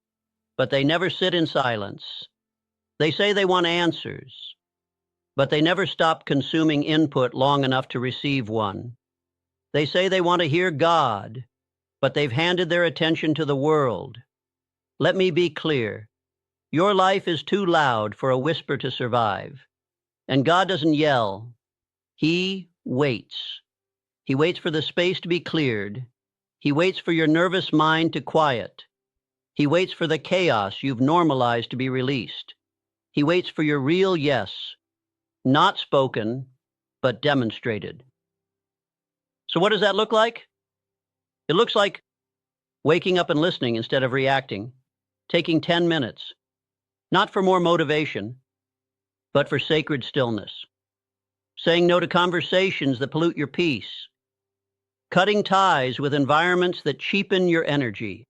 but they never sit in silence. They say they want answers, but they never stop consuming input long enough to receive one. They say they want to hear God, but they've handed their attention to the world. Let me be clear. Your life is too loud for a whisper to survive. And God doesn't yell. He waits. He waits for the space to be cleared. He waits for your nervous mind to quiet. He waits for the chaos you've normalized to be released. He waits for your real yes, not spoken, but demonstrated. So what does that look like? It looks like waking up and listening instead of reacting, taking 10 minutes, not for more motivation, but for sacred stillness, saying no to conversations that pollute your peace, cutting ties with environments that cheapen your energy,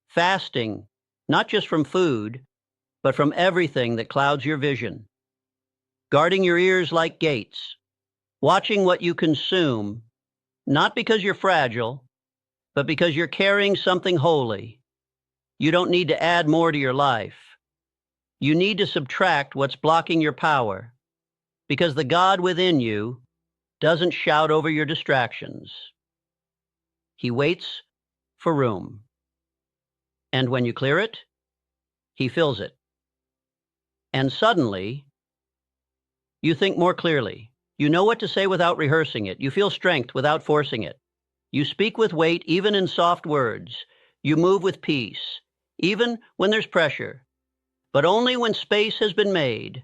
fasting, not just from food, but from everything that clouds your vision, guarding your ears like gates, watching what you consume, not because you're fragile, but because you're carrying something holy. You don't need to add more to your life. You need to subtract what's blocking your power, because the God within you doesn't shout over your distractions. He waits for room. And when you clear it, he fills it. And suddenly, you think more clearly. You know what to say without rehearsing it. You feel strength without forcing it. You speak with weight, even in soft words. You move with peace, even when there's pressure, but only when space has been made.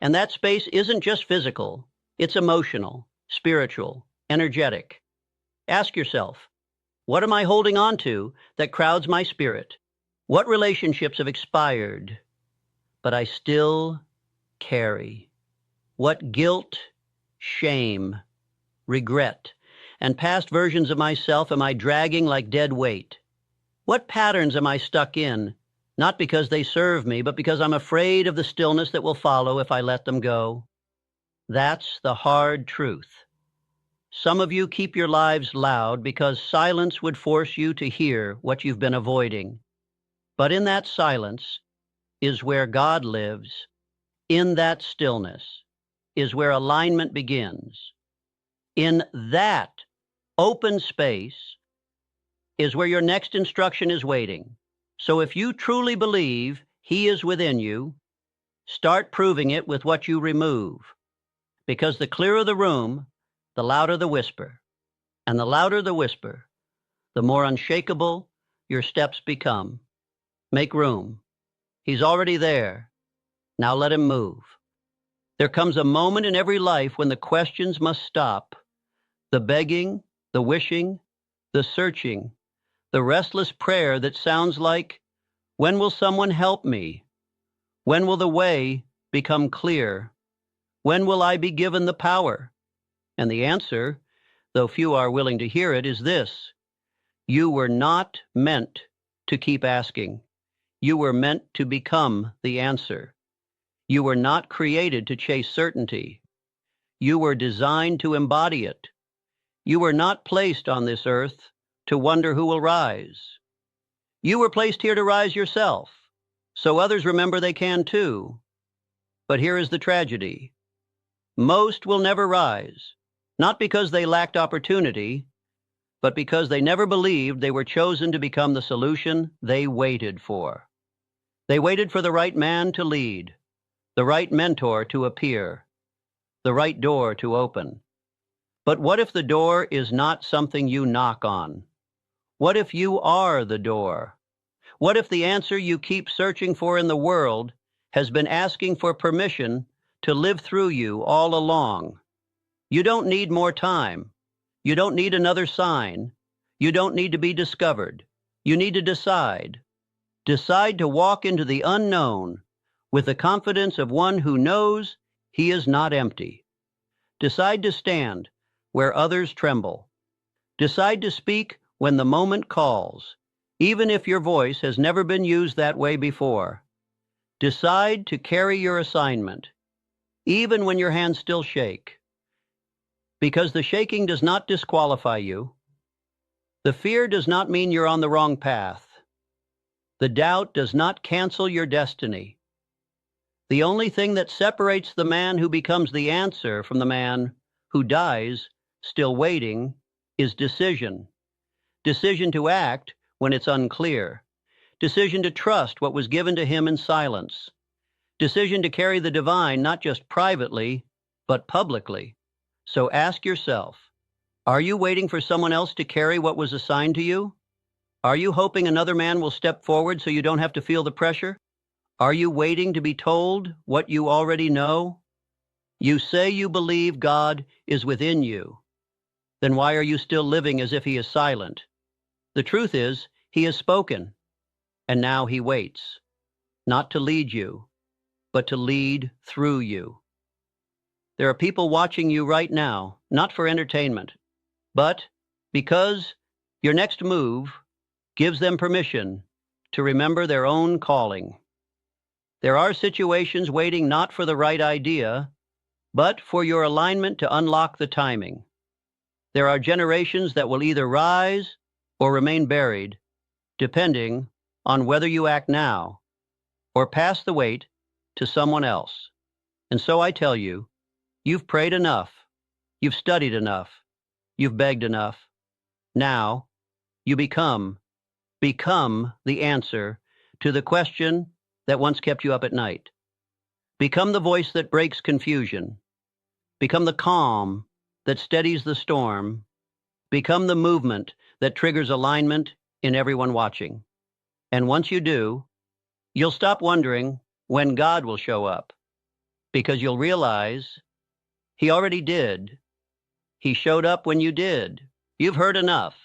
And that space isn't just physical. It's emotional, spiritual, energetic. Ask yourself, What am I holding on to that crowds my spirit? What relationships have expired, but I still carry? What guilt, shame, regret, and past versions of myself am I dragging like dead weight? What patterns am I stuck in, not because they serve me, but because I'm afraid of the stillness that will follow if I let them go? That's the hard truth. Some of you keep your lives loud because silence would force you to hear what you've been avoiding. But in that silence is where God lives. In that stillness is where alignment begins. In that open space is where your next instruction is waiting. So if you truly believe He is within you, start proving it with what you remove. Because the clearer the room, the louder the whisper. And the louder the whisper, the more unshakable your steps become. Make room. He's already there. Now let Him move. There comes a moment in every life when the questions must stop. The begging, the wishing, the searching, the restless prayer that sounds like, when will someone help me? When will the way become clear? When will I be given the power? And the answer, though few are willing to hear it, is this: you were not meant to keep asking. You were meant to become the answer. You were not created to chase certainty. You were designed to embody it. You were not placed on this earth to wonder who will rise. You were placed here to rise yourself, so others remember they can too. But here is the tragedy. Most will never rise, not because they lacked opportunity, but because they never believed they were chosen to become the solution they waited for. They waited for the right man to lead, the right mentor to appear, the right door to open. But what if the door is not something you knock on? What if you are the door? What if the answer you keep searching for in the world has been asking for permission to live through you all along? You don't need more time. You don't need another sign. You don't need to be discovered. You need to decide. Decide to walk into the unknown with the confidence of one who knows he is not empty. Decide to stand where others tremble. Decide to speak when the moment calls, even if your voice has never been used that way before. Decide to carry your assignment, even when your hands still shake. Because the shaking does not disqualify you. The fear does not mean you're on the wrong path. The doubt does not cancel your destiny. The only thing that separates the man who becomes the answer from the man who dies still waiting is decision. Decision to act when it's unclear. Decision to trust what was given to him in silence. Decision to carry the divine not just privately, but publicly. So ask yourself, are you waiting for someone else to carry what was assigned to you? Are you hoping another man will step forward so you don't have to feel the pressure? Are you waiting to be told what you already know? You say you believe God is within you. Then why are you still living as if He is silent? The truth is, He has spoken, and now He waits, not to lead you, but to lead through you. There are people watching you right now, not for entertainment, but because your next move gives them permission to remember their own calling. There are situations waiting not for the right idea, but for your alignment to unlock the timing. There are generations that will either rise or remain buried, depending on whether you act now or pass the weight to someone else. And so I tell you, you've prayed enough, you've studied enough, you've begged enough. Now, you become the answer to the question that once kept you up at night. Become the voice that breaks confusion. Become the calm that steadies the storm. Become the movement that triggers alignment in everyone watching. And once you do, you'll stop wondering when God will show up, because you'll realize He already did. He showed up when you did. You've heard enough.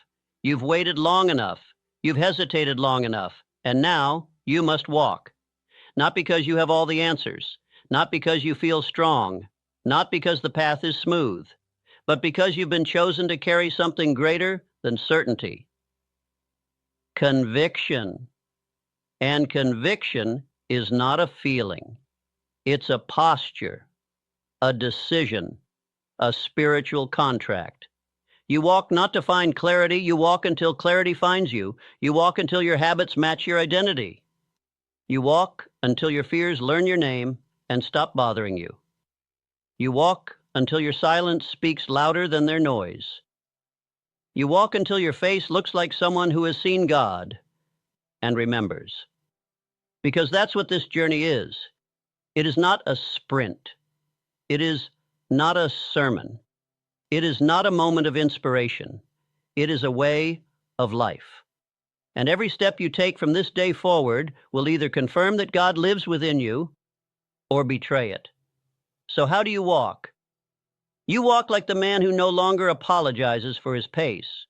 You've waited long enough. You've hesitated long enough. And now you must walk. Not because you have all the answers, not because you feel strong, not because the path is smooth, but because you've been chosen to carry something greater than certainty. Conviction. And conviction is not a feeling. It's a posture, a decision, a spiritual contract. You walk not to find clarity. You walk until clarity finds you. You walk until your habits match your identity. You walk until your fears learn your name and stop bothering you. You walk until your silence speaks louder than their noise. You walk until your face looks like someone who has seen God and remembers. Because that's what this journey is. It is not a sprint. It is not a sermon. It is not a moment of inspiration. It is a way of life. And every step you take from this day forward will either confirm that God lives within you or betray it. So how do you walk? You walk like the man who no longer apologizes for his pace.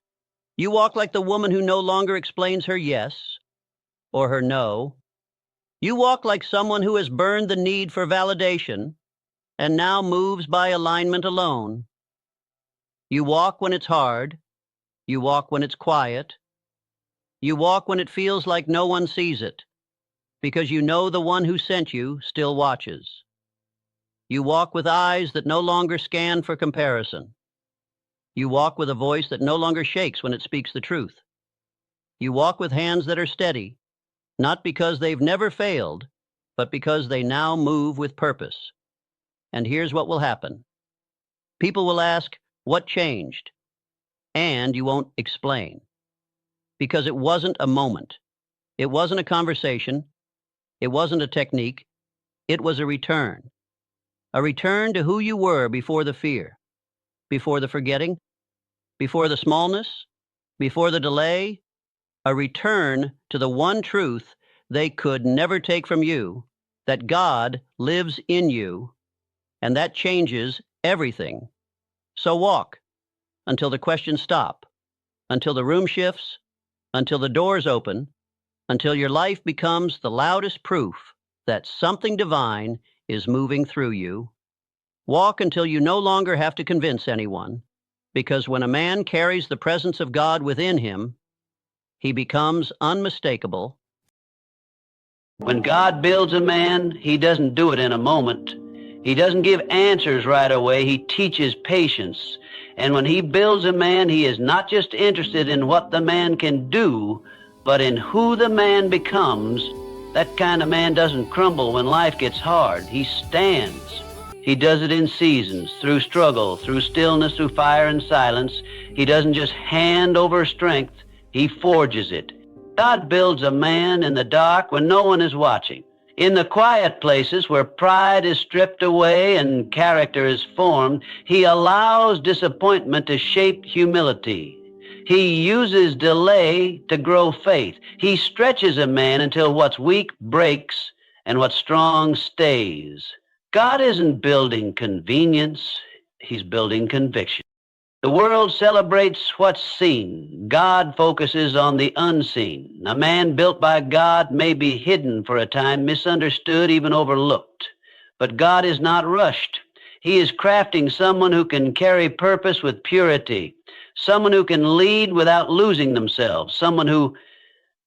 You walk like the woman who no longer explains her yes or her no. You walk like someone who has burned the need for validation and now moves by alignment alone. You walk when it's hard. You walk when it's quiet. You walk when it feels like no one sees it, because you know the one who sent you still watches. You walk with eyes that no longer scan for comparison. You walk with a voice that no longer shakes when it speaks the truth. You walk with hands that are steady, not because they've never failed, but because they now move with purpose. And here's what will happen. People will ask, what changed? And you won't explain. Because it wasn't a moment. It wasn't a conversation. It wasn't a technique. It was a return. A return to who you were before the fear, before the forgetting, before the smallness, before the delay. A return to the one truth they could never take from you, that God lives in you, and that changes everything. So walk until the questions stop, until the room shifts, until the doors open, until your life becomes the loudest proof that something divine is moving through you. Walk until you no longer have to convince anyone, because when a man carries the presence of God within him, he becomes unmistakable. When God builds a man, he doesn't do it in a moment. He doesn't give answers right away. He teaches patience. And when he builds a man, he is not just interested in what the man can do, but in who the man becomes. That kind of man doesn't crumble when life gets hard. He stands. He does it in seasons, through struggle, through stillness, through fire and silence. He doesn't just hand over strength. He forges it. God builds a man in the dark when no one is watching. In the quiet places where pride is stripped away and character is formed, he allows disappointment to shape humility. He uses delay to grow faith. He stretches a man until what's weak breaks and what's strong stays. God isn't building convenience. He's building conviction. The world celebrates what's seen. God focuses on the unseen. A man built by God may be hidden for a time, misunderstood, even overlooked. But God is not rushed. He is crafting someone who can carry purpose with purity, someone who can lead without losing themselves, someone who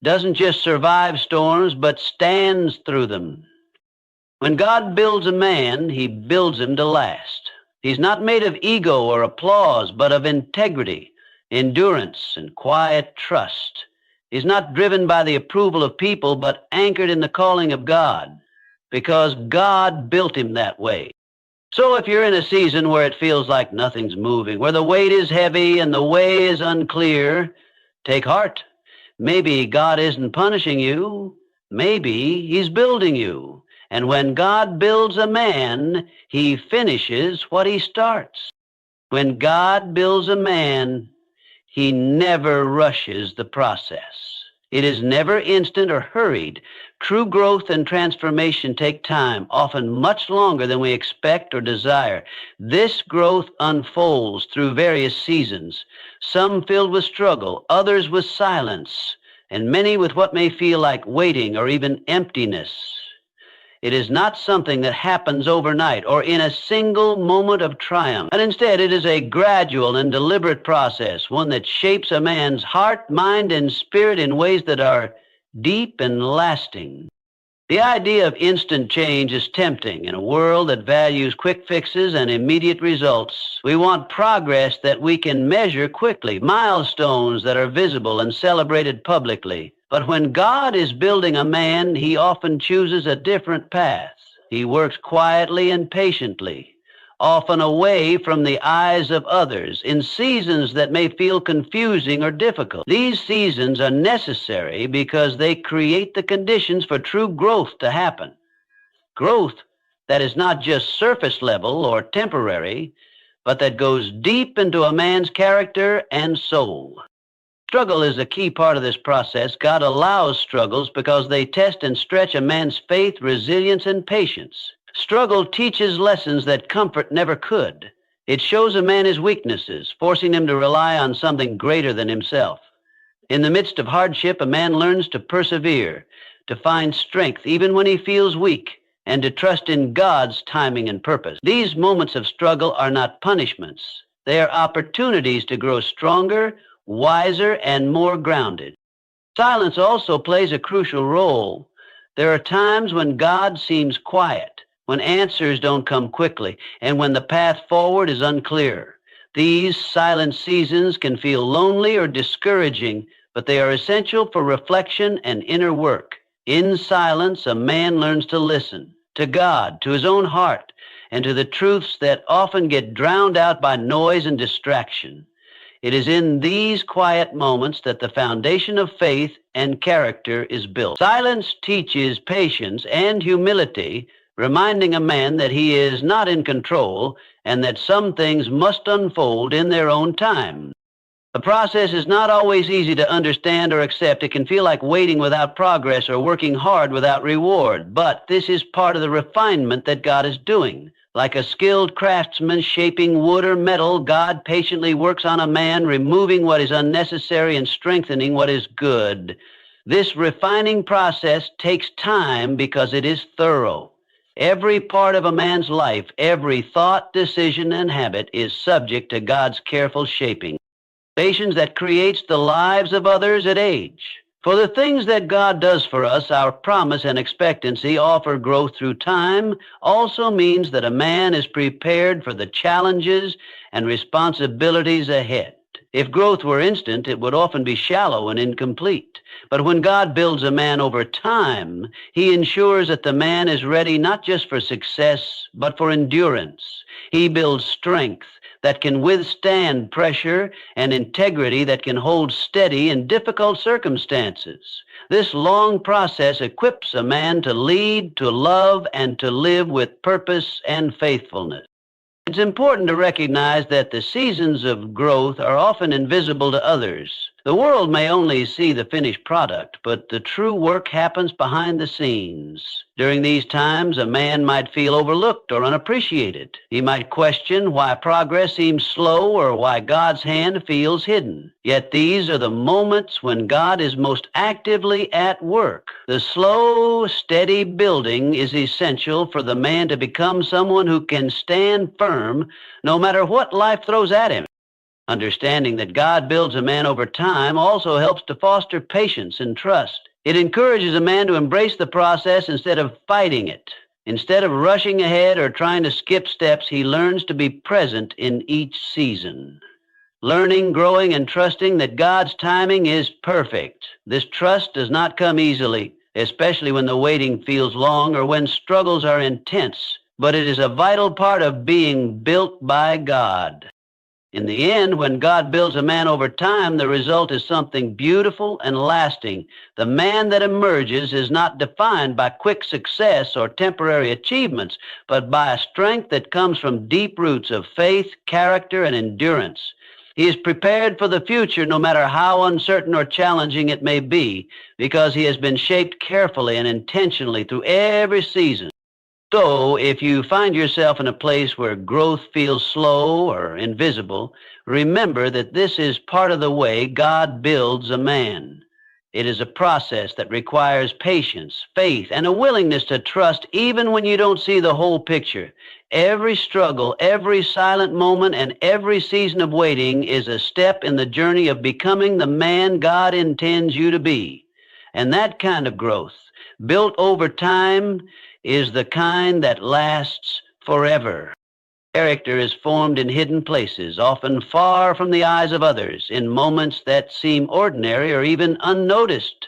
doesn't just survive storms, but stands through them. When God builds a man, he builds him to last. He's not made of ego or applause, but of integrity, endurance, and quiet trust. He's not driven by the approval of people, but anchored in the calling of God, because God built him that way. So if you're in a season where it feels like nothing's moving, where the weight is heavy and the way is unclear, take heart. Maybe God isn't punishing you. Maybe he's building you. And when God builds a man, he finishes what he starts. When God builds a man, he never rushes the process. It is never instant or hurried. True growth and transformation take time, often much longer than we expect or desire. This growth unfolds through various seasons, some filled with struggle, others with silence, and many with what may feel like waiting or even emptiness. It is not something that happens overnight or in a single moment of triumph, but instead it is a gradual and deliberate process, one that shapes a man's heart, mind, and spirit in ways that are deep and lasting. The idea of instant change is tempting in a world that values quick fixes and immediate results. We want progress that we can measure quickly, milestones that are visible and celebrated publicly. But when God is building a man, he often chooses a different path. He works quietly and patiently, often away from the eyes of others, in seasons that may feel confusing or difficult. These seasons are necessary because they create the conditions for true growth to happen. Growth that is not just surface level or temporary, but that goes deep into a man's character and soul. Struggle is a key part of this process. God allows struggles because they test and stretch a man's faith, resilience, and patience. Struggle teaches lessons that comfort never could. It shows a man his weaknesses, forcing him to rely on something greater than himself. In the midst of hardship, a man learns to persevere, to find strength even when he feels weak, and to trust in God's timing and purpose. These moments of struggle are not punishments. They are opportunities to grow stronger, wiser, and more grounded. Silence also plays a crucial role. There are times when God seems quiet, when answers don't come quickly, and when the path forward is unclear. These silent seasons can feel lonely or discouraging, but they are essential for reflection and inner work. In silence, a man learns to listen to God, to his own heart, and to the truths that often get drowned out by noise and distraction. It is in these quiet moments that the foundation of faith and character is built. Silence teaches patience and humility, reminding a man that he is not in control and that some things must unfold in their own time. The process is not always easy to understand or accept. It can feel like waiting without progress or working hard without reward, but this is part of the refinement that God is doing. Like a skilled craftsman shaping wood or metal, God patiently works on a man, removing what is unnecessary and strengthening what is good. This refining process takes time because it is thorough. Every part of a man's life, every thought, decision, and habit is subject to God's careful shaping. Patience that creates the lives of others at age. For the things that God does for us, our promise and expectancy offer growth through time, also means that a man is prepared for the challenges and responsibilities ahead. If growth were instant, it would often be shallow and incomplete. But when God builds a man over time, he ensures that the man is ready not just for success, but for endurance. He builds strength that can withstand pressure and integrity that can hold steady in difficult circumstances. This long process equips a man to lead, to love, and to live with purpose and faithfulness. It's important to recognize that the seasons of growth are often invisible to others. The world may only see the finished product, but the true work happens behind the scenes. During these times, a man might feel overlooked or unappreciated. He might question why progress seems slow or why God's hand feels hidden. Yet these are the moments when God is most actively at work. The slow, steady building is essential for the man to become someone who can stand firm no matter what life throws at him. Understanding that God builds a man over time also helps to foster patience and trust. It encourages a man to embrace the process instead of fighting it. Instead of rushing ahead or trying to skip steps, he learns to be present in each season. Learning, growing, and trusting that God's timing is perfect. This trust does not come easily, especially when the waiting feels long or when struggles are intense, but it is a vital part of being built by God. In the end, when God builds a man over time, the result is something beautiful and lasting. The man that emerges is not defined by quick success or temporary achievements, but by a strength that comes from deep roots of faith, character, and endurance. He is prepared for the future no matter how uncertain or challenging it may be, because he has been shaped carefully and intentionally through every season. So, if you find yourself in a place where growth feels slow or invisible, remember that this is part of the way God builds a man. It is a process that requires patience, faith, and a willingness to trust even when you don't see the whole picture. Every struggle, every silent moment, and every season of waiting is a step in the journey of becoming the man God intends you to be. And that kind of growth, built over time, is the kind that lasts forever. Character is formed in hidden places, often far from the eyes of others, in moments that seem ordinary or even unnoticed.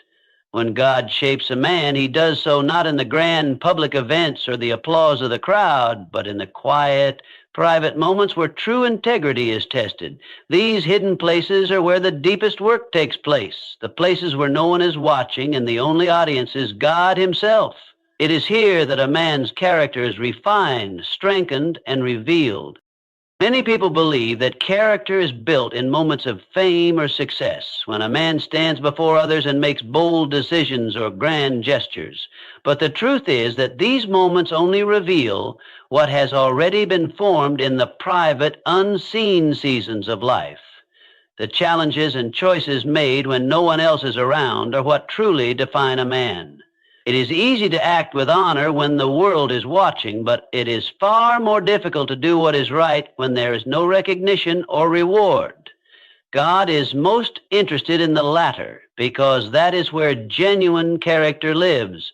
When God shapes a man, he does so not in the grand public events or the applause of the crowd, but in the quiet, private moments where true integrity is tested. These hidden places are where the deepest work takes place, the places where no one is watching and the only audience is God himself. It is here that a man's character is refined, strengthened, and revealed. Many people believe that character is built in moments of fame or success, when a man stands before others and makes bold decisions or grand gestures. But the truth is that these moments only reveal what has already been formed in the private, unseen seasons of life. The challenges and choices made when no one else is around are what truly define a man. It is easy to act with honor when the world is watching, but it is far more difficult to do what is right when there is no recognition or reward. God is most interested in the latter, because that is where genuine character lives.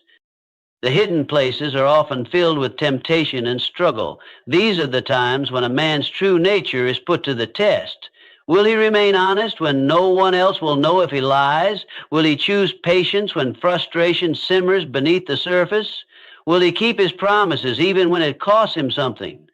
The hidden places are often filled with temptation and struggle. These are the times when a man's true nature is put to the test. Will he remain honest when no one else will know if he lies? Will he choose patience when frustration simmers beneath the surface? Will he keep his promises even when it costs him something?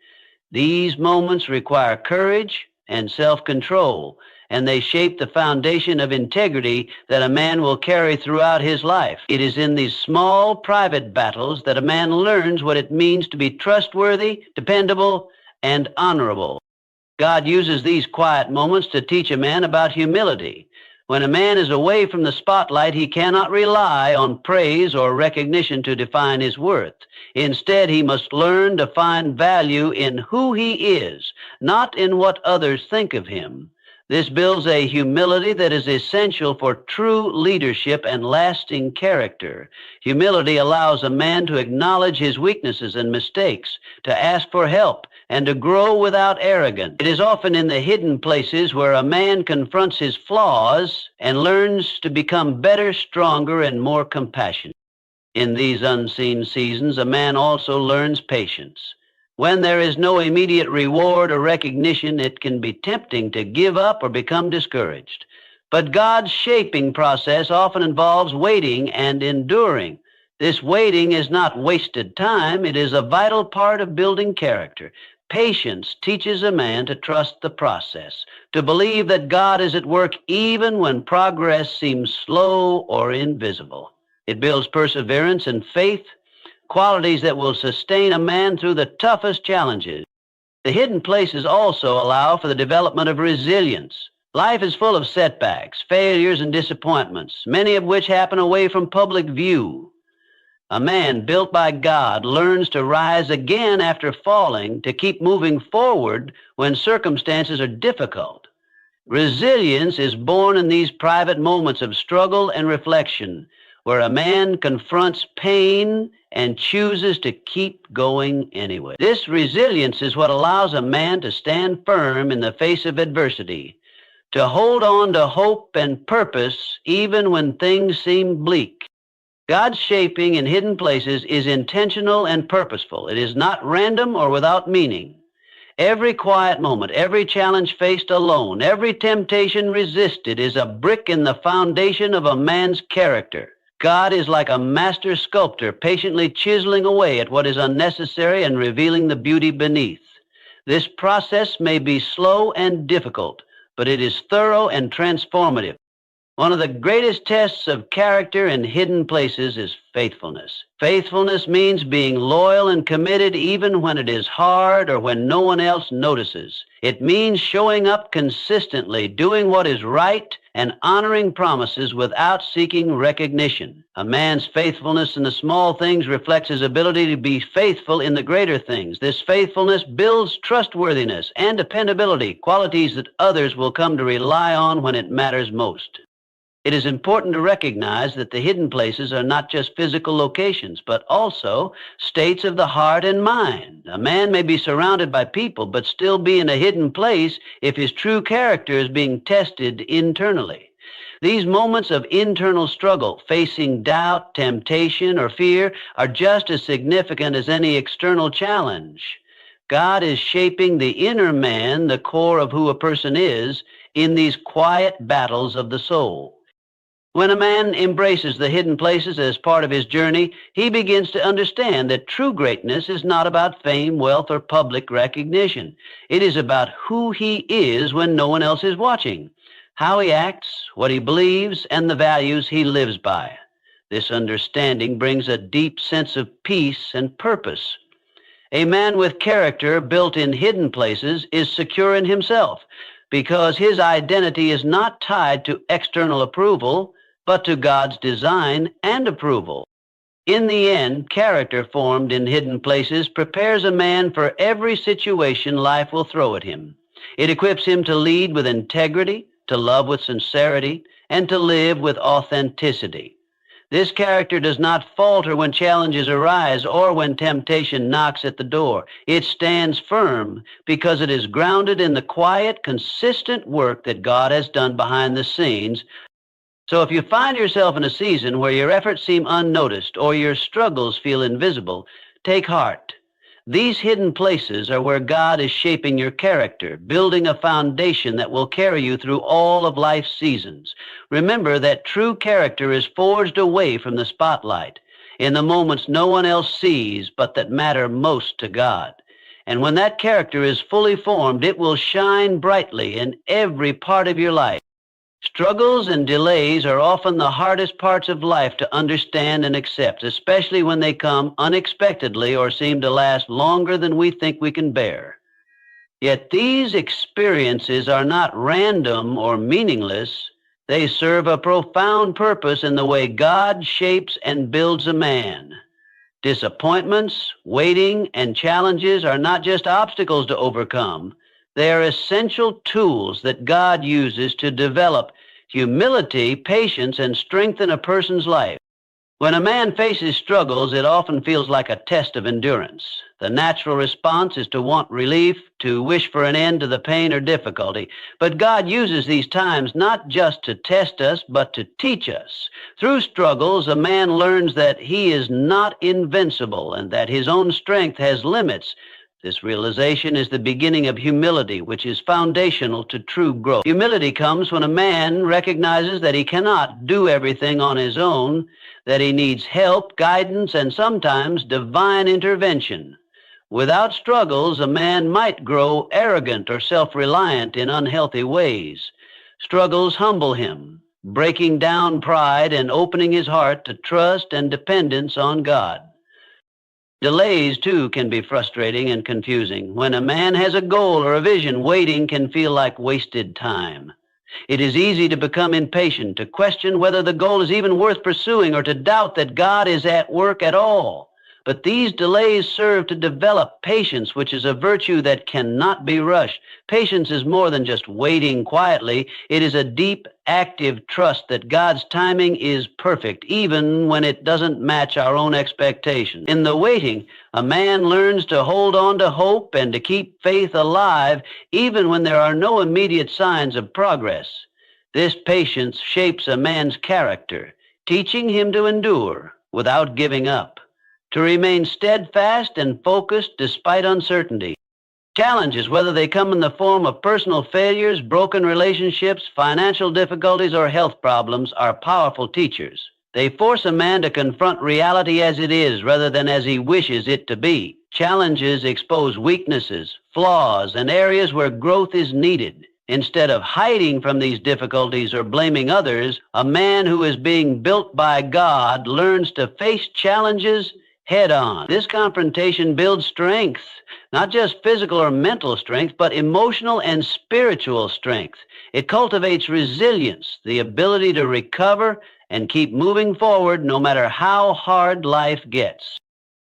These moments require courage and self-control, and they shape the foundation of integrity that a man will carry throughout his life. It is in these small, private battles that a man learns what it means to be trustworthy, dependable, and honorable. God uses these quiet moments to teach a man about humility. When a man is away from the spotlight, he cannot rely on praise or recognition to define his worth. Instead, he must learn to find value in who he is, not in what others think of him. This builds a humility that is essential for true leadership and lasting character. Humility allows a man to acknowledge his weaknesses and mistakes, to ask for help, and to grow without arrogance. It is often in the hidden places where a man confronts his flaws and learns to become better, stronger, and more compassionate. In these unseen seasons, a man also learns patience. When there is no immediate reward or recognition, it can be tempting to give up or become discouraged. But God's shaping process often involves waiting and enduring. This waiting is not wasted time. It is a vital part of building character. Patience teaches a man to trust the process, to believe that God is at work even when progress seems slow or invisible. It builds perseverance and faith, qualities that will sustain a man through the toughest challenges. The hidden places also allow for the development of resilience. Life is full of setbacks, failures, and disappointments, many of which happen away from public view. A man built by God learns to rise again after falling, to keep moving forward when circumstances are difficult. Resilience is born in these private moments of struggle and reflection, where a man confronts pain and chooses to keep going anyway. This resilience is what allows a man to stand firm in the face of adversity, to hold on to hope and purpose even when things seem bleak. God's shaping in hidden places is intentional and purposeful. It is not random or without meaning. Every quiet moment, every challenge faced alone, every temptation resisted is a brick in the foundation of a man's character. God is like a master sculptor, patiently chiseling away at what is unnecessary and revealing the beauty beneath. This process may be slow and difficult, but it is thorough and transformative. One of the greatest tests of character in hidden places is faithfulness. Faithfulness means being loyal and committed even when it is hard or when no one else notices. It means showing up consistently, doing what is right, and honoring promises without seeking recognition. A man's faithfulness in the small things reflects his ability to be faithful in the greater things. This faithfulness builds trustworthiness and dependability, qualities that others will come to rely on when it matters most. It is important to recognize that the hidden places are not just physical locations, but also states of the heart and mind. A man may be surrounded by people, but still be in a hidden place if his true character is being tested internally. These moments of internal struggle, facing doubt, temptation, or fear, are just as significant as any external challenge. God is shaping the inner man, the core of who a person is, in these quiet battles of the soul. When a man embraces the hidden places as part of his journey, he begins to understand that true greatness is not about fame, wealth, or public recognition. It is about who he is when no one else is watching, how he acts, what he believes, and the values he lives by. This understanding brings a deep sense of peace and purpose. A man with character built in hidden places is secure in himself because his identity is not tied to external approval, but to God's design and approval. In the end, character formed in hidden places prepares a man for every situation life will throw at him. It equips him to lead with integrity, to love with sincerity, and to live with authenticity. This character does not falter when challenges arise or when temptation knocks at the door. It stands firm because it is grounded in the quiet, consistent work that God has done behind the scenes. So if you find yourself in a season where your efforts seem unnoticed or your struggles feel invisible, take heart. These hidden places are where God is shaping your character, building a foundation that will carry you through all of life's seasons. Remember that true character is forged away from the spotlight, in the moments no one else sees but that matter most to God. And when that character is fully formed, it will shine brightly in every part of your life. Struggles and delays are often the hardest parts of life to understand and accept, especially when they come unexpectedly or seem to last longer than we think we can bear. Yet these experiences are not random or meaningless. They serve a profound purpose in the way God shapes and builds a man. Disappointments, waiting, and challenges are not just obstacles to overcome. They are essential tools that God uses to develop humility, patience, and strengthen a person's life. When a man faces struggles, it often feels like a test of endurance. The natural response is to want relief, to wish for an end to the pain or difficulty. But God uses these times not just to test us, but to teach us. Through struggles, a man learns that he is not invincible and that his own strength has limits. This realization is the beginning of humility, which is foundational to true growth. Humility comes when a man recognizes that he cannot do everything on his own, that he needs help, guidance, and sometimes divine intervention. Without struggles, a man might grow arrogant or self-reliant in unhealthy ways. Struggles humble him, breaking down pride and opening his heart to trust and dependence on God. Delays, too, can be frustrating and confusing. When a man has a goal or a vision, waiting can feel like wasted time. It is easy to become impatient, to question whether the goal is even worth pursuing, or to doubt that God is at work at all. But these delays serve to develop patience, which is a virtue that cannot be rushed. Patience is more than just waiting quietly. It is a deep, active trust that God's timing is perfect, even when it doesn't match our own expectations. In the waiting, a man learns to hold on to hope and to keep faith alive, even when there are no immediate signs of progress. This patience shapes a man's character, teaching him to endure without giving up, to remain steadfast and focused despite uncertainty. Challenges, whether they come in the form of personal failures, broken relationships, financial difficulties, or health problems, are powerful teachers. They force a man to confront reality as it is rather than as he wishes it to be. Challenges expose weaknesses, flaws, and areas where growth is needed. Instead of hiding from these difficulties or blaming others, a man who is being built by God learns to face challenges head on. This confrontation builds strength, not just physical or mental strength, but emotional and spiritual strength. It cultivates resilience, the ability to recover and keep moving forward no matter how hard life gets.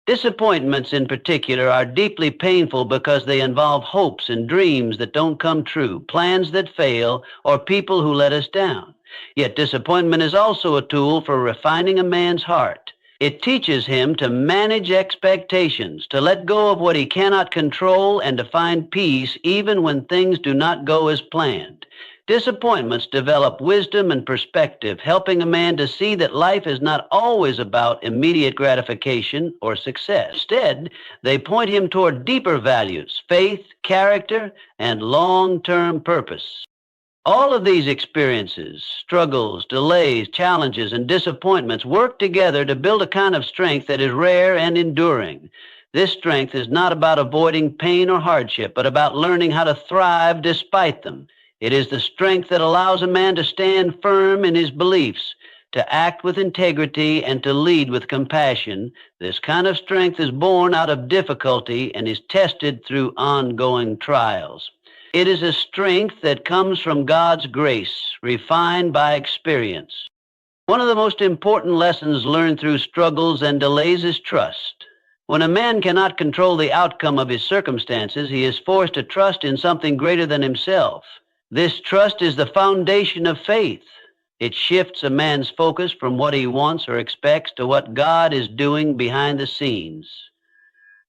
Disappointments in particular are deeply painful because they involve hopes and dreams that don't come true, plans that fail, or people who let us down. Yet disappointment is also a tool for refining a man's heart. It teaches him to manage expectations, to let go of what he cannot control, and to find peace even when things do not go as planned. Disappointments develop wisdom and perspective, helping a man to see that life is not always about immediate gratification or success. Instead, they point him toward deeper values, faith, character, and long-term purpose. All of these experiences, struggles, delays, challenges, and disappointments work together to build a kind of strength that is rare and enduring. This strength is not about avoiding pain or hardship, but about learning how to thrive despite them. It is the strength that allows a man to stand firm in his beliefs, to act with integrity, and to lead with compassion. This kind of strength is born out of difficulty and is tested through ongoing trials. It is a strength that comes from God's grace, refined by experience. One of the most important lessons learned through struggles and delays is trust. When a man cannot control the outcome of his circumstances, he is forced to trust in something greater than himself. This trust is the foundation of faith. It shifts a man's focus from what he wants or expects to what God is doing behind the scenes.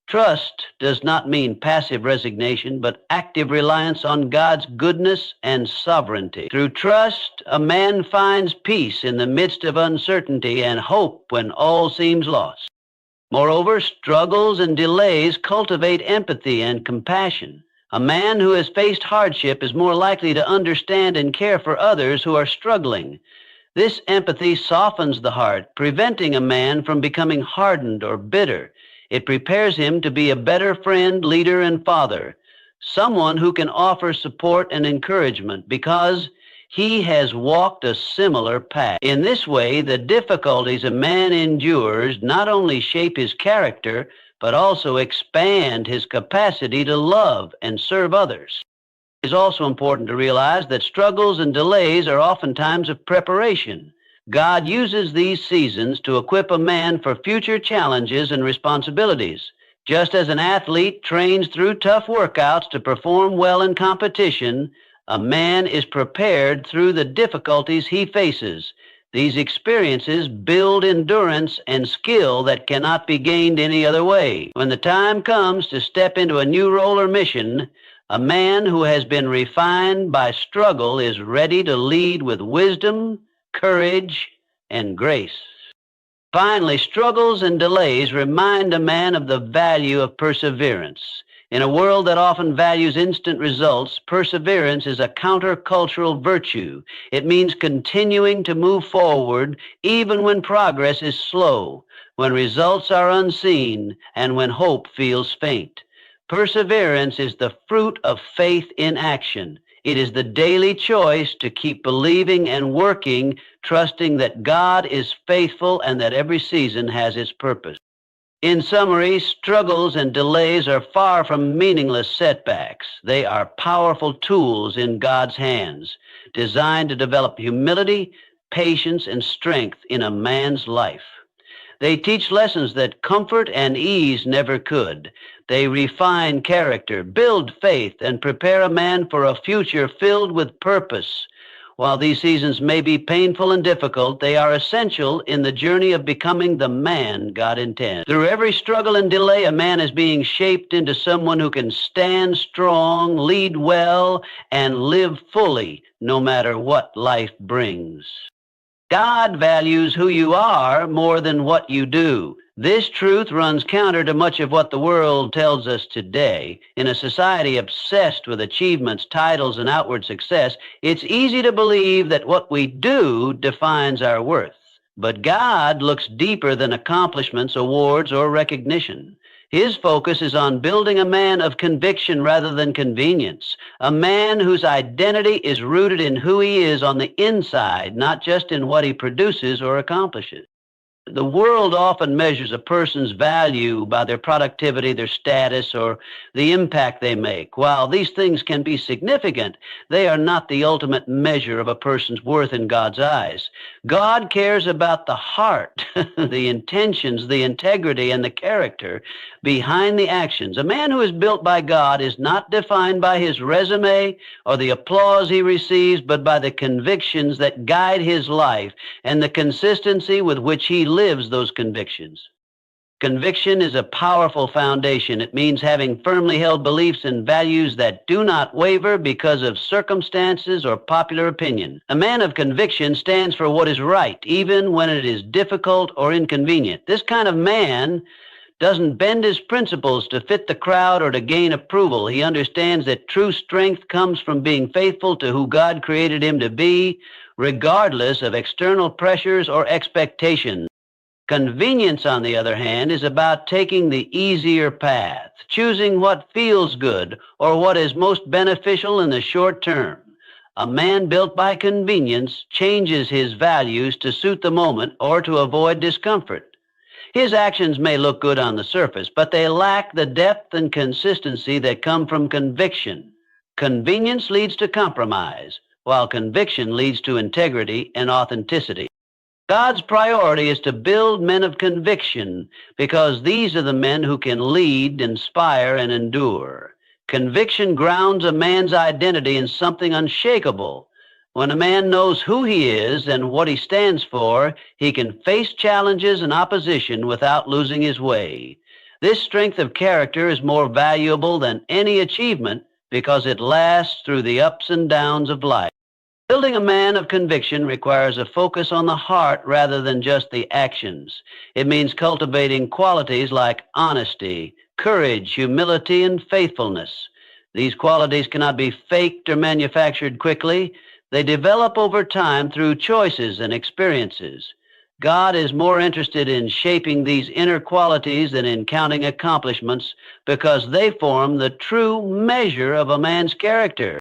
Trust does not mean passive resignation, but active reliance on God's goodness and sovereignty. Through trust, a man finds peace in the midst of uncertainty and hope when all seems lost. Moreover, struggles and delays cultivate empathy and compassion. A man who has faced hardship is more likely to understand and care for others who are struggling. This empathy softens the heart, preventing a man from becoming hardened or bitter. It prepares him to be a better friend, leader, and father, someone who can offer support and encouragement because he has walked a similar path. In this way, the difficulties a man endures not only shape his character, but also expand his capacity to love and serve others. It is also important to realize that struggles and delays are often times of preparation. God uses these seasons to equip a man for future challenges and responsibilities. Just as an athlete trains through tough workouts to perform well in competition, a man is prepared through the difficulties he faces. These experiences build endurance and skill that cannot be gained any other way. When the time comes to step into a new role or mission, a man who has been refined by struggle is ready to lead with wisdom, courage, and grace. Finally, struggles and delays remind a man of the value of perseverance. In a world that often values instant results, perseverance is a countercultural virtue. It means continuing to move forward even when progress is slow, when results are unseen, and when hope feels faint. Perseverance is the fruit of faith in action. It is the daily choice to keep believing and working, trusting that God is faithful and that every season has its purpose. In summary, struggles and delays are far from meaningless setbacks. They are powerful tools in God's hands, designed to develop humility, patience, and strength in a man's life. They teach lessons that comfort and ease never could. They refine character, build faith, and prepare a man for a future filled with purpose. While these seasons may be painful and difficult, they are essential in the journey of becoming the man God intends. Through every struggle and delay, a man is being shaped into someone who can stand strong, lead well, and live fully, no matter what life brings. God values who you are more than what you do. This truth runs counter to much of what the world tells us today. In a society obsessed with achievements, titles, and outward success, it's easy to believe that what we do defines our worth. But God looks deeper than accomplishments, awards, or recognition. His focus is on building a man of conviction rather than convenience, a man whose identity is rooted in who he is on the inside, not just in what he produces or accomplishes. The world often measures a person's value by their productivity, their status, or the impact they make. While these things can be significant, they are not the ultimate measure of a person's worth in God's eyes. God cares about the heart, the intentions, the integrity, and the character behind the actions. A man who is built by God is not defined by his resume or the applause he receives, but by the convictions that guide his life and the consistency with which he lives those convictions. Conviction is a powerful foundation. It means having firmly held beliefs and values that do not waver because of circumstances or popular opinion. A man of conviction stands for what is right, even when it is difficult or inconvenient. This kind of man doesn't bend his principles to fit the crowd or to gain approval. He understands that true strength comes from being faithful to who God created him to be, regardless of external pressures or expectations. Convenience, on the other hand, is about taking the easier path, choosing what feels good or what is most beneficial in the short term. A man built by convenience changes his values to suit the moment or to avoid discomfort. His actions may look good on the surface, but they lack the depth and consistency that come from conviction. Convenience leads to compromise, while conviction leads to integrity and authenticity. God's priority is to build men of conviction because these are the men who can lead, inspire, and endure. Conviction grounds a man's identity in something unshakable. When a man knows who he is and what he stands for, he can face challenges and opposition without losing his way. This strength of character is more valuable than any achievement because it lasts through the ups and downs of life. Building a man of conviction requires a focus on the heart rather than just the actions. It means cultivating qualities like honesty, courage, humility, and faithfulness. These qualities cannot be faked or manufactured quickly. They develop over time through choices and experiences. God is more interested in shaping these inner qualities than in counting accomplishments because they form the true measure of a man's character.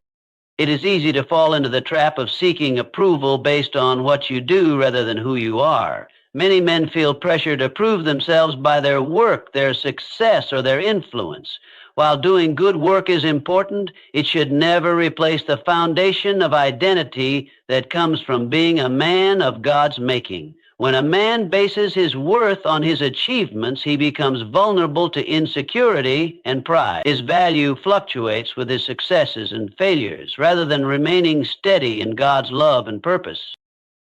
It is easy to fall into the trap of seeking approval based on what you do rather than who you are. Many men feel pressure to prove themselves by their work, their success, or their influence. While doing good work is important, it should never replace the foundation of identity that comes from being a man of God's making. When a man bases his worth on his achievements, he becomes vulnerable to insecurity and pride. His value fluctuates with his successes and failures rather than remaining steady in God's love and purpose.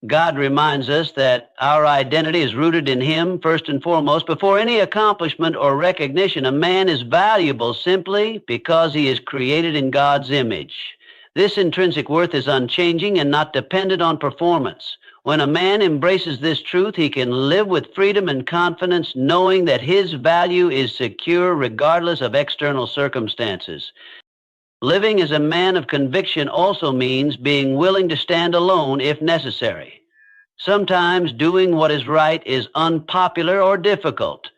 God reminds us that our identity is rooted in Him first and foremost. Before any accomplishment or recognition, a man is valuable simply because he is created in God's image. This intrinsic worth is unchanging and not dependent on performance. When a man embraces this truth, he can live with freedom and confidence, knowing that his value is secure regardless of external circumstances. Living as a man of conviction also means being willing to stand alone if necessary. Sometimes doing what is right is unpopular or difficult.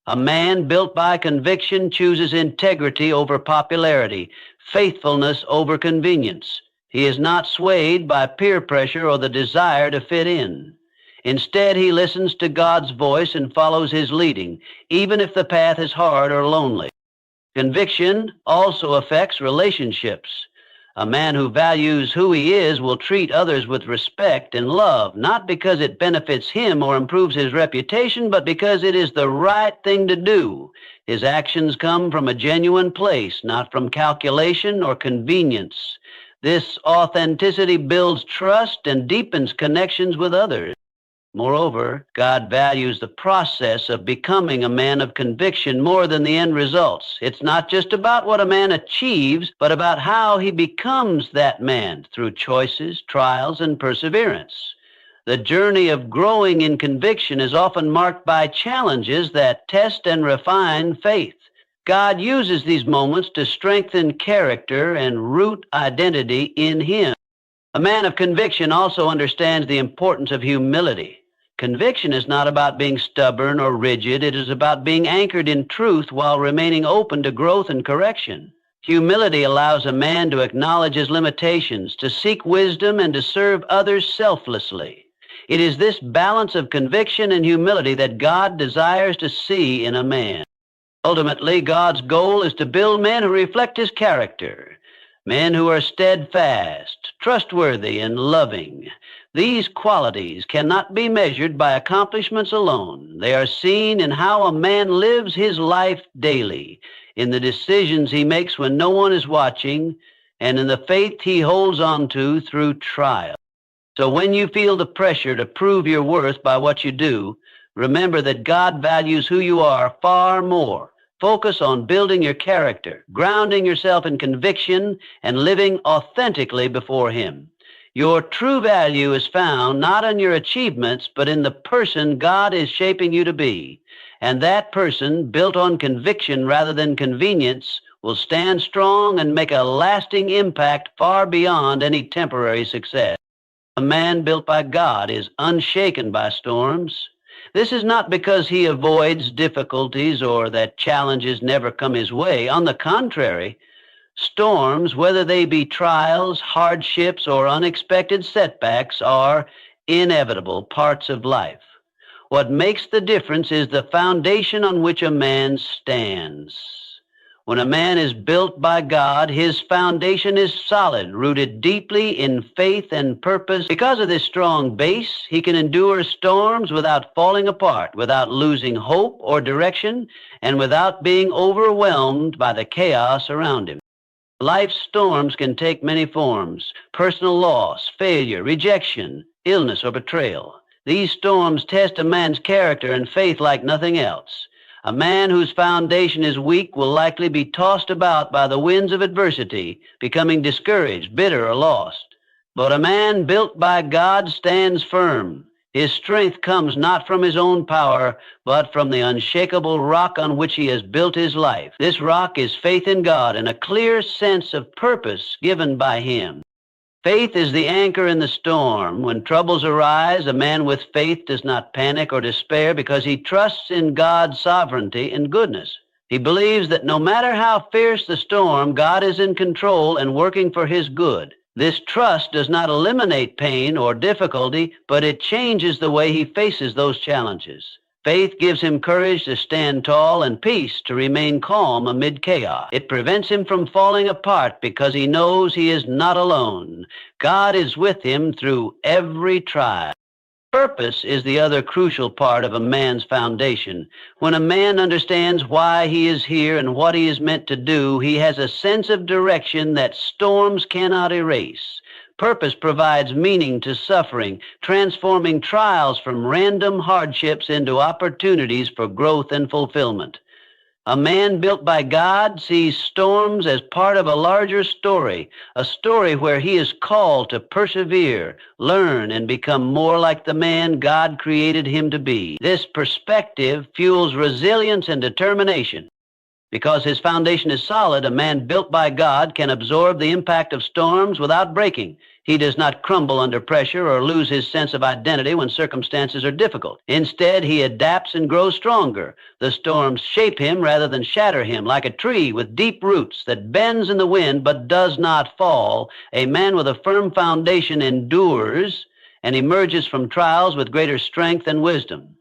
A man built by conviction chooses integrity over popularity, faithfulness over convenience. He is not swayed by peer pressure or the desire to fit in. Instead, he listens to God's voice and follows His leading, even if the path is hard or lonely. Conviction also affects relationships. A man who values who he is will treat others with respect and love, not because it benefits him or improves his reputation, but because it is the right thing to do. His actions come from a genuine place, not from calculation or convenience. This authenticity builds trust and deepens connections with others. Moreover, God values the process of becoming a man of conviction more than the end results. It's not just about what a man achieves, but about how he becomes that man through choices, trials, and perseverance. The journey of growing in conviction is often marked by challenges that test and refine faith. God uses these moments to strengthen character and root identity in Him. A man of conviction also understands the importance of humility. Conviction is not about being stubborn or rigid. It is about being anchored in truth while remaining open to growth and correction. Humility allows a man to acknowledge his limitations, to seek wisdom, and to serve others selflessly. It is this balance of conviction and humility that God desires to see in a man. Ultimately, God's goal is to build men who reflect his character, men who are steadfast, trustworthy, and loving. These qualities cannot be measured by accomplishments alone. They are seen in how a man lives his life daily, in the decisions he makes when no one is watching, and in the faith he holds on to through trial. So when you feel the pressure to prove your worth by what you do, remember that God values who you are far more. Focus on building your character, grounding yourself in conviction, and living authentically before him. Your true value is found not in your achievements, but in the person God is shaping you to be. And that person, built on conviction rather than convenience, will stand strong and make a lasting impact far beyond any temporary success. A man built by God is unshaken by storms. This is not because he avoids difficulties or that challenges never come his way. On the contrary, storms, whether they be trials, hardships, or unexpected setbacks, are inevitable parts of life. What makes the difference is the foundation on which a man stands. When a man is built by God, his foundation is solid, rooted deeply in faith and purpose. Because of this strong base, he can endure storms without falling apart, without losing hope or direction, and without being overwhelmed by the chaos around him. Life's storms can take many forms: personal loss, failure, rejection, illness, or betrayal. These storms test a man's character and faith like nothing else. A man whose foundation is weak will likely be tossed about by the winds of adversity, becoming discouraged, bitter, or lost. But a man built by God stands firm. His strength comes not from his own power, but from the unshakable rock on which he has built his life. This rock is faith in God and a clear sense of purpose given by him. Faith is the anchor in the storm. When troubles arise, a man with faith does not panic or despair because he trusts in God's sovereignty and goodness. He believes that no matter how fierce the storm, God is in control and working for his good. This trust does not eliminate pain or difficulty, but it changes the way he faces those challenges. Faith gives him courage to stand tall and peace to remain calm amid chaos. It prevents him from falling apart because he knows he is not alone. God is with him through every trial. Purpose is the other crucial part of a man's foundation. When a man understands why he is here and what he is meant to do, he has a sense of direction that storms cannot erase. Purpose provides meaning to suffering, transforming trials from random hardships into opportunities for growth and fulfillment. A man built by God sees storms as part of a larger story, a story where he is called to persevere, learn, and become more like the man God created him to be. This perspective fuels resilience and determination. Because his foundation is solid, a man built by God can absorb the impact of storms without breaking. He does not crumble under pressure or lose his sense of identity when circumstances are difficult. Instead, he adapts and grows stronger. The storms shape him rather than shatter him. Like a tree with deep roots that bends in the wind but does not fall, a man with a firm foundation endures and emerges from trials with greater strength and wisdom.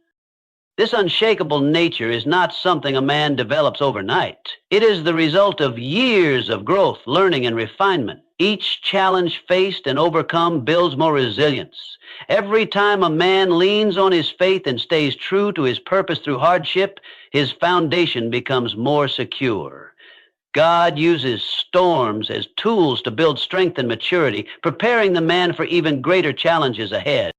This unshakable nature is not something a man develops overnight. It is the result of years of growth, learning, and refinement. Each challenge faced and overcome builds more resilience. Every time a man leans on his faith and stays true to his purpose through hardship, his foundation becomes more secure. God uses storms as tools to build strength and maturity, preparing the man for even greater challenges ahead.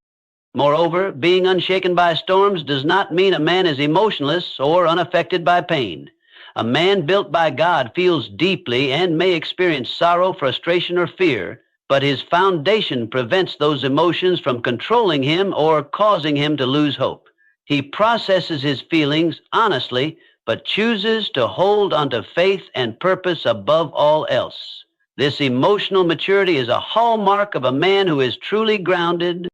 Moreover, being unshaken by storms does not mean a man is emotionless or unaffected by pain. A man built by God feels deeply and may experience sorrow, frustration, or fear, but his foundation prevents those emotions from controlling him or causing him to lose hope. He processes his feelings honestly, but chooses to hold onto faith and purpose above all else. This emotional maturity is a hallmark of a man who is truly grounded.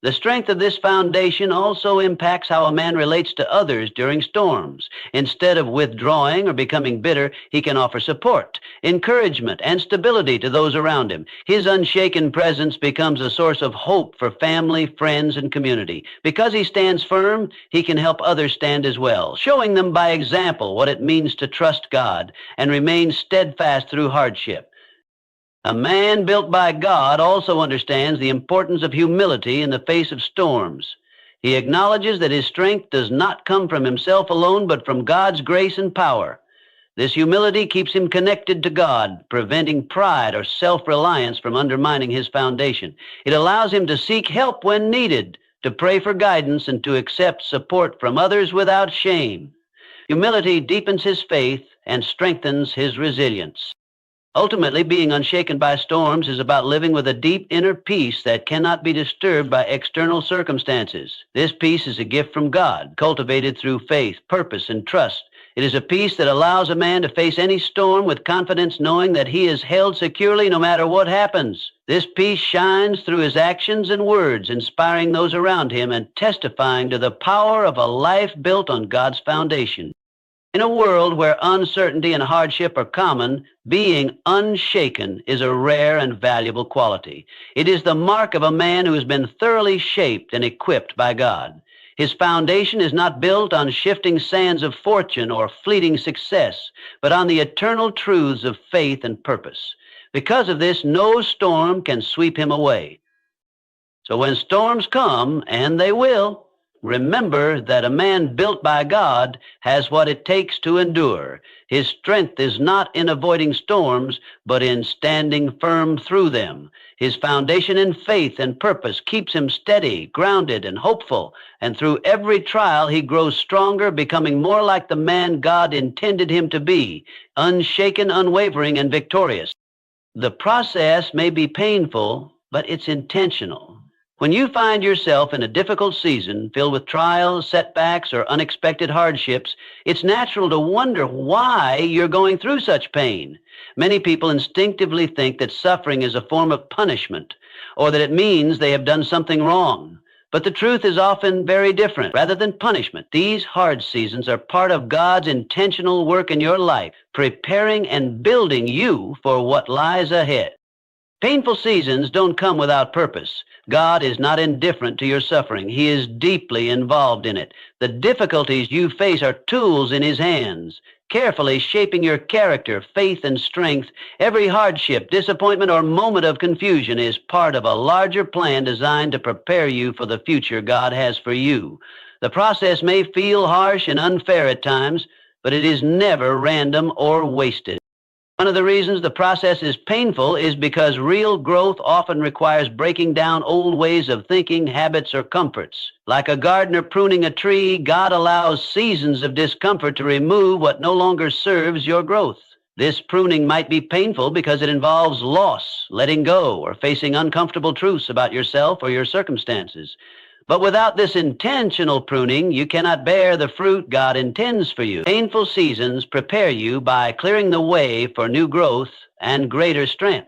The strength of this foundation also impacts how a man relates to others during storms. Instead of withdrawing or becoming bitter, he can offer support, encouragement, and stability to those around him. His unshaken presence becomes a source of hope for family, friends, and community. Because he stands firm, he can help others stand as well, showing them by example what it means to trust God and remain steadfast through hardship. A man built by God also understands the importance of humility in the face of storms. He acknowledges that his strength does not come from himself alone, but from God's grace and power. This humility keeps him connected to God, preventing pride or self-reliance from undermining his foundation. It allows him to seek help when needed, to pray for guidance, and to accept support from others without shame. Humility deepens his faith and strengthens his resilience. Ultimately, being unshaken by storms is about living with a deep inner peace that cannot be disturbed by external circumstances. This peace is a gift from God, cultivated through faith, purpose, and trust. It is a peace that allows a man to face any storm with confidence, knowing that he is held securely no matter what happens. This peace shines through his actions and words, inspiring those around him and testifying to the power of a life built on God's foundation. In a world where uncertainty and hardship are common, being unshaken is a rare and valuable quality. It is the mark of a man who has been thoroughly shaped and equipped by God. His foundation is not built on shifting sands of fortune or fleeting success, but on the eternal truths of faith and purpose. Because of this, no storm can sweep him away. So when storms come, and they will, remember that a man built by God has what it takes to endure. His strength is not in avoiding storms, but in standing firm through them. His foundation in faith and purpose keeps him steady, grounded, and hopeful. And through every trial, he grows stronger, becoming more like the man God intended him to be, unshaken, unwavering, and victorious. The process may be painful, but it's intentional. When you find yourself in a difficult season filled with trials, setbacks, or unexpected hardships, it's natural to wonder why you're going through such pain. Many people instinctively think that suffering is a form of punishment, or that it means they have done something wrong. But the truth is often very different. Rather than punishment, these hard seasons are part of God's intentional work in your life, preparing and building you for what lies ahead. Painful seasons don't come without purpose. God is not indifferent to your suffering. He is deeply involved in it. The difficulties you face are tools in His hands, carefully shaping your character, faith, and strength. Every hardship, disappointment, or moment of confusion is part of a larger plan designed to prepare you for the future God has for you. The process may feel harsh and unfair at times, but it is never random or wasted. One of the reasons the process is painful is because real growth often requires breaking down old ways of thinking, habits, or comforts. Like a gardener pruning a tree, God allows seasons of discomfort to remove what no longer serves your growth. This pruning might be painful because it involves loss, letting go, or facing uncomfortable truths about yourself or your circumstances. But without this intentional pruning, you cannot bear the fruit God intends for you. Painful seasons prepare you by clearing the way for new growth and greater strength.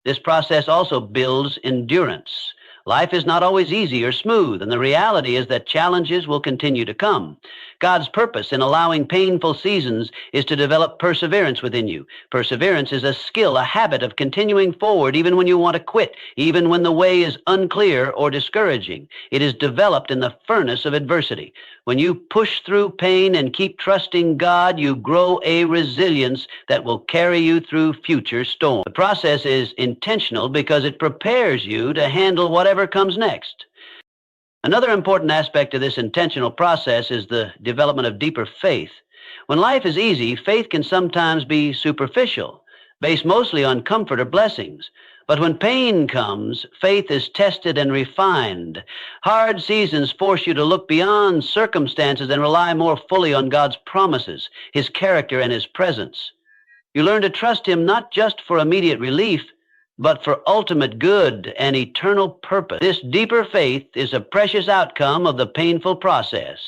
This process also builds endurance. Life is not always easy or smooth, and the reality is that challenges will continue to come. God's purpose in allowing painful seasons is to develop perseverance within you. Perseverance is a skill, a habit of continuing forward even when you want to quit, even when the way is unclear or discouraging. It is developed in the furnace of adversity. When you push through pain and keep trusting God, you grow a resilience that will carry you through future storms. The process is intentional because it prepares you to handle whatever comes next. Another important aspect of this intentional process is the development of deeper faith. When life is easy, faith can sometimes be superficial, based mostly on comfort or blessings. But when pain comes, faith is tested and refined. Hard seasons force you to look beyond circumstances and rely more fully on God's promises, His character, and His presence. You learn to trust Him not just for immediate relief, but for ultimate good and eternal purpose. This deeper faith is a precious outcome of the painful process.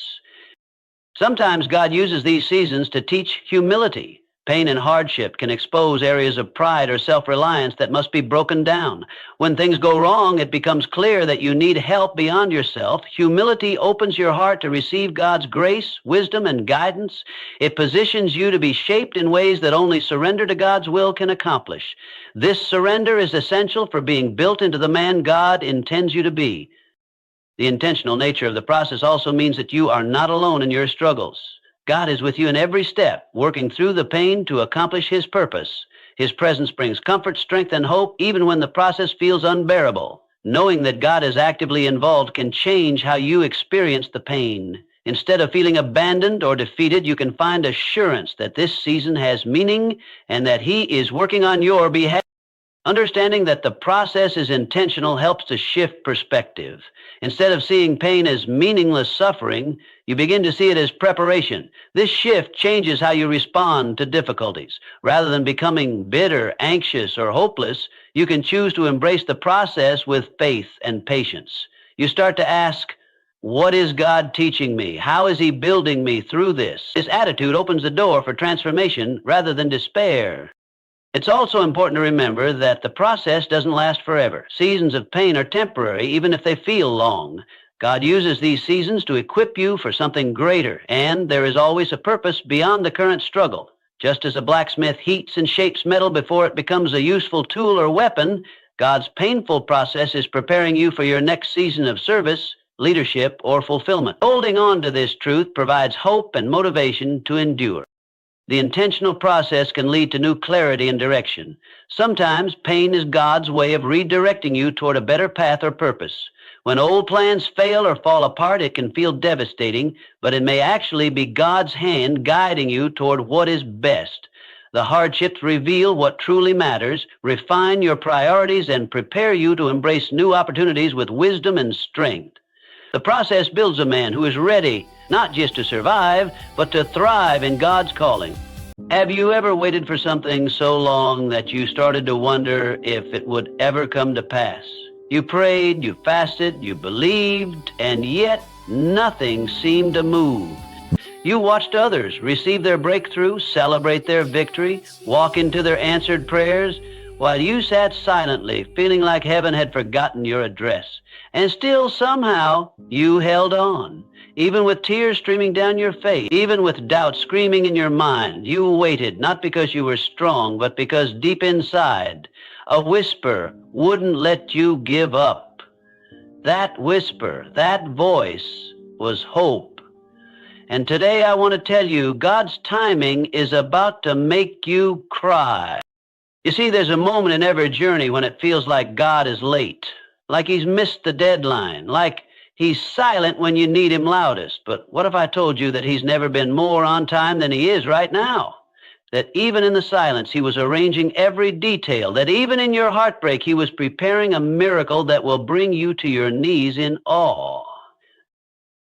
Sometimes God uses these seasons to teach humility. Pain and hardship can expose areas of pride or self-reliance that must be broken down. When things go wrong, it becomes clear that you need help beyond yourself. Humility opens your heart to receive God's grace, wisdom, and guidance. It positions you to be shaped in ways that only surrender to God's will can accomplish. This surrender is essential for being built into the man God intends you to be. The intentional nature of the process also means that you are not alone in your struggles. God is with you in every step, working through the pain to accomplish His purpose. His presence brings comfort, strength, and hope, even when the process feels unbearable. Knowing that God is actively involved can change how you experience the pain. Instead of feeling abandoned or defeated, you can find assurance that this season has meaning and that He is working on your behalf. Understanding that the process is intentional helps to shift perspective. Instead of seeing pain as meaningless suffering, you begin to see it as preparation. This shift changes how you respond to difficulties. Rather than becoming bitter, anxious, or hopeless, you can choose to embrace the process with faith and patience. You start to ask, what is God teaching me? How is He building me through this? This attitude opens the door for transformation rather than despair. It's also important to remember that the process doesn't last forever. Seasons of pain are temporary, even if they feel long. God uses these seasons to equip you for something greater, and there is always a purpose beyond the current struggle. Just as a blacksmith heats and shapes metal before it becomes a useful tool or weapon, God's painful process is preparing you for your next season of service, leadership, or fulfillment. Holding on to this truth provides hope and motivation to endure. The intentional process can lead to new clarity and direction. Sometimes pain is God's way of redirecting you toward a better path or purpose. When old plans fail or fall apart, it can feel devastating, but it may actually be God's hand guiding you toward what is best. The hardships reveal what truly matters, refine your priorities, and prepare you to embrace new opportunities with wisdom and strength. The process builds a man who is ready, not just to survive, but to thrive in God's calling. Have you ever waited for something so long that you started to wonder if it would ever come to pass? You prayed, you fasted, you believed, and yet nothing seemed to move. You watched others receive their breakthrough, celebrate their victory, walk into their answered prayers, while you sat silently, feeling like heaven had forgotten your address. And still, somehow, you held on. Even with tears streaming down your face, even with doubt screaming in your mind, you waited, not because you were strong, but because deep inside, a whisper wouldn't let you give up. That whisper, that voice, was hope. And today I want to tell you, God's timing is about to make you cry. You see, there's a moment in every journey when it feels like God is late, like He's missed the deadline, like He's silent when you need Him loudest. But what if I told you that He's never been more on time than He is right now? That even in the silence, He was arranging every detail, that even in your heartbreak, He was preparing a miracle that will bring you to your knees in awe.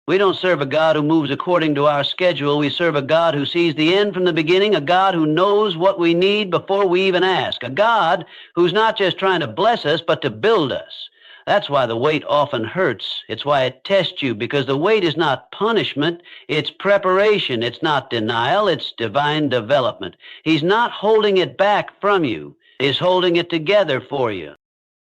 We don't serve a God who moves according to our schedule. We serve a God who sees the end from the beginning, a God who knows what we need before we even ask, a God who's not just trying to bless us, but to build us. That's why the wait often hurts. It's why it tests you, because the wait is not punishment, it's preparation. It's not denial, it's divine development. He's not holding it back from you. He's holding it together for you.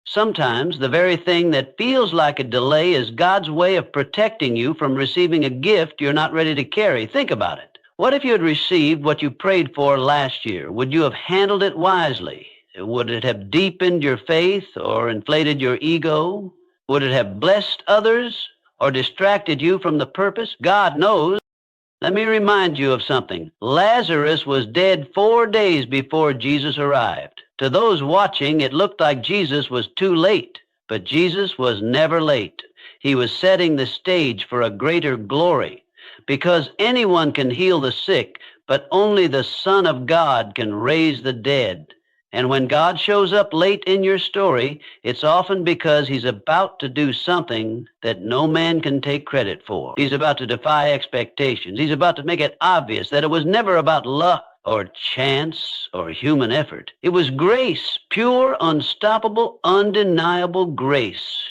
Sometimes the very thing that feels like a delay is God's way of protecting you from receiving a gift you're not ready to carry. Think about it. What if you had received what you prayed for last year? Would you have handled it wisely? Would it have deepened your faith or inflated your ego? Would it have blessed others or distracted you from the purpose? God knows. Let me remind you of something. Lazarus was dead 4 days before Jesus arrived. To those watching, it looked like Jesus was too late, but Jesus was never late. He was setting the stage for a greater glory, because anyone can heal the sick, but only the Son of God can raise the dead. And when God shows up late in your story, it's often because He's about to do something that no man can take credit for. He's about to defy expectations. He's about to make it obvious that it was never about luck or chance or human effort. It was grace, pure, unstoppable, undeniable grace.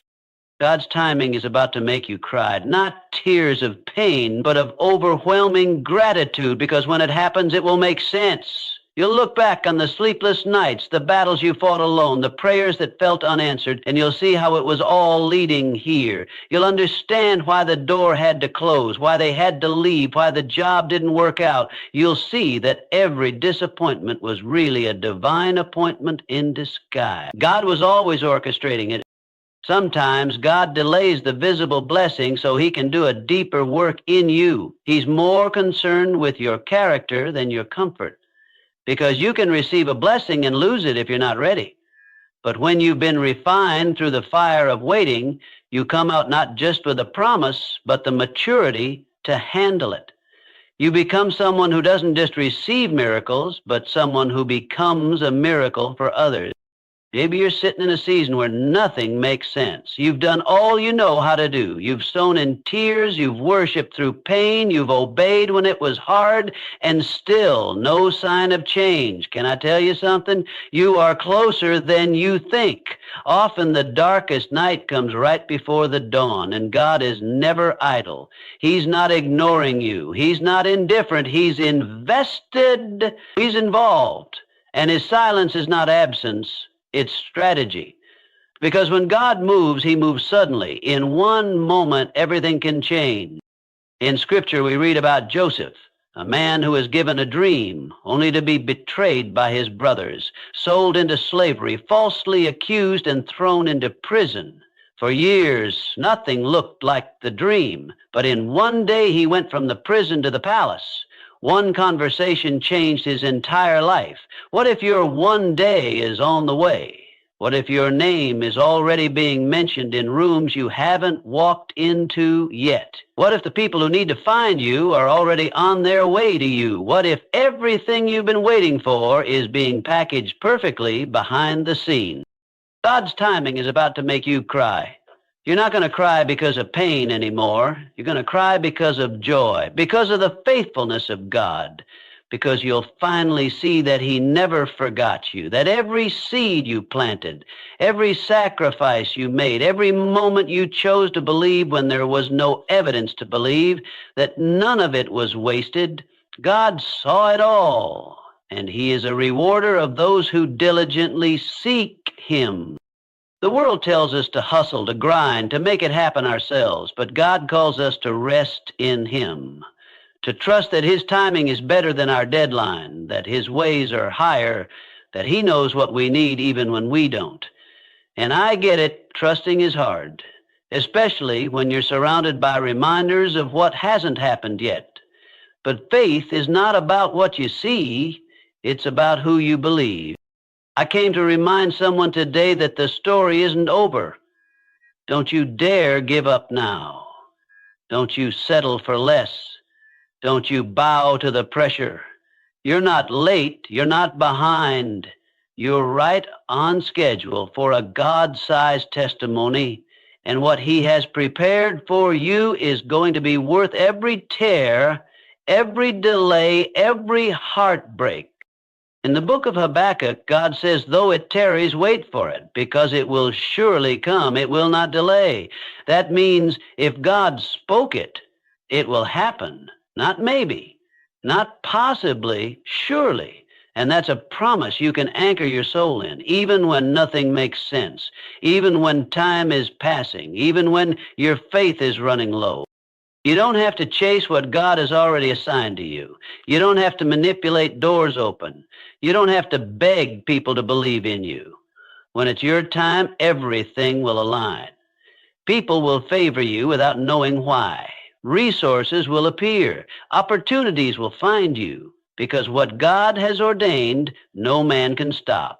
God's timing is about to make you cry, not tears of pain, but of overwhelming gratitude, because when it happens, it will make sense. You'll look back on the sleepless nights, the battles you fought alone, the prayers that felt unanswered, and you'll see how it was all leading here. You'll understand why the door had to close, why they had to leave, why the job didn't work out. You'll see that every disappointment was really a divine appointment in disguise. God was always orchestrating it. Sometimes God delays the visible blessing so he can do a deeper work in you. He's more concerned with your character than your comfort. Because you can receive a blessing and lose it if you're not ready. But when you've been refined through the fire of waiting, you come out not just with a promise, but the maturity to handle it. You become someone who doesn't just receive miracles, but someone who becomes a miracle for others. Maybe you're sitting in a season where nothing makes sense. You've done all you know how to do. You've sown in tears, you've worshiped through pain, you've obeyed when it was hard, and still no sign of change. Can I tell you something? You are closer than you think. Often the darkest night comes right before the dawn, and God is never idle. He's not ignoring you. He's not indifferent. He's invested. He's involved. And his silence is not absence. It's strategy. Because when God moves, he moves suddenly. In one moment, everything can change. In Scripture, we read about Joseph, a man who was given a dream, only to be betrayed by his brothers, sold into slavery, falsely accused, and thrown into prison. For years, nothing looked like the dream. But in one day, he went from the prison to the palace. One conversation changed his entire life. What if your one day is on the way? What if your name is already being mentioned in rooms you haven't walked into yet? What if the people who need to find you are already on their way to you? What if everything you've been waiting for is being packaged perfectly behind the scenes? God's timing is about to make you cry. You're not going to cry because of pain anymore. You're going to cry because of joy, because of the faithfulness of God, because you'll finally see that he never forgot you, that every seed you planted, every sacrifice you made, every moment you chose to believe when there was no evidence to believe, that none of it was wasted. God saw it all, and he is a rewarder of those who diligently seek him. The world tells us to hustle, to grind, to make it happen ourselves, but God calls us to rest in him, to trust that his timing is better than our deadline, that his ways are higher, that he knows what we need even when we don't. And I get it, trusting is hard, especially when you're surrounded by reminders of what hasn't happened yet. But faith is not about what you see, it's about who you believe. I came to remind someone today that the story isn't over. Don't you dare give up now. Don't you settle for less. Don't you bow to the pressure. You're not late. You're not behind. You're right on schedule for a God-sized testimony. And what he has prepared for you is going to be worth every tear, every delay, every heartbreak. In the book of Habakkuk, God says, though it tarries, wait for it, because it will surely come. It will not delay. That means if God spoke it, it will happen. Not maybe, not possibly, surely. And that's a promise you can anchor your soul in, even when nothing makes sense, even when time is passing, even when your faith is running low. You don't have to chase what God has already assigned to you. You don't have to manipulate doors open. You don't have to beg people to believe in you. When it's your time, everything will align. People will favor you without knowing why. Resources will appear. Opportunities will find you, because what God has ordained, no man can stop.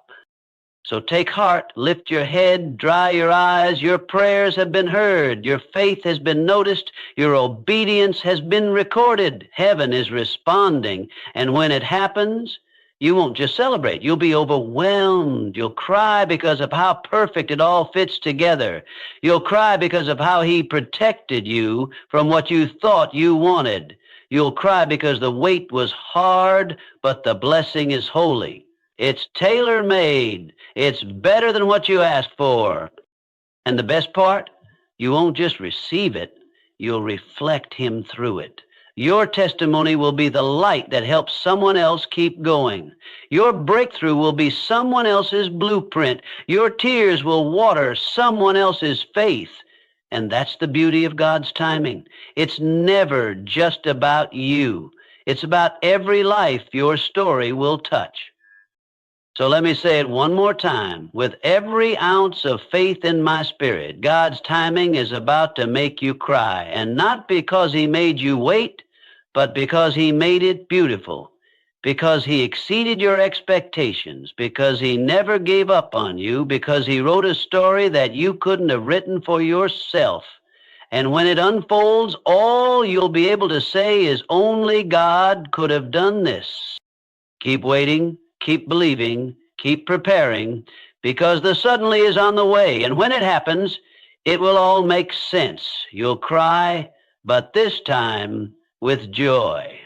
So take heart, lift your head, dry your eyes. Your prayers have been heard. Your faith has been noticed. Your obedience has been recorded. Heaven is responding. And when it happens, you won't just celebrate. You'll be overwhelmed. You'll cry because of how perfect it all fits together. You'll cry because of how he protected you from what you thought you wanted. You'll cry because the wait was hard, but the blessing is holy. It's tailor-made. It's better than what you asked for. And the best part, you won't just receive it, you'll reflect him through it. Your testimony will be the light that helps someone else keep going. Your breakthrough will be someone else's blueprint. Your tears will water someone else's faith. And that's the beauty of God's timing. It's never just about you. It's about every life your story will touch. So let me say it one more time. With every ounce of faith in my spirit, God's timing is about to make you cry. And not because he made you wait, but because he made it beautiful. Because he exceeded your expectations. Because he never gave up on you. Because he wrote a story that you couldn't have written for yourself. And when it unfolds, all you'll be able to say is only God could have done this. Keep waiting. Keep believing, keep preparing, because the suddenly is on the way. And when it happens, it will all make sense. You'll cry, but this time with joy.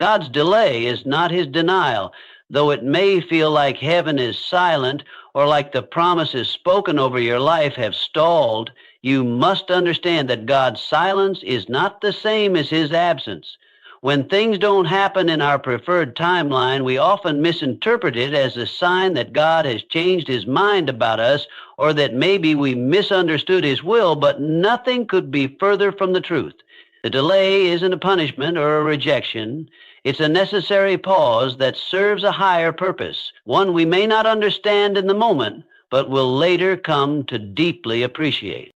God's delay is not his denial, though it may feel like heaven is silent or like the promises spoken over your life have stalled. You must understand that God's silence is not the same as his absence. When things don't happen in our preferred timeline, we often misinterpret it as a sign that God has changed his mind about us or that maybe we misunderstood his will, but nothing could be further from the truth. The delay isn't a punishment or a rejection. It's a necessary pause that serves a higher purpose, one we may not understand in the moment, but will later come to deeply appreciate.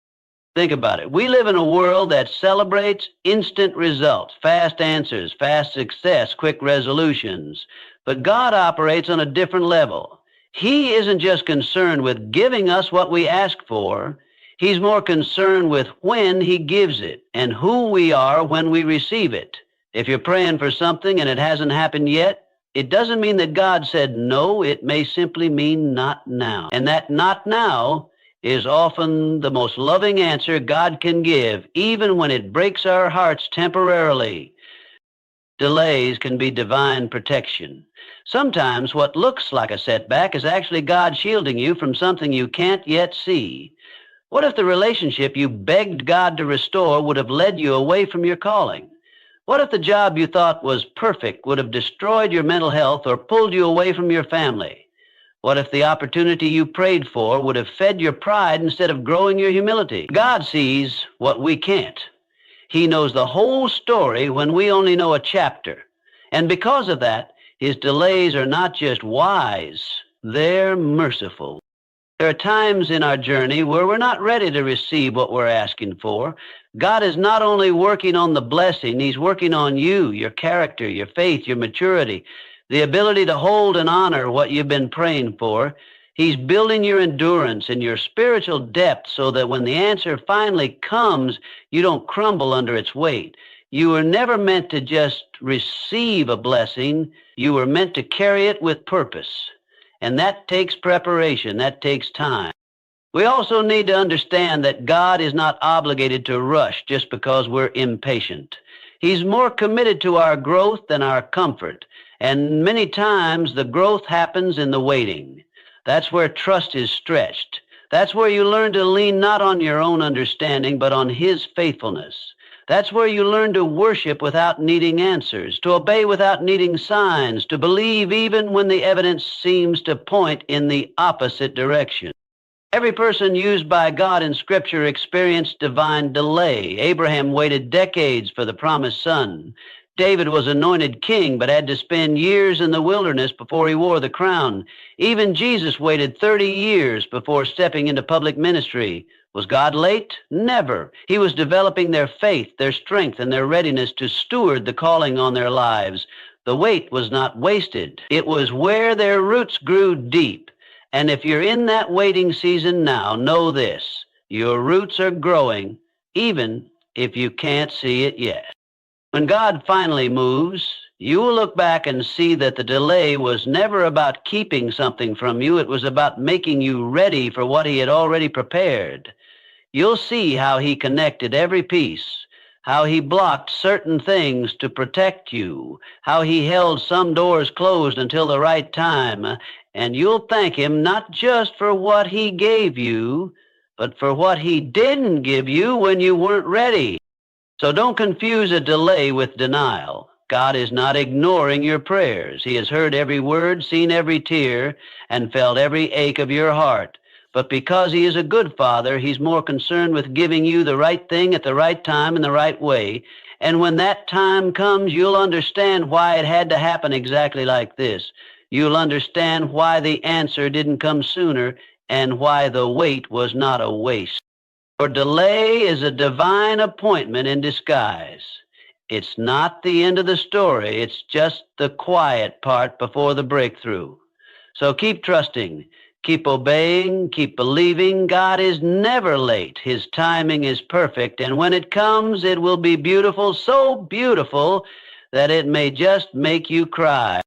Think about it. We live in a world that celebrates instant results, fast answers, fast success, quick resolutions. But God operates on a different level. He isn't just concerned with giving us what we ask for. He's more concerned with when he gives it and who we are when we receive it. If you're praying for something and it hasn't happened yet, it doesn't mean that God said no. It may simply mean not now. And that not now is often the most loving answer God can give, even when it breaks our hearts temporarily. Delays can be divine protection. Sometimes what looks like a setback is actually God shielding you from something you can't yet see. What if the relationship you begged God to restore would have led you away from your calling? What if the job you thought was perfect would have destroyed your mental health or pulled you away from your family? What if the opportunity you prayed for would have fed your pride instead of growing your humility? God sees what we can't. He knows the whole story when we only know a chapter. And because of that, his delays are not just wise, they're merciful. There are times in our journey where we're not ready to receive what we're asking for. God is not only working on the blessing, he's working on you, your character, your faith, your maturity, the ability to hold and honor what you've been praying for. He's building your endurance and your spiritual depth so that when the answer finally comes, you don't crumble under its weight. You were never meant to just receive a blessing. You were meant to carry it with purpose. And that takes preparation. That takes time. We also need to understand that God is not obligated to rush just because we're impatient. He's more committed to our growth than our comfort. And many times the growth happens in the waiting. That's where trust is stretched. That's where you learn to lean not on your own understanding, but on his faithfulness. That's where you learn to worship without needing answers, to obey without needing signs, to believe even when the evidence seems to point in the opposite direction. Every person used by God in Scripture experienced divine delay. Abraham waited decades for the promised son. David was anointed king, but had to spend years in the wilderness before he wore the crown. Even Jesus waited 30 years before stepping into public ministry. Was God late? Never. He was developing their faith, their strength, and their readiness to steward the calling on their lives. The wait was not wasted. It was where their roots grew deep. And if you're in that waiting season now, know this: your roots are growing, even if you can't see it yet. When God finally moves, you will look back and see that the delay was never about keeping something from you. It was about making you ready for what he had already prepared. You'll see how he connected every piece, how he blocked certain things to protect you, how he held some doors closed until the right time, and you'll thank him not just for what he gave you, but for what he didn't give you when you weren't ready. So don't confuse a delay with denial. God is not ignoring your prayers. He has heard every word, seen every tear, and felt every ache of your heart. But because he is a good father, he's more concerned with giving you the right thing at the right time in the right way. And when that time comes, you'll understand why it had to happen exactly like this. You'll understand why the answer didn't come sooner and why the wait was not a waste. Your delay is a divine appointment in disguise. It's not the end of the story. It's just the quiet part before the breakthrough. So keep trusting, keep obeying, keep believing. God is never late. His timing is perfect. And when it comes, it will be beautiful, so beautiful that it may just make you cry.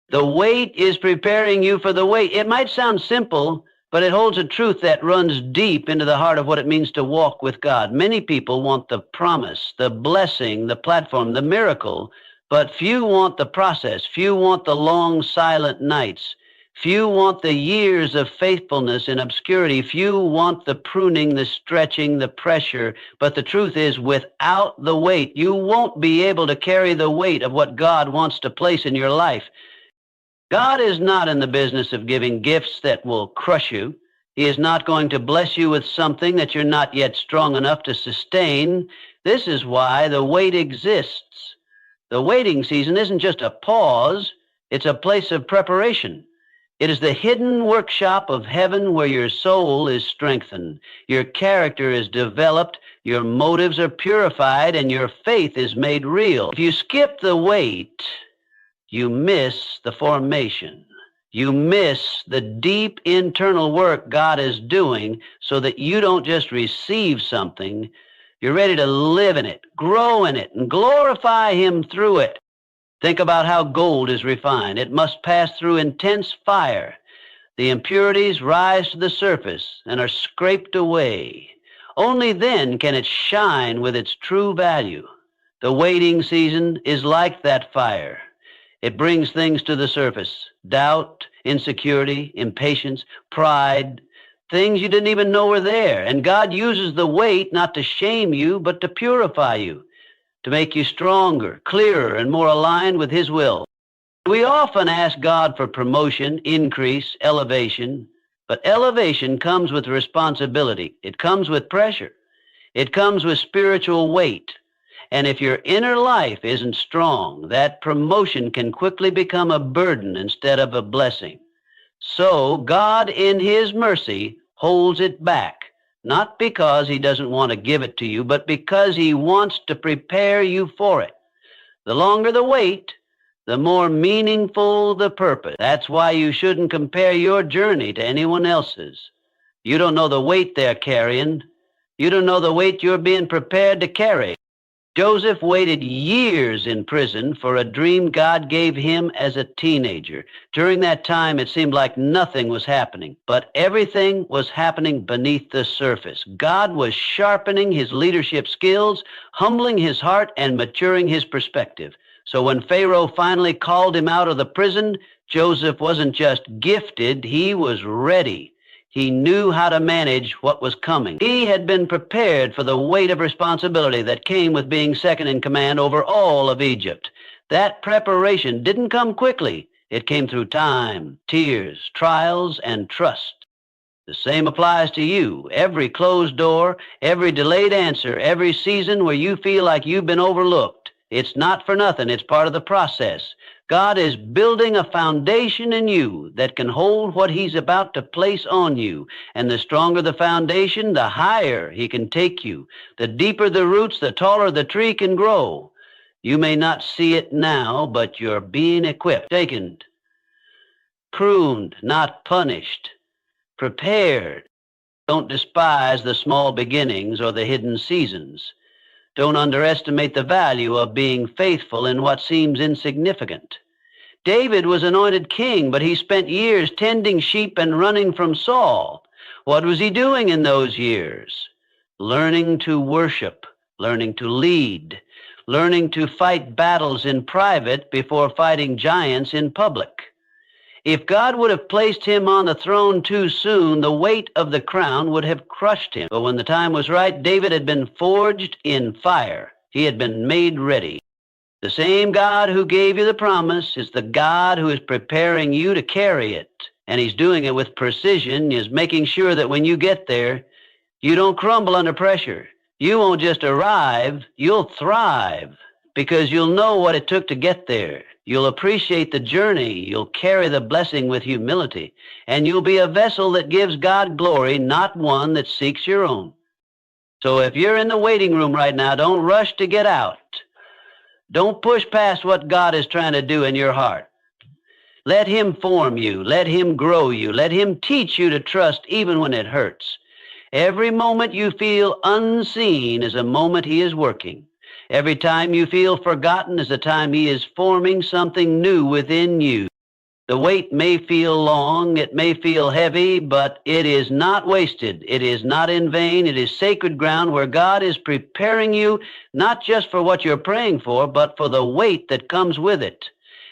The wait is preparing you for the wait. It might sound simple, but it holds a truth that runs deep into the heart of what it means to walk with God. Many people want the promise, the blessing, the platform, the miracle, but few want the process. Few want the long, silent nights. Few want the years of faithfulness in obscurity. Few want the pruning, the stretching, the pressure. But the truth is, without the weight, you won't be able to carry the weight of what God wants to place in your life. God is not in the business of giving gifts that will crush you. He is not going to bless you with something that you're not yet strong enough to sustain. This is why the wait exists. The waiting season isn't just a pause. It's a place of preparation. It is the hidden workshop of heaven where your soul is strengthened, your character is developed, your motives are purified, and your faith is made real. If you skip the wait, you miss the formation. You miss the deep internal work God is doing so that you don't just receive something. You're ready to live in it, grow in it, and glorify him through it. Think about how gold is refined. It must pass through intense fire. The impurities rise to the surface and are scraped away. Only then can it shine with its true value. The waiting season is like that fire. It brings things to the surface: doubt, insecurity, impatience, pride, things you didn't even know were there. And God uses the wait not to shame you, but to purify you, to make you stronger, clearer, and more aligned with his will. We often ask God for promotion, increase, elevation, but elevation comes with responsibility. It comes with pressure. It comes with spiritual weight. And if your inner life isn't strong, that promotion can quickly become a burden instead of a blessing. So God, in his mercy, holds it back, not because he doesn't want to give it to you, but because he wants to prepare you for it. The longer the wait, the more meaningful the purpose. That's why you shouldn't compare your journey to anyone else's. You don't know the weight they're carrying. You don't know the weight you're being prepared to carry. Joseph waited years in prison for a dream God gave him as a teenager. During that time, it seemed like nothing was happening, but everything was happening beneath the surface. God was sharpening his leadership skills, humbling his heart, and maturing his perspective. So when Pharaoh finally called him out of the prison, Joseph wasn't just gifted, he was ready. He knew how to manage what was coming. He had been prepared for the weight of responsibility that came with being second in command over all of Egypt. That preparation didn't come quickly. It came through time, tears, trials, and trust. The same applies to you. Every closed door, every delayed answer, every season where you feel like you've been overlooked. It's not for nothing. It's part of the process. God is building a foundation in you that can hold what he's about to place on you. And the stronger the foundation, the higher he can take you. The deeper the roots, the taller the tree can grow. You may not see it now, but you're being equipped, taken, pruned, not punished, prepared. Don't despise the small beginnings or the hidden seasons. Don't underestimate the value of being faithful in what seems insignificant. David was anointed king, but he spent years tending sheep and running from Saul. What was he doing in those years? Learning to worship, learning to lead, learning to fight battles in private before fighting giants in public. If God would have placed him on the throne too soon, the weight of the crown would have crushed him. But when the time was right, David had been forged in fire. He had been made ready. The same God who gave you the promise is the God who is preparing you to carry it. And he's doing it with precision. He's making sure that when you get there, you don't crumble under pressure. You won't just arrive, you'll thrive, because you'll know what it took to get there. You'll appreciate the journey. You'll carry the blessing with humility. And you'll be a vessel that gives God glory, not one that seeks your own. So if you're in the waiting room right now, don't rush to get out. Don't push past what God is trying to do in your heart. Let him form you. Let him grow you. Let him teach you to trust even when it hurts. Every moment you feel unseen is a moment he is working. Every time you feel forgotten is a time he is forming something new within you. The wait may feel long, it may feel heavy, but it is not wasted. It is not in vain. It is sacred ground where God is preparing you not just for what you're praying for, but for the wait that comes with it.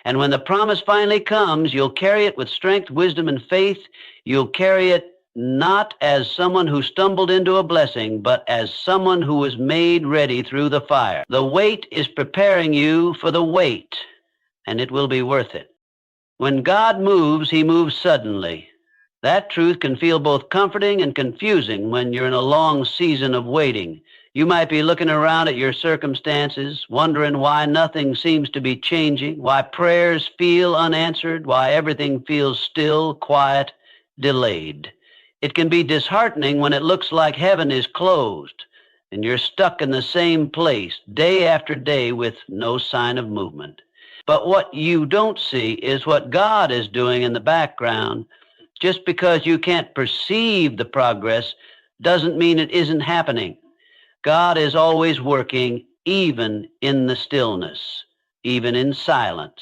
And when the promise finally comes, you'll carry it with strength, wisdom, and faith. You'll carry it not as someone who stumbled into a blessing, but as someone who was made ready through the fire. The wait is preparing you for the wait, and it will be worth it. When God moves, he moves suddenly. That truth can feel both comforting and confusing when you're in a long season of waiting. You might be looking around at your circumstances, wondering why nothing seems to be changing, why prayers feel unanswered, why everything feels still, quiet, delayed. It can be disheartening when it looks like heaven is closed and you're stuck in the same place day after day with no sign of movement. But what you don't see is what God is doing in the background. Just because you can't perceive the progress doesn't mean it isn't happening. God is always working, even in the stillness, even in silence.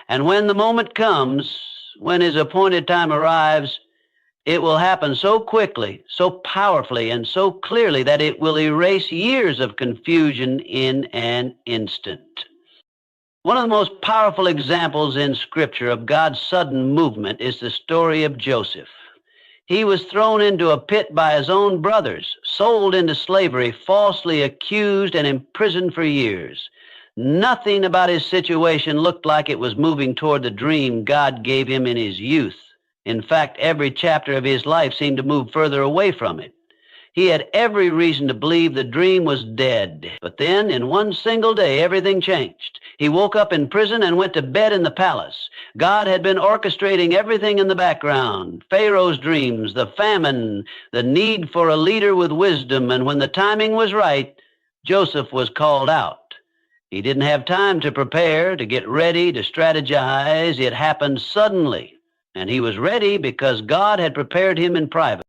And when the moment comes, when his appointed time arrives, it will happen so quickly, so powerfully, and so clearly that it will erase years of confusion in an instant. One of the most powerful examples in Scripture of God's sudden movement is the story of Joseph. He was thrown into a pit by his own brothers, sold into slavery, falsely accused, and imprisoned for years. Nothing about his situation looked like it was moving toward the dream God gave him in his youth. In fact, every chapter of his life seemed to move further away from it. He had every reason to believe the dream was dead. But then, in one single day, everything changed. He woke up in prison and went to bed in the palace. God had been orchestrating everything in the background. Pharaoh's dreams, the famine, the need for a leader with wisdom, and when the timing was right, Joseph was called out. He didn't have time to prepare, to get ready, to strategize. It happened suddenly. And he was ready because God had prepared him in private.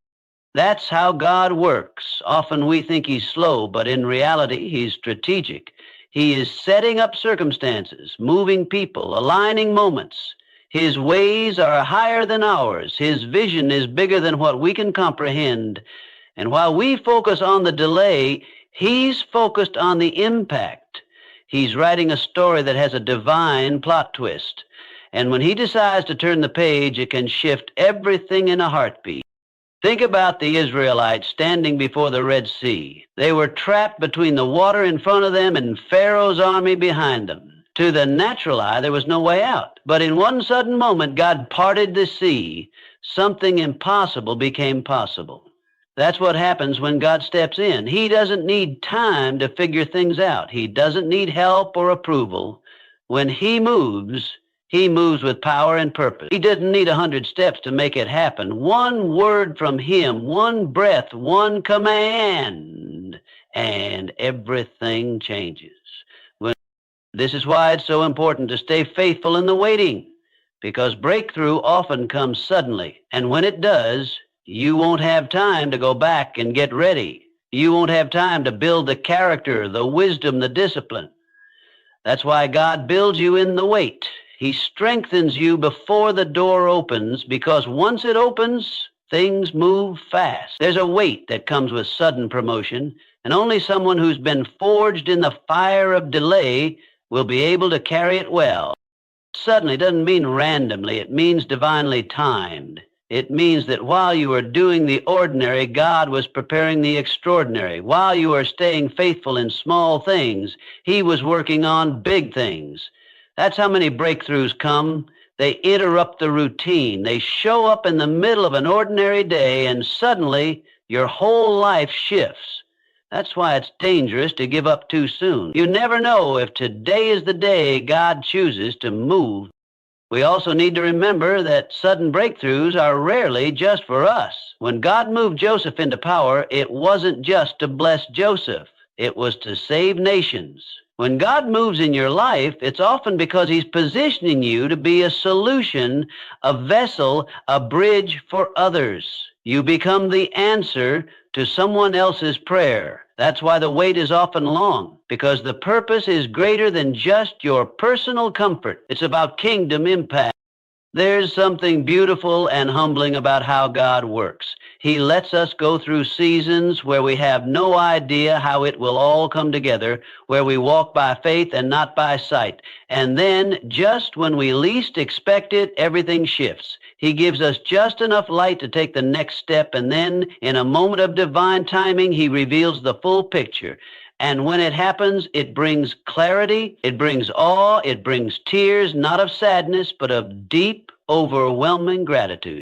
That's how God works. Often we think he's slow, but in reality, he's strategic. He is setting up circumstances, moving people, aligning moments. His ways are higher than ours. His vision is bigger than what we can comprehend. And while we focus on the delay, he's focused on the impact. He's writing a story that has a divine plot twist. And when he decides to turn the page, it can shift everything in a heartbeat. Think about the Israelites standing before the Red Sea. They were trapped between the water in front of them and Pharaoh's army behind them. To the natural eye, there was no way out. But in one sudden moment, God parted the sea. Something impossible became possible. That's what happens when God steps in. He doesn't need time to figure things out. He doesn't need help or approval. When he moves with power and purpose. He didn't need 100 steps to make it happen. One word from him, one breath, one command, and everything changes. This is why it's so important to stay faithful in the waiting, because breakthrough often comes suddenly. And when it does, you won't have time to go back and get ready. You won't have time to build the character, the wisdom, the discipline. That's why God builds you in the wait. He strengthens you before the door opens, because once it opens, things move fast. There's a weight that comes with sudden promotion, and only someone who's been forged in the fire of delay will be able to carry it well. Suddenly doesn't mean randomly. It means divinely timed. It means that while you were doing the ordinary, God was preparing the extraordinary. While you were staying faithful in small things, He was working on big things. That's how many breakthroughs come. They interrupt the routine. They show up in the middle of an ordinary day, and suddenly your whole life shifts. That's why it's dangerous to give up too soon. You never know if today is the day God chooses to move. We also need to remember that sudden breakthroughs are rarely just for us. When God moved Joseph into power, it wasn't just to bless Joseph. It was to save nations. When God moves in your life, it's often because He's positioning you to be a solution, a vessel, a bridge for others. You become the answer to someone else's prayer. That's why the wait is often long, because the purpose is greater than just your personal comfort. It's about kingdom impact. There's something beautiful and humbling about how God works. He lets us go through seasons where we have no idea how it will all come together, where we walk by faith and not by sight. And then, just when we least expect it, everything shifts. He gives us just enough light to take the next step, and then, in a moment of divine timing, He reveals the full picture. And when it happens, it brings clarity, it brings awe, it brings tears, not of sadness, but of deep, overwhelming gratitude.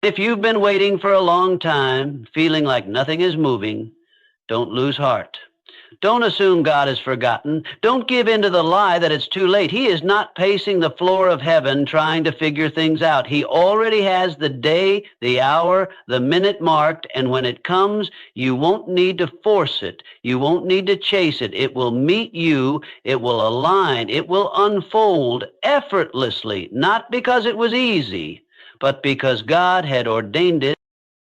If you've been waiting for a long time, feeling like nothing is moving, don't lose heart. Don't assume God has forgotten. Don't give in to the lie that it's too late. He is not pacing the floor of heaven trying to figure things out. He already has the day, the hour, the minute marked, and when it comes, you won't need to force it. You won't need to chase it. It will meet you. It will align. It will unfold effortlessly, not because it was easy, but because God had ordained it.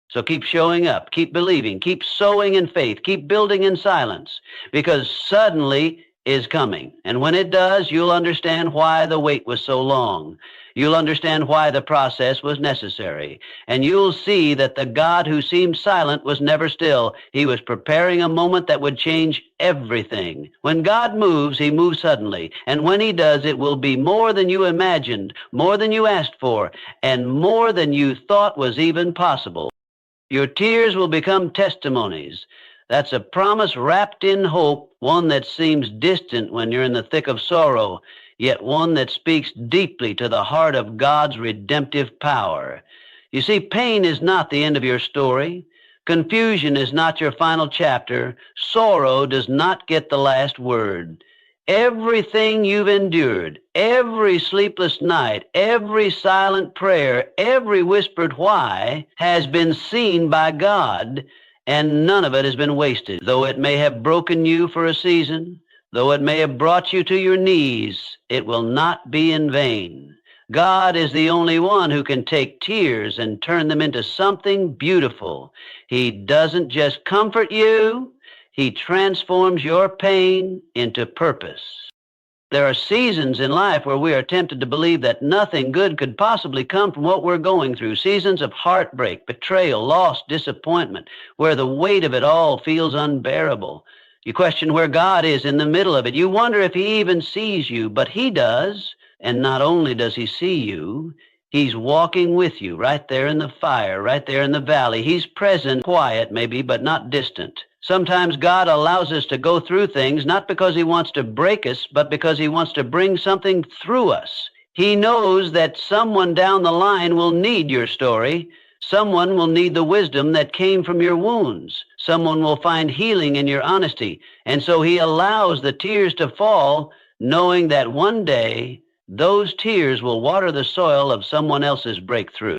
So keep showing up, keep believing, keep sowing in faith, keep building in silence, because suddenly is coming. And when it does, you'll understand why the wait was so long. You'll understand why the process was necessary. And you'll see that the God who seemed silent was never still. He was preparing a moment that would change everything. When God moves, He moves suddenly. And when He does, it will be more than you imagined, more than you asked for, and more than you thought was even possible. Your tears will become testimonies. That's a promise wrapped in hope, one that seems distant when you're in the thick of sorrow, yet one that speaks deeply to the heart of God's redemptive power. You see, pain is not the end of your story. Confusion is not your final chapter. Sorrow does not get the last word. Everything you've endured, every sleepless night, every silent prayer, every whispered why has been seen by God, and none of it has been wasted. Though it may have broken you for a season, though it may have brought you to your knees, it will not be in vain. God is the only one who can take tears and turn them into something beautiful. He doesn't just comfort you, He transforms your pain into purpose. There are seasons in life where we are tempted to believe that nothing good could possibly come from what we're going through. Seasons of heartbreak, betrayal, loss, disappointment, where the weight of it all feels unbearable. You question where God is in the middle of it. You wonder if He even sees you, but He does. And not only does He see you, He's walking with you right there in the fire, right there in the valley. He's present, quiet maybe, but not distant. Sometimes God allows us to go through things not because He wants to break us, but because He wants to bring something through us. He knows that someone down the line will need your story. Someone will need the wisdom that came from your wounds. Someone will find healing in your honesty. And so He allows the tears to fall, knowing that one day those tears will water the soil of someone else's breakthrough.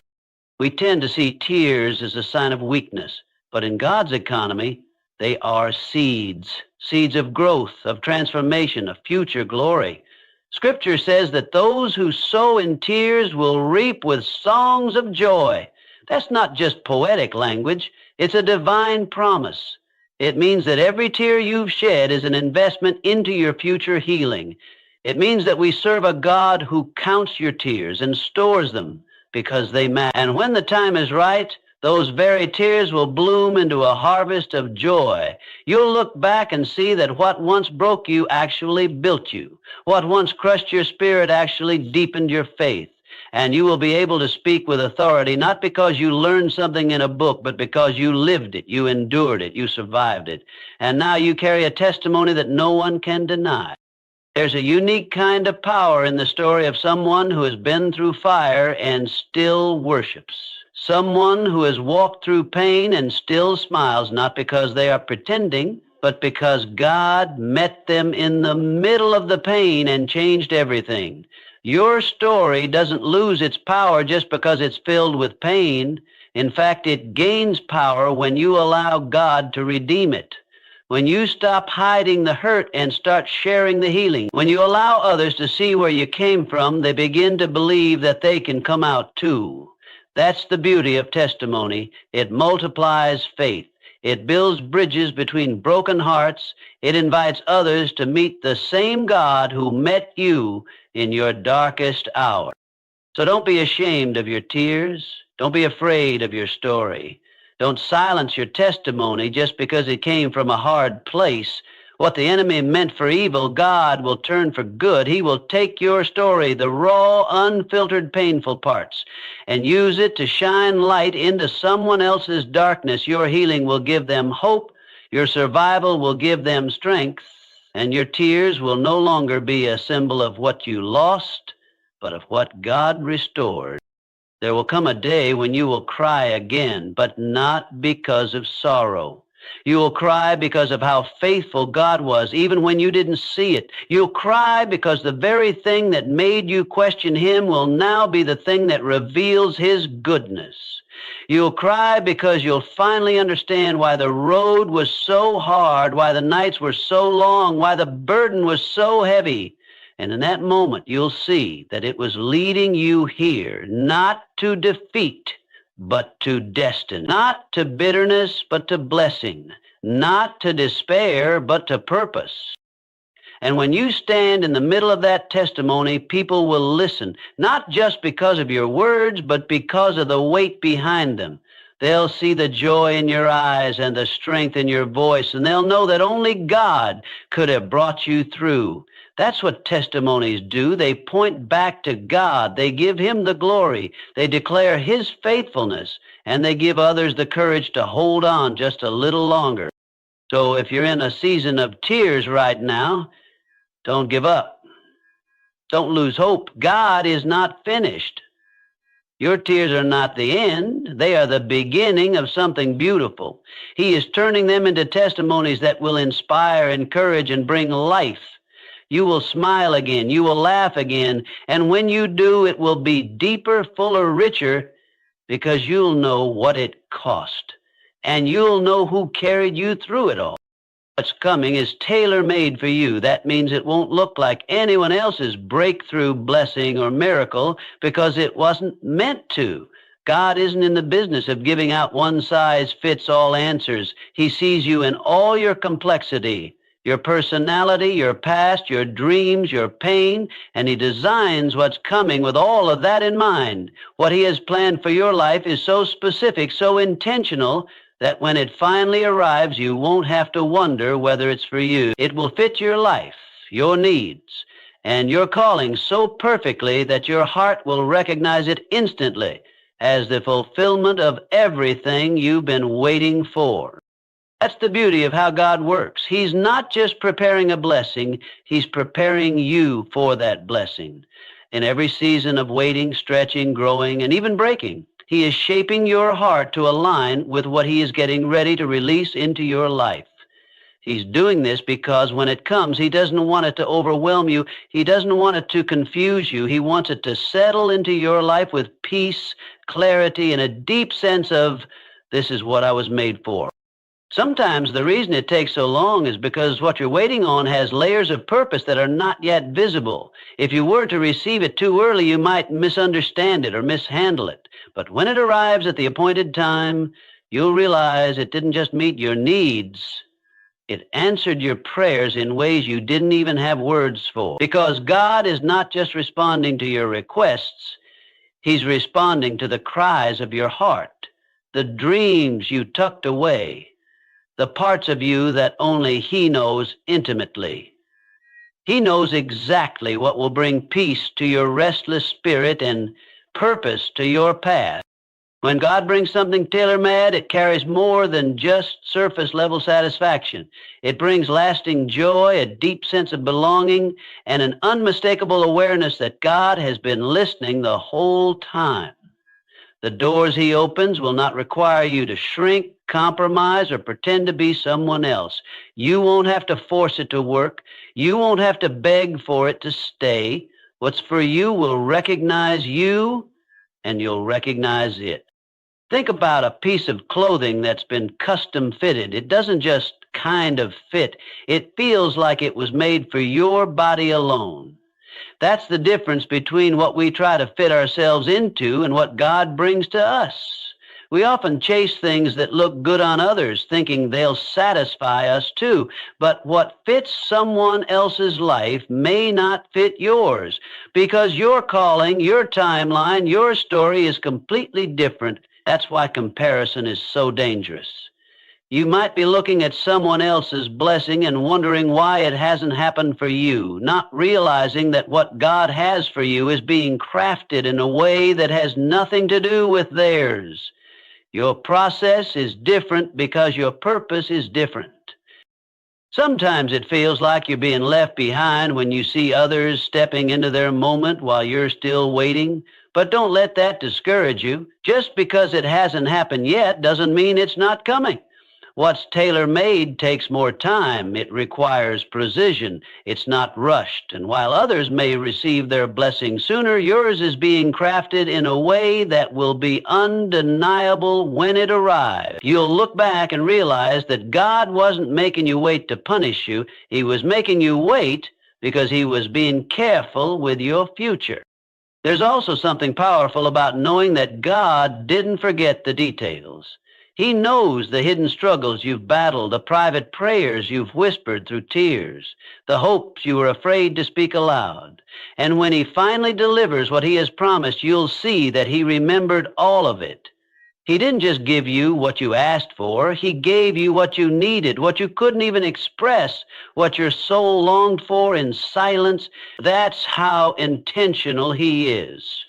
We tend to see tears as a sign of weakness, but in God's economy, they are seeds, seeds of growth, of transformation, of future glory. Scripture says that those who sow in tears will reap with songs of joy. That's not just poetic language. It's a divine promise. It means that every tear you've shed is an investment into your future healing. It means that we serve a God who counts your tears and stores them because they matter. And when the time is right, those very tears will bloom into a harvest of joy. You'll look back and see that what once broke you actually built you. What once crushed your spirit actually deepened your faith. And you will be able to speak with authority, not because you learned something in a book, but because you lived it, you endured it, you survived it. And now you carry a testimony that no one can deny. There's a unique kind of power in the story of someone who has been through fire and still worships. Someone who has walked through pain and still smiles, not because they are pretending, but because God met them in the middle of the pain and changed everything. Your story doesn't lose its power just because it's filled with pain. In fact, it gains power when you allow God to redeem it. When you stop hiding the hurt and start sharing the healing. When you allow others to see where you came from, they begin to believe that they can come out too. That's the beauty of testimony. It multiplies faith. It builds bridges between broken hearts. It invites others to meet the same God who met you in your darkest hour. So don't be ashamed of your tears. Don't be afraid of your story. Don't silence your testimony just because it came from a hard place. What the enemy meant for evil, God will turn for good. He will take your story, the raw, unfiltered, painful parts, and use it to shine light into someone else's darkness. Your healing will give them hope. Your survival will give them strength. And your tears will no longer be a symbol of what you lost, but of what God restored. There will come a day when you will cry again, but not because of sorrow. You will cry because of how faithful God was, even when you didn't see it. You'll cry because the very thing that made you question him will now be the thing that reveals his goodness. You'll cry because you'll finally understand why the road was so hard, why the nights were so long, why the burden was so heavy. And in that moment, you'll see that it was leading you here, not to defeat, but to destiny, not to bitterness, but to blessing, not to despair, but to purpose. And when you stand in the middle of that testimony, people will listen, not just because of your words, but because of the weight behind them. They'll see the joy in your eyes and the strength in your voice, and they'll know that only God could have brought you through. That's what testimonies do. They point back to God. They give him the glory. They declare his faithfulness, and they give others the courage to hold on just a little longer. So if you're in a season of tears right now, don't give up. Don't lose hope. God is not finished. Your tears are not the end. They are the beginning of something beautiful. He is turning them into testimonies that will inspire, encourage, and bring life. You will smile again. You will laugh again. And when you do, it will be deeper, fuller, richer, because you'll know what it cost. And you'll know who carried you through it all. What's coming is tailor-made for you. That means it won't look like anyone else's breakthrough, blessing, or miracle because it wasn't meant to. God isn't in the business of giving out one-size-fits-all answers. He sees you in all your complexity, your personality, your past, your dreams, your pain, and he designs what's coming with all of that in mind. What he has planned for your life is so specific, so intentional, that when it finally arrives, you won't have to wonder whether it's for you. It will fit your life, your needs, and your calling so perfectly that your heart will recognize it instantly as the fulfillment of everything you've been waiting for. That's the beauty of how God works. He's not just preparing a blessing, he's preparing you for that blessing. In every season of waiting, stretching, growing, and even breaking, he is shaping your heart to align with what he is getting ready to release into your life. He's doing this because when it comes, he doesn't want it to overwhelm you. He doesn't want it to confuse you. He wants it to settle into your life with peace, clarity, and a deep sense of, this is what I was made for. Sometimes the reason it takes so long is because what you're waiting on has layers of purpose that are not yet visible. If you were to receive it too early, you might misunderstand it or mishandle it. But when it arrives at the appointed time, you'll realize it didn't just meet your needs. It answered your prayers in ways you didn't even have words for. Because God is not just responding to your requests, he's responding to the cries of your heart, the dreams you tucked away, the parts of you that only he knows intimately. He knows exactly what will bring peace to your restless spirit and purpose to your path. When God brings something tailor-made, it carries more than just surface-level satisfaction. It brings lasting joy, a deep sense of belonging, and an unmistakable awareness that God has been listening the whole time. The doors he opens will not require you to shrink, compromise, or pretend to be someone else. You won't have to force it to work. You won't have to beg for it to stay. What's for you will recognize you, and you'll recognize it. Think about a piece of clothing that's been custom fitted. It doesn't just kind of fit. It feels like it was made for your body alone. That's the difference between what we try to fit ourselves into and what God brings to us. We often chase things that look good on others, thinking they'll satisfy us too. But what fits someone else's life may not fit yours, because your calling, your timeline, your story is completely different. That's why comparison is so dangerous. You might be looking at someone else's blessing and wondering why it hasn't happened for you, not realizing that what God has for you is being crafted in a way that has nothing to do with theirs. Your process is different because your purpose is different. Sometimes it feels like you're being left behind when you see others stepping into their moment while you're still waiting. But don't let that discourage you. Just because it hasn't happened yet doesn't mean it's not coming. What's tailor-made takes more time. It requires precision. It's not rushed. And while others may receive their blessing sooner, yours is being crafted in a way that will be undeniable when it arrives. You'll look back and realize that God wasn't making you wait to punish you. He was making you wait because he was being careful with your future. There's also something powerful about knowing that God didn't forget the details. He knows the hidden struggles you've battled, the private prayers you've whispered through tears, the hopes you were afraid to speak aloud. And when he finally delivers what he has promised, you'll see that he remembered all of it. He didn't just give you what you asked for. He gave you what you needed, what you couldn't even express, what your soul longed for in silence. That's how intentional he is.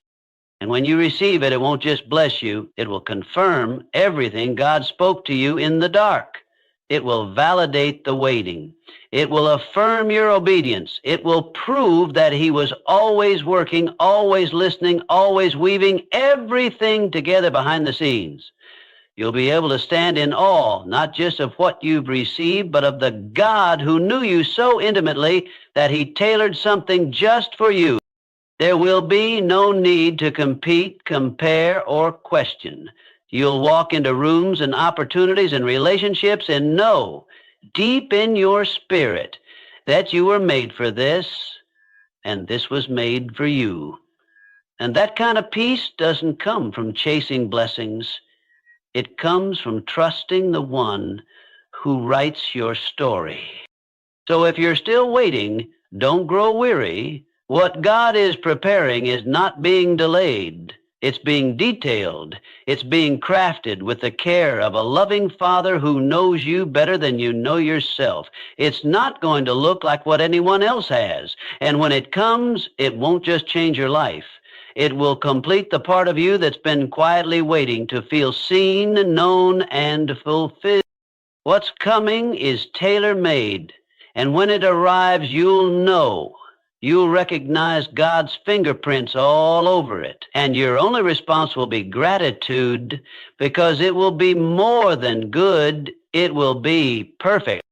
And when you receive it, it won't just bless you. It will confirm everything God spoke to you in the dark. It will validate the waiting. It will affirm your obedience. It will prove that he was always working, always listening, always weaving everything together behind the scenes. You'll be able to stand in awe, not just of what you've received, but of the God who knew you so intimately that he tailored something just for you. There will be no need to compete, compare, or question. You'll walk into rooms and opportunities and relationships and know deep in your spirit that you were made for this, and this was made for you. And that kind of peace doesn't come from chasing blessings. It comes from trusting the one who writes your story. So if you're still waiting, don't grow weary. What God is preparing is not being delayed. It's being detailed. It's being crafted with the care of a loving Father who knows you better than you know yourself. It's not going to look like what anyone else has. And when it comes, it won't just change your life. It will complete the part of you that's been quietly waiting to feel seen, known, and fulfilled. What's coming is tailor-made. And when it arrives, you'll know. You'll recognize God's fingerprints all over it. And your only response will be gratitude, because it will be more than good. It will be perfect.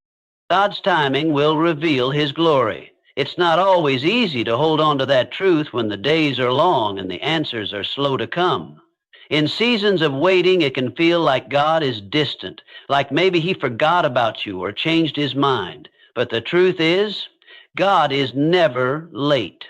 God's timing will reveal his glory. It's not always easy to hold on to that truth when the days are long and the answers are slow to come. In seasons of waiting, it can feel like God is distant, like maybe he forgot about you or changed his mind. But the truth is, God is never late.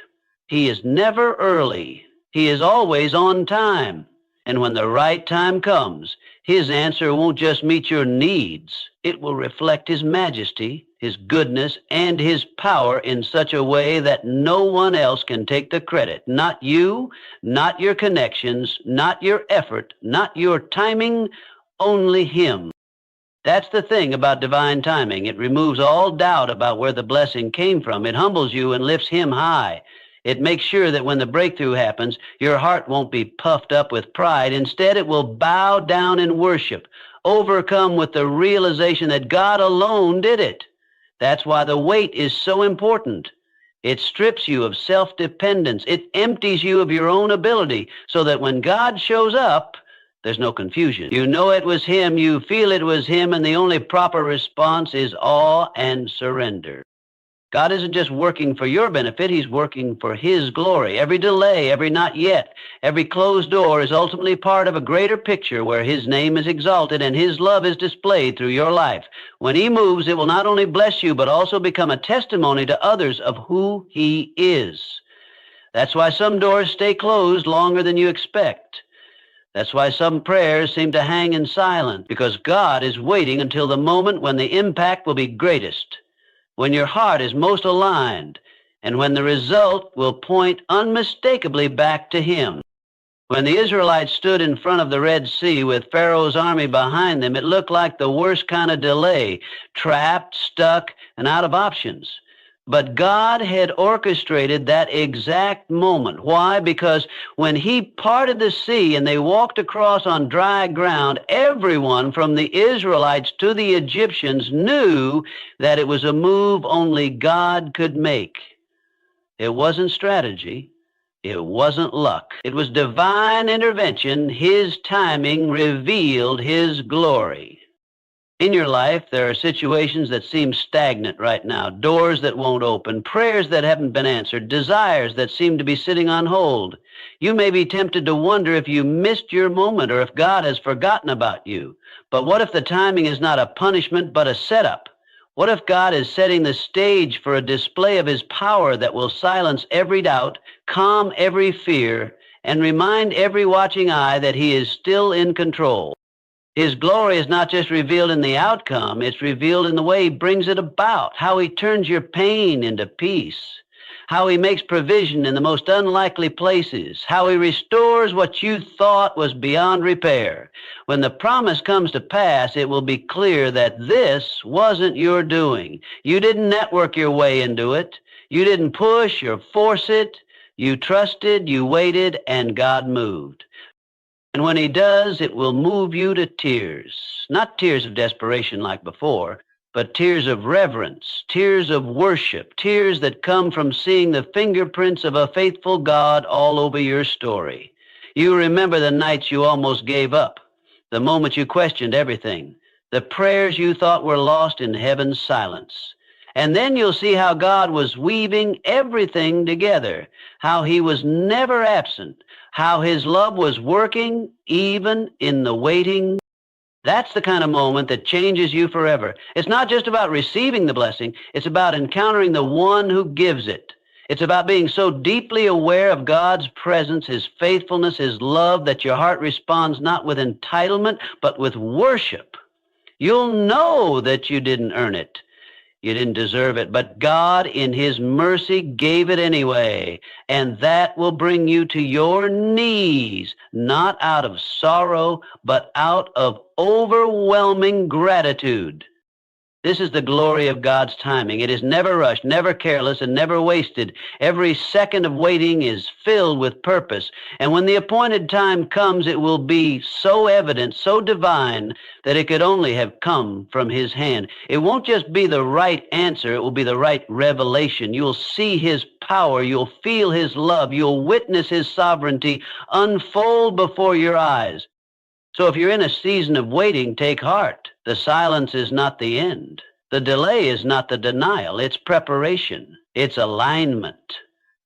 He is never early. He is always on time. And when the right time comes, his answer won't just meet your needs. It will reflect his majesty, his goodness, and his power in such a way that no one else can take the credit. Not you, not your connections, not your effort, not your timing, only him. That's the thing about divine timing. It removes all doubt about where the blessing came from. It humbles you and lifts him high. It makes sure that when the breakthrough happens, your heart won't be puffed up with pride. Instead, it will bow down in worship, overcome with the realization that God alone did it. That's why the wait is so important. It strips you of self-dependence. It empties you of your own ability so that when God shows up, there's no confusion. You know it was Him, you feel it was Him, and the only proper response is awe and surrender. God isn't just working for your benefit, He's working for His glory. Every delay, every not yet, every closed door is ultimately part of a greater picture where His name is exalted and His love is displayed through your life. When He moves, it will not only bless you, but also become a testimony to others of who He is. That's why some doors stay closed longer than you expect. That's why some prayers seem to hang in silence, because God is waiting until the moment when the impact will be greatest, when your heart is most aligned, and when the result will point unmistakably back to Him. When the Israelites stood in front of the Red Sea with Pharaoh's army behind them, it looked like the worst kind of delay, trapped, stuck, and out of options. But God had orchestrated that exact moment. Why? Because when He parted the sea and they walked across on dry ground, everyone from the Israelites to the Egyptians knew that it was a move only God could make. It wasn't strategy. It wasn't luck. It was divine intervention. His timing revealed His glory. In your life, there are situations that seem stagnant right now, doors that won't open, prayers that haven't been answered, desires that seem to be sitting on hold. You may be tempted to wonder if you missed your moment or if God has forgotten about you. But what if the timing is not a punishment but a setup? What if God is setting the stage for a display of His power that will silence every doubt, calm every fear, and remind every watching eye that He is still in control? His glory is not just revealed in the outcome, it's revealed in the way He brings it about, how He turns your pain into peace, how He makes provision in the most unlikely places, how He restores what you thought was beyond repair. When the promise comes to pass, it will be clear that this wasn't your doing. You didn't network your way into it. You didn't push or force it. You trusted, you waited, and God moved. And when He does, it will move you to tears. Not tears of desperation like before, but tears of reverence, tears of worship, tears that come from seeing the fingerprints of a faithful God all over your story. You remember the nights you almost gave up, the moments you questioned everything, the prayers you thought were lost in heaven's silence. And then you'll see how God was weaving everything together, how He was never absent, how His love was working even in the waiting. That's the kind of moment that changes you forever. It's not just about receiving the blessing, it's about encountering the one who gives it. It's about being so deeply aware of God's presence, His faithfulness, His love, that your heart responds not with entitlement, but with worship. You'll know that you didn't earn it. You didn't deserve it, but God in His mercy gave it anyway, and that will bring you to your knees, not out of sorrow, but out of overwhelming gratitude. This is the glory of God's timing. It is never rushed, never careless, and never wasted. Every second of waiting is filled with purpose. And when the appointed time comes, it will be so evident, so divine, that it could only have come from His hand. It won't just be the right answer, it will be the right revelation. You'll see His power, you'll feel His love, you'll witness His sovereignty unfold before your eyes. So if you're in a season of waiting, take heart. The silence is not the end. The delay is not the denial. It's preparation. It's alignment.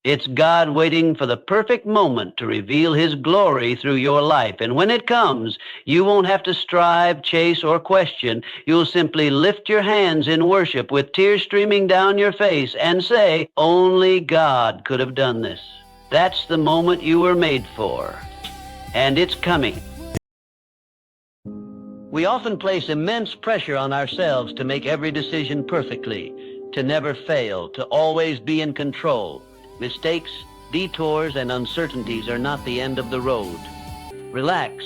It's God waiting for the perfect moment to reveal His glory through your life. And when it comes, you won't have to strive, chase, or question. You'll simply lift your hands in worship with tears streaming down your face and say, "Only God could have done this." That's the moment you were made for. And it's coming. We often place immense pressure on ourselves to make every decision perfectly, to never fail, to always be in control. Mistakes, detours, and uncertainties are not the end of the road. Relax.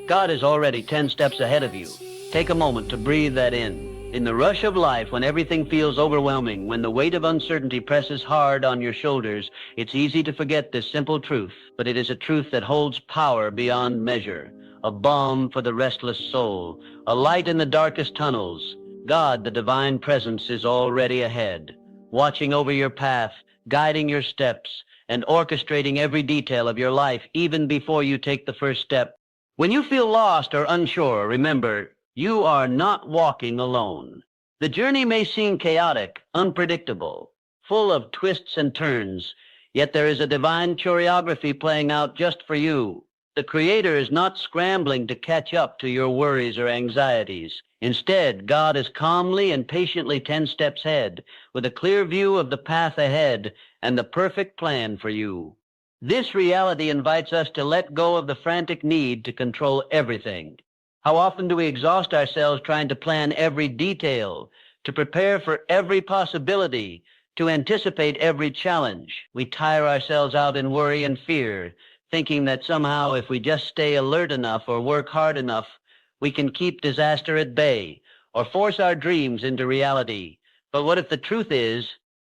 God is already 10 steps ahead of you. Take a moment to breathe that in. In the rush of life, when everything feels overwhelming, when the weight of uncertainty presses hard on your shoulders, it's easy to forget this simple truth, but it is a truth that holds power beyond measure, a balm for the restless soul, a light in the darkest tunnels. God, the divine presence, is already ahead, watching over your path, guiding your steps, and orchestrating every detail of your life even before you take the first step. When you feel lost or unsure, remember, you are not walking alone. The journey may seem chaotic, unpredictable, full of twists and turns, yet there is a divine choreography playing out just for you. The Creator is not scrambling to catch up to your worries or anxieties. Instead, God is calmly and patiently 10 steps ahead, with a clear view of the path ahead and the perfect plan for you. This reality invites us to let go of the frantic need to control everything. How often do we exhaust ourselves trying to plan every detail, to prepare for every possibility, to anticipate every challenge? We tire ourselves out in worry and fear, thinking that somehow if we just stay alert enough or work hard enough, we can keep disaster at bay or force our dreams into reality. But what if the truth is,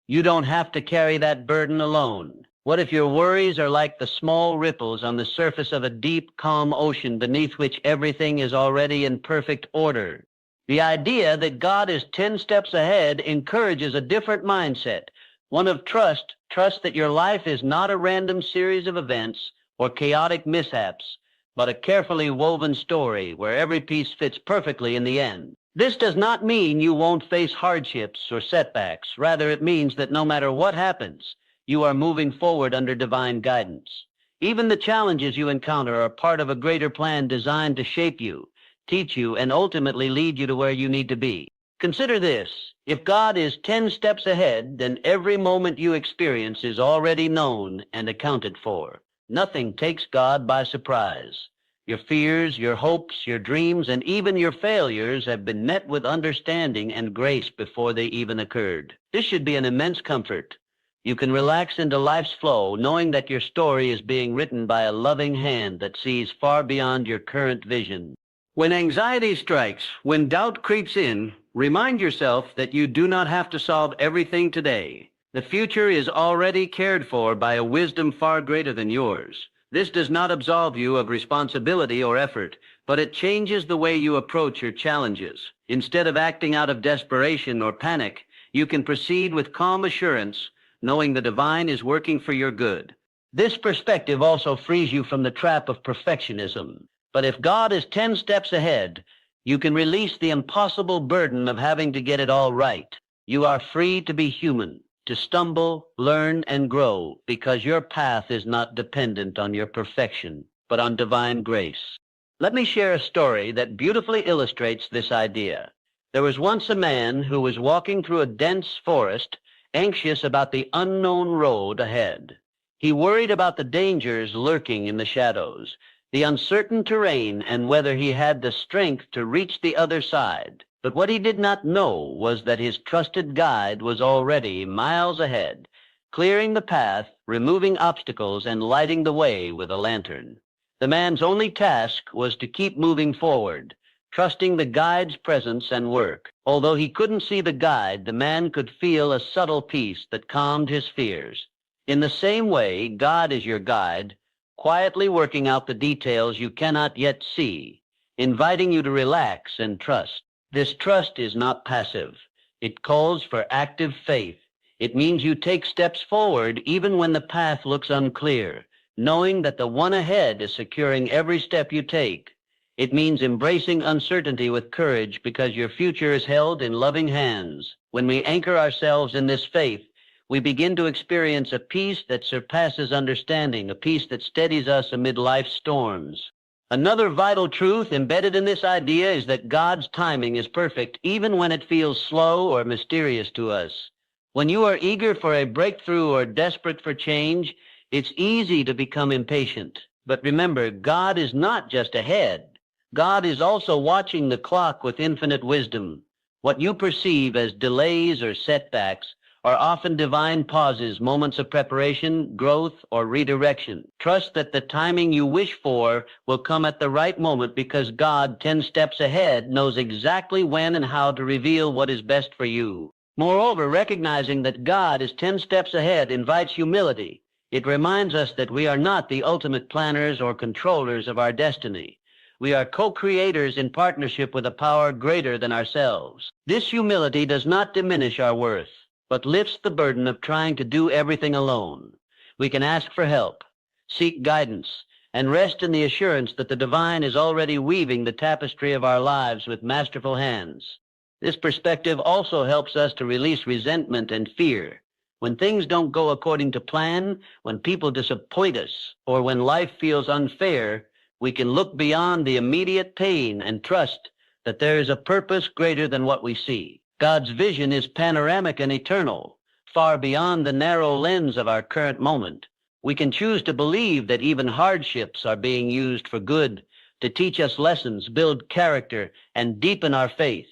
you don't have to carry that burden alone? What if your worries are like the small ripples on the surface of a deep, calm ocean beneath which everything is already in perfect order? The idea that God is 10 steps ahead encourages a different mindset, one of trust that your life is not a random series of events or chaotic mishaps, but a carefully woven story where every piece fits perfectly in the end. This does not mean you won't face hardships or setbacks. Rather, it means that no matter what happens, you are moving forward under divine guidance. Even the challenges you encounter are part of a greater plan designed to shape you, teach you, and ultimately lead you to where you need to be. Consider this. If God is 10 steps ahead, then every moment you experience is already known and accounted for. Nothing takes God by surprise. Your fears, your hopes, your dreams, and even your failures have been met with understanding and grace before they even occurred. This should be an immense comfort. You can relax into life's flow, knowing that your story is being written by a loving hand that sees far beyond your current vision. When anxiety strikes, when doubt creeps in, remind yourself that you do not have to solve everything today. The future is already cared for by a wisdom far greater than yours. This does not absolve you of responsibility or effort, but it changes the way you approach your challenges. Instead of acting out of desperation or panic, you can proceed with calm assurance, knowing the divine is working for your good. This perspective also frees you from the trap of perfectionism. But if God is 10 steps ahead, you can release the impossible burden of having to get it all right. You are free to be human, to stumble, learn, and grow, because your path is not dependent on your perfection, but on divine grace. Let me share a story that beautifully illustrates this idea. There was once a man who was walking through a dense forest, anxious about the unknown road ahead. He worried about the dangers lurking in the shadows, the uncertain terrain, and whether he had the strength to reach the other side. But what he did not know was that his trusted guide was already miles ahead, clearing the path, removing obstacles, and lighting the way with a lantern. The man's only task was to keep moving forward, trusting the guide's presence and work. Although he couldn't see the guide, the man could feel a subtle peace that calmed his fears. In the same way, God is your guide, quietly working out the details you cannot yet see, inviting you to relax and trust. This trust is not passive. It calls for active faith. It means you take steps forward even when the path looks unclear, knowing that the one ahead is securing every step you take. It means embracing uncertainty with courage because your future is held in loving hands. When we anchor ourselves in this faith, we begin to experience a peace that surpasses understanding, a peace that steadies us amid life's storms. Another vital truth embedded in this idea is that God's timing is perfect even when it feels slow or mysterious to us. When you are eager for a breakthrough or desperate for change, it's easy to become impatient. But remember, God is not just ahead. God is also watching the clock with infinite wisdom. What you perceive as delays or setbacks are often divine pauses, moments of preparation, growth, or redirection. Trust that the timing you wish for will come at the right moment because God, 10 steps ahead, knows exactly when and how to reveal what is best for you. Moreover, recognizing that God is 10 steps ahead invites humility. It reminds us that we are not the ultimate planners or controllers of our destiny. We are co-creators in partnership with a power greater than ourselves. This humility does not diminish our worth, but lifts the burden of trying to do everything alone. We can ask for help, seek guidance, and rest in the assurance that the divine is already weaving the tapestry of our lives with masterful hands. This perspective also helps us to release resentment and fear. When things don't go according to plan, when people disappoint us, or when life feels unfair, we can look beyond the immediate pain and trust that there is a purpose greater than what we see. God's vision is panoramic and eternal, far beyond the narrow lens of our current moment. We can choose to believe that even hardships are being used for good, to teach us lessons, build character, and deepen our faith.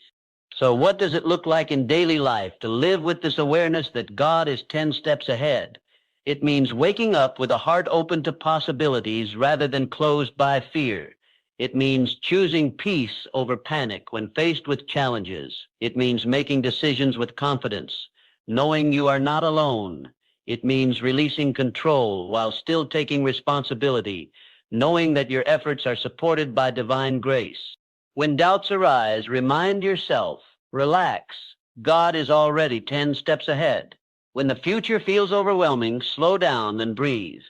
So what does it look like in daily life to live with this awareness that God is 10 steps ahead? It means waking up with a heart open to possibilities rather than closed by fear. It means choosing peace over panic when faced with challenges. It means making decisions with confidence, knowing you are not alone. It means releasing control while still taking responsibility, knowing that your efforts are supported by divine grace. When doubts arise, remind yourself, relax. God is already 10 steps ahead. When the future feels overwhelming, slow down and breathe.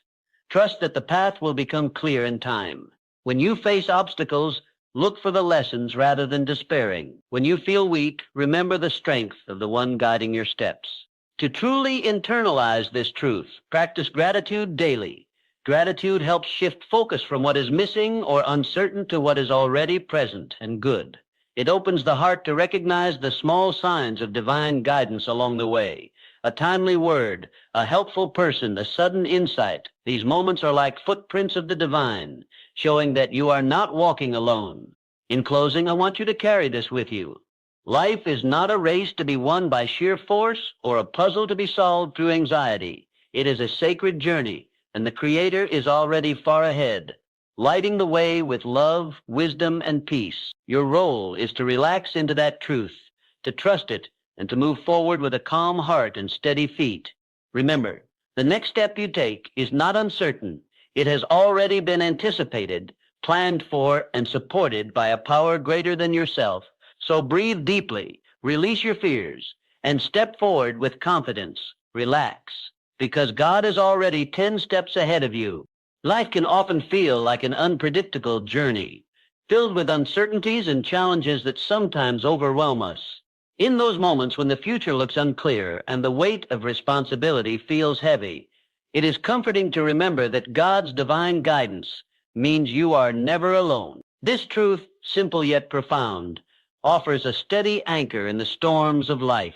Trust that the path will become clear in time. When you face obstacles, look for the lessons rather than despairing. When you feel weak, remember the strength of the one guiding your steps. To truly internalize this truth, practice gratitude daily. Gratitude helps shift focus from what is missing or uncertain to what is already present and good. It opens the heart to recognize the small signs of divine guidance along the way. A timely word, a helpful person, a sudden insight. These moments are like footprints of the divine, showing that you are not walking alone. In closing, I want you to carry this with you. Life is not a race to be won by sheer force or a puzzle to be solved through anxiety. It is a sacred journey, and the Creator is already far ahead, lighting the way with love, wisdom, and peace. Your role is to relax into that truth, to trust it, and to move forward with a calm heart and steady feet. Remember, the next step you take is not uncertain. It has already been anticipated, planned for, and supported by a power greater than yourself. So breathe deeply, release your fears, and step forward with confidence. Relax, because God is already 10 steps ahead of you. Life can often feel like an unpredictable journey, filled with uncertainties and challenges that sometimes overwhelm us. In those moments when the future looks unclear and the weight of responsibility feels heavy, it is comforting to remember that God's divine guidance means you are never alone. This truth, simple yet profound, offers a steady anchor in the storms of life.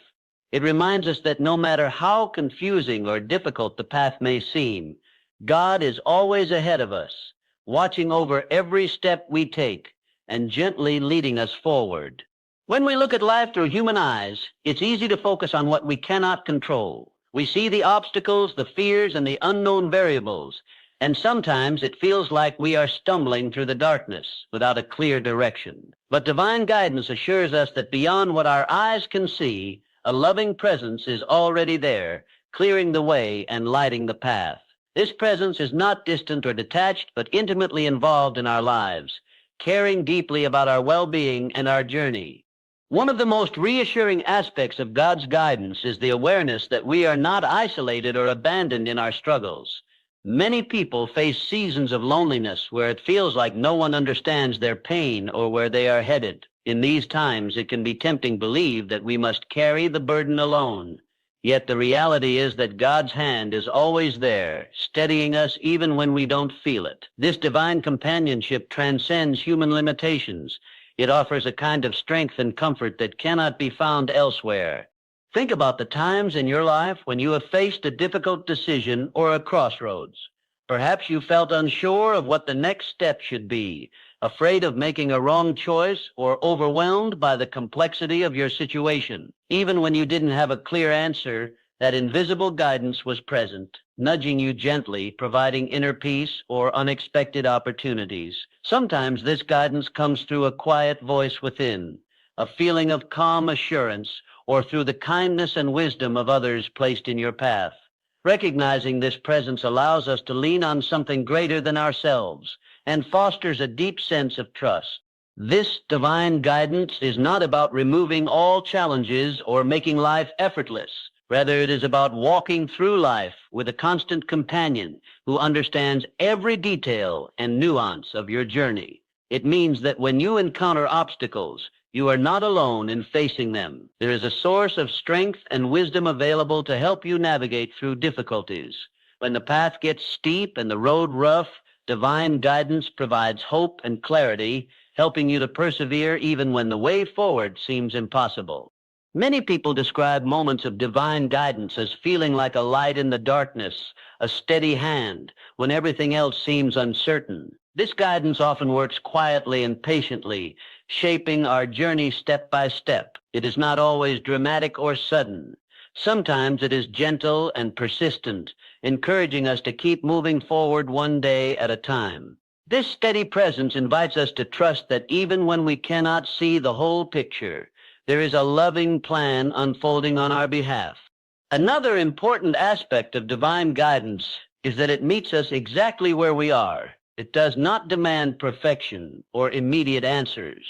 It reminds us that no matter how confusing or difficult the path may seem, God is always ahead of us, watching over every step we take and gently leading us forward. When we look at life through human eyes, it's easy to focus on what we cannot control. We see the obstacles, the fears, and the unknown variables, and sometimes it feels like we are stumbling through the darkness without a clear direction. But divine guidance assures us that beyond what our eyes can see, a loving presence is already there, clearing the way and lighting the path. This presence is not distant or detached, but intimately involved in our lives, caring deeply about our well-being and our journey. One of the most reassuring aspects of God's guidance is the awareness that we are not isolated or abandoned in our struggles. Many people face seasons of loneliness where it feels like no one understands their pain or where they are headed. In these times, it can be tempting to believe that we must carry the burden alone. Yet the reality is that God's hand is always there, steadying us even when we don't feel it. This divine companionship transcends human limitations. It offers a kind of strength and comfort that cannot be found elsewhere. Think about the times in your life when you have faced a difficult decision or a crossroads. Perhaps you felt unsure of what the next step should be, afraid of making a wrong choice, or overwhelmed by the complexity of your situation. Even when you didn't have a clear answer, That invisible guidance was present, nudging you gently, providing inner peace or unexpected opportunities. Sometimes this guidance comes through a quiet voice within, a feeling of calm assurance, or through the kindness and wisdom of others placed in your path. Recognizing this presence allows us to lean on something greater than ourselves and fosters a deep sense of trust. This divine guidance is not about removing all challenges or making life effortless. Rather, it is about walking through life with a constant companion who understands every detail and nuance of your journey. It means that when you encounter obstacles, you are not alone in facing them. There is a source of strength and wisdom available to help you navigate through difficulties. When the path gets steep and the road rough, divine guidance provides hope and clarity, helping you to persevere even when the way forward seems impossible. Many people describe moments of divine guidance as feeling like a light in the darkness, a steady hand, when everything else seems uncertain. This guidance often works quietly and patiently, shaping our journey step by step. It is not always dramatic or sudden. Sometimes it is gentle and persistent, encouraging us to keep moving forward one day at a time. This steady presence invites us to trust that even when we cannot see the whole picture, there is a loving plan unfolding on our behalf. Another important aspect of divine guidance is that it meets us exactly where we are. It does not demand perfection or immediate answers.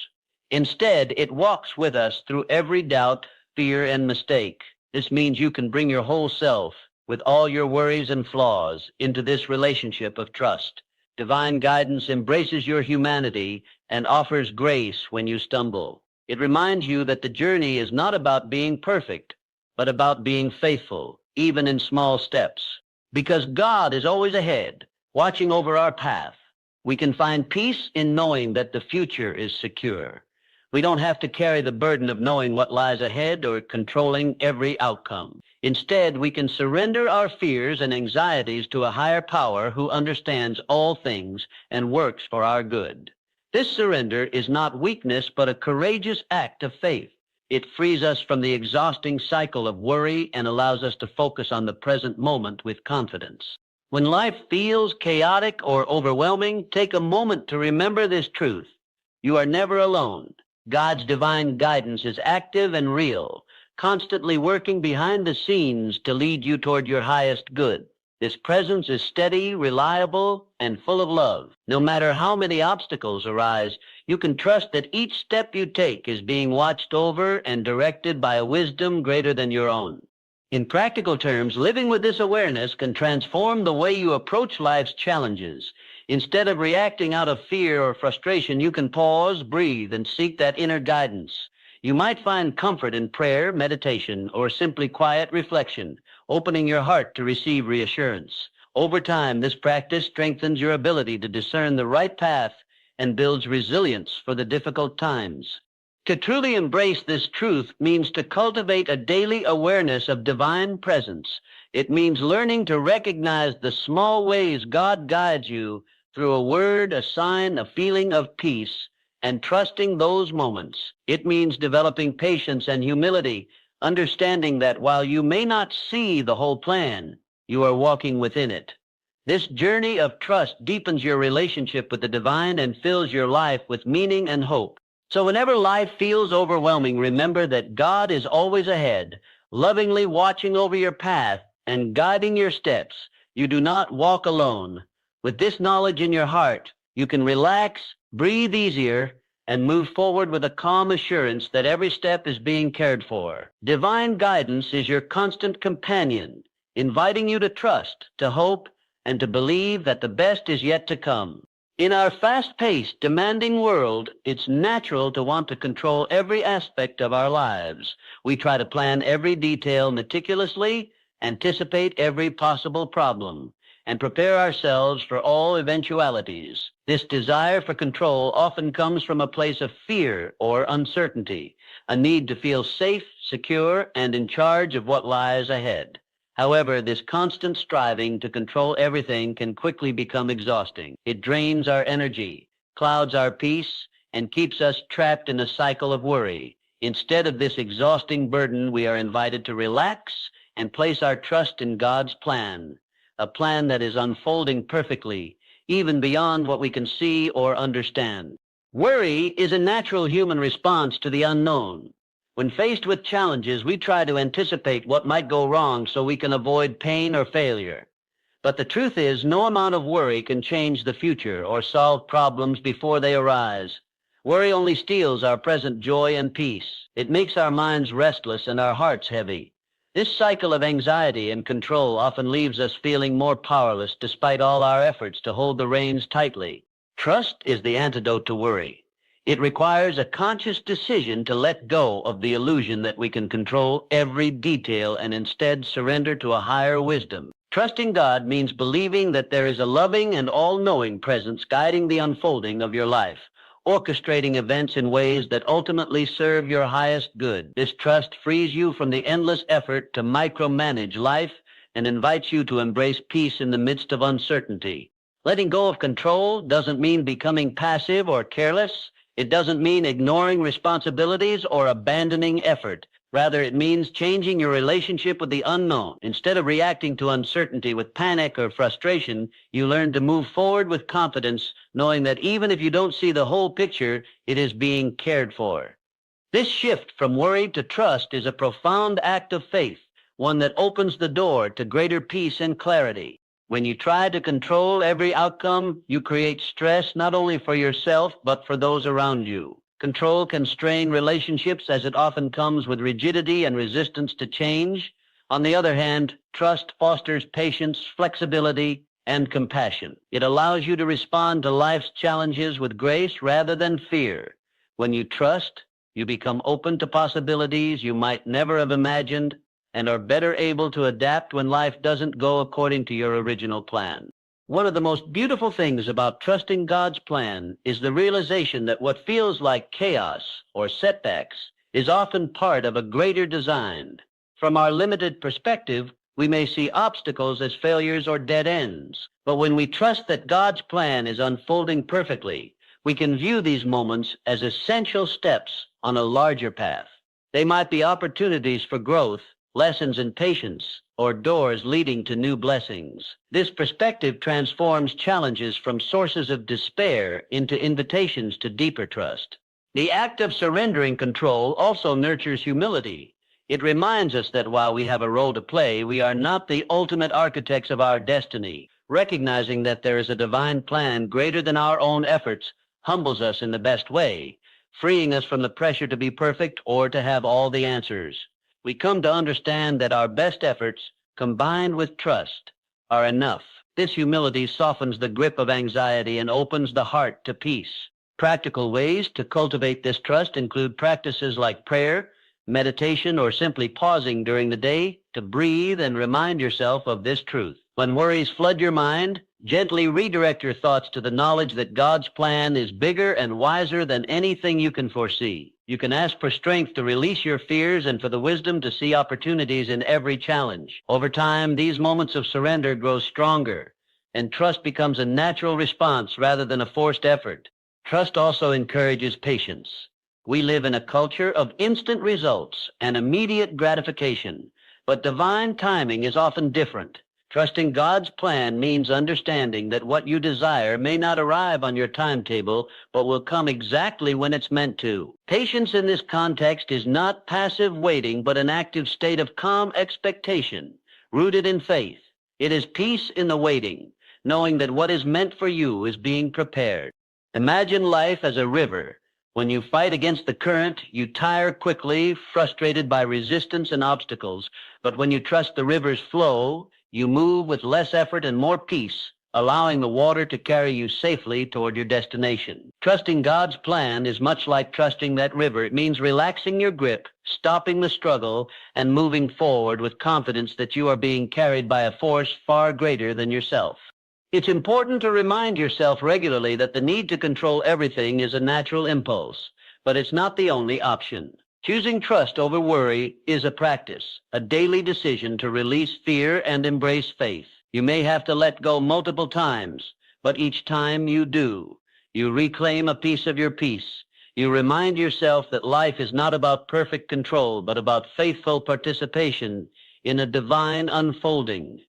Instead, it walks with us through every doubt, fear, and mistake. This means you can bring your whole self, with all your worries and flaws, into this relationship of trust. Divine guidance embraces your humanity and offers grace when you stumble. It reminds you that the journey is not about being perfect, but about being faithful, even in small steps. Because God is always ahead, watching over our path, we can find peace in knowing that the future is secure. We don't have to carry the burden of knowing what lies ahead or controlling every outcome. Instead, we can surrender our fears and anxieties to a higher power who understands all things and works for our good. This surrender is not weakness, but a courageous act of faith. It frees us from the exhausting cycle of worry and allows us to focus on the present moment with confidence. When life feels chaotic or overwhelming, take a moment to remember this truth. You are never alone. God's divine guidance is active and real, constantly working behind the scenes to lead you toward your highest good. This presence is steady, reliable, and full of love. No matter how many obstacles arise, you can trust that each step you take is being watched over and directed by a wisdom greater than your own. In practical terms, living with this awareness can transform the way you approach life's challenges. Instead of reacting out of fear or frustration, you can pause, breathe, and seek that inner guidance. You might find comfort in prayer, meditation, or simply quiet reflection, opening your heart to receive reassurance. Over time, this practice strengthens your ability to discern the right path and builds resilience for the difficult times. To truly embrace this truth means to cultivate a daily awareness of divine presence. It means learning to recognize the small ways God guides you through a word, a sign, a feeling of peace, and trusting those moments. It means developing patience and humility, understanding that while you may not see the whole plan, you are walking within it. This journey of trust deepens your relationship with the divine and fills your life with meaning and hope. So whenever life feels overwhelming, remember that God is always ahead, lovingly watching over your path and guiding your steps. You do not walk alone. With this knowledge in your heart, you can relax, breathe easier, and move forward with a calm assurance that every step is being cared for. Divine guidance is your constant companion, inviting you to trust, to hope, and to believe that the best is yet to come. In our fast-paced, demanding world, it's natural to want to control every aspect of our lives. We try to plan every detail meticulously, anticipate every possible problem, and prepare ourselves for all eventualities. This desire for control often comes from a place of fear or uncertainty, a need to feel safe, secure, and in charge of what lies ahead. However, this constant striving to control everything can quickly become exhausting. It drains our energy, clouds our peace, and keeps us trapped in a cycle of worry. Instead of this exhausting burden, we are invited to relax and place our trust in God's plan, a plan that is unfolding perfectly, even beyond what we can see or understand. Worry is a natural human response to the unknown. When faced with challenges, we try to anticipate what might go wrong so we can avoid pain or failure. But the truth is, no amount of worry can change the future or solve problems before they arise. Worry only steals our present joy and peace. It makes our minds restless and our hearts heavy. This cycle of anxiety and control often leaves us feeling more powerless despite all our efforts to hold the reins tightly. Trust is the antidote to worry. It requires a conscious decision to let go of the illusion that we can control every detail and instead surrender to a higher wisdom. Trusting God means believing that there is a loving and all-knowing presence guiding the unfolding of your life, orchestrating events in ways that ultimately serve your highest good. This trust frees you from the endless effort to micromanage life and invites you to embrace peace in the midst of uncertainty. Letting go of control doesn't mean becoming passive or careless. It doesn't mean ignoring responsibilities or abandoning effort. Rather, it means changing your relationship with the unknown. Instead of reacting to uncertainty with panic or frustration, you learn to move forward with confidence, knowing that even if you don't see the whole picture, it is being cared for. This shift from worry to trust is a profound act of faith, one that opens the door to greater peace and clarity. When you try to control every outcome, you create stress not only for yourself, but for those around you. Control can strain relationships as it often comes with rigidity and resistance to change. On the other hand, trust fosters patience, flexibility, and compassion. It allows you to respond to life's challenges with grace rather than fear. When you trust, you become open to possibilities you might never have imagined and are better able to adapt when life doesn't go according to your original plan. One of the most beautiful things about trusting God's plan is the realization that what feels like chaos or setbacks is often part of a greater design. From our limited perspective, we may see obstacles as failures or dead ends. But when we trust that God's plan is unfolding perfectly, we can view these moments as essential steps on a larger path. They might be opportunities for growth, lessons in patience, or doors leading to new blessings. This perspective transforms challenges from sources of despair into invitations to deeper trust. The act of surrendering control also nurtures humility. It reminds us that while we have a role to play, we are not the ultimate architects of our destiny. Recognizing that there is a divine plan greater than our own efforts humbles us in the best way, freeing us from the pressure to be perfect or to have all the answers. We come to understand that our best efforts, combined with trust, are enough. This humility softens the grip of anxiety and opens the heart to peace. Practical ways to cultivate this trust include practices like prayer, meditation, or simply pausing during the day to breathe and remind yourself of this truth. When worries flood your mind, gently redirect your thoughts to the knowledge that God's plan is bigger and wiser than anything you can foresee. You can ask for strength to release your fears and for the wisdom to see opportunities in every challenge. Over time, these moments of surrender grow stronger, and trust becomes a natural response rather than a forced effort. Trust also encourages patience. We live in a culture of instant results and immediate gratification, but divine timing is often different. Trusting God's plan means understanding that what you desire may not arrive on your timetable, but will come exactly when it's meant to. Patience in this context is not passive waiting, but an active state of calm expectation, rooted in faith. It is peace in the waiting, knowing that what is meant for you is being prepared. Imagine life as a river. When you fight against the current, you tire quickly, frustrated by resistance and obstacles. But when you trust the river's flow, you move with less effort and more peace, allowing the water to carry you safely toward your destination. Trusting God's plan is much like trusting that river. It means relaxing your grip, stopping the struggle, and moving forward with confidence that you are being carried by a force far greater than yourself. It's important to remind yourself regularly that the need to control everything is a natural impulse, but it's not the only option. Choosing trust over worry is a practice, a daily decision to release fear and embrace faith. You may have to let go multiple times, but each time you do, you reclaim a piece of your peace. You remind yourself that life is not about perfect control, but about faithful participation in a divine unfolding.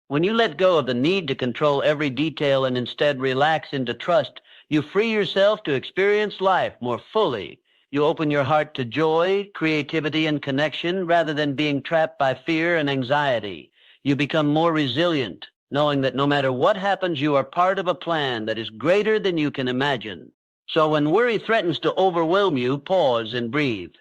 When you let go of the need to control every detail and instead relax into trust, you free yourself to experience life more fully. You open your heart to joy, creativity, and connection rather than being trapped by fear and anxiety. You become more resilient, knowing that no matter what happens, you are part of a plan that is greater than you can imagine. So when worry threatens to overwhelm you, pause and breathe.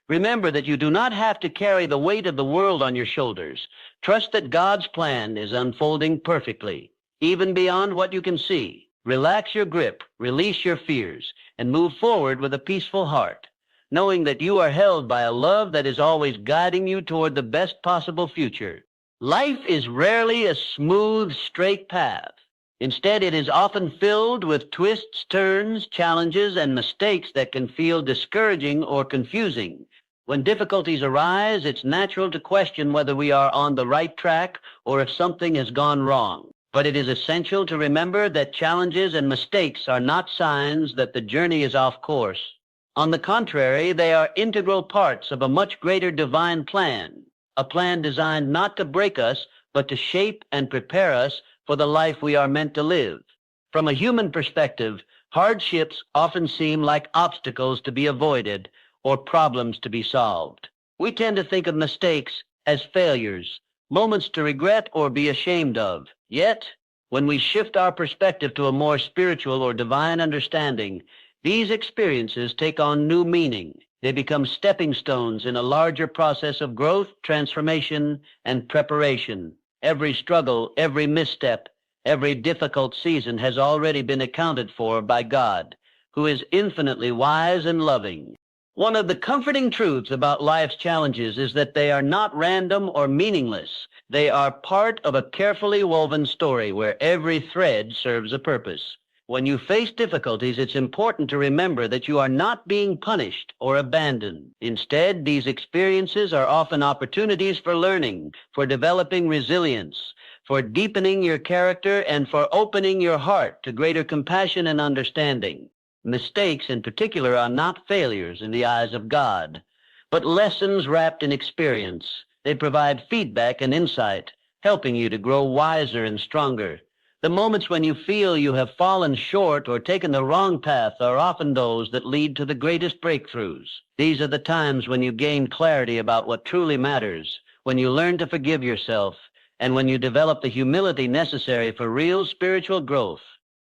Remember that you do not have to carry the weight of the world on your shoulders. Trust that God's plan is unfolding perfectly, even beyond what you can see. Relax your grip, release your fears, and move forward with a peaceful heart, knowing that you are held by a love that is always guiding you toward the best possible future. Life is rarely a smooth, straight path. Instead, it is often filled with twists, turns, challenges, and mistakes that can feel discouraging or confusing. When difficulties arise, it's natural to question whether we are on the right track or if something has gone wrong. But it is essential to remember that challenges and mistakes are not signs that the journey is off course. On the contrary, they are integral parts of a much greater divine plan, a plan designed not to break us, but to shape and prepare us for the life we are meant to live. From a human perspective, hardships often seem like obstacles to be avoided or problems to be solved. We tend to think of mistakes as failures, moments to regret or be ashamed of. Yet, when we shift our perspective to a more spiritual or divine understanding, these experiences take on new meaning. They become stepping stones in a larger process of growth, transformation, and preparation. Every struggle, every misstep, every difficult season has already been accounted for by God, who is infinitely wise and loving. One of the comforting truths about life's challenges is that they are not random or meaningless. They are part of a carefully woven story where every thread serves a purpose. When you face difficulties, it's important to remember that you are not being punished or abandoned. Instead, these experiences are often opportunities for learning, for developing resilience, for deepening your character, and for opening your heart to greater compassion and understanding. Mistakes, in particular, are not failures in the eyes of God, but lessons wrapped in experience. They provide feedback and insight, helping you to grow wiser and stronger. The moments when you feel you have fallen short or taken the wrong path are often those that lead to the greatest breakthroughs. These are the times when you gain clarity about what truly matters, when you learn to forgive yourself, and when you develop the humility necessary for real spiritual growth.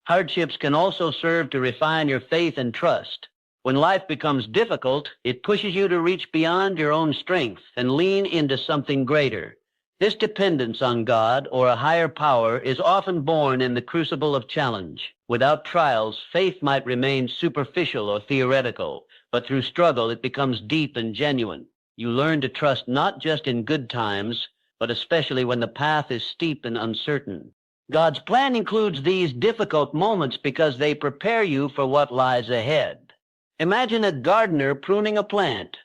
Hardships can also serve to refine your faith and trust. When life becomes difficult, it pushes you to reach beyond your own strength and lean into something greater. This dependence on God or a higher power is often born in the crucible of challenge. Without trials, faith might remain superficial or theoretical, but through struggle it becomes deep and genuine. You learn to trust not just in good times, but especially when the path is steep and uncertain. God's plan includes these difficult moments because they prepare you for what lies ahead. Imagine a gardener pruning a plant.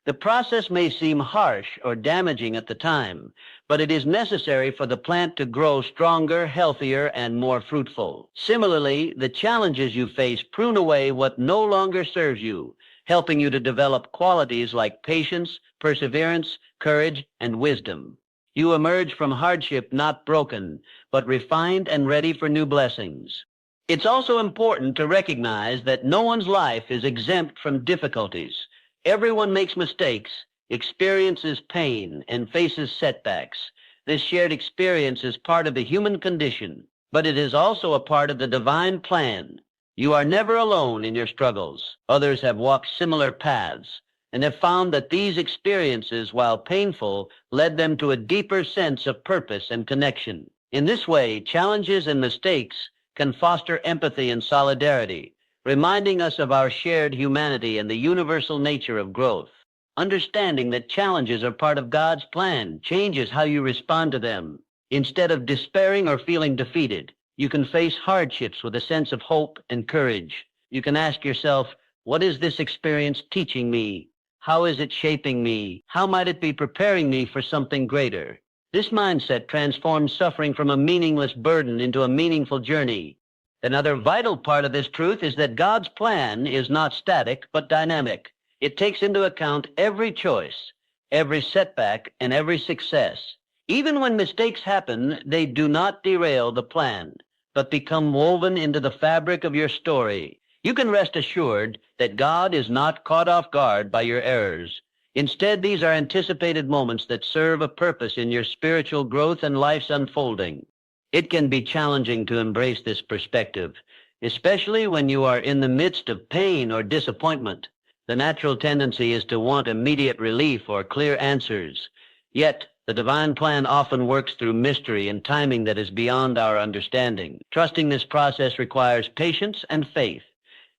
The process may seem harsh or damaging at the time, but it is necessary for the plant to grow stronger, healthier, and more fruitful. Similarly, the challenges you face prune away what no longer serves you, helping you to develop qualities like patience, perseverance, courage, and wisdom. You emerge from hardship not broken, but refined and ready for new blessings. It's also important to recognize that no one's life is exempt from difficulties. Everyone makes mistakes, experiences pain, and faces setbacks. This shared experience is part of the human condition, but it is also a part of the divine plan. You are never alone in your struggles. Others have walked similar paths and have found that these experiences, while painful, led them to a deeper sense of purpose and connection. In this way, challenges and mistakes can foster empathy and solidarity, reminding us of our shared humanity and the universal nature of growth. Understanding that challenges are part of God's plan changes how you respond to them. Instead of despairing or feeling defeated, you can face hardships with a sense of hope and courage. You can ask yourself, what is this experience teaching me? How is it shaping me? How might it be preparing me for something greater? This mindset transforms suffering from a meaningless burden into a meaningful journey. Another vital part of this truth is that God's plan is not static, but dynamic. It takes into account every choice, every setback, and every success. Even when mistakes happen, they do not derail the plan, but become woven into the fabric of your story. You can rest assured that God is not caught off guard by your errors. Instead, these are anticipated moments that serve a purpose in your spiritual growth and life's unfolding. It can be challenging to embrace this perspective, especially when you are in the midst of pain or disappointment. The natural tendency is to want immediate relief or clear answers. Yet, the divine plan often works through mystery and timing that is beyond our understanding. Trusting this process requires patience and faith.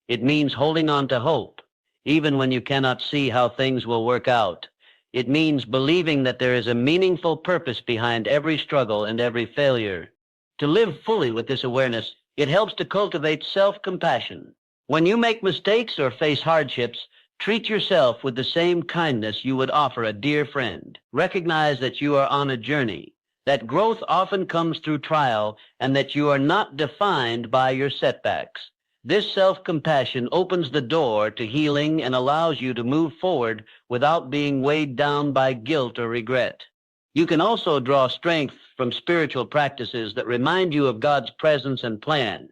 It means holding on to hope, even when you cannot see how things will work out. It means believing that there is a meaningful purpose behind every struggle and every failure. To live fully with this awareness, it helps to cultivate self-compassion. When you make mistakes or face hardships, treat yourself with the same kindness you would offer a dear friend. Recognize that you are on a journey, that growth often comes through trial, and that you are not defined by your setbacks. This self-compassion opens the door to healing and allows you to move forward without being weighed down by guilt or regret. You can also draw strength from spiritual practices that remind you of God's presence and plan.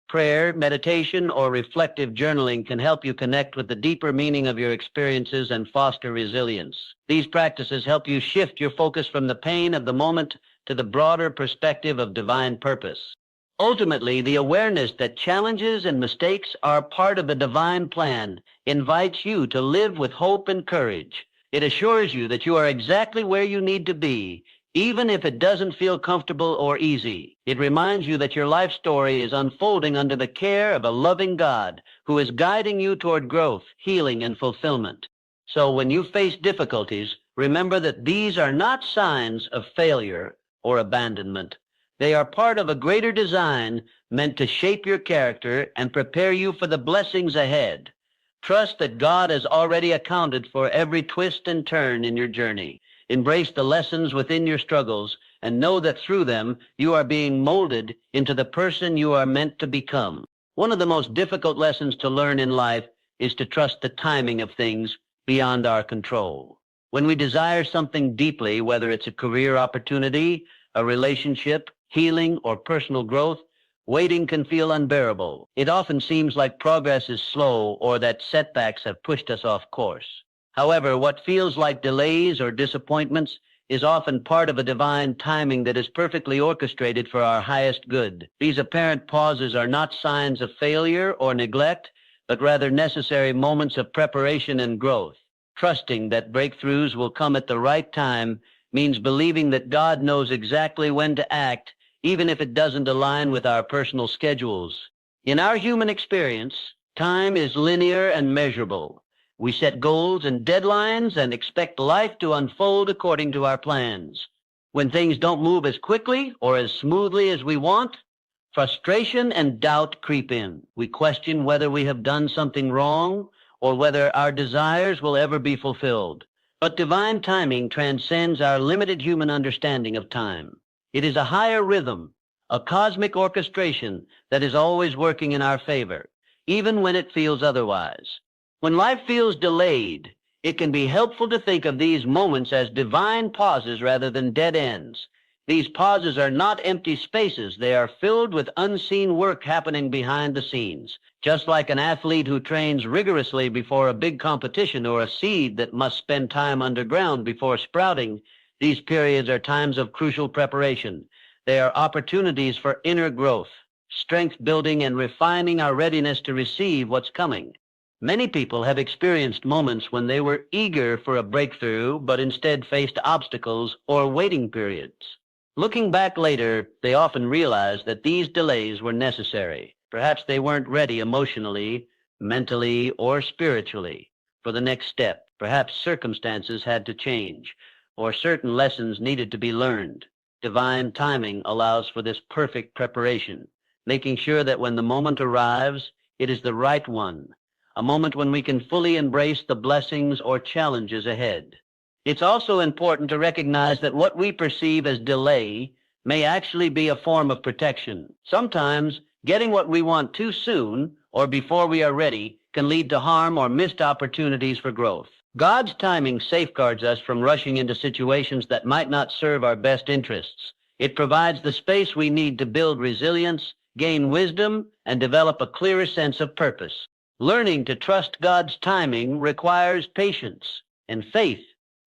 Prayer, meditation, or reflective journaling can help you connect with the deeper meaning of your experiences and foster resilience. These practices help you shift your focus from the pain of the moment to the broader perspective of divine purpose. Ultimately, the awareness that challenges and mistakes are part of the divine plan invites you to live with hope and courage. It assures you that you are exactly where you need to be, even if it doesn't feel comfortable or easy. It reminds you that your life story is unfolding under the care of a loving God who is guiding you toward growth, healing, and fulfillment. So when you face difficulties, remember that these are not signs of failure or abandonment. They are part of a greater design meant to shape your character and prepare you for the blessings ahead. Trust that God has already accounted for every twist and turn in your journey. Embrace the lessons within your struggles and know that through them you are being molded into the person you are meant to become. One of the most difficult lessons to learn in life is to trust the timing of things beyond our control. When we desire something deeply, whether it's a career opportunity, a relationship, healing, or personal growth, waiting can feel unbearable. It often seems like progress is slow or that setbacks have pushed us off course. However, what feels like delays or disappointments is often part of a divine timing that is perfectly orchestrated for our highest good. These apparent pauses are not signs of failure or neglect, but rather necessary moments of preparation and growth. Trusting that breakthroughs will come at the right time means believing that God knows exactly when to act, even if it doesn't align with our personal schedules. In our human experience, time is linear and measurable. We set goals and deadlines and expect life to unfold according to our plans. When things don't move as quickly or as smoothly as we want, frustration and doubt creep in. We question whether we have done something wrong or whether our desires will ever be fulfilled. But divine timing transcends our limited human understanding of time. It is a higher rhythm, a cosmic orchestration that is always working in our favor, even when it feels otherwise. When life feels delayed, it can be helpful to think of these moments as divine pauses rather than dead ends. These pauses are not empty spaces. They are filled with unseen work happening behind the scenes. Just like an athlete who trains rigorously before a big competition or a seed that must spend time underground before sprouting, these periods are times of crucial preparation. They are opportunities for inner growth, strength building, and refining our readiness to receive what's coming. Many people have experienced moments when they were eager for a breakthrough, but instead faced obstacles or waiting periods. Looking back later, they often realize that these delays were necessary. Perhaps they weren't ready emotionally, mentally, or spiritually for the next step. Perhaps circumstances had to change, or certain lessons needed to be learned. Divine timing allows for this perfect preparation, making sure that when the moment arrives, it is the right one, a moment when we can fully embrace the blessings or challenges ahead. It's also important to recognize that what we perceive as delay may actually be a form of protection. Sometimes, getting what we want too soon or before we are ready can lead to harm or missed opportunities for growth. God's timing safeguards us from rushing into situations that might not serve our best interests. It provides the space we need to build resilience, gain wisdom, and develop a clearer sense of purpose. Learning to trust God's timing requires patience and faith.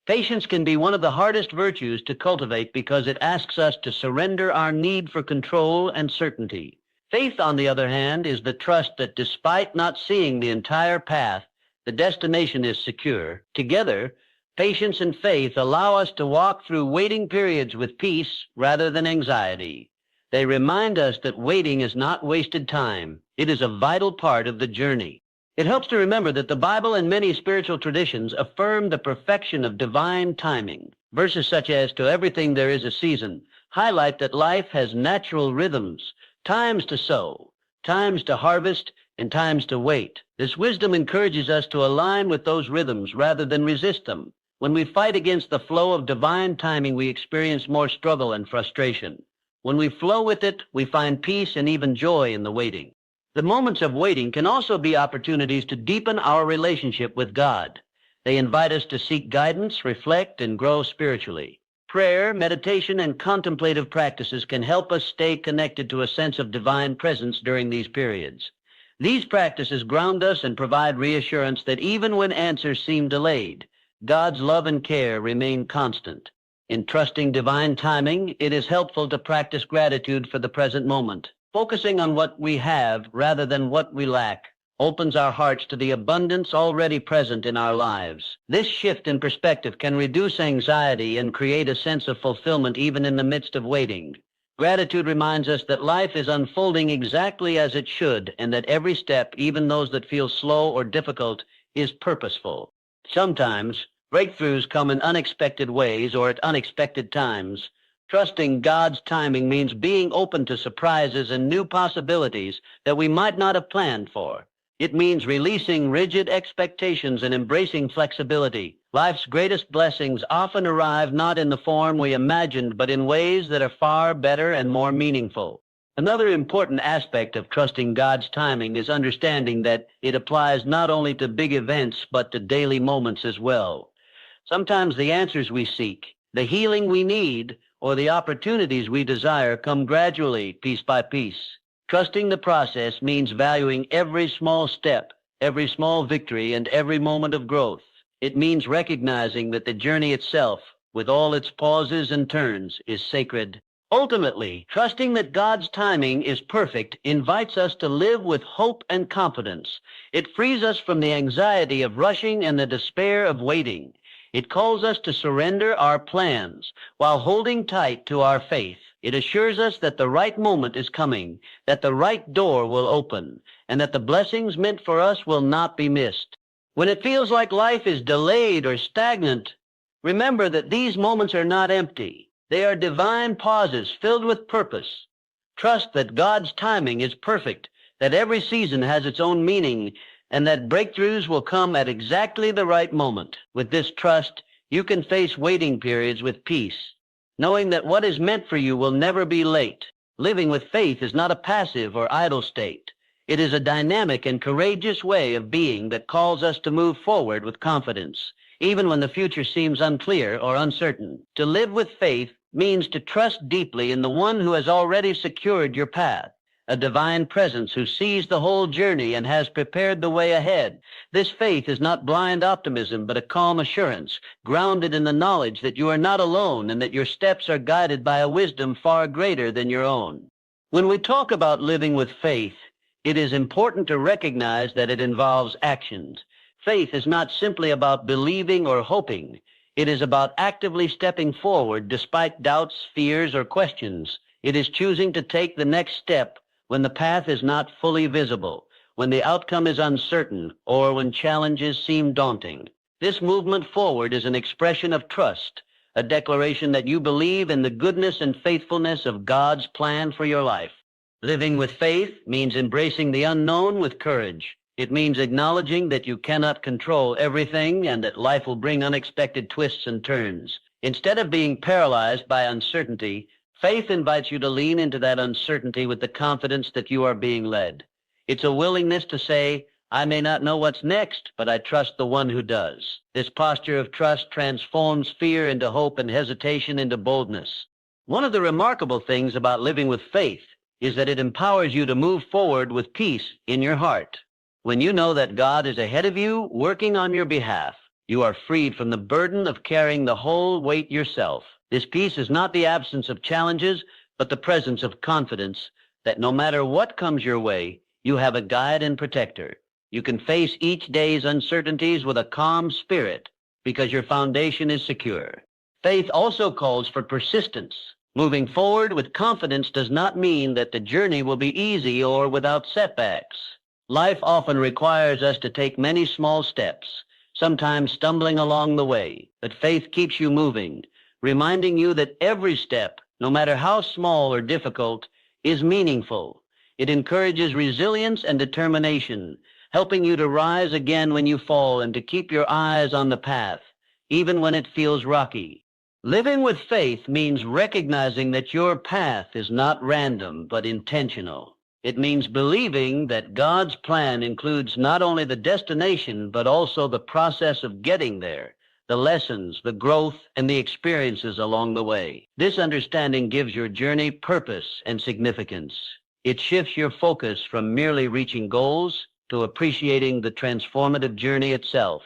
Patience can be one of the hardest virtues to cultivate because it asks us to surrender our need for control and certainty. Faith, on the other hand, is the trust that despite not seeing the entire path, the destination is secure. Together, patience and faith allow us to walk through waiting periods with peace rather than anxiety. They remind us that waiting is not wasted time. It is a vital part of the journey. It helps to remember that the Bible and many spiritual traditions affirm the perfection of divine timing. Verses such as, "To everything there is a season," highlight that life has natural rhythms, times to sow, times to harvest, and times to wait. This wisdom encourages us to align with those rhythms rather than resist them. When we fight against the flow of divine timing, we experience more struggle and frustration. When we flow with it, we find peace and even joy in the waiting. The moments of waiting can also be opportunities to deepen our relationship with God. They invite us to seek guidance, reflect, and grow spiritually. Prayer, meditation, and contemplative practices can help us stay connected to a sense of divine presence during these periods. These practices ground us and provide reassurance that even when answers seem delayed, God's love and care remain constant. In trusting divine timing, it is helpful to practice gratitude for the present moment. Focusing on what we have rather than what we lack opens our hearts to the abundance already present in our lives. This shift in perspective can reduce anxiety and create a sense of fulfillment even in the midst of waiting. Gratitude reminds us that life is unfolding exactly as it should, and that every step, even those that feel slow or difficult, is purposeful. Sometimes, breakthroughs come in unexpected ways or at unexpected times. Trusting God's timing means being open to surprises and new possibilities that we might not have planned for. It means releasing rigid expectations and embracing flexibility. Life's greatest blessings often arrive not in the form we imagined, but in ways that are far better and more meaningful. Another important aspect of trusting God's timing is understanding that it applies not only to big events, but to daily moments as well. Sometimes the answers we seek, the healing we need, or the opportunities we desire come gradually, piece by piece. Trusting the process means valuing every small step, every small victory, and every moment of growth. It means recognizing that the journey itself, with all its pauses and turns, is sacred. Ultimately, trusting that God's timing is perfect invites us to live with hope and confidence. It frees us from the anxiety of rushing and the despair of waiting. It calls us to surrender our plans while holding tight to our faith. It assures us that the right moment is coming, that the right door will open, and that the blessings meant for us will not be missed. When it feels like life is delayed or stagnant, remember that these moments are not empty. They are divine pauses filled with purpose. Trust that God's timing is perfect, that every season has its own meaning, and that breakthroughs will come at exactly the right moment. With this trust, you can face waiting periods with peace, knowing that what is meant for you will never be late. Living with faith is not a passive or idle state. It is a dynamic and courageous way of being that calls us to move forward with confidence, even when the future seems unclear or uncertain. To live with faith means to trust deeply in the one who has already secured your path, a divine presence who sees the whole journey and has prepared the way ahead. This faith is not blind optimism, but a calm assurance, grounded in the knowledge that you are not alone and that your steps are guided by a wisdom far greater than your own. When we talk about living with faith, it is important to recognize that it involves actions. Faith is not simply about believing or hoping. It is about actively stepping forward despite doubts, fears, or questions. It is choosing to take the next step when the path is not fully visible, when the outcome is uncertain, or when challenges seem daunting. This movement forward is an expression of trust, a declaration that you believe in the goodness and faithfulness of God's plan for your life. Living with faith means embracing the unknown with courage. It means acknowledging that you cannot control everything and that life will bring unexpected twists and turns. Instead of being paralyzed by uncertainty, faith invites you to lean into that uncertainty with the confidence that you are being led. It's a willingness to say, I may not know what's next, but I trust the one who does. This posture of trust transforms fear into hope and hesitation into boldness. One of the remarkable things about living with faith is that it empowers you to move forward with peace in your heart. When you know that God is ahead of you, working on your behalf, you are freed from the burden of carrying the whole weight yourself. This peace is not the absence of challenges, but the presence of confidence that no matter what comes your way, you have a guide and protector. You can face each day's uncertainties with a calm spirit because your foundation is secure. Faith also calls for persistence. Moving forward with confidence does not mean that the journey will be easy or without setbacks. Life often requires us to take many small steps, sometimes stumbling along the way, but faith keeps you moving, reminding you that every step, no matter how small or difficult, is meaningful. It encourages resilience and determination, helping you to rise again when you fall and to keep your eyes on the path, even when it feels rocky. Living with faith means recognizing that your path is not random, but intentional. It means believing that God's plan includes not only the destination, but also the process of getting there, the lessons, the growth, and the experiences along the way. This understanding gives your journey purpose and significance. It shifts your focus from merely reaching goals to appreciating the transformative journey itself.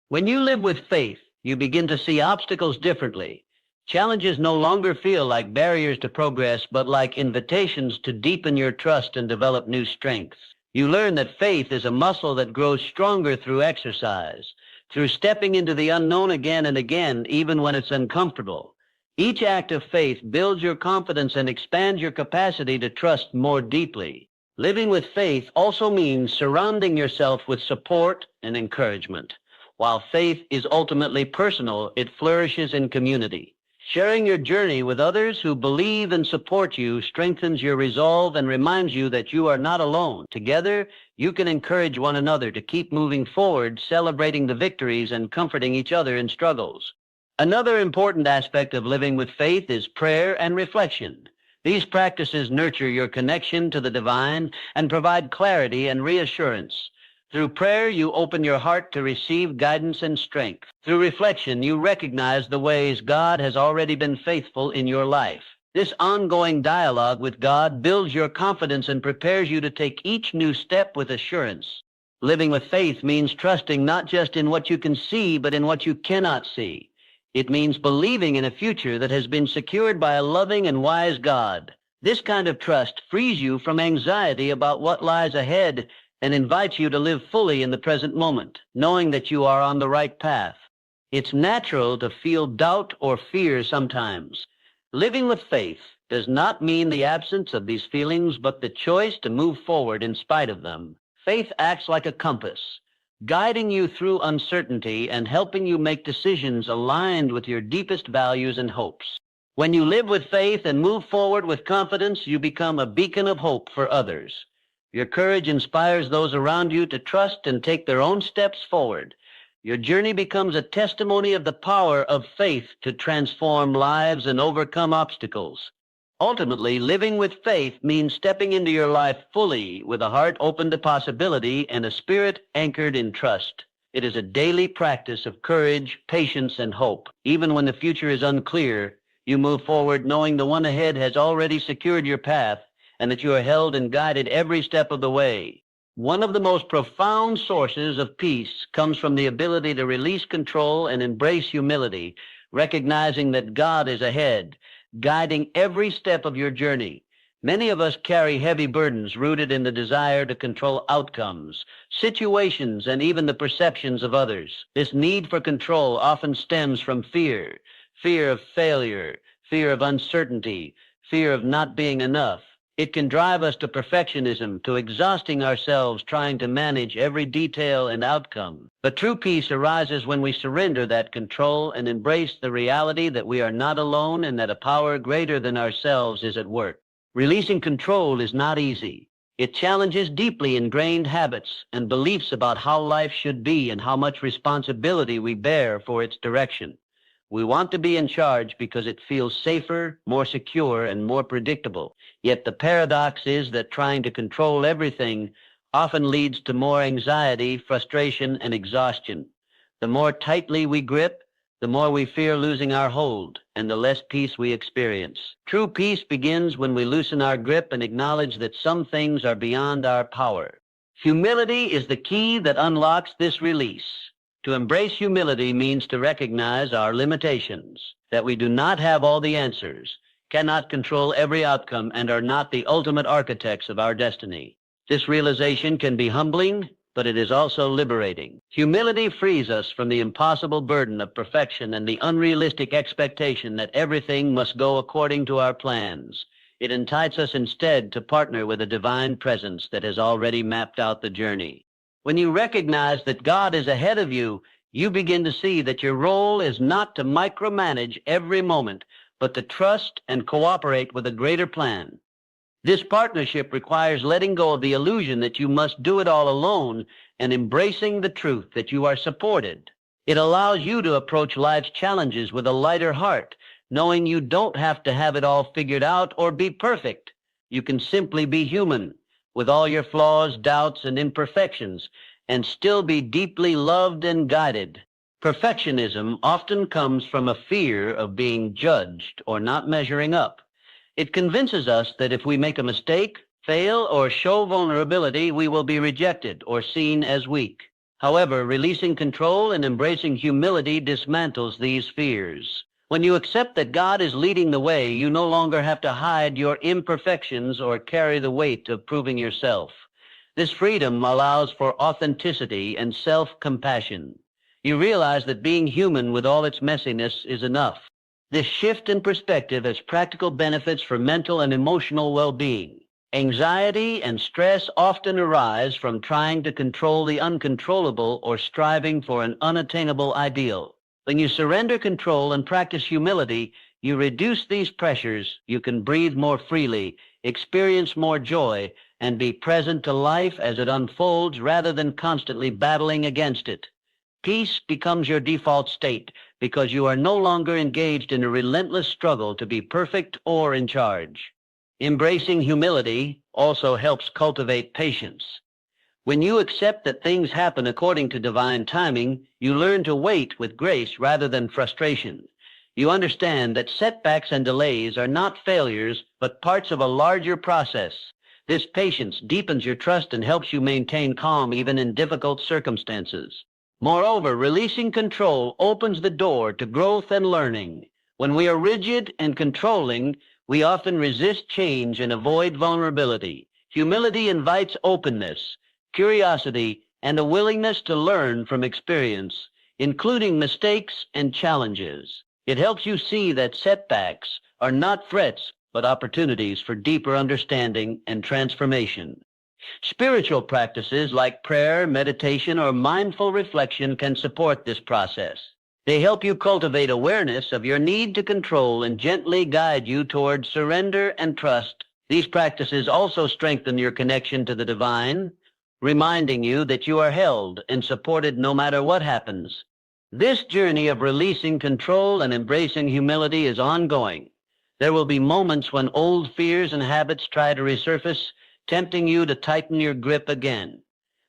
When you live with faith, you begin to see obstacles differently. Challenges no longer feel like barriers to progress, but like invitations to deepen your trust and develop new strength. You learn that faith is a muscle that grows stronger through exercise, through stepping into the unknown again and again, even when it's uncomfortable. Each act of faith builds your confidence and expands your capacity to trust more deeply. Living with faith also means surrounding yourself with support and encouragement. While faith is ultimately personal, it flourishes in community. Sharing your journey with others who believe and support you strengthens your resolve and reminds you that you are not alone. Together, you can encourage one another to keep moving forward, celebrating the victories and comforting each other in struggles. Another important aspect of living with faith is prayer and reflection. These practices nurture your connection to the divine and provide clarity and reassurance. Through prayer, you open your heart to receive guidance and strength. Through reflection, you recognize the ways God has already been faithful in your life. This ongoing dialogue with God builds your confidence and prepares you to take each new step with assurance. Living with faith means trusting not just in what you can see, but in what you cannot see. It means believing in a future that has been secured by a loving and wise God. This kind of trust frees you from anxiety about what lies ahead and invites you to live fully in the present moment, knowing that you are on the right path. It's natural to feel doubt or fear sometimes. Living with faith does not mean the absence of these feelings, but the choice to move forward in spite of them. Faith acts like a compass, guiding you through uncertainty and helping you make decisions aligned with your deepest values and hopes. When you live with faith and move forward with confidence, you become a beacon of hope for others. Your courage inspires those around you to trust and take their own steps forward. Your journey becomes a testimony of the power of faith to transform lives and overcome obstacles. Ultimately, living with faith means stepping into your life fully with a heart open to possibility and a spirit anchored in trust. It is a daily practice of courage, patience, and hope. Even when the future is unclear, you move forward knowing the one ahead has already secured your path and that you are held and guided every step of the way. One of the most profound sources of peace comes from the ability to release control and embrace humility, recognizing that God is ahead, guiding every step of your journey. Many of us carry heavy burdens rooted in the desire to control outcomes, situations, and even the perceptions of others. This need for control often stems from fear of failure, fear of uncertainty, fear of not being enough. It can drive us to perfectionism, to exhausting ourselves trying to manage every detail and outcome. But true peace arises when we surrender that control and embrace the reality that we are not alone and that a power greater than ourselves is at work. Releasing control is not easy. It challenges deeply ingrained habits and beliefs about how life should be and how much responsibility we bear for its direction. We want to be in charge because it feels safer, more secure, and more predictable. Yet the paradox is that trying to control everything often leads to more anxiety, frustration, and exhaustion. The more tightly we grip, the more we fear losing our hold, and the less peace we experience. True peace begins when we loosen our grip and acknowledge that some things are beyond our power. Humility is the key that unlocks this release. To embrace humility means to recognize our limitations, that we do not have all the answers, cannot control every outcome, and are not the ultimate architects of our destiny. This realization can be humbling, but it is also liberating. Humility frees us from the impossible burden of perfection and the unrealistic expectation that everything must go according to our plans. It entices us instead to partner with a divine presence that has already mapped out the journey. When you recognize that God is ahead of you, you begin to see that your role is not to micromanage every moment, but to trust and cooperate with a greater plan. This partnership requires letting go of the illusion that you must do it all alone and embracing the truth that you are supported. It allows you to approach life's challenges with a lighter heart, knowing you don't have to have it all figured out or be perfect. You can simply be human, with all your flaws, doubts, and imperfections, and still be deeply loved and guided. Perfectionism often comes from a fear of being judged or not measuring up. It convinces us that if we make a mistake, fail, or show vulnerability, we will be rejected or seen as weak. However, releasing control and embracing humility dismantles these fears. When you accept that God is leading the way, you no longer have to hide your imperfections or carry the weight of proving yourself. This freedom allows for authenticity and self-compassion. You realize that being human with all its messiness is enough. This shift in perspective has practical benefits for mental and emotional well-being. Anxiety and stress often arise from trying to control the uncontrollable or striving for an unattainable ideal. When you surrender control and practice humility, you reduce these pressures, you can breathe more freely, experience more joy, and be present to life as it unfolds rather than constantly battling against it. Peace becomes your default state because you are no longer engaged in a relentless struggle to be perfect or in charge. Embracing humility also helps cultivate patience. When you accept that things happen according to divine timing, you learn to wait with grace rather than frustration. You understand that setbacks and delays are not failures, but parts of a larger process. This patience deepens your trust and helps you maintain calm even in difficult circumstances. Moreover, releasing control opens the door to growth and learning. When we are rigid and controlling, we often resist change and avoid vulnerability. Humility invites openness, curiosity, and a willingness to learn from experience, including mistakes and challenges. It helps you see that setbacks are not threats, but opportunities for deeper understanding and transformation. Spiritual practices like prayer, meditation, or mindful reflection can support this process. They help you cultivate awareness of your need to control and gently guide you toward surrender and trust. These practices also strengthen your connection to the divine, reminding you that you are held and supported no matter what happens. This journey of releasing control and embracing humility is ongoing. There will be moments when old fears and habits try to resurface, tempting you to tighten your grip again.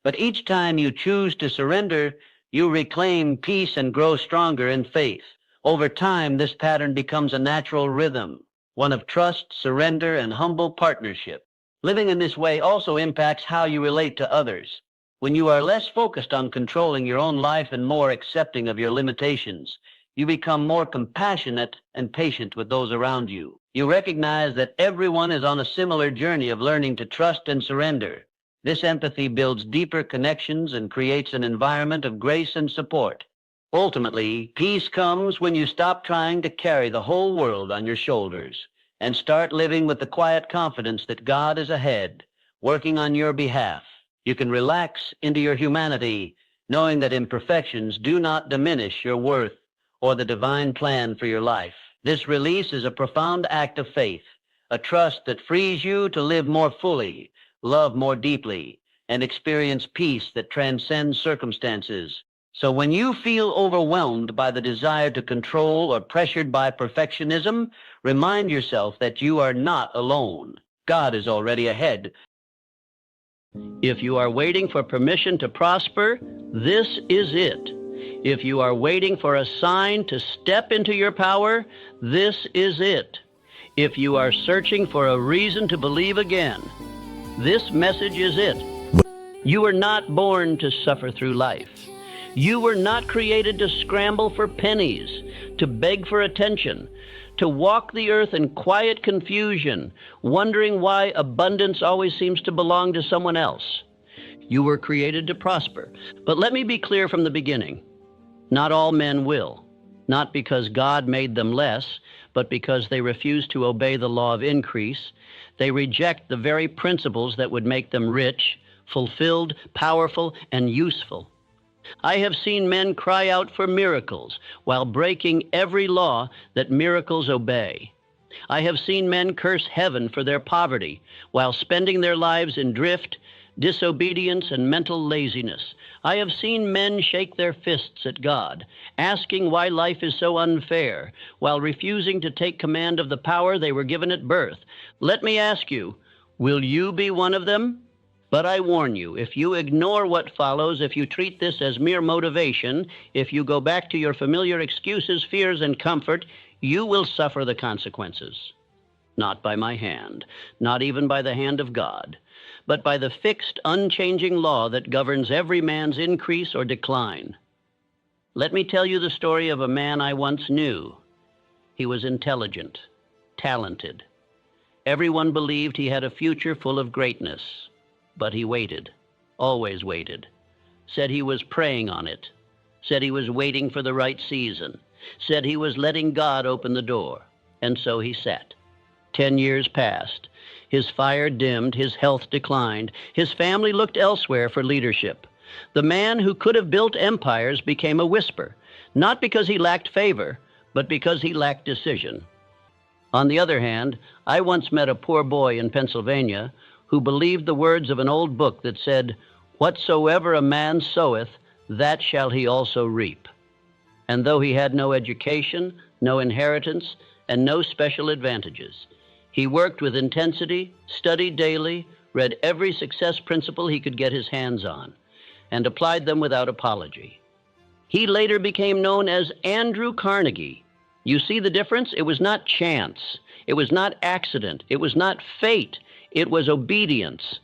But each time you choose to surrender, you reclaim peace and grow stronger in faith. Over time, this pattern becomes a natural rhythm, one of trust, surrender, and humble partnership. Living in this way also impacts how you relate to others. When you are less focused on controlling your own life and more accepting of your limitations, you become more compassionate and patient with those around you. You recognize that everyone is on a similar journey of learning to trust and surrender. This empathy builds deeper connections and creates an environment of grace and support. Ultimately, peace comes when you stop trying to carry the whole world on your shoulders and start living with the quiet confidence that God is ahead, working on your behalf. You can relax into your humanity, knowing that imperfections do not diminish your worth or the divine plan for your life. This release is a profound act of faith, a trust that frees you to live more fully, love more deeply, and experience peace that transcends circumstances. So when you feel overwhelmed by the desire to control or pressured by perfectionism, remind yourself that you are not alone. God is already ahead. If you are waiting for permission to prosper, this is it. If you are waiting for a sign to step into your power, this is it. If you are searching for a reason to believe again, this message is it. You were not born to suffer through life. You were not created to scramble for pennies, to beg for attention, to walk the earth in quiet confusion, wondering why abundance always seems to belong to someone else. You were created to prosper. But let me be clear from the beginning. Not all men will, not because God made them less, but because they refuse to obey the law of increase. They reject the very principles that would make them rich, fulfilled, powerful, and useful. I have seen men cry out for miracles while breaking every law that miracles obey. I have seen men curse heaven for their poverty while spending their lives in drift, disobedience, and mental laziness. I have seen men shake their fists at God, asking why life is so unfair, while refusing to take command of the power they were given at birth. Let me ask you, will you be one of them? But I warn you, if you ignore what follows, if you treat this as mere motivation, if you go back to your familiar excuses, fears, and comfort, you will suffer the consequences. Not by my hand, not even by the hand of God, but by the fixed, unchanging law that governs every man's increase or decline. Let me tell you the story of a man I once knew. He was intelligent, talented. Everyone believed he had a future full of greatness. But he waited, always waited, said he was preying on it, said he was waiting for the right season, said he was letting God open the door, and so he sat. 10 years passed. His fire dimmed, his health declined, his family looked elsewhere for leadership. The man who could have built empires became a whisper, not because he lacked favor, but because he lacked decision. On the other hand, I once met a poor boy in Pennsylvania who believed the words of an old book that said, "Whatsoever a man soweth, that shall he also reap." And though he had no education, no inheritance, and no special advantages, he worked with intensity, studied daily, read every success principle he could get his hands on, and applied them without apology. He later became known as Andrew Carnegie. You see the difference? It was not chance. It was not accident. It was not fate. It was obedience.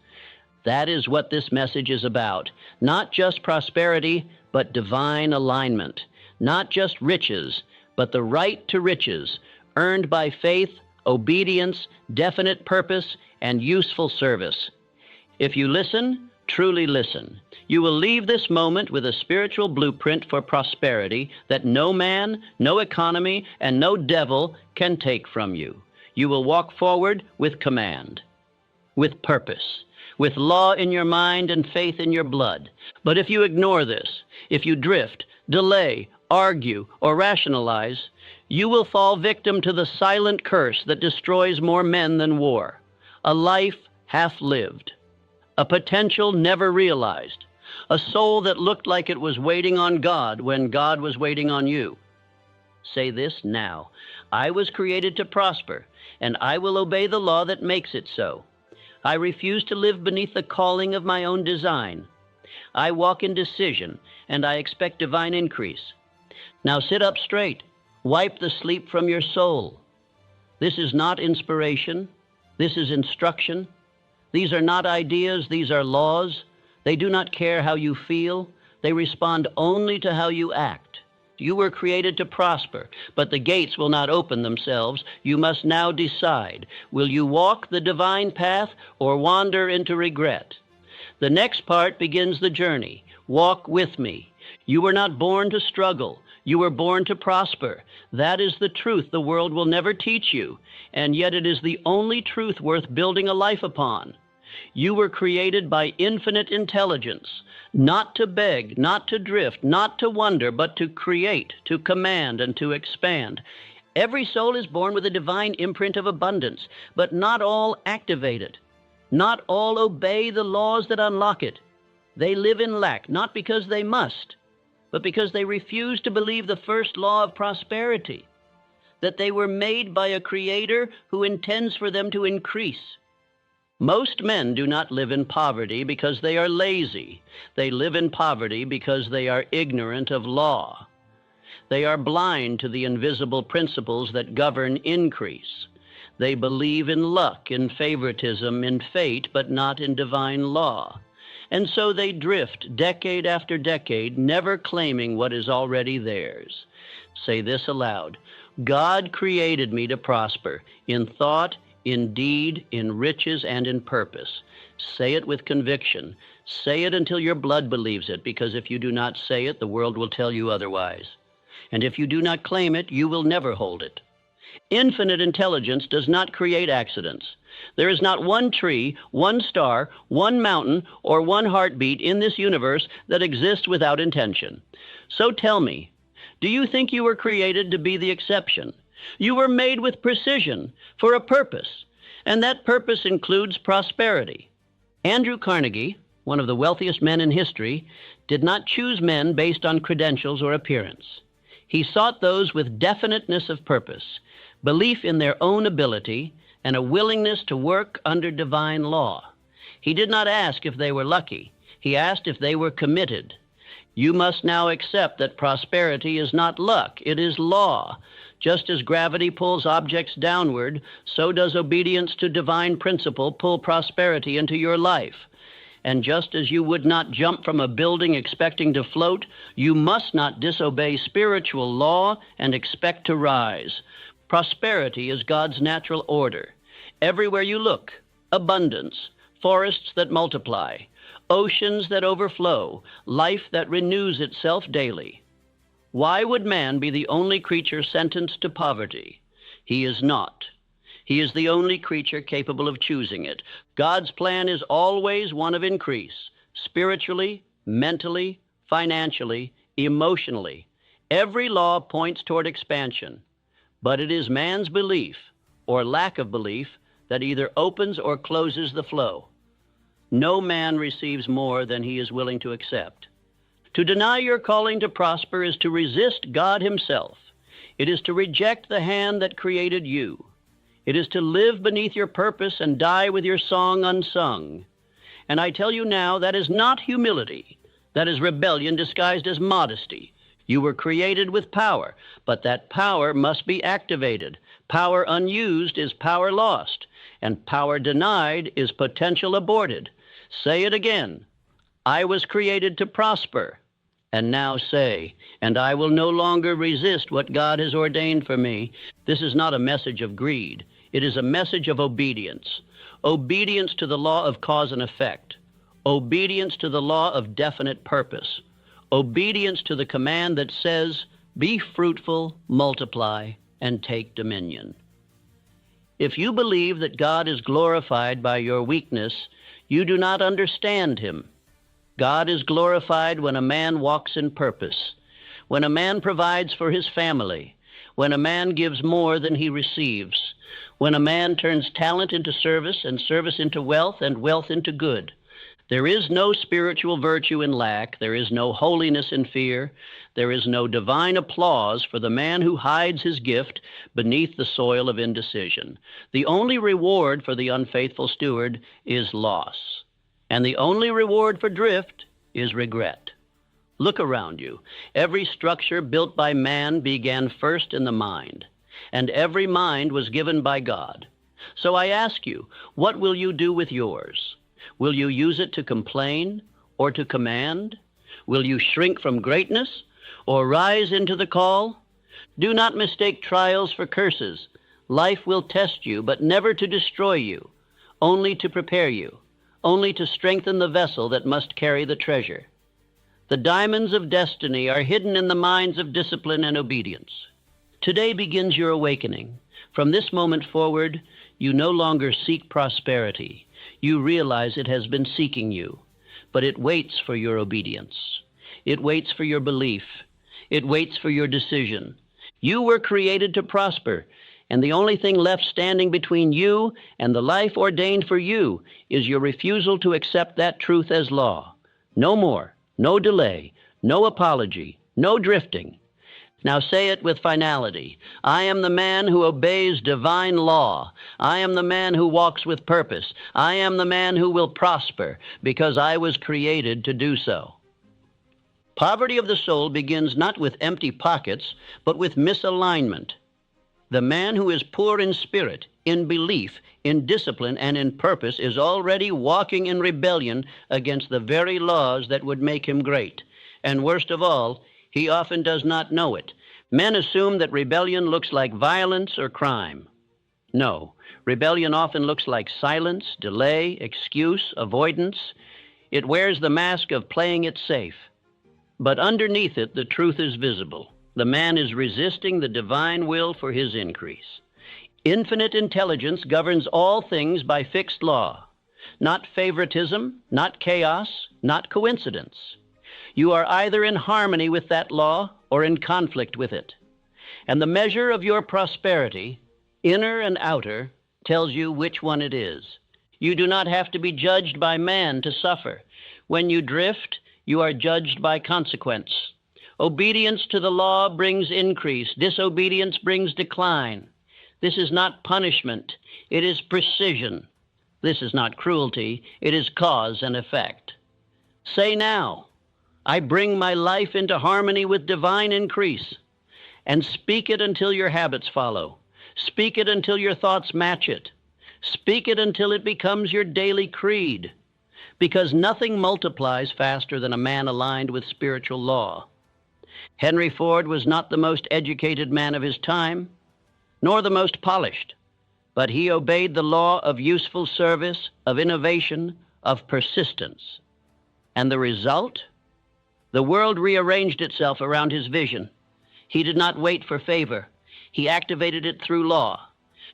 That is what this message is about. Not just prosperity, but divine alignment. Not just riches, but the right to riches, earned by faith, obedience, definite purpose, and useful service. If you listen, truly listen, you will leave this moment with a spiritual blueprint for prosperity that no man, no economy, and no devil can take from you. You will walk forward with command, with purpose, with law in your mind and faith in your blood. But if you ignore this, if you drift, delay, argue, or rationalize, you will fall victim to the silent curse that destroys more men than war. A life half-lived, a potential never realized, a soul that looked like it was waiting on God when God was waiting on you. Say this now: I was created to prosper, and I will obey the law that makes it so. I refuse to live beneath the calling of my own design. I walk in decision, and I expect divine increase. Now sit up straight. Wipe the sleep from your soul. This is not inspiration. This is instruction. These are not ideas. These are laws. They do not care how you feel. They respond only to how you act. You were created to prosper, but the gates will not open themselves. You must now decide. Will you walk the divine path or wander into regret? The next part begins the journey. Walk with me. You were not born to struggle. You were born to prosper. That is the truth the world will never teach you, and yet it is the only truth worth building a life upon. You were created by infinite intelligence, not to beg, not to drift, not to wonder, but to create, to command, and to expand. Every soul is born with a divine imprint of abundance, but not all activate it. Not all obey the laws that unlock it. They live in lack, not because they must, but because they refuse to believe the first law of prosperity, that they were made by a creator who intends for them to increase. Most men do not live in poverty because they are lazy. They live in poverty because they are ignorant of law. They are blind to the invisible principles that govern increase. They believe in luck, in favoritism, in fate, but not in divine law. And so they drift decade after decade, never claiming what is already theirs. Say this aloud: God created me to prosper in thought, in deed, in riches, and in purpose. Say it with conviction. Say it until your blood believes it, because if you do not say it, the world will tell you otherwise. And if you do not claim it, you will never hold it. Infinite intelligence does not create accidents. There is not one tree, one star, one mountain, or one heartbeat in this universe that exists without intention. So tell me, do you think you were created to be the exception? You were made with precision for a purpose, and that purpose includes prosperity. Andrew Carnegie, one of the wealthiest men in history, did not choose men based on credentials or appearance. He sought those with definiteness of purpose, belief in their own ability, and a willingness to work under divine law. He did not ask if they were lucky. He asked if they were committed. You must now accept that prosperity is not luck, it is law. Just as gravity pulls objects downward, so does obedience to divine principle pull prosperity into your life. And just as you would not jump from a building expecting to float, you must not disobey spiritual law and expect to rise. Prosperity is God's natural order. Everywhere you look, abundance, forests that multiply, oceans that overflow, life that renews itself daily. Why would man be the only creature sentenced to poverty? He is not. He is the only creature capable of choosing it. God's plan is always one of increase, spiritually, mentally, financially, emotionally. Every law points toward expansion, but it is man's belief, or lack of belief, that either opens or closes the flow. No man receives more than he is willing to accept. To deny your calling to prosper is to resist God himself. It is to reject the hand that created you. It is to live beneath your purpose and die with your song unsung. And I tell you now, that is not humility. That is rebellion disguised as modesty. You were created with power, but that power must be activated. Power unused is power lost, and power denied is potential aborted. Say it again. I was created to prosper. And now say, and I will no longer resist what God has ordained for me. This is not a message of greed. It is a message of obedience. Obedience to the law of cause and effect. Obedience to the law of definite purpose. Obedience to the command that says, be fruitful, multiply, and take dominion. If you believe that God is glorified by your weakness, you do not understand him. God is glorified when a man walks in purpose, when a man provides for his family, when a man gives more than he receives, when a man turns talent into service and service into wealth and wealth into good. There is no spiritual virtue in lack. There is no holiness in fear. There is no divine applause for the man who hides his gift beneath the soil of indecision. The only reward for the unfaithful steward is loss. And the only reward for drift is regret. Look around you. Every structure built by man began first in the mind, and every mind was given by God. So I ask you, what will you do with yours? Will you use it to complain or to command? Will you shrink from greatness or rise into the call? Do not mistake trials for curses. Life will test you, but never to destroy you, only to prepare you, only to strengthen the vessel that must carry the treasure. The diamonds of destiny are hidden in the mines of discipline and obedience. Today begins your awakening. From this moment forward, you no longer seek prosperity. You realize it has been seeking you, but it waits for your obedience. It waits for your belief. It waits for your decision. You were created to prosper, and the only thing left standing between you and the life ordained for you is your refusal to accept that truth as law. No more, no delay, no apology, no drifting. Now say it with finality. I am the man who obeys divine law. I am the man who walks with purpose. I am the man who will prosper because I was created to do so. Poverty of the soul begins not with empty pockets, but with misalignment. The man who is poor in spirit, in belief, in discipline, and in purpose is already walking in rebellion against the very laws that would make him great. And worst of all, he often does not know it. Men assume that rebellion looks like violence or crime. No, rebellion often looks like silence, delay, excuse, avoidance. It wears the mask of playing it safe. But underneath it, the truth is visible. The man is resisting the divine will for his increase. Infinite intelligence governs all things by fixed law, not favoritism, not chaos, not coincidence. You are either in harmony with that law or in conflict with it. And the measure of your prosperity, inner and outer, tells you which one it is. You do not have to be judged by man to suffer. When you drift, you are judged by consequence. Obedience to the law brings increase. Disobedience brings decline. This is not punishment. It is precision. This is not cruelty. It is cause and effect. Say now, I bring my life into harmony with divine increase, and speak it until your habits follow. Speak it until your thoughts match it. Speak it until it becomes your daily creed, because nothing multiplies faster than a man aligned with spiritual law. Henry Ford was not the most educated man of his time, nor the most polished, but he obeyed the law of useful service, of innovation, of persistence. And the result? The world rearranged itself around his vision. He did not wait for favor. He activated it through law.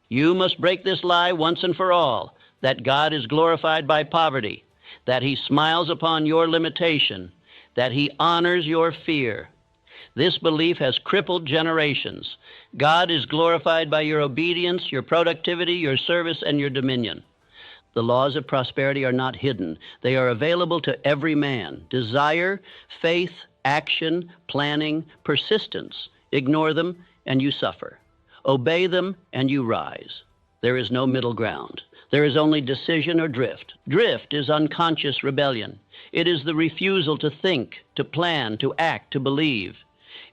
You must break this lie once and for all, that God is glorified by poverty, that he smiles upon your limitation, that he honors your fear. This belief has crippled generations. God is glorified by your obedience, your productivity, your service, and your dominion. The laws of prosperity are not hidden. They are available to every man. Desire, faith, action, planning, persistence. Ignore them, and you suffer. Obey them, and you rise. There is no middle ground. There is only decision or drift. Drift is unconscious rebellion. It is the refusal to think, to plan, to act, to believe.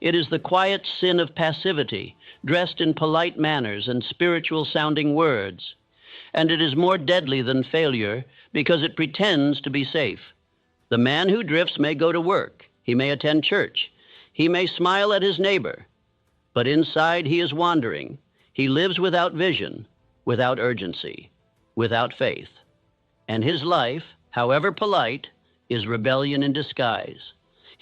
It is the quiet sin of passivity, dressed in polite manners and spiritual-sounding words. And it is more deadly than failure because it pretends to be safe. The man who drifts may go to work. He may attend church. He may smile at his neighbor. But inside he is wandering. He lives without vision, without urgency, without faith. And his life, however polite, is rebellion in disguise.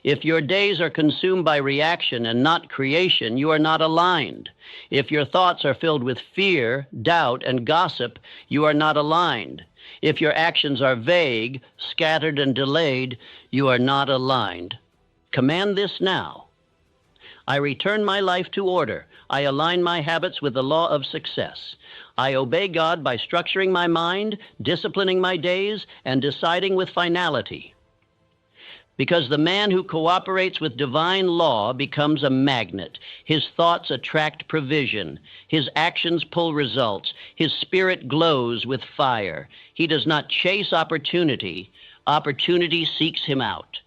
If your days are consumed by reaction and not creation, you are not aligned. If your thoughts are filled with fear, doubt, and gossip, you are not aligned. If your actions are vague, scattered, and delayed, you are not aligned. Command this now. I return my life to order. I align my habits with the law of success. I obey God by structuring my mind, disciplining my days, and deciding with finality. Because the man who cooperates with divine law becomes a magnet. His thoughts attract provision. His actions pull results. His spirit glows with fire. He does not chase opportunity. Opportunity seeks him out.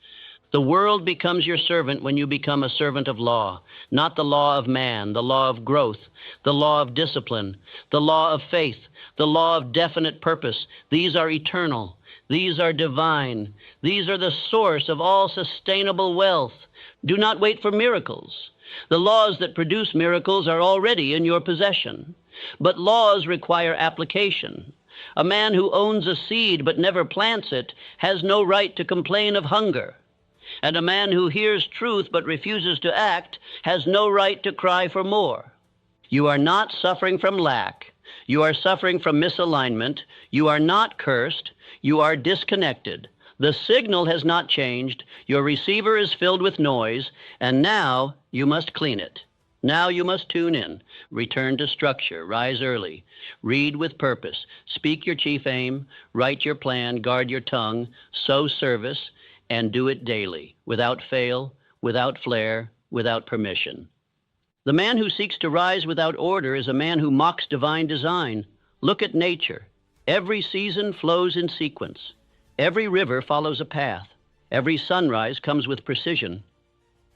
The world becomes your servant when you become a servant of law, not the law of man, the law of growth, the law of discipline, the law of faith, the law of definite purpose. These are eternal. These are divine. These are the source of all sustainable wealth. Do not wait for miracles. The laws that produce miracles are already in your possession. But laws require application. A man who owns a seed but never plants it has no right to complain of hunger. And a man who hears truth but refuses to act has no right to cry for more. You are not suffering from lack. You are suffering from misalignment. You are not cursed. You are disconnected. The signal has not changed. Your receiver is filled with noise, and now you must clean it. Now you must tune in. Return to structure. Rise early. Read with purpose. Speak your chief aim. Write your plan. Guard your tongue. Sow service, and do it daily, without fail, without flair, without permission. The man who seeks to rise without order is a man who mocks divine design. Look at nature. Every season flows in sequence. Every river follows a path. Every sunrise comes with precision.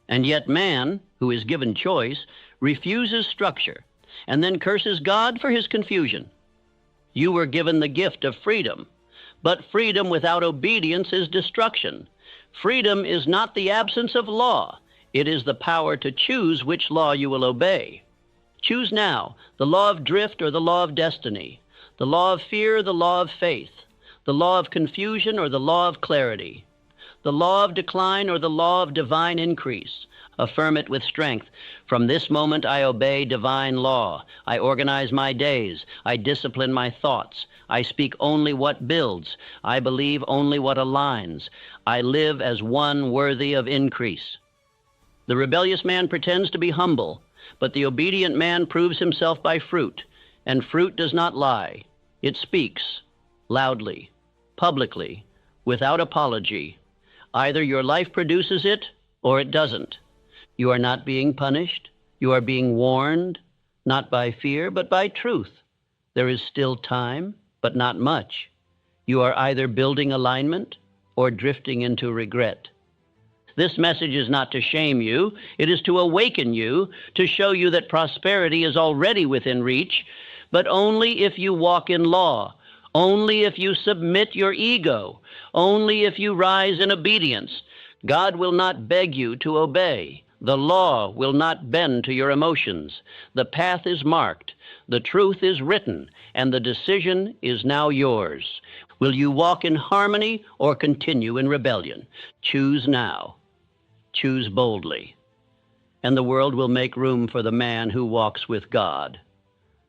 And yet man, who is given choice, refuses structure and then curses God for his confusion. You were given the gift of freedom, but freedom without obedience is destruction. Freedom is not the absence of law. It is the power to choose which law you will obey. Choose now the law of drift or the law of destiny, the law of fear or the law of faith, the law of confusion or the law of clarity, the law of decline or the law of divine increase. Affirm it with strength. From this moment I obey divine law. I organize my days. I discipline my thoughts. I speak only what builds. I believe only what aligns. I live as one worthy of increase. The rebellious man pretends to be humble, but the obedient man proves himself by fruit, and fruit does not lie. It speaks loudly, publicly, without apology. Either your life produces it or it doesn't. You are not being punished. You are being warned, not by fear, but by truth. There is still time, but not much. You are either building alignment or drifting into regret. This message is not to shame you. It is to awaken you, to show you that prosperity is already within reach, but only if you walk in law, only if you submit your ego, only if you rise in obedience. God will not beg you to obey. The law will not bend to your emotions. The path is marked, the truth is written, and the decision is now yours. Will you walk in harmony or continue in rebellion? Choose now. Choose boldly, and the world will make room for the man who walks with God.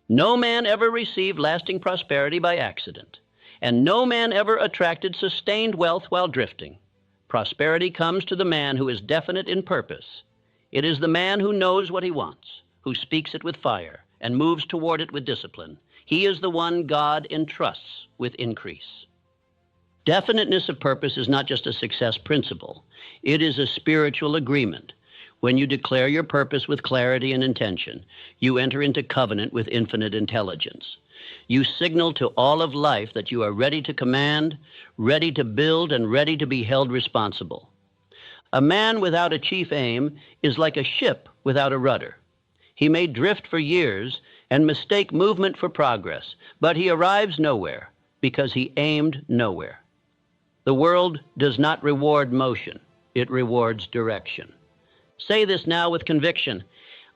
No man ever received lasting prosperity by accident, and no man ever attracted sustained wealth while drifting. Prosperity comes to the man who is definite in purpose. It is the man who knows what he wants, who speaks it with fire, and moves toward it with discipline. He is the one God entrusts with increase. Definiteness of purpose is not just a success principle. It is a spiritual agreement. When you declare your purpose with clarity and intention, you enter into covenant with infinite intelligence. You signal to all of life that you are ready to command, ready to build, and ready to be held responsible. A man without a chief aim is like a ship without a rudder. He may drift for years and mistake movement for progress, but he arrives nowhere because he aimed nowhere. The world does not reward motion. It rewards direction. Say this now with conviction.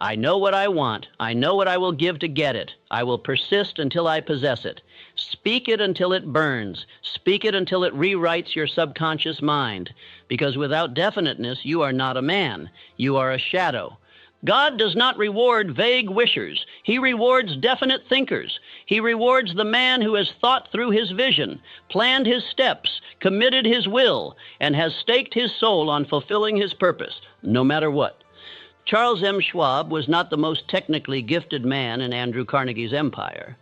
I know what I want. I know what I will give to get it. I will persist until I possess it. Speak it until it burns. Speak it until it rewrites your subconscious mind. Because without definiteness, you are not a man. You are a shadow. God does not reward vague wishers. He rewards definite thinkers. He rewards the man who has thought through his vision, planned his steps, committed his will, and has staked his soul on fulfilling his purpose, no matter what. Charles M. Schwab was not the most technically gifted man in Andrew Carnegie's empire,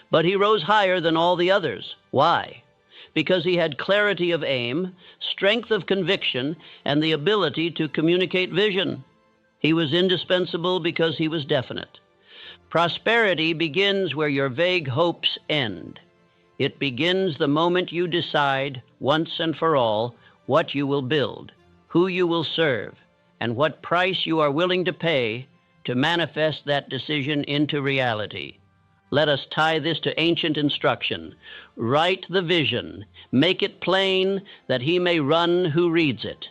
but he rose higher than all the others. Why? Because he had clarity of aim, strength of conviction, and the ability to communicate vision. He was indispensable because he was definite. Prosperity begins where your vague hopes end. It begins the moment you decide, once and for all, what you will build, who you will serve, and what price you are willing to pay to manifest that decision into reality. Let us tie this to ancient instruction. Write the vision, make it plain, that he may run who reads it.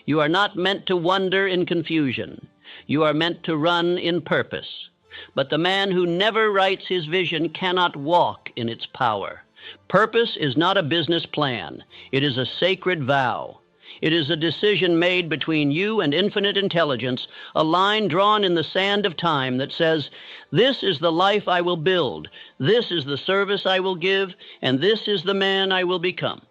You are not meant to wander in confusion. You are meant to run in purpose. But the man who never writes his vision cannot walk in its power. Purpose is not a business plan. It is a sacred vow. It is a decision made between you and infinite intelligence, a line drawn in the sand of time that says, this is the life I will build, this is the service I will give, and this is the man I will become.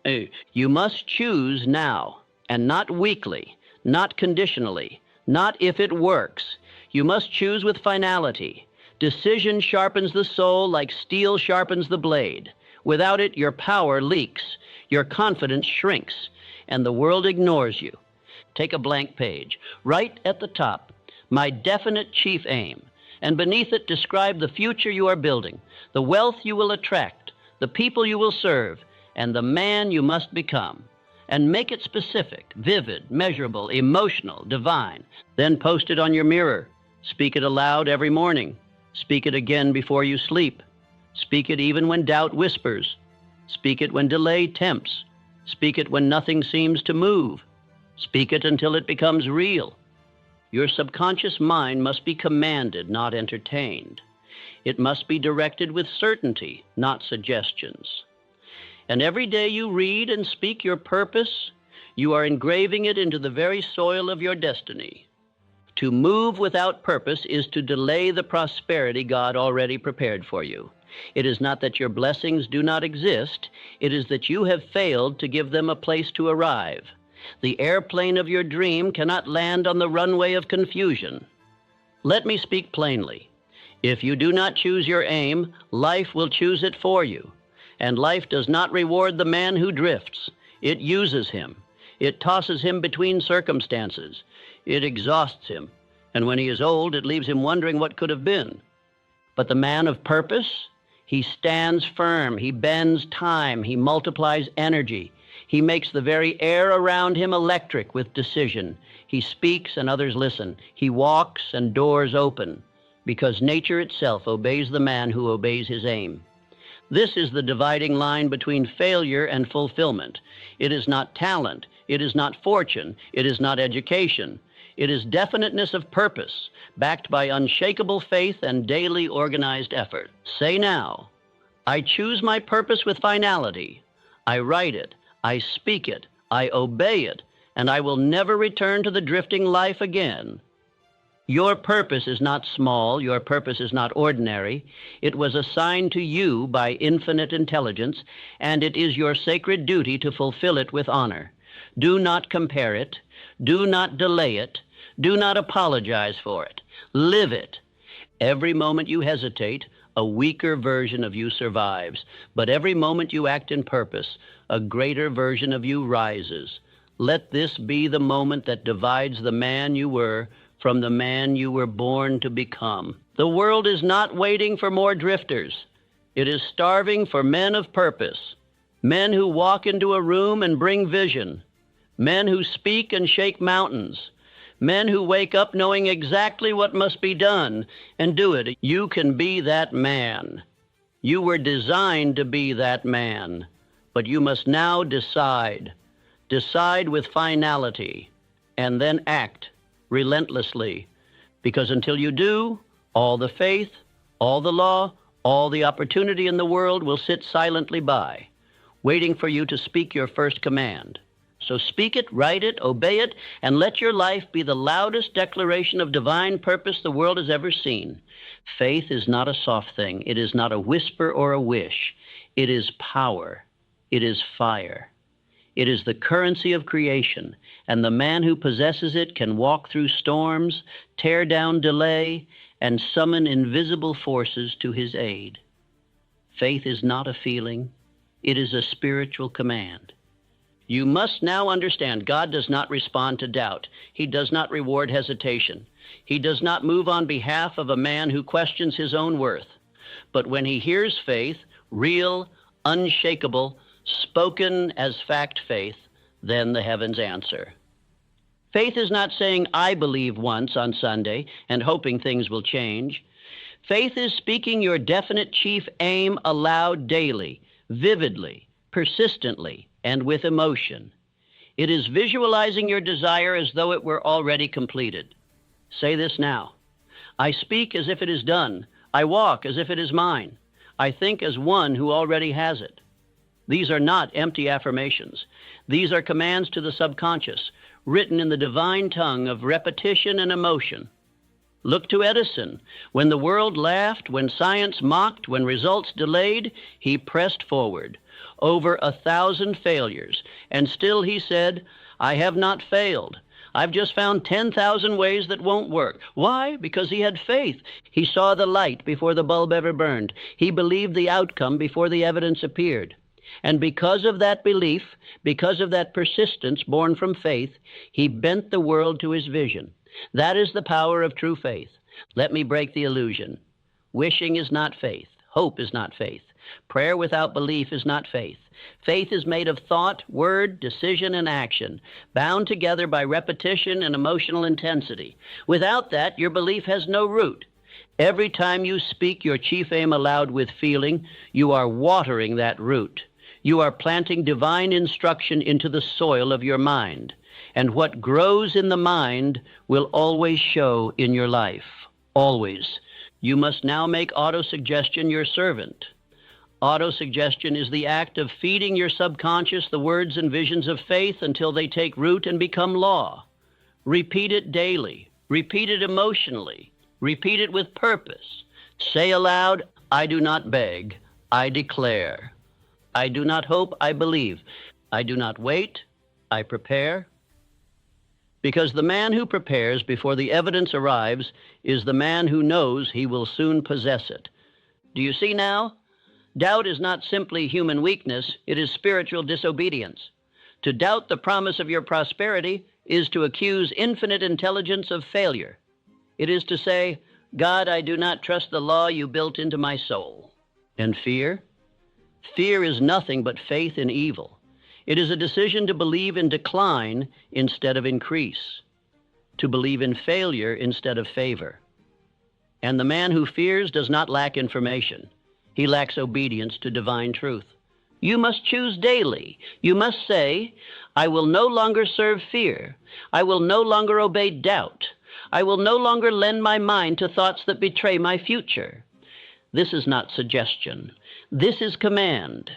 You must choose now, and not weakly, not conditionally, not if it works. You must choose with finality. Decision sharpens the soul like steel sharpens the blade. Without it, your power leaks, your confidence shrinks, and the world ignores you. Take a blank page. Write at the top, my definite chief aim, and beneath it describe the future you are building, the wealth you will attract, the people you will serve, and the man you must become. And make it specific, vivid, measurable, emotional, divine. Then post it on your mirror. Speak it aloud every morning. Speak it again before you sleep. Speak it even when doubt whispers. Speak it when delay tempts. Speak it when nothing seems to move. Speak it until it becomes real. Your subconscious mind must be commanded, not entertained. It must be directed with certainty, not suggestions. And every day you read and speak your purpose, you are engraving it into the very soil of your destiny. To move without purpose is to delay the prosperity God already prepared for you. It is not that your blessings do not exist, it is that you have failed to give them a place to arrive. The airplane of your dream cannot land on the runway of confusion. Let me speak plainly. If you do not choose your aim, life will choose it for you. And life does not reward the man who drifts. It uses him. It tosses him between circumstances. It exhausts him. And when he is old, it leaves him wondering what could have been. But the man of purpose, he stands firm. He bends time. He multiplies energy. He makes the very air around him electric with decision. He speaks and others listen. He walks and doors open, because nature itself obeys the man who obeys his aim. This is the dividing line between failure and fulfillment. It is not talent. It is not fortune. It is not education. It is definiteness of purpose, backed by unshakable faith and daily organized effort. Say now, I choose my purpose with finality. I write it. I speak it. I obey it. And I will never return to the drifting life again. Your purpose is not small. Your purpose is not ordinary. It was assigned to you by infinite intelligence, and it is your sacred duty to fulfill it with honor. Do not compare it. Do not delay it. Do not apologize for it. Live it. Every moment you hesitate, a weaker version of you survives. But every moment you act in purpose, a greater version of you rises. Let this be the moment that divides the man you were from the man you were born to become. The world is not waiting for more drifters. It is starving for men of purpose, men who walk into a room and bring vision, men who speak and shake mountains, men who wake up knowing exactly what must be done and do it. You can be that man. You were designed to be that man, but you must now decide. Decide with finality, and then act relentlessly, because until you do, all the faith, all the law, all the opportunity in the world will sit silently by, waiting for you to speak your first command. So speak it, write it, obey it, and let your life be the loudest declaration of divine purpose the world has ever seen. Faith is not a soft thing. It is not a whisper or a wish. It is power. It is fire. It is the currency of creation, and the man who possesses it can walk through storms, tear down delay, and summon invisible forces to his aid. Faith is not a feeling. It is a spiritual command. You must now understand God does not respond to doubt. He does not reward hesitation. He does not move on behalf of a man who questions his own worth. But when he hears faith, real, unshakable, spoken as fact faith, then the heavens answer. Faith is not saying, I believe once on Sunday and hoping things will change. Faith is speaking your definite chief aim aloud daily, vividly, persistently, and with emotion. It is visualizing your desire as though it were already completed. Say this now. I speak as if it is done. I walk as if it is mine. I think as one who already has it. These are not empty affirmations. These are commands to the subconscious, written in the divine tongue of repetition and emotion. Look to Edison. When the world laughed, when science mocked, when results delayed, he pressed forward. Over 1,000 failures, and still he said, I have not failed. I've just found 10,000 ways that won't work. Why? Because he had faith. He saw the light before the bulb ever burned. He believed the outcome before the evidence appeared. And because of that belief, because of that persistence born from faith, he bent the world to his vision. That is the power of true faith. Let me break the illusion. Wishing is not faith. Hope is not faith. Prayer without belief is not faith. Faith is made of thought, word, decision, and action, bound together by repetition and emotional intensity. Without that, your belief has no root. Every time you speak your chief aim aloud with feeling, you are watering that root. You are planting divine instruction into the soil of your mind. And what grows in the mind will always show in your life. Always. You must now make autosuggestion your servant. Autosuggestion is the act of feeding your subconscious the words and visions of faith until they take root and become law. Repeat it daily. Repeat it emotionally. Repeat it with purpose. Say aloud, I do not beg, I declare. I do not hope, I believe. I do not wait, I prepare. Because the man who prepares before the evidence arrives is the man who knows he will soon possess it. Do you see now? Doubt is not simply human weakness, it is spiritual disobedience. To doubt the promise of your prosperity is to accuse infinite intelligence of failure. It is to say, God, I do not trust the law you built into my soul. And fear? Fear is nothing but faith in evil. It is a decision to believe in decline instead of increase, to believe in failure instead of favor. And the man who fears does not lack information. He lacks obedience to divine truth. You must choose daily. You must say, I will no longer serve fear. I will no longer obey doubt. I will no longer lend my mind to thoughts that betray my future. This is not suggestion. This is command.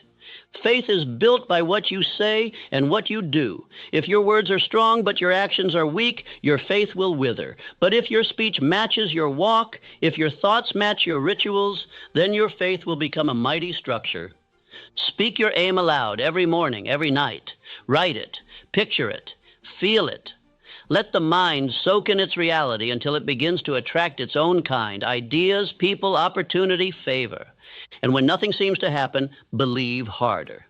Faith is built by what you say and what you do. If your words are strong but your actions are weak, your faith will wither. But if your speech matches your walk, if your thoughts match your rituals, then your faith will become a mighty structure. Speak your aim aloud every morning, every night. Write it, picture it, feel it. Let the mind soak in its reality until it begins to attract its own kind, ideas, people, opportunity, favor. And when nothing seems to happen, believe harder.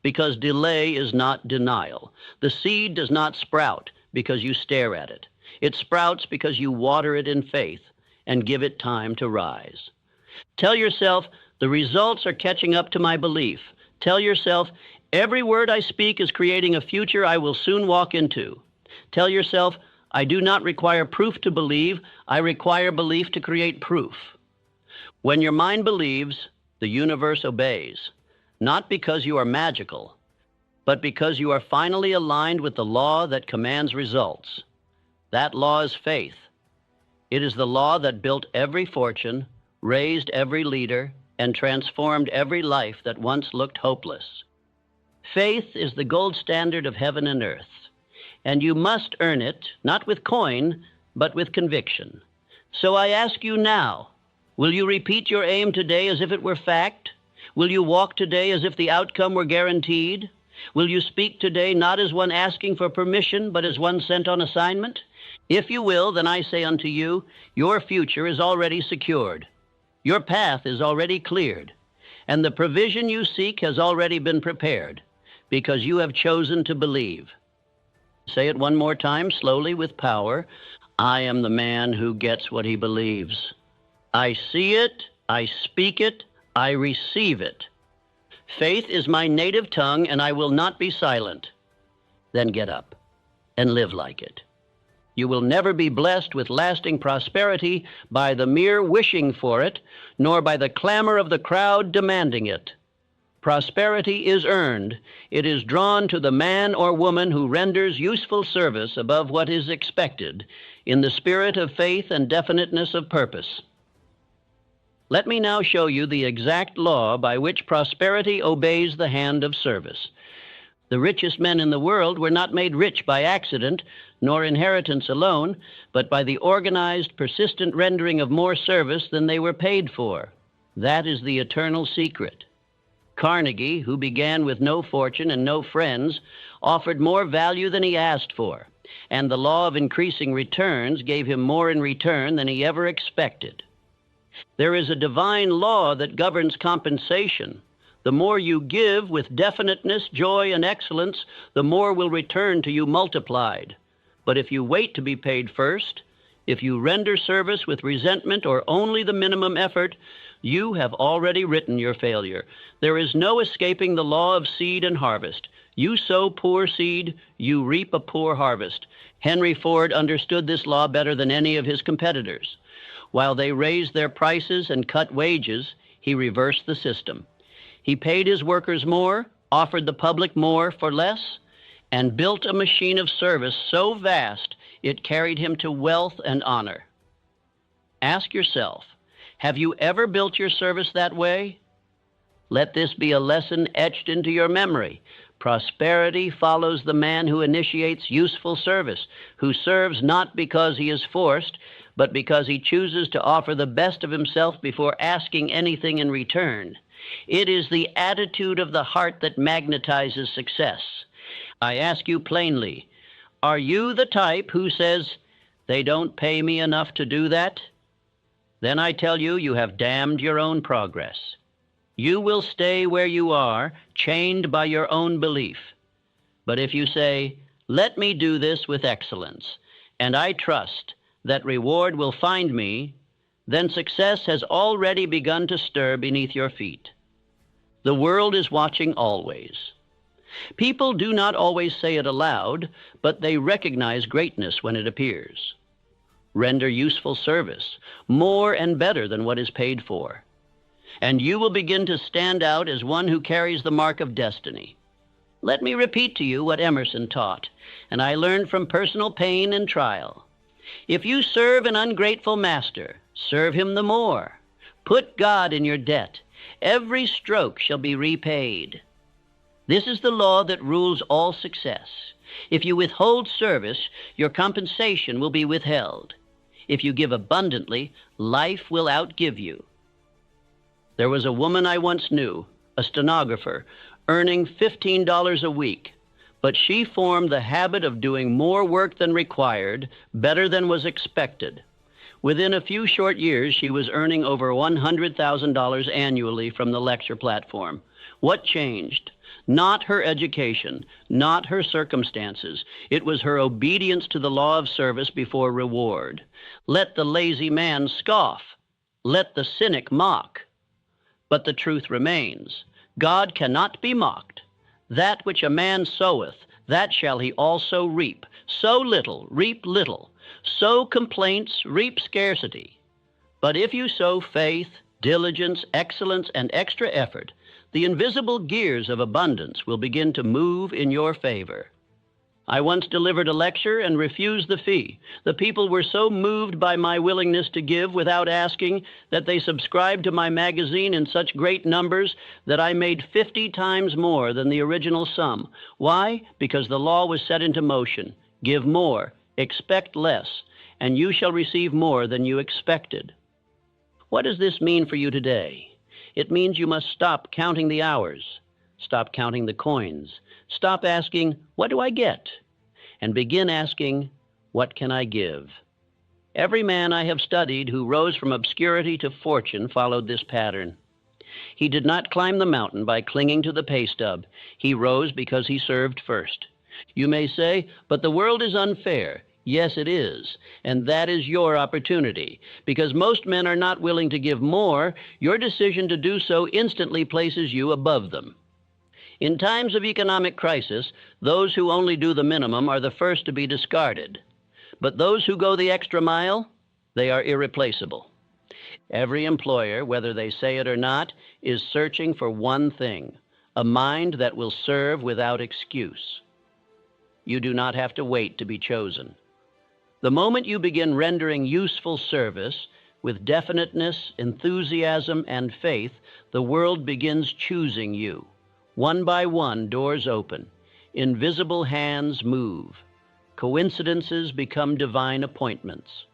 Because delay is not denial. The seed does not sprout because you stare at it. It sprouts because you water it in faith and give it time to rise. Tell yourself, the results are catching up to my belief. Tell yourself, every word I speak is creating a future I will soon walk into. Tell yourself, I do not require proof to believe. I require belief to create proof. When your mind believes, the universe obeys, not because you are magical, but because you are finally aligned with the law that commands results. That law is faith. It is the law that built every fortune, raised every leader, and transformed every life that once looked hopeless. Faith is the gold standard of heaven and earth, and you must earn it, not with coin, but with conviction. So I ask you now, will you repeat your aim today as if it were fact? Will you walk today as if the outcome were guaranteed? Will you speak today not as one asking for permission, but as one sent on assignment? If you will, then I say unto you, your future is already secured. Your path is already cleared, and the provision you seek has already been prepared, because you have chosen to believe. Say it one more time, slowly, with power. I am the man who gets what he believes. I see it, I speak it, I receive it. Faith is my native tongue, and I will not be silent. Then get up and live like it. You will never be blessed with lasting prosperity by the mere wishing for it, nor by the clamor of the crowd demanding it. Prosperity is earned. It is drawn to the man or woman who renders useful service above what is expected, in the spirit of faith and definiteness of purpose. Let me now show you the exact law by which prosperity obeys the hand of service. The richest men in the world were not made rich by accident, nor inheritance alone, but by the organized, persistent rendering of more service than they were paid for. That is the eternal secret. Carnegie, who began with no fortune and no friends, offered more value than he asked for, and the law of increasing returns gave him more in return than he ever expected. There is a divine law that governs compensation. The more you give with definiteness, joy, and excellence, the more will return to you multiplied. But if you wait to be paid first, if you render service with resentment or only the minimum effort, you have already written your failure. There is no escaping the law of seed and harvest. You sow poor seed, you reap a poor harvest. Henry Ford understood this law better than any of his competitors. While they raised their prices and cut wages, he reversed the system. He paid his workers more, offered the public more for less, and built a machine of service so vast it carried him to wealth and honor. Ask yourself, have you ever built your service that way? Let this be a lesson etched into your memory. Prosperity follows the man who initiates useful service, who serves not because he is forced, but because he chooses to offer the best of himself before asking anything in return. It is the attitude of the heart that magnetizes success. I ask you plainly, are you the type who says, "They don't pay me enough to do that"? Then I tell you, you have damned your own progress. You will stay where you are, chained by your own belief. But if you say, "Let me do this with excellence, and I trust that reward will find me," then success has already begun to stir beneath your feet. The world is watching always. People do not always say it aloud, but they recognize greatness when it appears. Render useful service, more and better than what is paid for, and you will begin to stand out as one who carries the mark of destiny. Let me repeat to you what Emerson taught, and I learned from personal pain and trial. If you serve an ungrateful master, serve him the more. Put God in your debt. Every stroke shall be repaid. This is the law that rules all success. If you withhold service, your compensation will be withheld. If you give abundantly, life will outgive you. There was a woman I once knew, a stenographer, earning $15 a week, but she formed the habit of doing more work than required, better than was expected. Within a few short years, she was earning over $100,000 annually from the lecture platform. What changed? Not her education, not her circumstances. It was her obedience to the law of service before reward. Let the lazy man scoff. Let the cynic mock. But the truth remains. God cannot be mocked. That which a man soweth, that shall he also reap. Sow little, reap little. Sow complaints, reap scarcity. But if you sow faith, diligence, excellence, and extra effort, the invisible gears of abundance will begin to move in your favor. I once delivered a lecture and refused the fee. The people were so moved by my willingness to give without asking that they subscribed to my magazine in such great numbers that I made 50 times more than the original sum. Why? Because the law was set into motion. Give more, expect less, and you shall receive more than you expected. What does this mean for you today? It means you must stop counting the hours, stop counting the coins, stop asking, "What do I get?" and begin asking, "What can I give?" Every man I have studied who rose from obscurity to fortune followed this pattern. He did not climb the mountain by clinging to the pay stub. He rose because he served first. You may say, "But the world is unfair." Yes, it is, and that is your opportunity. Because most men are not willing to give more, your decision to do so instantly places you above them. In times of economic crisis, those who only do the minimum are the first to be discarded. But those who go the extra mile, they are irreplaceable. Every employer, whether they say it or not, is searching for one thing, a mind that will serve without excuse. You do not have to wait to be chosen. The moment you begin rendering useful service with definiteness, enthusiasm, and faith, the world begins choosing you. One by one, doors open. Invisible hands move. Coincidences become divine appointments.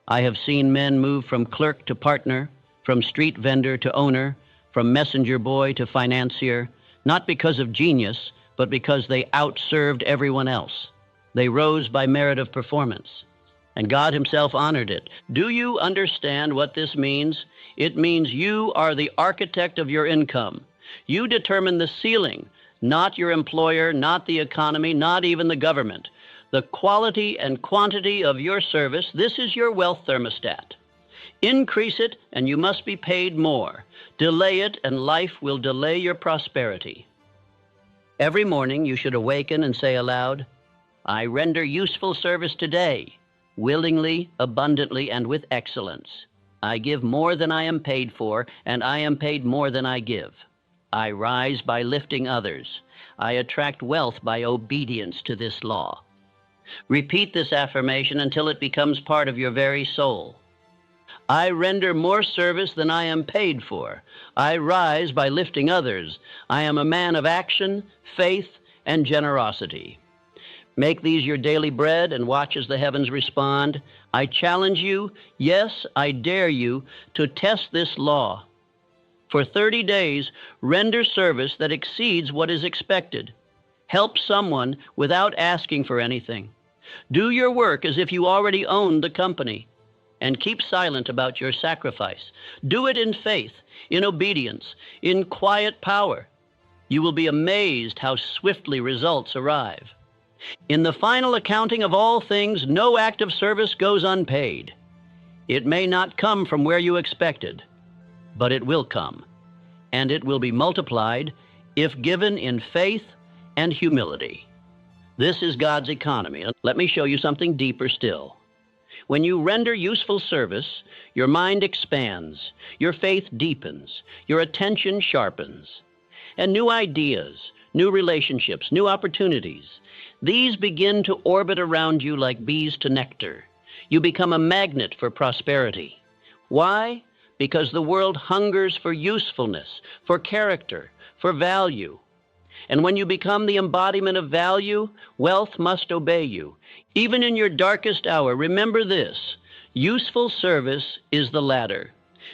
I have seen men move from clerk to partner, from street vendor to owner, from messenger boy to financier, not because of genius, but because they outserved everyone else. They rose by merit of performance, and God himself honored it. Do you understand what this means? It means you are the architect of your income. You determine the ceiling, not your employer, not the economy, not even the government. The quality and quantity of your service, this is your wealth thermostat. Increase it, and you must be paid more. Delay it, and life will delay your prosperity. Every morning you should awaken and say aloud, I render useful service today, willingly, abundantly, and with excellence. I give more than I am paid for, and I am paid more than I give. I rise by lifting others. I attract wealth by obedience to this law. Repeat this affirmation until it becomes part of your very soul. I render more service than I am paid for. I rise by lifting others. I am a man of action, faith, and generosity. Make these your daily bread and watch as the heavens respond. I challenge you, yes, I dare you, to test this law. For 30 days, render service that exceeds what is expected. Help someone without asking for anything. Do your work as if you already owned the company. And keep silent about your sacrifice. Do it in faith, in obedience, in quiet power. You will be amazed how swiftly results arrive. In the final accounting of all things, no act of service goes unpaid. It may not come from where you expected, but it will come, and it will be multiplied if given in faith and humility. This is God's economy. Let me show you something deeper still. When you render useful service, your mind expands, your faith deepens, your attention sharpens, and new ideas, new relationships, new opportunities, these begin to orbit around you like bees to nectar. You become a magnet for prosperity. Why? Because the world hungers for usefulness, for character, for value. And when you become the embodiment of value, wealth must obey you. Even in your darkest hour, remember this: useful service is the ladder.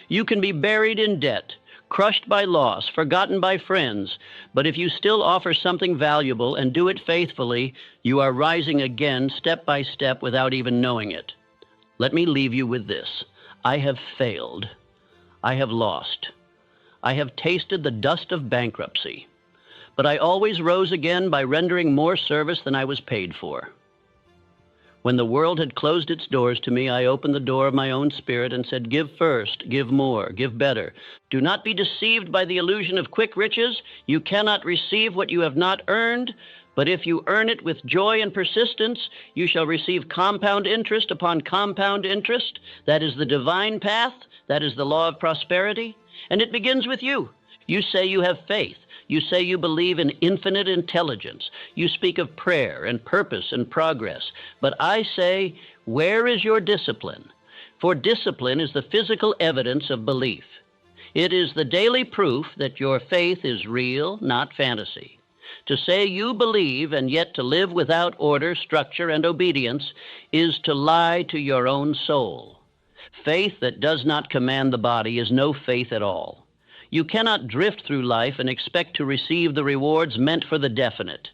You can be buried in debt, crushed by loss, forgotten by friends, but if you still offer something valuable and do it faithfully, you are rising again step by step without even knowing it. Let me leave you with this. I have failed. I have lost. I have tasted the dust of bankruptcy. But I always rose again by rendering more service than I was paid for. When the world had closed its doors to me, I opened the door of my own spirit and said, give first, give more, give better. Do not be deceived by the illusion of quick riches. You cannot receive what you have not earned, but if you earn it with joy and persistence, you shall receive compound interest upon compound interest. That is the divine path. That is the law of prosperity. And it begins with you. You say you have faith. You say you believe in infinite intelligence. You speak of prayer and purpose and progress. But I say, where is your discipline? For discipline is the physical evidence of belief. It is the daily proof that your faith is real, not fantasy. To say you believe and yet to live without order, structure, and obedience is to lie to your own soul. Faith that does not command the body is no faith at all. You cannot drift through life and expect to receive the rewards meant for the definite.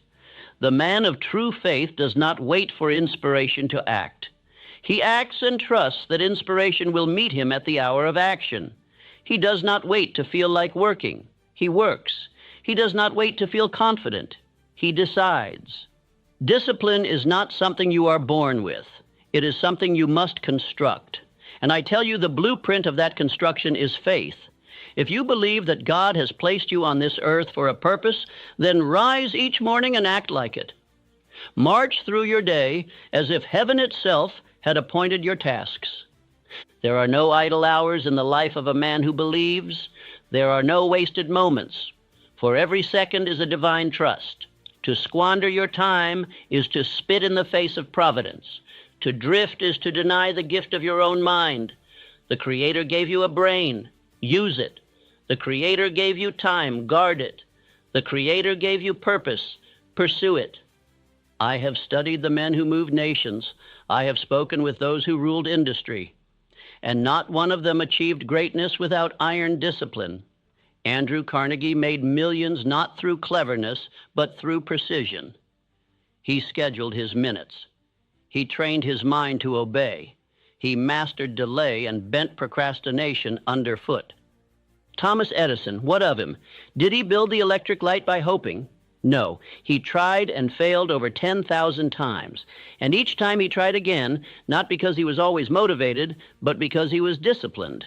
The man of true faith does not wait for inspiration to act. He acts and trusts that inspiration will meet him at the hour of action. He does not wait to feel like working. He works. He does not wait to feel confident. He decides. Discipline is not something you are born with. It is something you must construct. And I tell you, the blueprint of that construction is faith. If you believe that God has placed you on this earth for a purpose, then rise each morning and act like it. March through your day as if heaven itself had appointed your tasks. There are no idle hours in the life of a man who believes. There are no wasted moments, for every second is a divine trust. To squander your time is to spit in the face of providence. To drift is to deny the gift of your own mind. The Creator gave you a brain. Use it. The Creator gave you time. Guard it. The Creator gave you purpose. Pursue it. I have studied the men who moved nations. I have spoken with those who ruled industry. And not one of them achieved greatness without iron discipline. Andrew Carnegie made millions not through cleverness, but through precision. He scheduled his minutes. He trained his mind to obey. He mastered delay and bent procrastination underfoot. Thomas Edison, what of him? Did he build the electric light by hoping? No, he tried and failed over 10,000 times. And each time he tried again, not because he was always motivated, but because he was disciplined.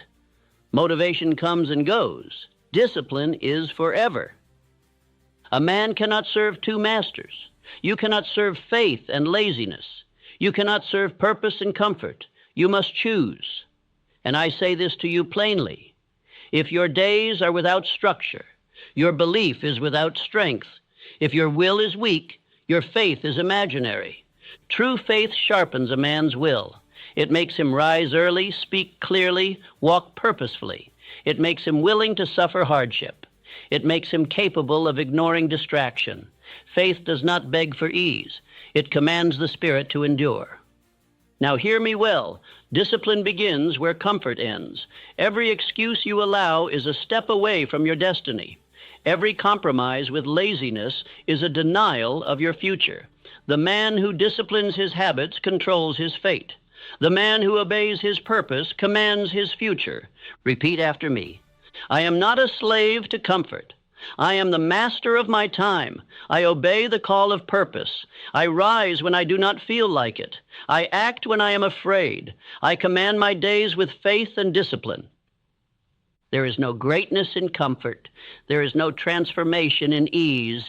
Motivation comes and goes. Discipline is forever. A man cannot serve two masters. You cannot serve faith and laziness. You cannot serve purpose and comfort. You must choose. And I say this to you plainly. If your days are without structure, your belief is without strength, if your will is weak, your faith is imaginary. True faith sharpens a man's will. It makes him rise early, speak clearly, walk purposefully. It makes him willing to suffer hardship. It makes him capable of ignoring distraction. Faith does not beg for ease. It commands the spirit to endure. Now hear me well. Discipline begins where comfort ends. Every excuse you allow is a step away from your destiny. Every compromise with laziness is a denial of your future. The man who disciplines his habits controls his fate. The man who obeys his purpose commands his future. Repeat after me. I am not a slave to comfort. I am the master of my time. I obey the call of purpose. I rise when I do not feel like it. I act when I am afraid. I command my days with faith and discipline. There is no greatness in comfort. There is no transformation in ease.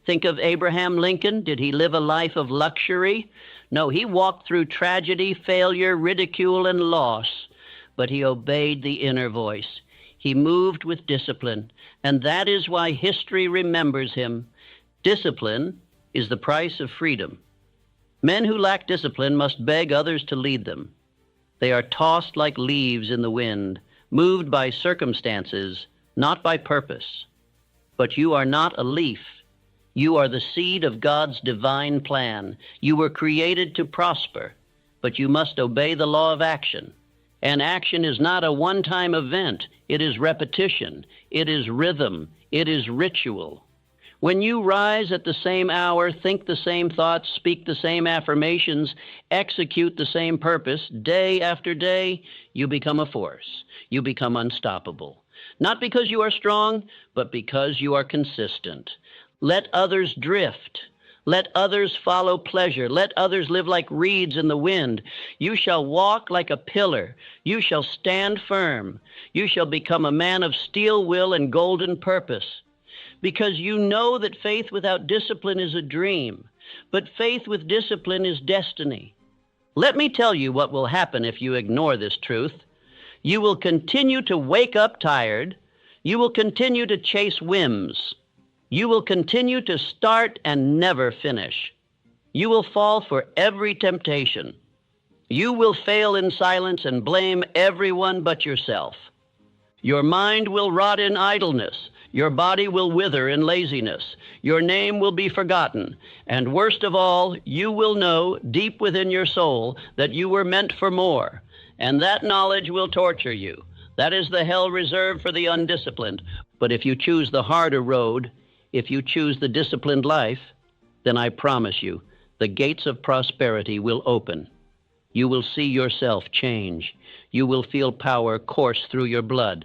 Think of Abraham Lincoln. Did he live a life of luxury? No, he walked through tragedy, failure, ridicule, and loss. But he obeyed the inner voice. He moved with discipline, and that is why history remembers him. Discipline is the price of freedom. Men who lack discipline must beg others to lead them. They are tossed like leaves in the wind, moved by circumstances, not by purpose. But you are not a leaf. You are the seed of God's divine plan. You were created to prosper, but you must obey the law of action. And action is not a one-time event. It is repetition. It is rhythm. It is ritual. When you rise at the same hour, think the same thoughts, speak the same affirmations, execute the same purpose, day after day, you become a force. You become unstoppable. Not because you are strong, but because you are consistent. Let others drift. Let others follow pleasure. Let others live like reeds in the wind. You shall walk like a pillar. You shall stand firm. You shall become a man of steel will and golden purpose. Because you know that faith without discipline is a dream, but faith with discipline is destiny. Let me tell you what will happen if you ignore this truth. You will continue to wake up tired. You will continue to chase whims. You will continue to start and never finish. You will fall for every temptation. You will fail in silence and blame everyone but yourself. Your mind will rot in idleness. Your body will wither in laziness. Your name will be forgotten. And worst of all, you will know deep within your soul that you were meant for more. And that knowledge will torture you. That is the hell reserved for the undisciplined. But if you choose the harder road, if you choose the disciplined life, then I promise you, the gates of prosperity will open. You will see yourself change. You will feel power course through your blood.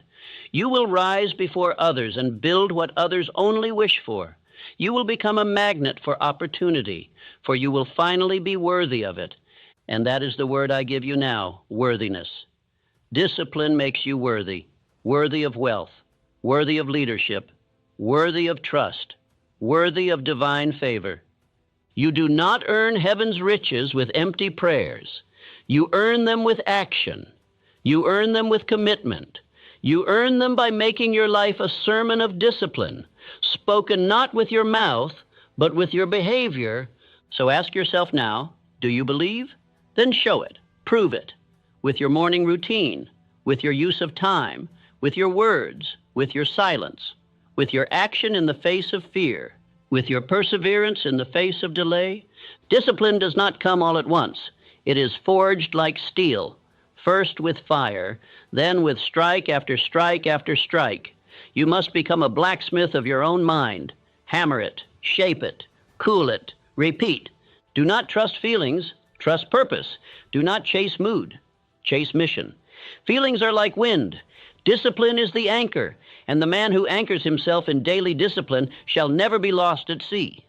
You will rise before others and build what others only wish for. You will become a magnet for opportunity, for you will finally be worthy of it. And that is the word I give you now, worthiness. Discipline makes you worthy, worthy of wealth, worthy of leadership, worthy of trust, worthy of divine favor. You do not earn heaven's riches with empty prayers. You earn them with action. You earn them with commitment. You earn them by making your life a sermon of discipline, spoken not with your mouth, but with your behavior. So ask yourself now, do you believe? Then show it, prove it, with your morning routine, with your use of time, with your words, with your silence, with your action in the face of fear, with your perseverance in the face of delay. Discipline does not come all at once. It is forged like steel, first with fire, then with strike after strike after strike. You must become a blacksmith of your own mind. Hammer it, shape it, cool it, repeat. Do not trust feelings, trust purpose. Do not chase mood, chase mission. Feelings are like wind. Discipline is the anchor, and the man who anchors himself in daily discipline shall never be lost at sea.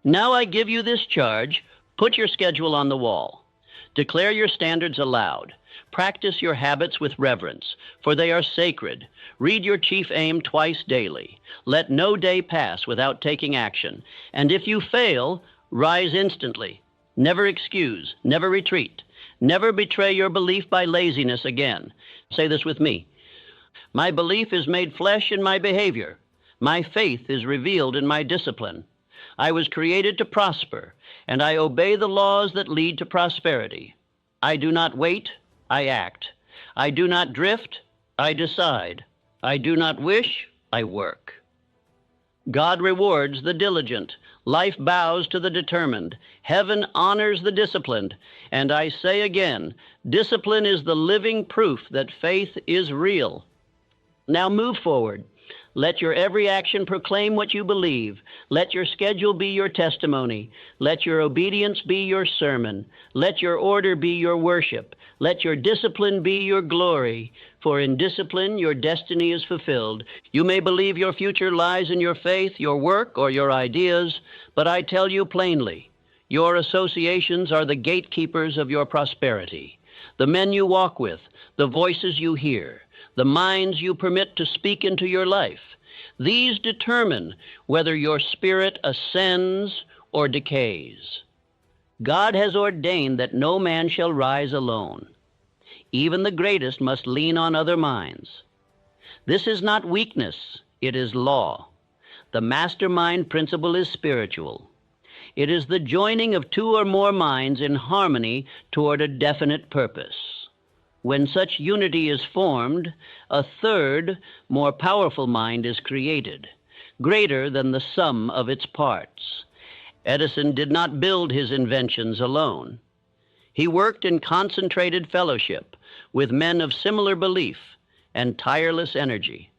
Now I give you this charge. Put your schedule on the wall. Declare your standards aloud. Practice your habits with reverence, for they are sacred. Read your chief aim twice daily. Let no day pass without taking action. And if you fail, rise instantly. Never excuse, never retreat. Never betray your belief by laziness again. Say this with me. My belief is made flesh in my behavior. My faith is revealed in my discipline. I was created to prosper, and I obey the laws that lead to prosperity. I do not wait, I act. I do not drift, I decide. I do not wish, I work. God rewards the diligent. Life bows to the determined. Heaven honors the disciplined. And I say again, discipline is the living proof that faith is real. Now move forward. Let your every action proclaim what you believe. Let your schedule be your testimony. Let your obedience be your sermon. Let your order be your worship. Let your discipline be your glory. For in discipline your destiny is fulfilled. You may believe your future lies in your faith, your work, or your ideas, but I tell you plainly, your associations are the gatekeepers of your prosperity. The men you walk with, the voices you hear, the minds you permit to speak into your life. These determine whether your spirit ascends or decays. God has ordained that no man shall rise alone. Even the greatest must lean on other minds. This is not weakness, it is law. The mastermind principle is spiritual. It is the joining of two or more minds in harmony toward a definite purpose. When such unity is formed, a third, more powerful mind is created, greater than the sum of its parts. Edison did not build his inventions alone. He worked in concentrated fellowship with men of similar belief and tireless energy.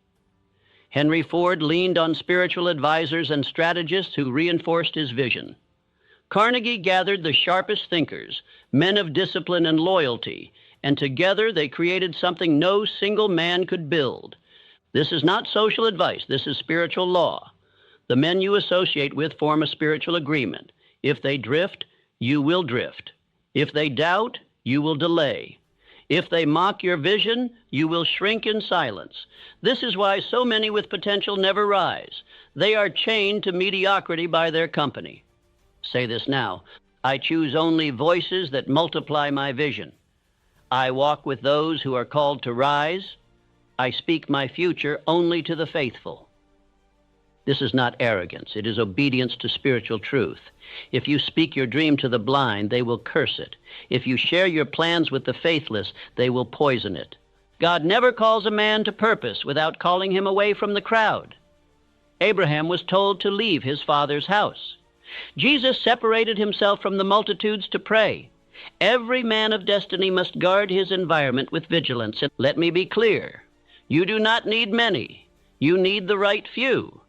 Henry Ford leaned on spiritual advisors and strategists who reinforced his vision. Carnegie gathered the sharpest thinkers, men of discipline and loyalty, and together they created something no single man could build. This is not social advice, this is spiritual law. The men you associate with form a spiritual agreement. If they drift, you will drift. If they doubt, you will delay. If they mock your vision, you will shrink in silence. This is why so many with potential never rise. They are chained to mediocrity by their company. Say this now. I choose only voices that multiply my vision. I walk with those who are called to rise. I speak my future only to the faithful. This is not arrogance. It is obedience to spiritual truth. If you speak your dream to the blind, they will curse it. If you share your plans with the faithless, they will poison it. God never calls a man to purpose without calling him away from the crowd. Abraham was told to leave his father's house. Jesus separated himself from the multitudes to pray. Every man of destiny must guard his environment with vigilance. And let me be clear, you do not need many. You need the right few.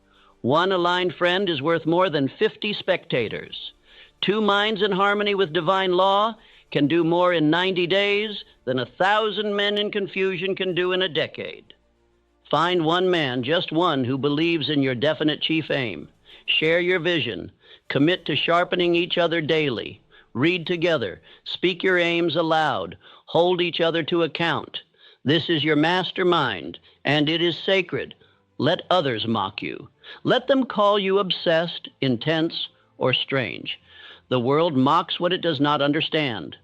One aligned friend is worth more than 50 spectators. 2 minds in harmony with divine law can do more in 90 days than 1,000 men in confusion can do in a decade. Find one man, just one, who believes in your definite chief aim. Share your vision. Commit to sharpening each other daily. Read together. Speak your aims aloud. Hold each other to account. This is your mastermind, and it is sacred. Let others mock you. Let them call you obsessed, intense, or strange. The world mocks what it does not understand.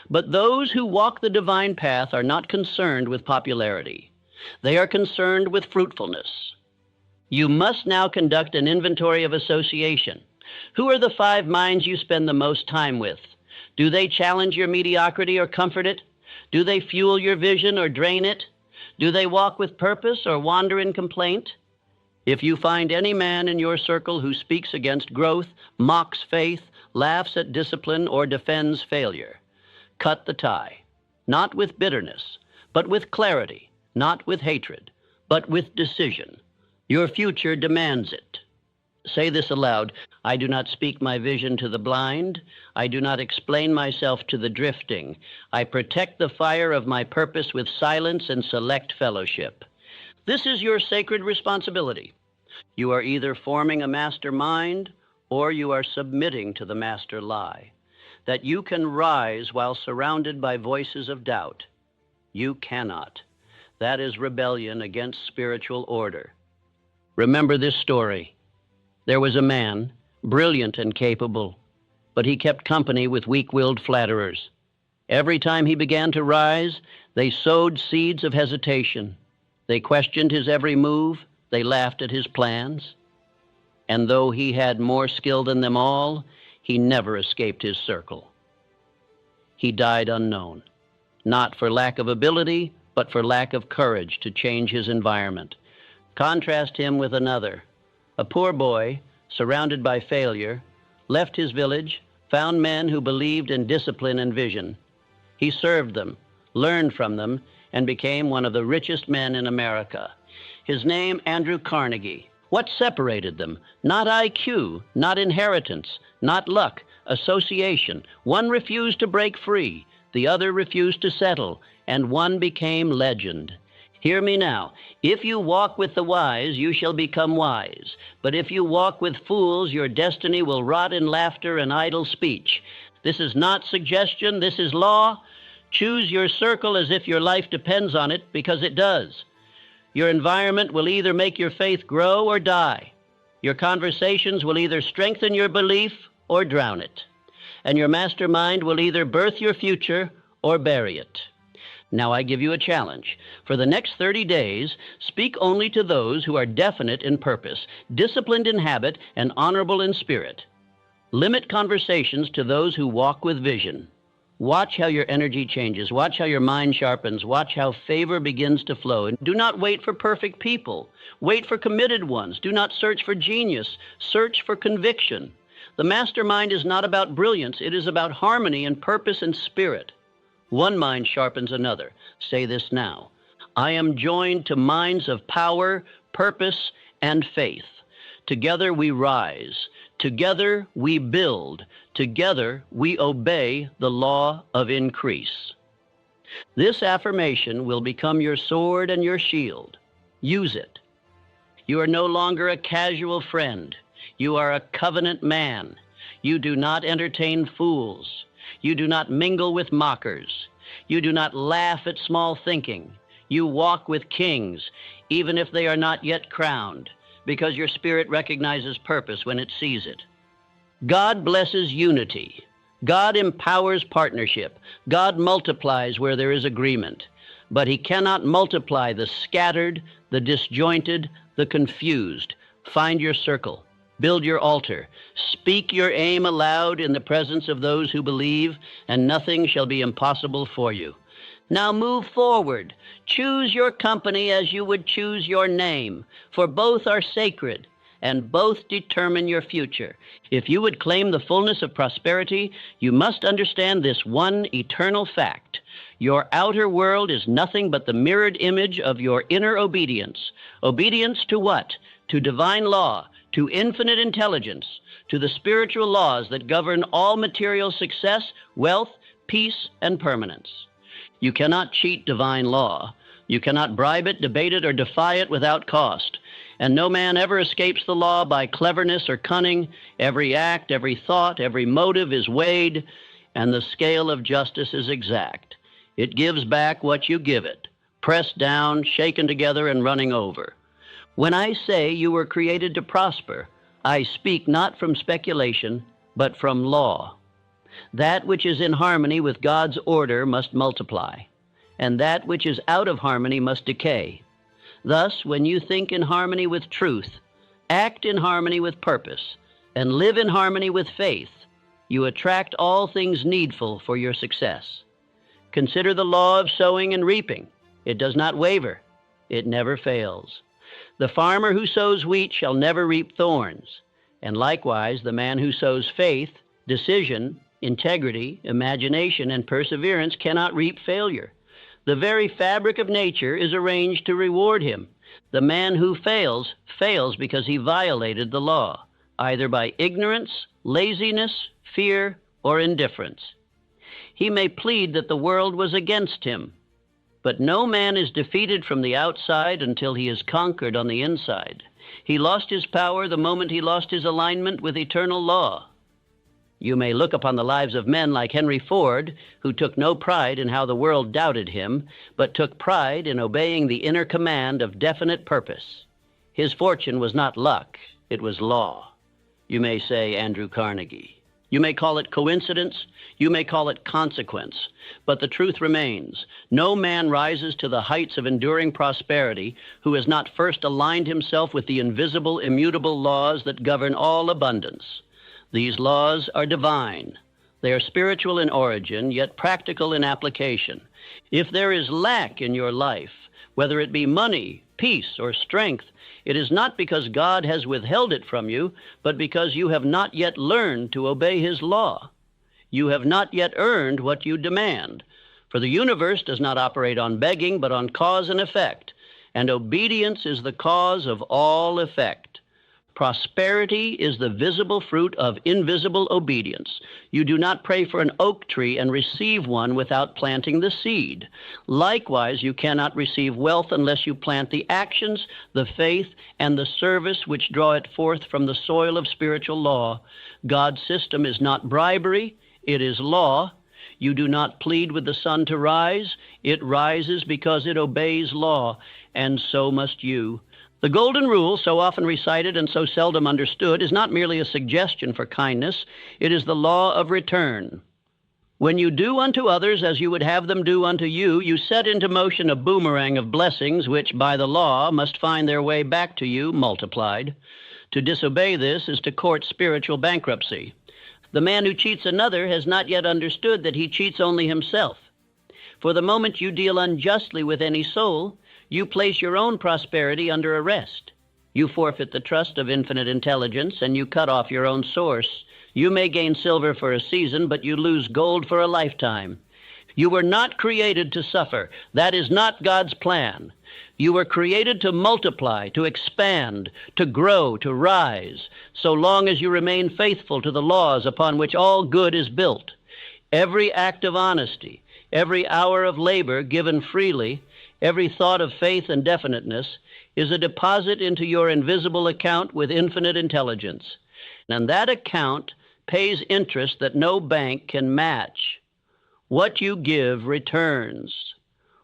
But those who walk the divine path are not concerned with popularity. They are concerned with fruitfulness. You must now conduct an inventory of association. Who are the 5 minds you spend the most time with? Do they challenge your mediocrity or comfort it? Do they fuel your vision or drain it? Do they walk with purpose or wander in complaint? If you find any man in your circle who speaks against growth, mocks faith, laughs at discipline, or defends failure, cut the tie. Not with bitterness, but with clarity. Not with hatred, but with decision. Your future demands it. Say this aloud. I do not speak my vision to the blind. I do not explain myself to the drifting. I protect the fire of my purpose with silence and select fellowship. This is your sacred responsibility. You are either forming a master mind or you are submitting to the master lie. That you can rise while surrounded by voices of doubt. You cannot. That is rebellion against spiritual order. Remember this story. There was a man, brilliant and capable, but he kept company with weak-willed flatterers. Every time he began to rise, they sowed seeds of hesitation. They questioned his every move. They laughed at his plans. And though he had more skill than them all, he never escaped his circle. He died unknown, not for lack of ability, but for lack of courage to change his environment. Contrast him with another. A poor boy, surrounded by failure, left his village, found men who believed in discipline and vision. He served them, learned from them, and became one of the richest men in America. His name, Andrew Carnegie. What separated them? Not IQ, not inheritance, not luck, association. One refused to break free, the other refused to settle, and one became legend. Hear me now. If you walk with the wise, you shall become wise. But if you walk with fools, your destiny will rot in laughter and idle speech. This is not suggestion, this is law. Choose your circle as if your life depends on it, because it does. Your environment will either make your faith grow or die. Your conversations will either strengthen your belief or drown it. And your mastermind will either birth your future or bury it. Now I give you a challenge. For the next 30 days, speak only to those who are definite in purpose, disciplined in habit, and honorable in spirit. Limit conversations to those who walk with vision. Watch how your energy changes. Watch how your mind sharpens. Watch how favor begins to flow. And do not wait for perfect people. Wait for committed ones. Do not search for genius. Search for conviction. The mastermind is not about brilliance. It is about harmony and purpose and spirit. One mind sharpens another. Say this now. I am joined to minds of power, purpose, and faith. Together we rise. Together we build. Together we obey the law of increase. This affirmation will become your sword and your shield. Use it. You are no longer a casual friend. You are a covenant man. You do not entertain fools. You do not mingle with mockers. You do not laugh at small thinking. You walk with kings, even if they are not yet crowned, because your spirit recognizes purpose when it sees it. God blesses unity. God empowers partnership. God multiplies where there is agreement. But he cannot multiply the scattered, the disjointed, the confused. Find your circle. Build your altar. Speak your aim aloud in the presence of those who believe, and nothing shall be impossible for you. Now move forward. Choose your company as you would choose your name, for both are sacred, and both determine your future. If you would claim the fullness of prosperity, you must understand this one eternal fact. Your outer world is nothing but the mirrored image of your inner obedience. Obedience to what? To divine law, to infinite intelligence, to the spiritual laws that govern all material success, wealth, peace, and permanence. You cannot cheat divine law. You cannot bribe it, debate it, or defy it without cost. And no man ever escapes the law by cleverness or cunning. Every act, every thought, every motive is weighed, and the scale of justice is exact. It gives back what you give it, pressed down, shaken together, and running over. When I say you were created to prosper, I speak not from speculation, but from law. That which is in harmony with God's order must multiply, and that which is out of harmony must decay. Thus, when you think in harmony with truth, act in harmony with purpose, and live in harmony with faith, you attract all things needful for your success. Consider the law of sowing and reaping. It does not waver. It never fails. The farmer who sows wheat shall never reap thorns, and likewise the man who sows faith, decision, integrity, imagination, and perseverance cannot reap failure. The very fabric of nature is arranged to reward him. The man who fails, fails because he violated the law. either by ignorance, laziness, fear, or indifference. He may plead that the world was against him, but no man is defeated from the outside until he is conquered on the inside. He lost his power the moment he lost his alignment with eternal law. You may look upon the lives of men like Henry Ford, who took no pride in how the world doubted him, but took pride in obeying the inner command of definite purpose. His fortune was not luck, it was law. You may say Andrew Carnegie. You may call it coincidence, you may call it consequence, but the truth remains. No man rises to the heights of enduring prosperity who has not first aligned himself with the invisible, immutable laws that govern all abundance. These laws are divine. They are spiritual in origin, yet practical in application. If there is lack in your life, whether it be money, peace, or strength, it is not because God has withheld it from you, but because you have not yet learned to obey his law. You have not yet earned what you demand. For the universe does not operate on begging, but on cause and effect, and obedience is the cause of all effect. Prosperity is the visible fruit of invisible obedience. You do not pray for an oak tree and receive one without planting the seed. Likewise, you cannot receive wealth unless you plant the actions, the faith, and the service which draw it forth from the soil of spiritual law. God's system is not bribery, it is law. You do not plead with the sun to rise. It rises because it obeys law, and so must you. The golden rule, so often recited and so seldom understood, is not merely a suggestion for kindness. It is the law of return. When you do unto others as you would have them do unto you, you set into motion a boomerang of blessings which, by the law, must find their way back to you multiplied. To disobey this is to court spiritual bankruptcy. The man who cheats another has not yet understood that he cheats only himself. For the moment you deal unjustly with any soul, you place your own prosperity under arrest. You forfeit the trust of infinite intelligence, and you cut off your own source. You may gain silver for a season, but you lose gold for a lifetime. You were not created to suffer. That is not God's plan. You were created to multiply, to expand, to grow, to rise, so long as you remain faithful to the laws upon which all good is built. Every act of honesty, every hour of labor given freely, every thought of faith and definiteness is a deposit into your invisible account with infinite intelligence. And that account pays interest that no bank can match. What you give returns.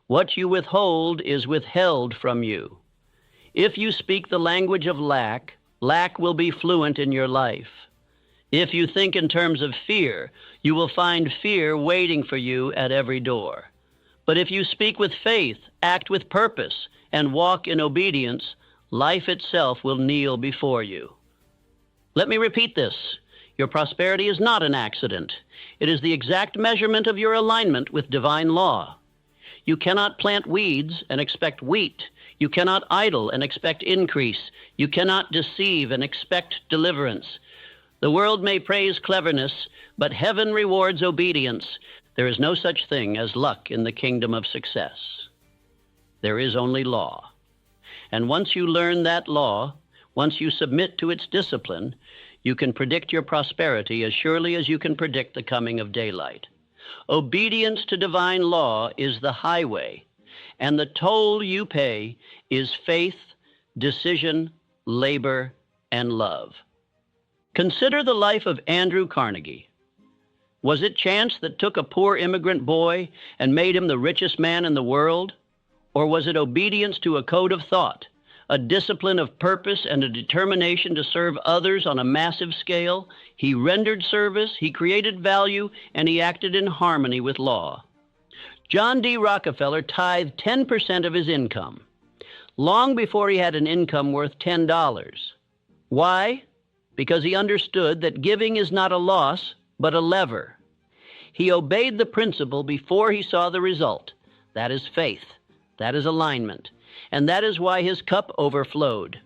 What you withhold is withheld from you. If you speak the language of lack, lack will be fluent in your life. If you think in terms of fear, you will find fear waiting for you at every door. But if you speak with faith, act with purpose, and walk in obedience, life itself will kneel before you. Let me repeat this. Your prosperity is not an accident. It is the exact measurement of your alignment with divine law. You cannot plant weeds and expect wheat. You cannot idle and expect increase. You cannot deceive and expect deliverance. The world may praise cleverness, but heaven rewards obedience. There is no such thing as luck in the kingdom of success. There is only law. And once you learn that law, once you submit to its discipline, you can predict your prosperity as surely as you can predict the coming of daylight. Obedience to divine law is the highway, and the toll you pay is faith, decision, labor, and love. Consider the life of Andrew Carnegie. Was it chance that took a poor immigrant boy and made him the richest man in the world? Or was it obedience to a code of thought, a discipline of purpose, and a determination to serve others on a massive scale? He rendered service, he created value, and he acted in harmony with law. John D. Rockefeller tithed 10% of his income, long before he had an income worth $10. Why? Because he understood that giving is not a loss, but a lever. He obeyed the principle before he saw the result. That is faith. That is alignment. And that is why his cup overflowed.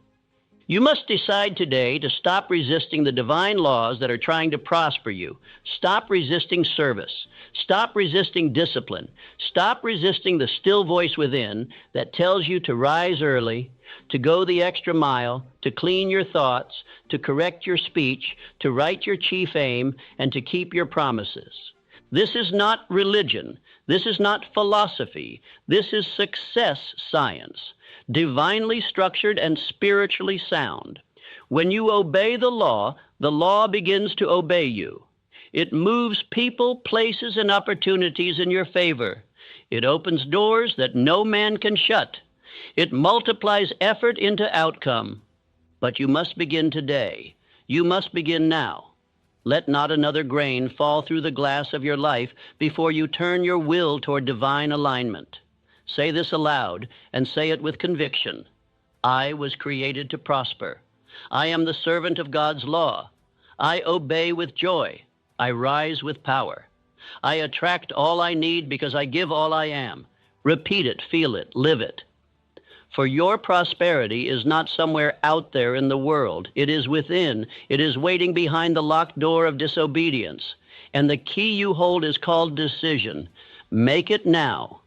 You must decide today to stop resisting the divine laws that are trying to prosper you. Stop resisting service. Stop resisting discipline. Stop resisting the still voice within that tells you to rise early, to go the extra mile, to clean your thoughts, to correct your speech, to write your chief aim, and to keep your promises. This is not religion. This is not philosophy. This is success science, divinely structured and spiritually sound. When you obey the law begins to obey you. It moves people, places, and opportunities in your favor. It opens doors that no man can shut. It multiplies effort into outcome. But you must begin today. You must begin now. Let not another grain fall through the glass of your life before you turn your will toward divine alignment. Say this aloud, and say it with conviction. I was created to prosper. I am the servant of God's law. I obey with joy. I rise with power. I attract all I need because I give all I am. Repeat it, feel it, live it. For your prosperity is not somewhere out there in the world. It is within. It is waiting behind the locked door of disobedience. And the key you hold is called decision. Make it now.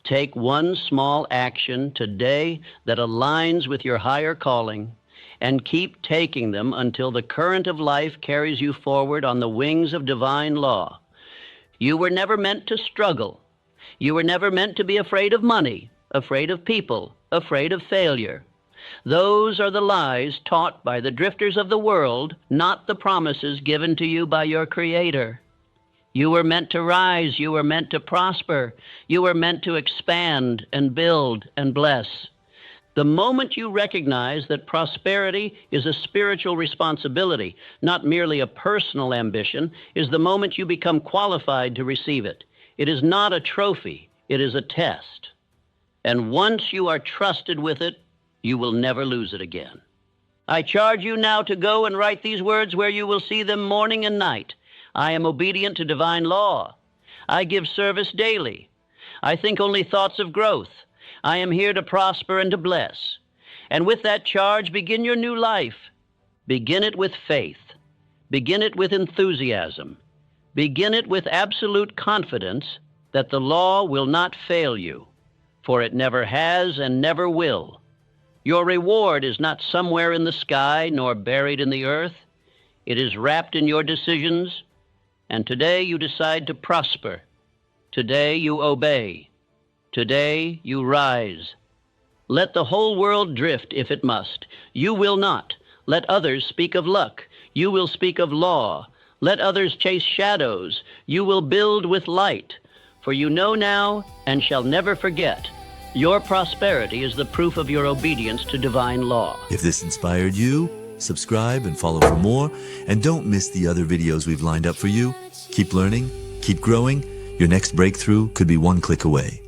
Take one small action today that aligns with your higher calling, and keep taking them until the current of life carries you forward on the wings of divine law. You were never meant to struggle. You were never meant to be afraid of money, afraid of people, afraid of failure. Those are the lies taught by the drifters of the world, not the promises given to you by your Creator. You were meant to rise. You were meant to prosper. You were meant to expand and build and bless. The moment you recognize that prosperity is a spiritual responsibility, not merely a personal ambition, is the moment you become qualified to receive it. It is not a trophy. It is a test. And once you are trusted with it, you will never lose it again. I charge you now to go and write these words where you will see them morning and night. I am obedient to divine law. I give service daily. I think only thoughts of growth. I am here to prosper and to bless. And with that charge, begin your new life. Begin it with faith. Begin it with enthusiasm. Begin it with absolute confidence that the law will not fail you, for it never has and never will. Your reward is not somewhere in the sky nor buried in the earth. It is wrapped in your decisions, and today you decide to prosper. Today you obey. Today you rise. Let the whole world drift if it must. You will not. Let others speak of luck. You will speak of law. Let others chase shadows. You will build with light. For you know now and shall never forget, your prosperity is the proof of your obedience to divine law. If this inspired you, subscribe and follow for more. And don't miss the other videos we've lined up for you. Keep learning, keep growing. Your next breakthrough could be one click away.